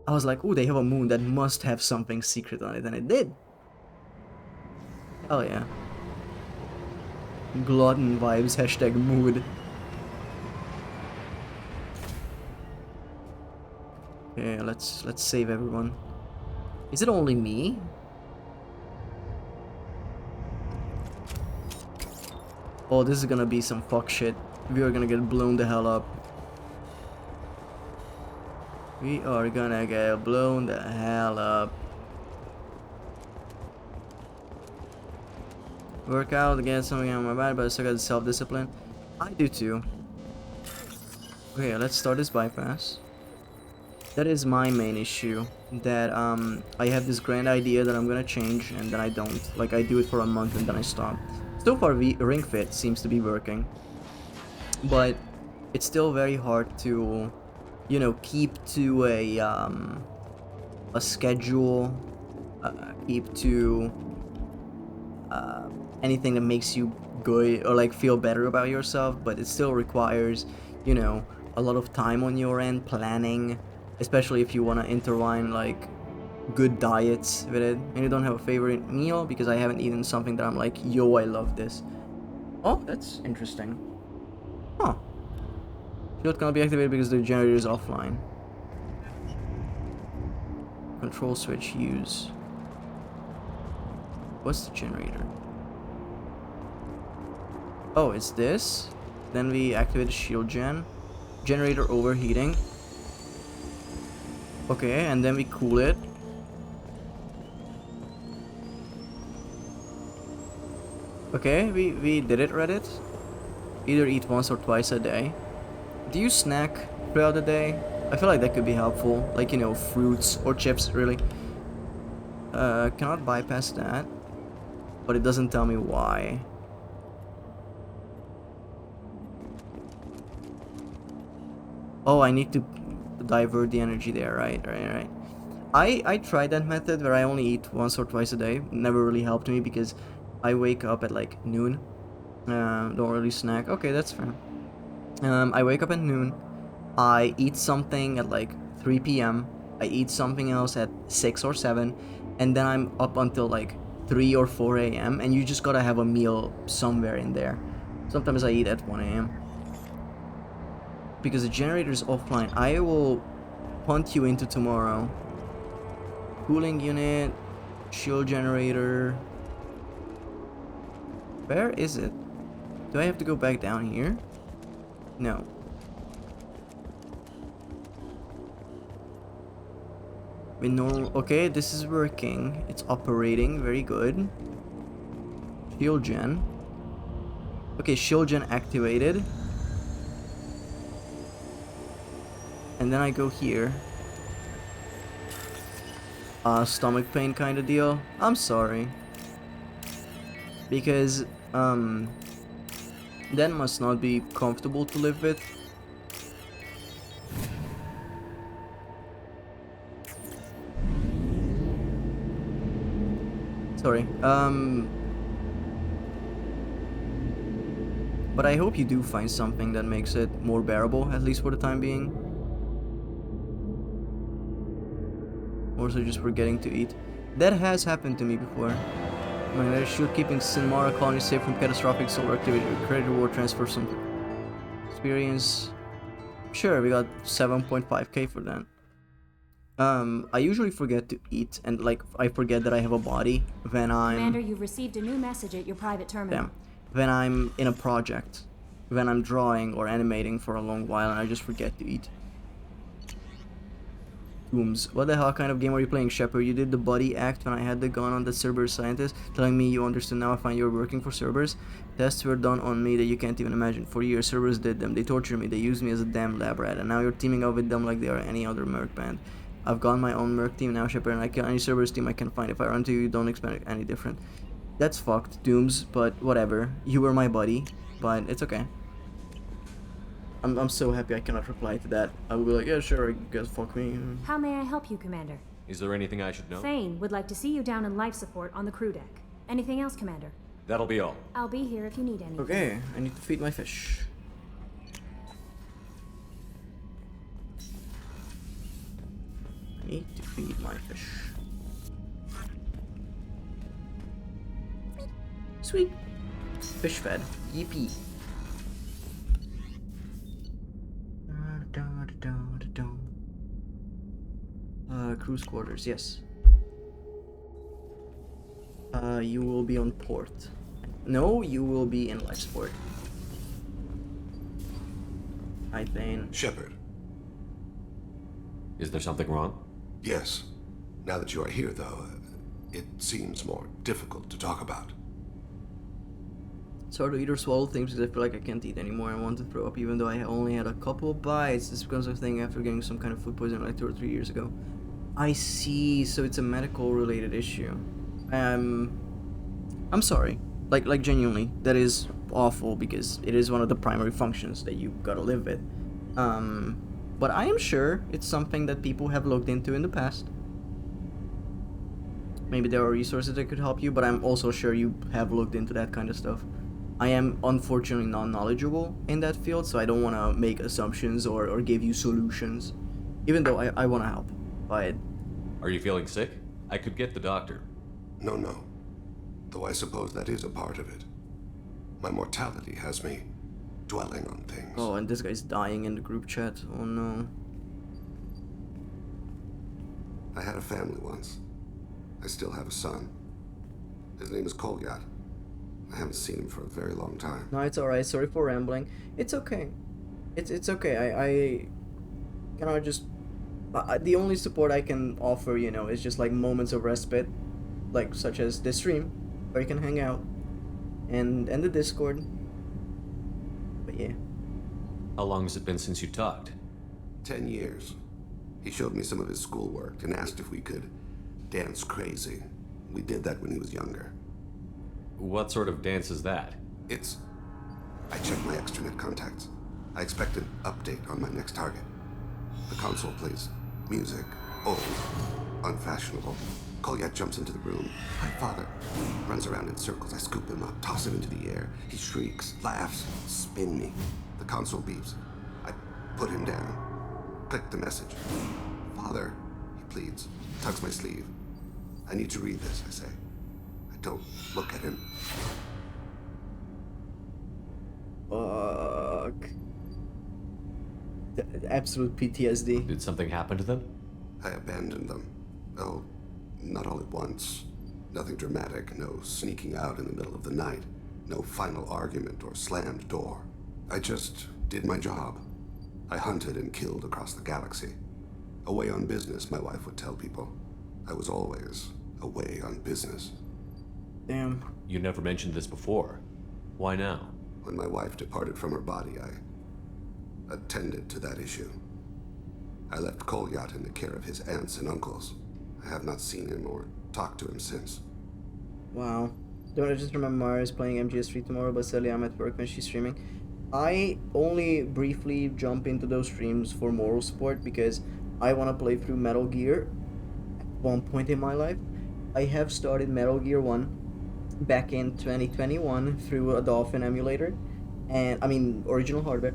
S1: I was like, ooh, they have a moon that must have something secret on it, and it did. Hell yeah. Glutton vibes, hashtag mood. Okay, let's save everyone. Is it only me? Oh, this is gonna be some fuck shit. We are gonna get blown the hell up. We are gonna get blown the hell up. Work out to get something on my body, but I still got the self-discipline. I do too. Okay, let's start this bypass. That is my main issue. That I have this grand idea that I'm gonna change, and then I don't. Like, I do it for a month and then I stop. So far, Ring Fit seems to be working, but it's still very hard to, you know, keep to a schedule, keep to anything that makes you good or like feel better about yourself. But it still requires, you know, a lot of time on your end, planning, especially if you want to intertwine like good diets with it. And you don't have a favorite meal, because I haven't eaten something that I'm like, yo, I love this. Oh, that's interesting. Huh. Shield cannot be activated because the generator is offline. Control switch use. What's the generator? Oh, it's this. Then we activate the shield gen. Generator overheating. Okay, and then we cool it. Okay, we did it, Reddit. Either eat once or twice a day. Do you snack throughout the day? I feel like that could be helpful. Like, you know, fruits or chips, really. Cannot bypass that. But it doesn't tell me why. Oh, I need to divert the energy there, right. I tried that method where I only eat once or twice a day. Never really helped me because I wake up at like noon. Don't really snack. Okay, that's fair. I wake up at noon. I eat something at like 3 p.m. I eat something else at 6 or 7. And then I'm up until like 3 or 4 a.m. And you just gotta have a meal somewhere in there. Sometimes I eat at 1 a.m. Because the generator is offline. I will punt you into tomorrow. Cooling unit. Shield generator. Where is it? Do I have to go back down here? No. With normal. Okay, this is working. It's operating. Very good. Shield gen. Okay, shield gen activated. And then I go here. Stomach pain kind of deal. I'm sorry. Because, that must not be comfortable to live with. Sorry. But I hope you do find something that makes it more bearable, at least for the time being. Also just forgetting to eat. That has happened to me before. My shield keeping Sinmara colony safe from catastrophic solar activity. Credit reward transfer some experience. Sure, we got 7.5k for that. I usually forget to eat, and like I forget that I have a body when I'm.
S15: Commander, you've received a new message at your private terminal.
S1: Damn. When I'm in a project, when I'm drawing or animating for a long while, and I just forget to eat. Dooms. What the hell kind of game are you playing, Shepard? You did the buddy act when I had the gun on the Cerberus scientist, telling me you understood. Now I find you're working for Cerberus. Tests were done on me that you can't even imagine. For years, Cerberus did them. They tortured me. They used me as a damn lab rat. And now you're teaming up with them like they are any other merc band. I've got my own merc team now, Shepard, and I kill any Cerberus team I can find. If I run to you, don't expect any different. That's fucked, Dooms, but whatever. You were my buddy, but it's okay. I'm so happy I cannot reply to that. I will be like, yeah, sure, I guess fuck me.
S15: How may I help you, Commander?
S9: Is there anything I should know?
S15: Thane would like to see you down in life support on the crew deck. Anything else, Commander?
S9: That'll be all.
S15: I'll be here if you need anything.
S1: Okay, I need to feed my fish. I need to feed my fish. Sweet. Fish fed. Yippee. Cruise quarters, yes. You will be on port. No, you will be in life support. Hi, Thane.
S10: Shepard. Is there something wrong?
S2: Yes. Now that you are here, though, it seems more difficult to talk about.
S1: It's hard to eat or swallow things because I feel like I can't eat anymore. I want to throw up even though I only had a couple of bites. This becomes a thing after getting some kind of food poisoning like 2 or 3 years ago. I see, so it's a medical related issue. I'm sorry. Like genuinely, that is awful because it is one of the primary functions that you gotta live with. But I am sure it's something that people have looked into in the past. Maybe there are resources that could help you, but I'm also sure you have looked into that kind of stuff. I am unfortunately non-knowledgeable in that field, so I don't want to make assumptions or give you solutions, even though I want to help. But
S9: are you feeling sick? I could get the doctor.
S2: No. Though I suppose that is a part of it. My mortality has me dwelling on things.
S1: Oh, and this guy's dying in the group chat. Oh no.
S2: I had a family once. I still have a son. His name is Kolyat. I haven't seen him for a very long time.
S1: No, it's alright. Sorry for rambling. It's okay. It's okay. I cannot just... the only support I can offer, you know, is just like moments of respite, like such as this stream, where you can hang out, and the Discord. But yeah.
S9: How long has it been since you talked?
S2: 10 years. He showed me some of his schoolwork and asked if we could dance crazy. We did that when he was younger.
S9: What sort of dance is that?
S2: I checked my extranet contacts. I expect an update on my next target. The console plays music, old, unfashionable. Kolyat jumps into the room. My father runs around in circles. I scoop him up, toss him into the air. He shrieks, laughs, spin me. The console beeps. I put him down. Click the message. Father, he pleads, tugs my sleeve. I need to read this, I say. I don't look at him.
S1: Fuck. Absolute PTSD.
S9: Did something happen to them?
S2: I abandoned them. Oh, not all at once. Nothing dramatic, no sneaking out in the middle of the night, no final argument or slammed door. I just did my job. I hunted and killed across the galaxy. Away on business, my wife would tell people. I was always away on business.
S1: Damn.
S9: You never mentioned this before. Why now?
S2: When my wife departed from her body, I attended to that issue. I left Kolyat in the care of his aunts and uncles. I have not seen him or talked to him since.
S1: Wow. Don't I just remember Mara's playing MGS3 tomorrow, but sadly I'm at work when she's streaming. I only briefly jump into those streams for moral support because I want to play through Metal Gear at one point in my life. I have started Metal Gear 1 back in 2021 through a Dolphin emulator, and I mean original hardware,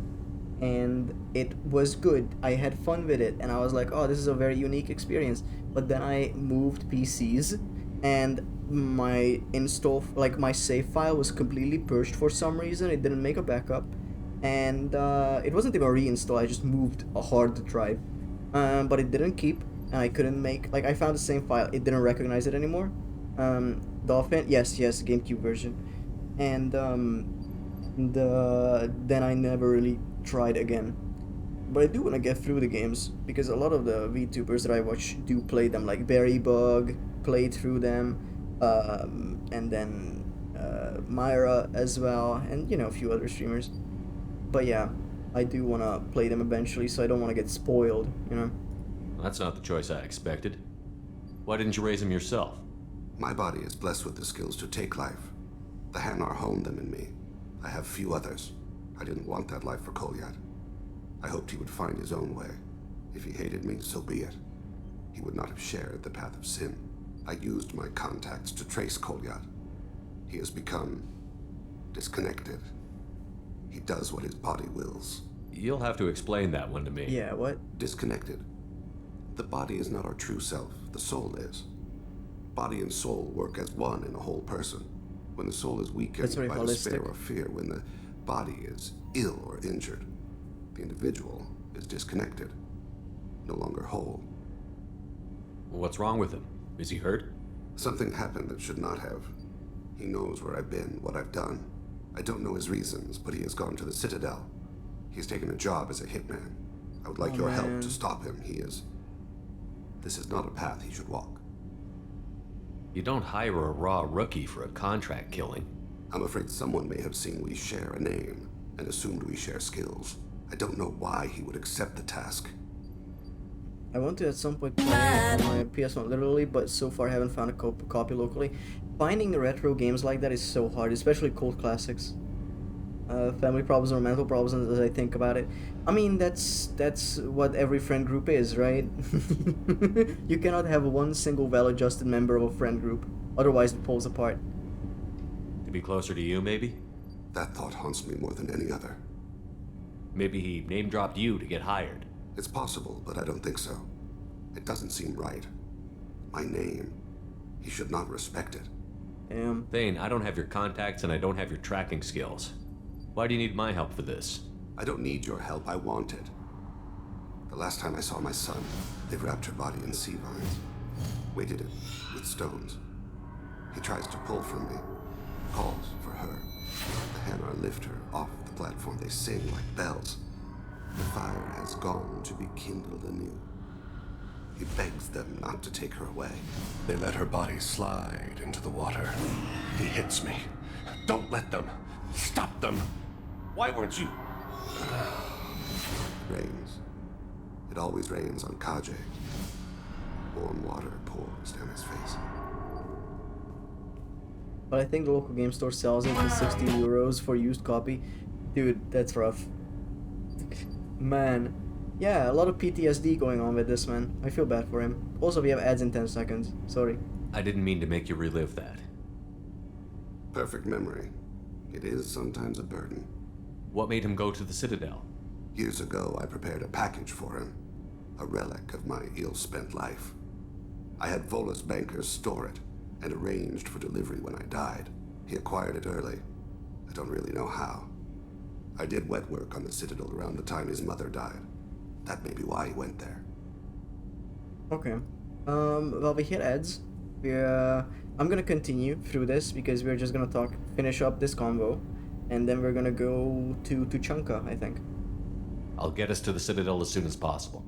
S1: and it was good. I had fun with it, and I was like, oh, this is a very unique experience. But then I moved PCs, and my my save file was completely purged for some reason. It didn't make a backup, and it wasn't even a reinstall. I just moved a hard drive, but it didn't keep, and I couldn't make, like, I found the same file. It didn't recognize it anymore. Dolphin, yes, GameCube version, and then I never really tried again. But I do want to get through the games because a lot of the VTubers that I watch do play them, like Berrybug played through them, and then Myra as well, and you know, a few other streamers. But yeah, I do want to play them eventually, so I don't want to get spoiled, you know.
S9: That's not the choice I expected. Why didn't you raise him yourself?
S2: My body is blessed with the skills to take life. The Hanar honed them in me. I have few others. I didn't want that life for Kolyat. I hoped he would find his own way. If he hated me, so be it. He would not have shared the path of sin. I used my contacts to trace Kolyat. He has become disconnected. He does what his body wills.
S9: You'll have to explain that one to me.
S1: Yeah, what?
S2: Disconnected. The body is not our true self. The soul is. Body and soul work as one in a whole person. When the soul is weakened by despair or fear, when the body is ill or injured, the individual is disconnected, no longer whole.
S9: What's wrong with him? Is he hurt?
S2: Something happened that should not have. He knows where I've been, what I've done. I don't know his reasons, but he has gone to the Citadel. He's taken a job as a hitman. I would like your help to stop him. This is not a path he should walk.
S9: You don't hire a raw rookie for a contract killing.
S2: I'm afraid someone may have seen we share a name and assumed we share skills. I don't know why he would accept the task.
S1: I want to at some point play on my PS1 literally, but so far I haven't found a copy locally. Finding retro games like that is so hard, especially cult classics. Family problems or mental problems as I think about it. I mean, that's what every friend group is, right? You cannot have one single well-adjusted member of a friend group, otherwise it pulls apart.
S9: To be closer to you, maybe?
S2: That thought haunts me more than any other.
S9: Maybe he name-dropped you to get hired.
S2: It's possible, but I don't think so. It doesn't seem right. My name. He should not respect it.
S1: Damn.
S9: Thane, I don't have your contacts and I don't have your tracking skills. Why do you need my help for this?
S2: I don't need your help, I want it. The last time I saw my son, they wrapped her body in sea vines, weighted it with stones. He tries to pull from me, calls for her. The Hanar lift her off the platform. They sing like bells. The fire has gone to be kindled anew. He begs them not to take her away.
S18: They let her body slide into the water. He hits me. Don't let them. Stop them. Why weren't you?
S2: Rains. It always rains on Kaje. Warm water pours down his face.
S1: But I think the local game store sells it for 60 euros for used copy. Dude, that's rough. Man. Yeah, a lot of PTSD going on with this, man. I feel bad for him. Also, we have ads in 10 seconds. Sorry.
S9: I didn't mean to make you relive that.
S2: Perfect memory. It is sometimes a burden.
S9: What made him go to the Citadel?
S2: Years ago, I prepared a package for him. A relic of my ill-spent life. I had Volus bankers store it, and arranged for delivery when I died. He acquired it early. I don't really know how. I did wet work on the Citadel around the time his mother died. That may be why he went there.
S1: Okay. Well, we hit ads. I'm gonna continue through this because we're just gonna finish up this convo, and then we're gonna go to Tuchanka, I think.
S9: I'll get us to the Citadel as soon as possible.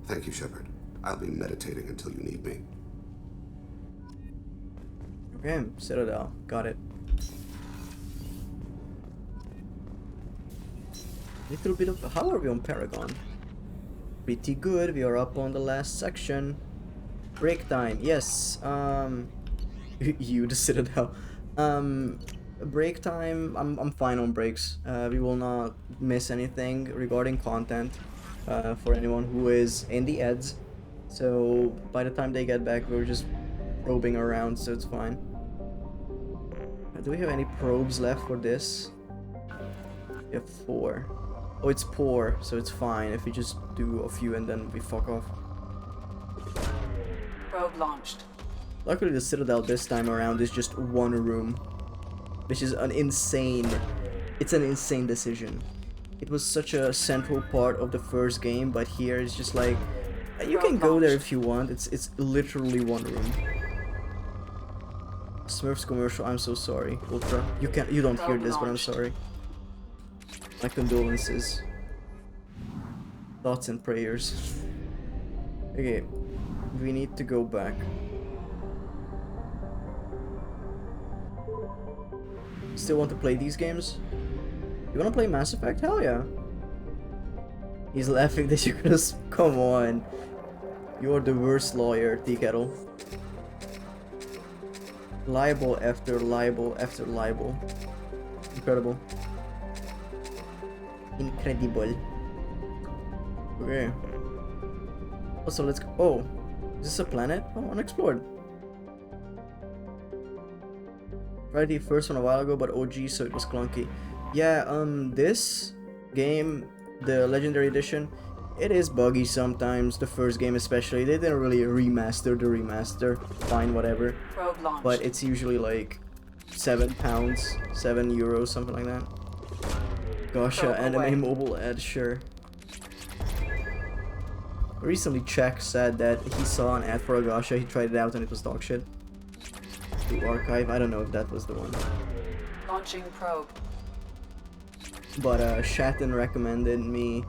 S2: Thank you, Shepard. I'll be meditating until you need me.
S1: Okay, Citadel. Got it. Little bit of... How are we on Paragon? Pretty good. We are up on the last section. Break time. Yes. You, the Citadel. Break time. I'm fine on breaks. We will not miss anything regarding content for anyone who is in the ads. So by the time they get back, we're just probing around, so it's fine. Do we have any probes left for this? We have 4. Oh, it's poor, so it's fine if we just do a few and then we fuck off.
S24: Probe launched.
S1: Luckily the Citadel this time around is just one room, which is an insane decision. It was such a central part of the first game, but here it's just like, you can go there if you want. It's literally one room. Smurfs commercial, I'm so sorry. Ultra, you don't hear this, but I'm sorry. My condolences. Thoughts and prayers. Okay, we need to go back. Still want to play these games? You wanna play Mass Effect? Hell yeah. He's laughing that you're gonna... Come on. You're the worst lawyer, Tea Kettle. Libel after libel after libel. Incredible. Incredible. Okay. Also, let's go. Oh, is this a planet? Oh, unexplored. Tried the first one a while ago, but OG, so it was clunky. Yeah, this game, the Legendary Edition, it is buggy sometimes. The first game especially. They didn't really remaster the remaster. Fine, whatever. But it's usually like £7, €7, something like that. Gosh, anime mobile ad, sure. Recently, Czech said that he saw an ad for Agasha, he tried it out and it was dog shit. To archive, I don't know if that was the one.
S24: Launching probe.
S1: But Shatten recommended me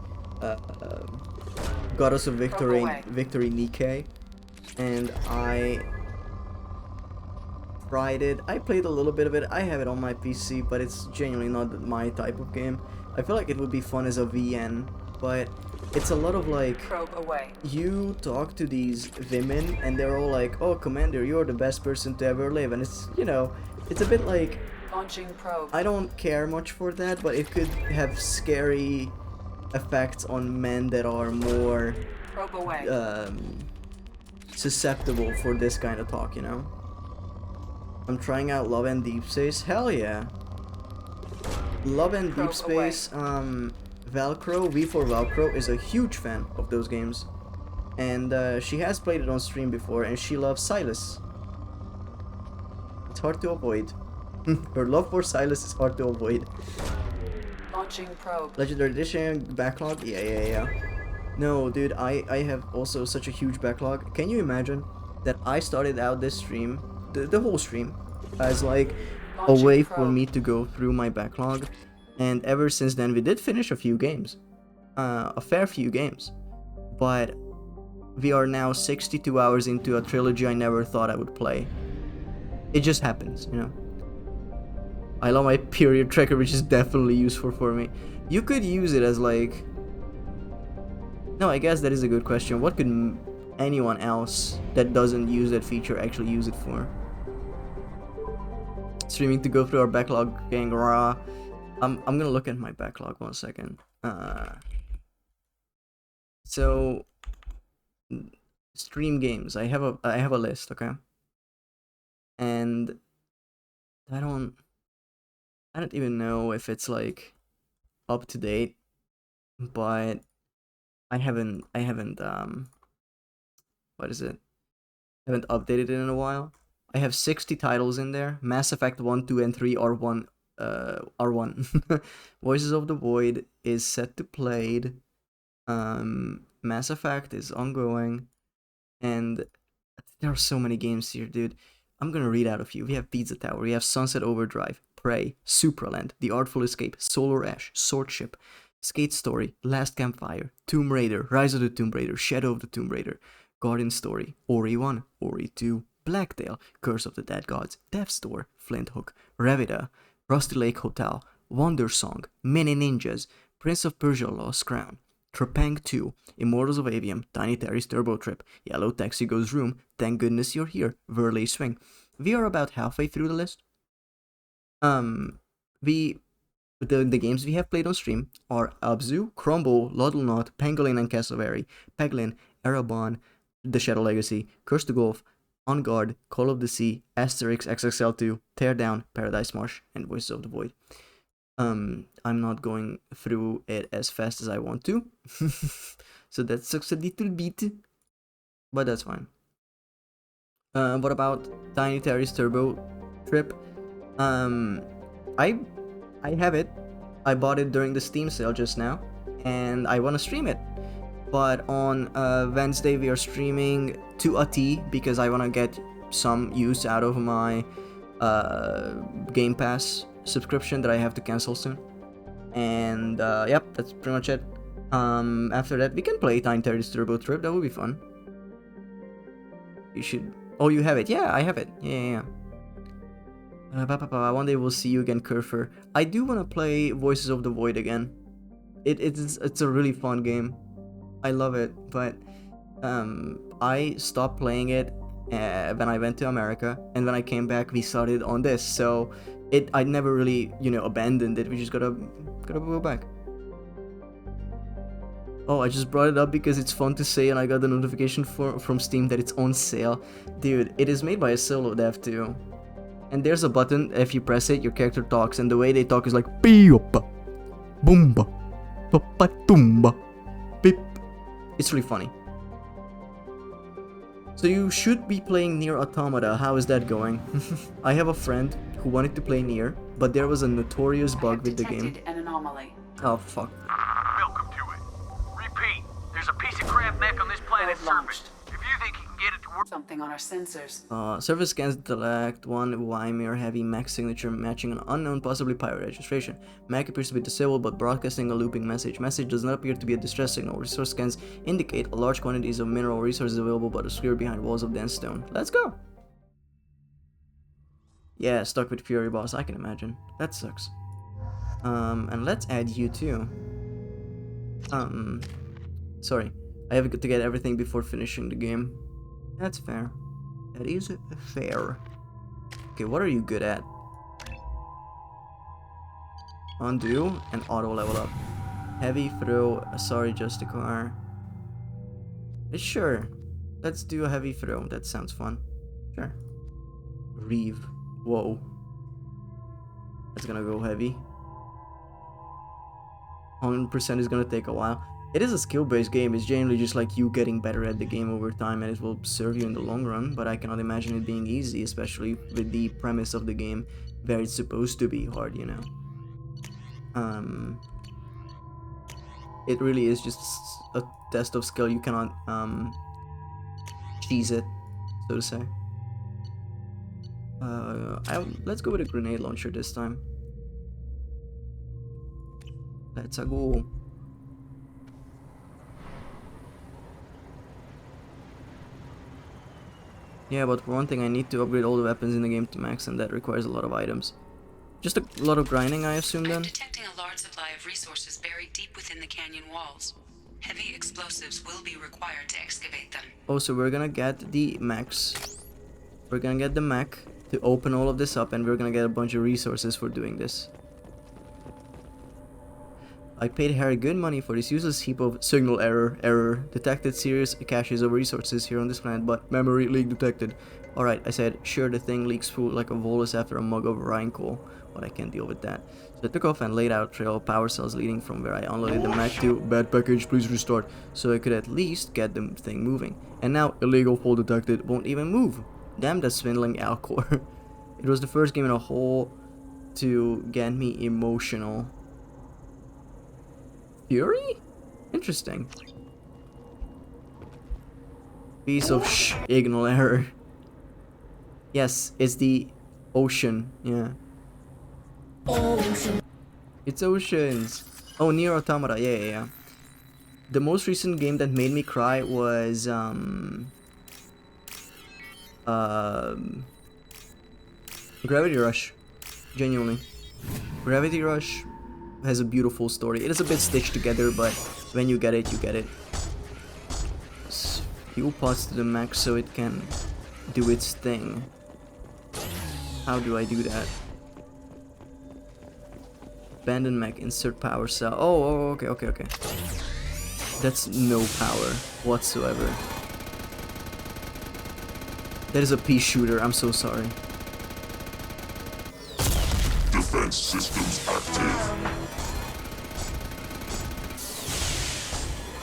S1: Goddess of Victory Nikkei, and I tried it. I played a little bit of it. I have it on my PC, but it's genuinely not my type of game. I feel like it would be fun as a VN, but it's a lot of like, you talk to these women and they're all like, oh Commander, you're the best person to ever live, and it's, you know, it's a bit like,
S24: launching probe.
S1: I don't care much for that, but it could have scary effects on men that are more susceptible for this kind of talk, you know? I'm trying out Love and Deep Space. Hell yeah. Love and Deep Space, Velcro, V4 Velcro is a huge fan of those games. And she has played it on stream before, and she loves Silas. It's hard to avoid. Her love for Silas is hard to avoid.
S24: Launching probe.
S1: Legendary Edition, backlog, yeah. No, dude, I have also such a huge backlog. Can you imagine that I started out this stream, the whole stream, as like a way for me to go through my backlog, and ever since then we did finish a few games, a fair few games, but we are now 62 hours into a trilogy I never thought I would play. It just happens, you know. I love my period tracker, which is definitely useful for me. You could use it as like... No, I guess that is a good question. What could anyone else that doesn't use that feature actually use it for? Streaming to go through our backlog, gang, raw. I'm gonna look at my backlog 1 second. So stream games. I have a list, okay? And I don't even know if it's like up to date, but I haven't what is it? I haven't updated it in a while. I have 60 titles in there. Mass Effect 1, 2, and 3 are one. Voices of the Void is set to played. Mass Effect is ongoing, and there are so many games here, dude. I'm gonna read out a few. We have Pizza Tower, we have Sunset Overdrive, Prey, Supraland, The Artful Escape, Solar Ash, Swordship, Skate Story, Last Campfire, Tomb Raider, Rise of the Tomb Raider, Shadow of the Tomb Raider, Garden Story, Ori 1, Ori 2, Blacktail, Curse of the Dead Gods, Death's Door, Flint Hook, Revita, Rusty Lake Hotel, Wonder Song, Mini Ninjas, Prince of Persia Lost Crown, Trepang 2, Immortals of Avium, Tiny Terry's Turbo Trip, Yellow Taxi Goes Room, Thank Goodness You're Here, Verley Swing. We are about halfway through the list. The games we have played on stream are Abzu, Crumble, Luddlenot, Pangolin and Cassowary, Peglin, Erebon, The Shadow Legacy, Curse to Golf, On Guard, Call of the Sea, Asterix XXL2, Teardown, Paradise Marsh, and Voices of the Void. I'm not going through it as fast as I want to, so that sucks a little bit, but that's fine. What about Tiny Terry's Turbo Trip? I have it. I bought it during the Steam sale just now, and I want to stream it. But on Wednesday we are streaming to a T because I want to get some use out of my Game Pass subscription that I have to cancel soon. And yep, that's pretty much it. After that we can play Tiny Terry's Turbo Trip. That would be fun. You should... Oh, you have it? Yeah, I have it. Yeah. One day we'll see you again, Kerfer. I do want to play Voices of the Void again. It's a really fun game. I love it, but I stopped playing it when I went to America, and when I came back we started on this, so I never really, you know, abandoned it. We just gotta go back. Oh, I just brought it up because it's fun to say, and I got the notification from Steam that it's on sale. Dude, it is made by a solo dev too. And there's a button, if you press it, your character talks, and the way they talk is like Piopa, Boomba, Topatumba, Pip. It's really funny. So you should be playing Nier Automata. How is that going? I have a friend who wanted to play Nier, but there was a notorious bug with the game.
S24: An anomaly.
S1: Oh fuck.
S11: Welcome to it. Repeat, there's a piece of crap mech on this planet surfaced. If you think you can get it to work...
S24: Something on our sensors.
S1: Service scans detect one Weimar heavy mech signature matching an unknown, possibly pirate registration. Mech appears to be disabled but broadcasting a looping message. Message does not appear to be a distress signal. Resource scans indicate a large quantities of mineral resources available but obscured behind walls of dense stone. Let's go! Yeah, stuck with Fury Boss, I can imagine. That sucks. And let's add you too. Sorry. I have to get everything before finishing the game. That's fair. That is fair. Okay, what are you good at? Undo and auto level up. Heavy throw, sorry, just a car. Sure. Let's do a heavy throw. That sounds fun. Sure. Reeve. Whoa. That's gonna go heavy. 100% is gonna take a while. It is a skill-based game. It's generally just like you getting better at the game over time, and it will serve you in the long run, but I cannot imagine it being easy, especially with the premise of the game where it's supposed to be hard, you know. It really is just a test of skill. You cannot cheese it, so to say. Let's go with a grenade launcher this time. Let's go. Yeah, but for one thing, I need to upgrade all the weapons in the game to max, and that requires a lot of items. Just a lot of grinding, I assume, then?
S24: I'm detecting a large supply of resources buried deep within the canyon walls. Heavy explosives will be required to excavate them.
S1: Oh, so we're gonna get the max. We're gonna get the mech to open all of this up, and we're gonna get a bunch of resources for doing this. I paid Harry good money for this useless heap of signal error. Detected serious caches of resources here on this planet, but memory leak detected. Alright, I said, sure, the thing leaks through like a bolus after a mug of Rhine coal, but I can't deal with that. So I took off and laid out a trail of power cells leading from where I unloaded the mech to bad package, please restart, so I could at least get the thing moving. And now, illegal fault detected, won't even move. Damn that swindling Alcor. It was the first game in a whole to get me emotional. Fury? Interesting. Piece of signal error. Yes, it's the ocean. Yeah. Ocean. It's oceans. Oh, Nier Automata. Yeah. The most recent game that made me cry was Gravity Rush. Genuinely. Gravity Rush has a beautiful story. It is a bit stitched together, but when you get it, you get it. Fuel pods to the max so it can do its thing. How do I do that? Abandon mech, insert power cell. Oh, okay. That's no power whatsoever. That is a pea shooter, I'm so sorry.
S18: Defense systems active.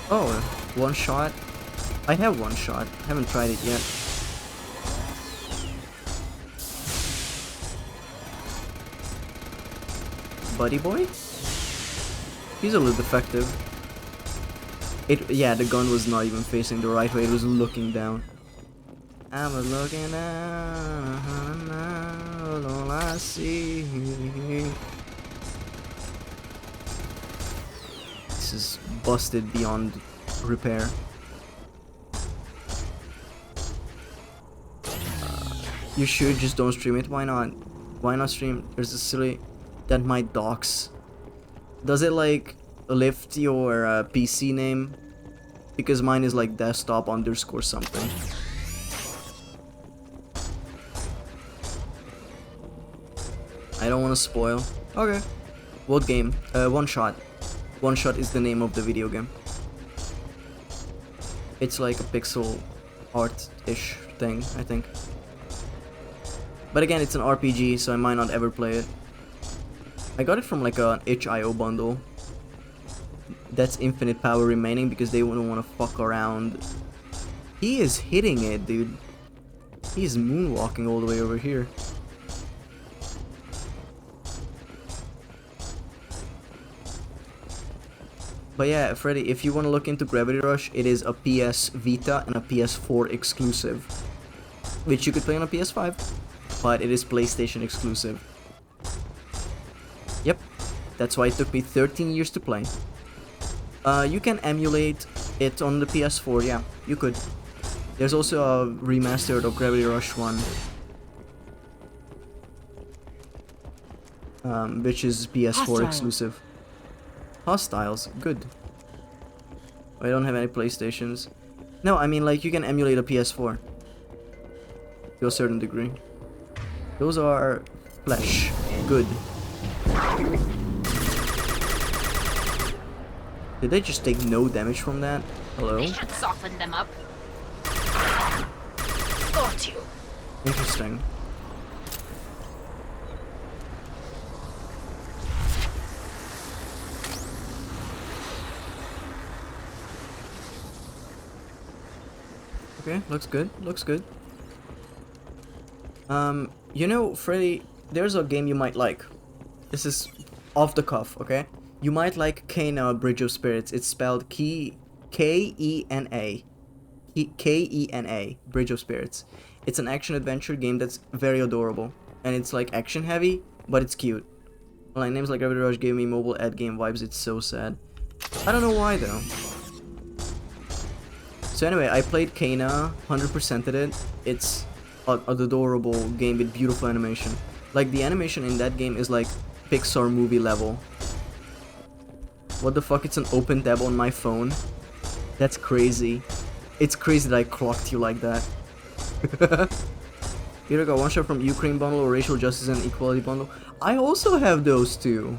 S1: Oh, one shot? I have one shot. Haven't tried it yet. Buddy boy? He's a little defective. Yeah, the gun was not even facing the right way, it was looking down. I was looking down, all I see. This is busted beyond repair. You should, just don't stream it. Why not? Why not stream? There's a silly... That might dox. Does it like lift your PC name? Because mine is like desktop underscore something. I don't want to spoil. Okay. What game? One Shot. One Shot is the name of the video game. It's like a pixel art-ish thing, I think. But again, it's an RPG, so I might not ever play it. I got it from like an itch.io bundle. That's infinite power remaining because they wouldn't want to fuck around. He is hitting it, dude. He's moonwalking all the way over here. But yeah, Freddy, if you want to look into Gravity Rush, it is a PS Vita and a PS4 exclusive. Which you could play on a PS5, but it is PlayStation exclusive. Yep, that's why it took me 13 years to play. You can emulate it on the PS4, yeah, you could. There's also a remastered of Gravity Rush 1. Which is PS4 exclusive. Hostiles, good. I don't have any PlayStations. No, I mean like you can emulate a PS4. To a certain degree. Those are flesh. Good. Did they just take no damage from that? Hello?
S3: We should soften them up. Got you.
S1: Interesting. Okay, looks good. Looks good. You know, Freddy, there's a game you might like. This is off the cuff, okay? You might like Kena Bridge of Spirits. It's spelled K-E-N-A. K-E-N-A, Bridge of Spirits. It's an action-adventure game that's very adorable. And it's like action-heavy, but it's cute. Like names like Gravity Rush gave me mobile ad game vibes. It's so sad. I don't know why though. So anyway, I played Kena, 100%ed it. It's an adorable game with beautiful animation. Like the animation in that game is like Pixar movie level. What the fuck? It's an open tab on my phone. That's crazy. It's crazy that I clocked you like that. Here we go, one shot from Ukraine bundle or racial justice and equality bundle. I also have those two.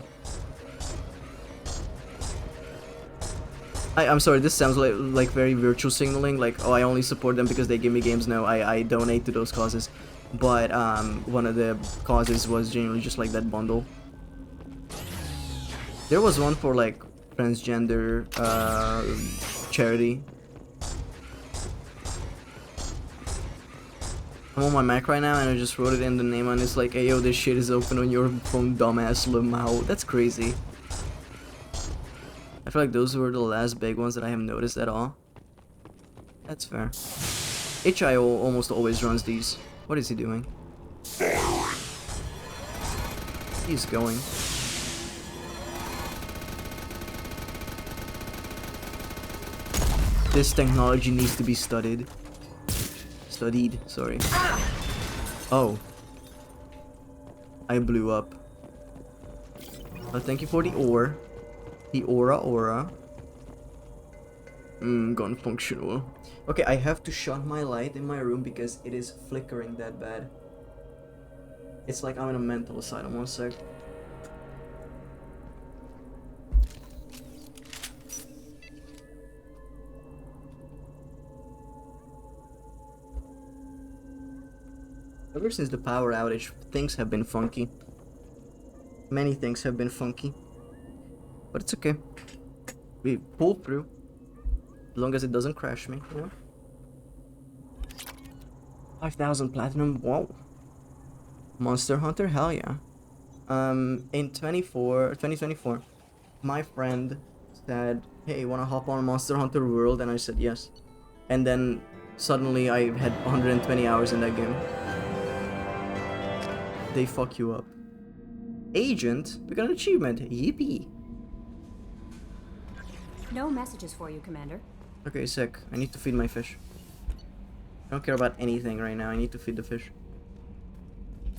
S1: I'm sorry, this sounds like very virtue signaling, like, oh, I only support them because they give me games. No, I donate to those causes. But one of the causes was genuinely just like that bundle. There was one for like transgender charity. I'm on my Mac right now and I just wrote it in the name and it's like, hey yo, this shit is open on your phone, dumbass Lamau. That's crazy. I feel like those were the last big ones that I haven't noticed at all. That's fair. HIO almost always runs these. What is he doing? He's going. This technology needs to be studied. Studied, sorry. Oh. I blew up. Thank you for the ore. The aura. Gone functional. Okay, I have to shut my light in my room because it is flickering that bad. It's like I'm in a mental asylum. 1 sec. Ever since the power outage, things have been funky. Many things have been funky. But it's okay. We pulled through. As long as it doesn't crash me, you know? 5,000 platinum, whoa. Monster Hunter, hell yeah. In 2024, my friend said, hey, wanna hop on Monster Hunter World? And I said yes. And then suddenly I had 120 hours in that game. They fuck you up. Agent, we got an achievement. Yippee.
S15: No messages for you, Commander.
S1: Okay, sick. I need to feed my fish. I don't care about anything right now. I need to feed the fish.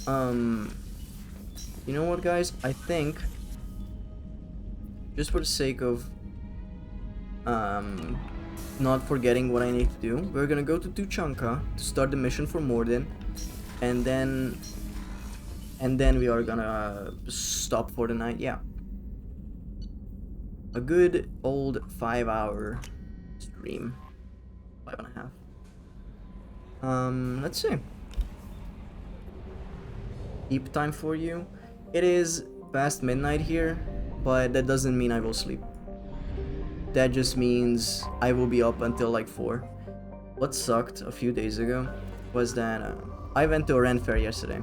S1: You know what, guys? I think, just for the sake of not forgetting what I need to do, we're gonna go to Tuchanka to start the mission for Morden, and then we are gonna stop for the night. Yeah, a good old 5-hour stream, 5.5. Let's see. Sleep time for you. It is past midnight here, but that doesn't mean I will sleep. That just means I will be up until like 4. What sucked a few days ago was that I went to a Ren fair yesterday,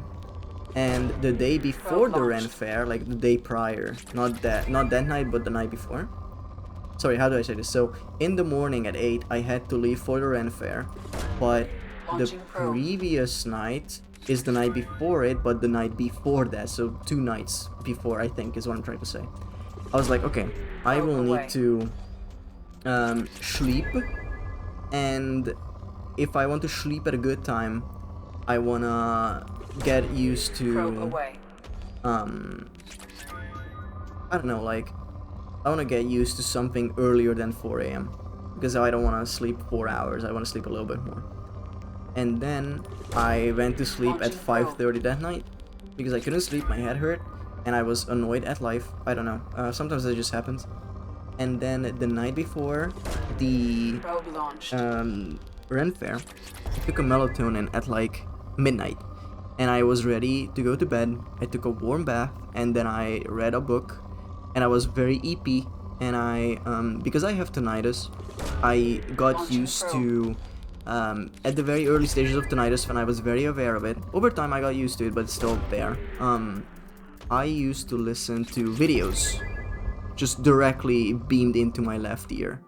S1: and the day before the Ren fair, like the day prior, not that night, but the night before. Sorry, how do I say this? So in the morning at 8, I had to leave for the Ren fair, but the previous night is the night before it, but the night before that, so 2 nights before, I think, is what I'm trying to say. I was like, okay, I will need to sleep, and if I want to sleep at a good time, I wanna get used to I don't know, like I wanna get used to something earlier than 4 AM, because I don't wanna sleep 4 hours. I wanna sleep a little bit more. And then I went to sleep at 5:30 that night because I couldn't sleep, my head hurt, and I was annoyed at life. I don't know, sometimes that just happens. And then the night before the Ren fair, I took a melatonin at like midnight, and I was ready to go to bed. I took a warm bath, and then I read a book, and I was very EP, and I because I have tinnitus, I got used to at the very early stages of tinnitus, when I was very aware of it. Over time I got used to it, but it's still there. I used to listen to videos just directly beamed into my left ear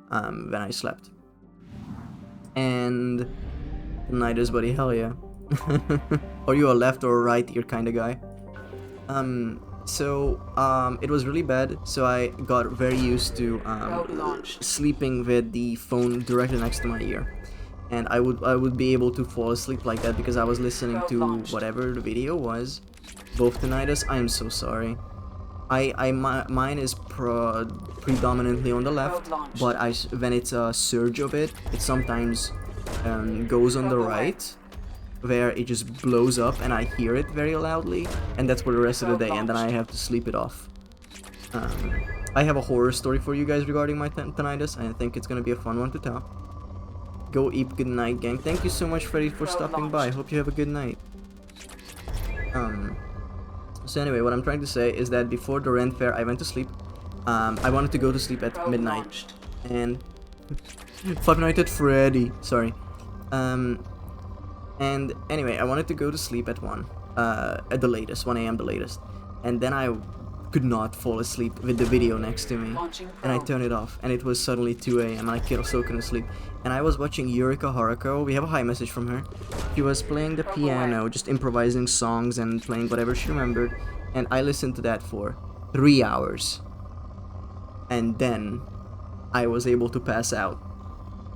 S1: when I slept. And tinnitus, buddy, hell yeah. Are you a left or a right ear kind of guy? It was really bad, so I got very used to sleeping with the phone directly next to my ear. And I would be able to fall asleep like that because I was listening to whatever the video was. Both tinnitus, I am so sorry. Mine is predominantly on the left, but when it's a surge of it, it sometimes goes on the right, where it just blows up and I hear it very loudly, and that's for the rest of the day, and then I have to sleep it off. I have a horror story for you guys regarding my tinnitus, and I think it's gonna be a fun one to tell. Go eat, good night, gang. Thank you so much, Freddy, for stopping by. Hope you have a good night. So anyway, what I'm trying to say is that before the Ren Fair, I went to sleep. I wanted to go to sleep at midnight, and Five Nights at Freddy. Sorry. And anyway, I wanted to go to sleep at 1 the latest, 1 a.m. the latest, and then I could not fall asleep with the video next to me, and I turned it off, and it was suddenly 2 a.m. and I still couldn't sleep, and I was watching Yurika Haruko. We have a hi message from her. She was playing the piano, just improvising songs and playing whatever she remembered, and I listened to that for 3 hours, and then I was able to pass out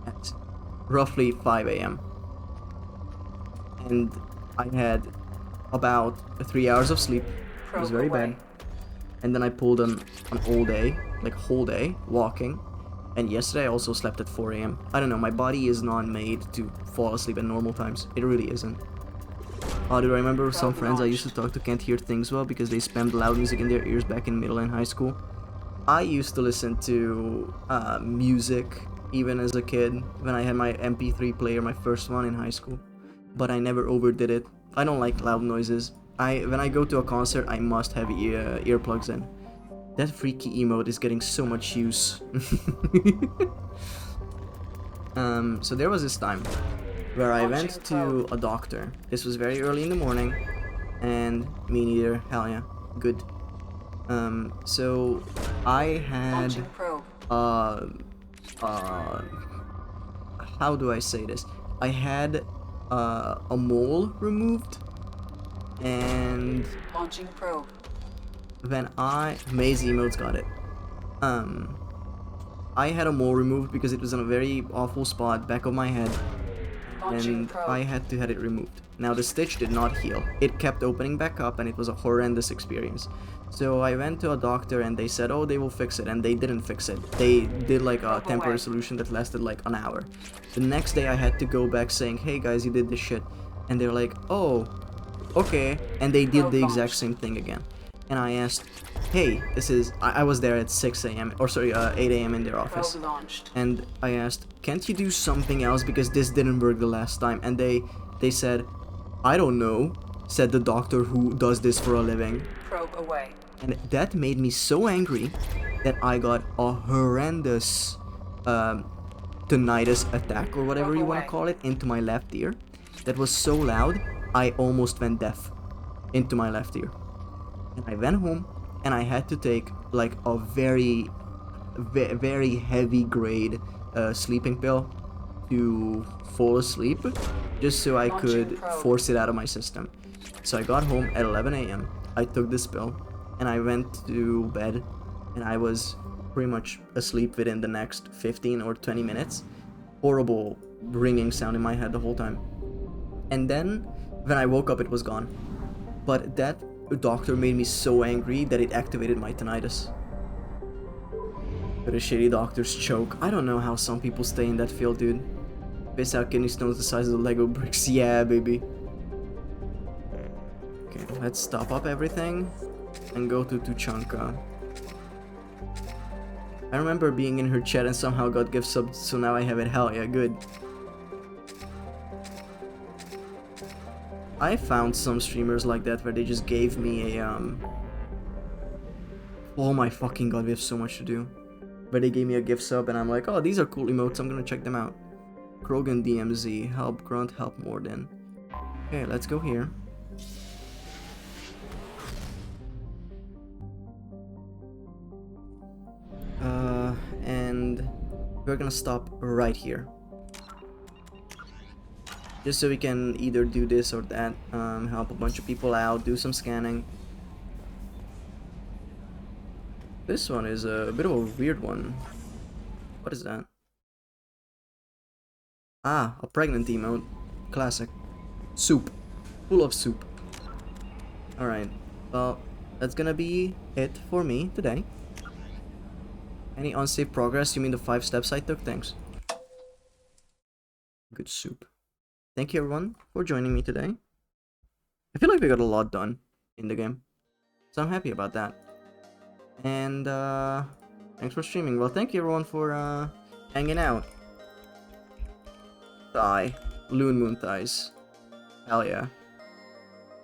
S1: at roughly 5 a.m. and I had about 3 hours of sleep. It was very bad. And then I pulled an all day, like whole day, walking. And yesterday I also slept at 4 a.m. I don't know, my body is not made to fall asleep at normal times. It really isn't. Dude, I remember some friends I used to talk to can't hear things well because they spammed loud music in their ears back in middle and high school. I used to listen to music even as a kid when I had my MP3 player, my first one in high school. But I never overdid it. I don't like loud noises. When I go to a concert, I must have earplugs in. That freaky emote is getting so much use. So there was this time where I went to a doctor. This was very early in the morning, and me neither. Hell yeah, good. So I had how do I say this? I had a mole removed. And when Maze emotes got it. I had a mole removed because it was in a very awful spot back of my head, and I had to have it removed. Now the stitch did not heal. It kept opening back up, and it was a horrendous experience. So I went to a doctor and they said, oh, they will fix it, and they didn't fix it. They did like a temporary solution that lasted like an hour. The next day I had to go back saying, hey guys, you did this shit, and they're like, oh, okay, and they did the exact same thing again. And I asked, hey, I was there at 6 a.m. or sorry, 8 a.m. in their office. And I asked, can't you do something else because this didn't work the last time? And they said, I don't know, said the doctor who does this for a living.
S7: Probe away.
S1: And that made me so angry that I got a horrendous tinnitus attack or whatever you want to call it into my left ear. That was so loud, I almost went deaf into my left ear. And I went home and I had to take like a very heavy grade sleeping pill to fall asleep just so I could force it out of my system. So I got home at 11 a.m. I took this pill and I went to bed and I was pretty much asleep within the next 15 or 20 minutes. Horrible ringing sound in my head the whole time. And then when I woke up it was gone. But that doctor made me so angry that it activated my tinnitus. But a shitty doctor's choke. I don't know how some people stay in that field, dude. Piss out kidney stones the size of the Lego bricks. Yeah, baby. Okay, let's stop up everything and go to Tuchanka. I remember being in her chat and somehow got gift subbed, so now I have it. Hell yeah, good. I found some streamers like that where they just gave me a oh my fucking god, we have so much to do. Where they gave me a gift sub and I'm like, oh, these are cool emotes, I'm gonna check them out. Krogan DMZ, help grunt, help more than. Okay, let's go here. we're gonna stop right here. Just so we can either do this or that, help a bunch of people out, do some scanning. This one is a bit of a weird one. What is that? Ah, a pregnant emote. Classic. Soup. Full of soup. Alright, well, that's gonna be it for me today. Any unsafe progress? You mean the 5 steps I took? Thanks. Good soup. Thank you everyone for joining me today. I feel like we got a lot done in the game, so I'm happy about that. And thanks for streaming. Well, thank you everyone for hanging out. Thigh. Loon Moon thighs. Hell yeah.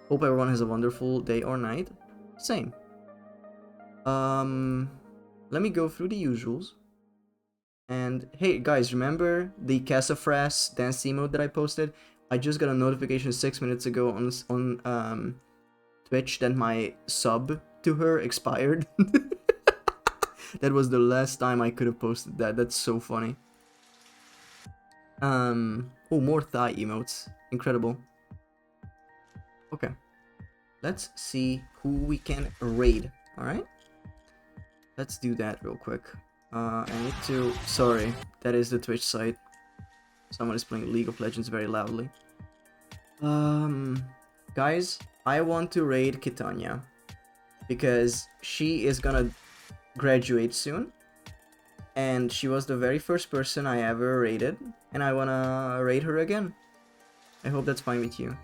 S1: Hope everyone has a wonderful day or night. Same. Let me go through the usuals. And hey guys, remember the Cassafras dance emote that I posted? I just got a notification 6 minutes ago on Twitch that my sub to her expired. That was the last time I could have posted that. That's so funny. Oh, more thigh emotes. Incredible. Okay. Let's see who we can raid. Alright? Let's do that real quick. I need to... Sorry, that is the Twitch site. Someone is playing League of Legends very loudly. Guys, I want to raid Kitanya. Because she is gonna graduate soon. And she was the very first person I ever raided. And I wanna raid her again. I hope that's fine with you.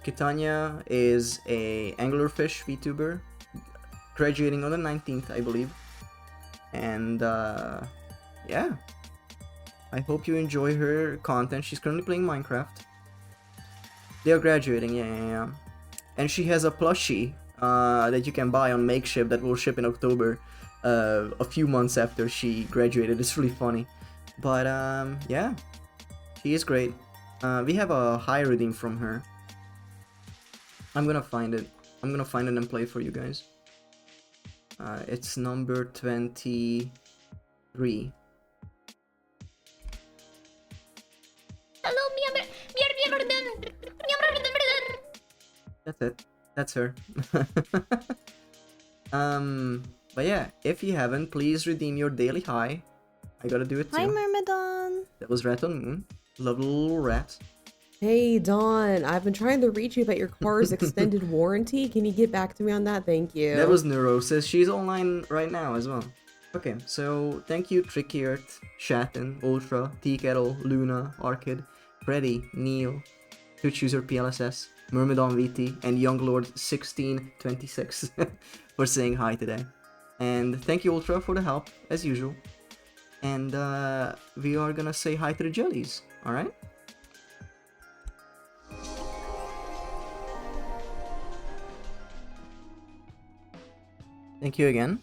S1: Kitanya is a anglerfish VTuber. Graduating on the 19th, I believe. And yeah, I hope you enjoy her content. She's currently playing Minecraft. They are graduating, yeah. And she has a plushie that you can buy on Makeship that will ship in October, a few months after she graduated. It's really funny. But yeah, she is great. We have a high redeem from her. I'm gonna find it. I'm gonna find it and play for you guys. It's number 23.
S3: Hello,
S1: That's it. That's her. But yeah, if you haven't, please redeem your daily high. I gotta do it too.
S7: Hi, Myrmidon.
S1: That was Rat on Moon. Lovely little rat.
S7: Hey, Dawn. I've been trying to reach you about your car's extended warranty. Can you get back to me on that? Thank you.
S1: That was Neurosis. She's online right now as well. Okay, so thank you Tricky Earth, Shatten, Ultra, Tea Kettle, Luna, Arcid, Freddy, Neil, Twitch user PLSS, Myrmidon VT, and Younglord1626 for saying hi today. And thank you Ultra for the help, as usual. And we are gonna say hi to the jellies, alright? Thank you again.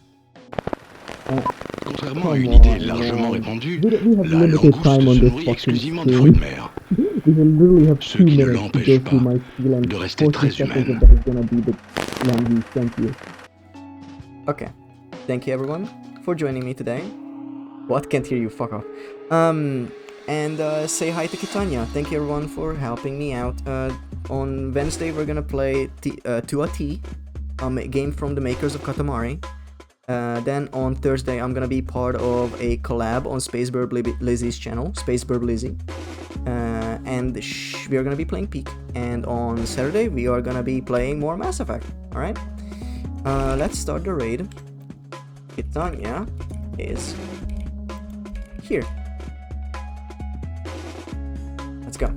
S18: Contrairement à une idée largement répandue, la langouste se nourrit exclusivement de fruits de mer. Ce qui ne l'empêche pas de rester très humaine.
S1: Okay. Thank you everyone for joining me today. What? Can't hear you, fuck off. And say hi to Kitanya. Thank you everyone for helping me out. On Wednesday we're gonna play To a T, a game from the makers of Katamari. Then on Thursday I'm gonna be part of a collab on Spaceburb Lizzie's channel, Spaceburb Lizzie. And we are gonna be playing Peak. And on Saturday we are gonna be playing more Mass Effect. Alright? Let's start the raid. Kitanya is here. Let's go.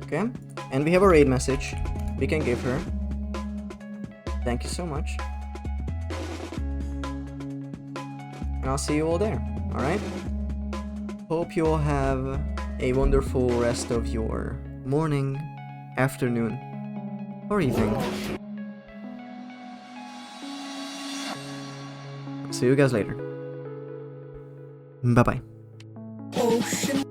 S1: Okay, and we have a raid message we can give her. Thank you so much. And I'll see you all there, alright? Hope you all have a wonderful rest of your morning, afternoon, or evening. See you guys later. Bye-bye.
S7: Oh shit.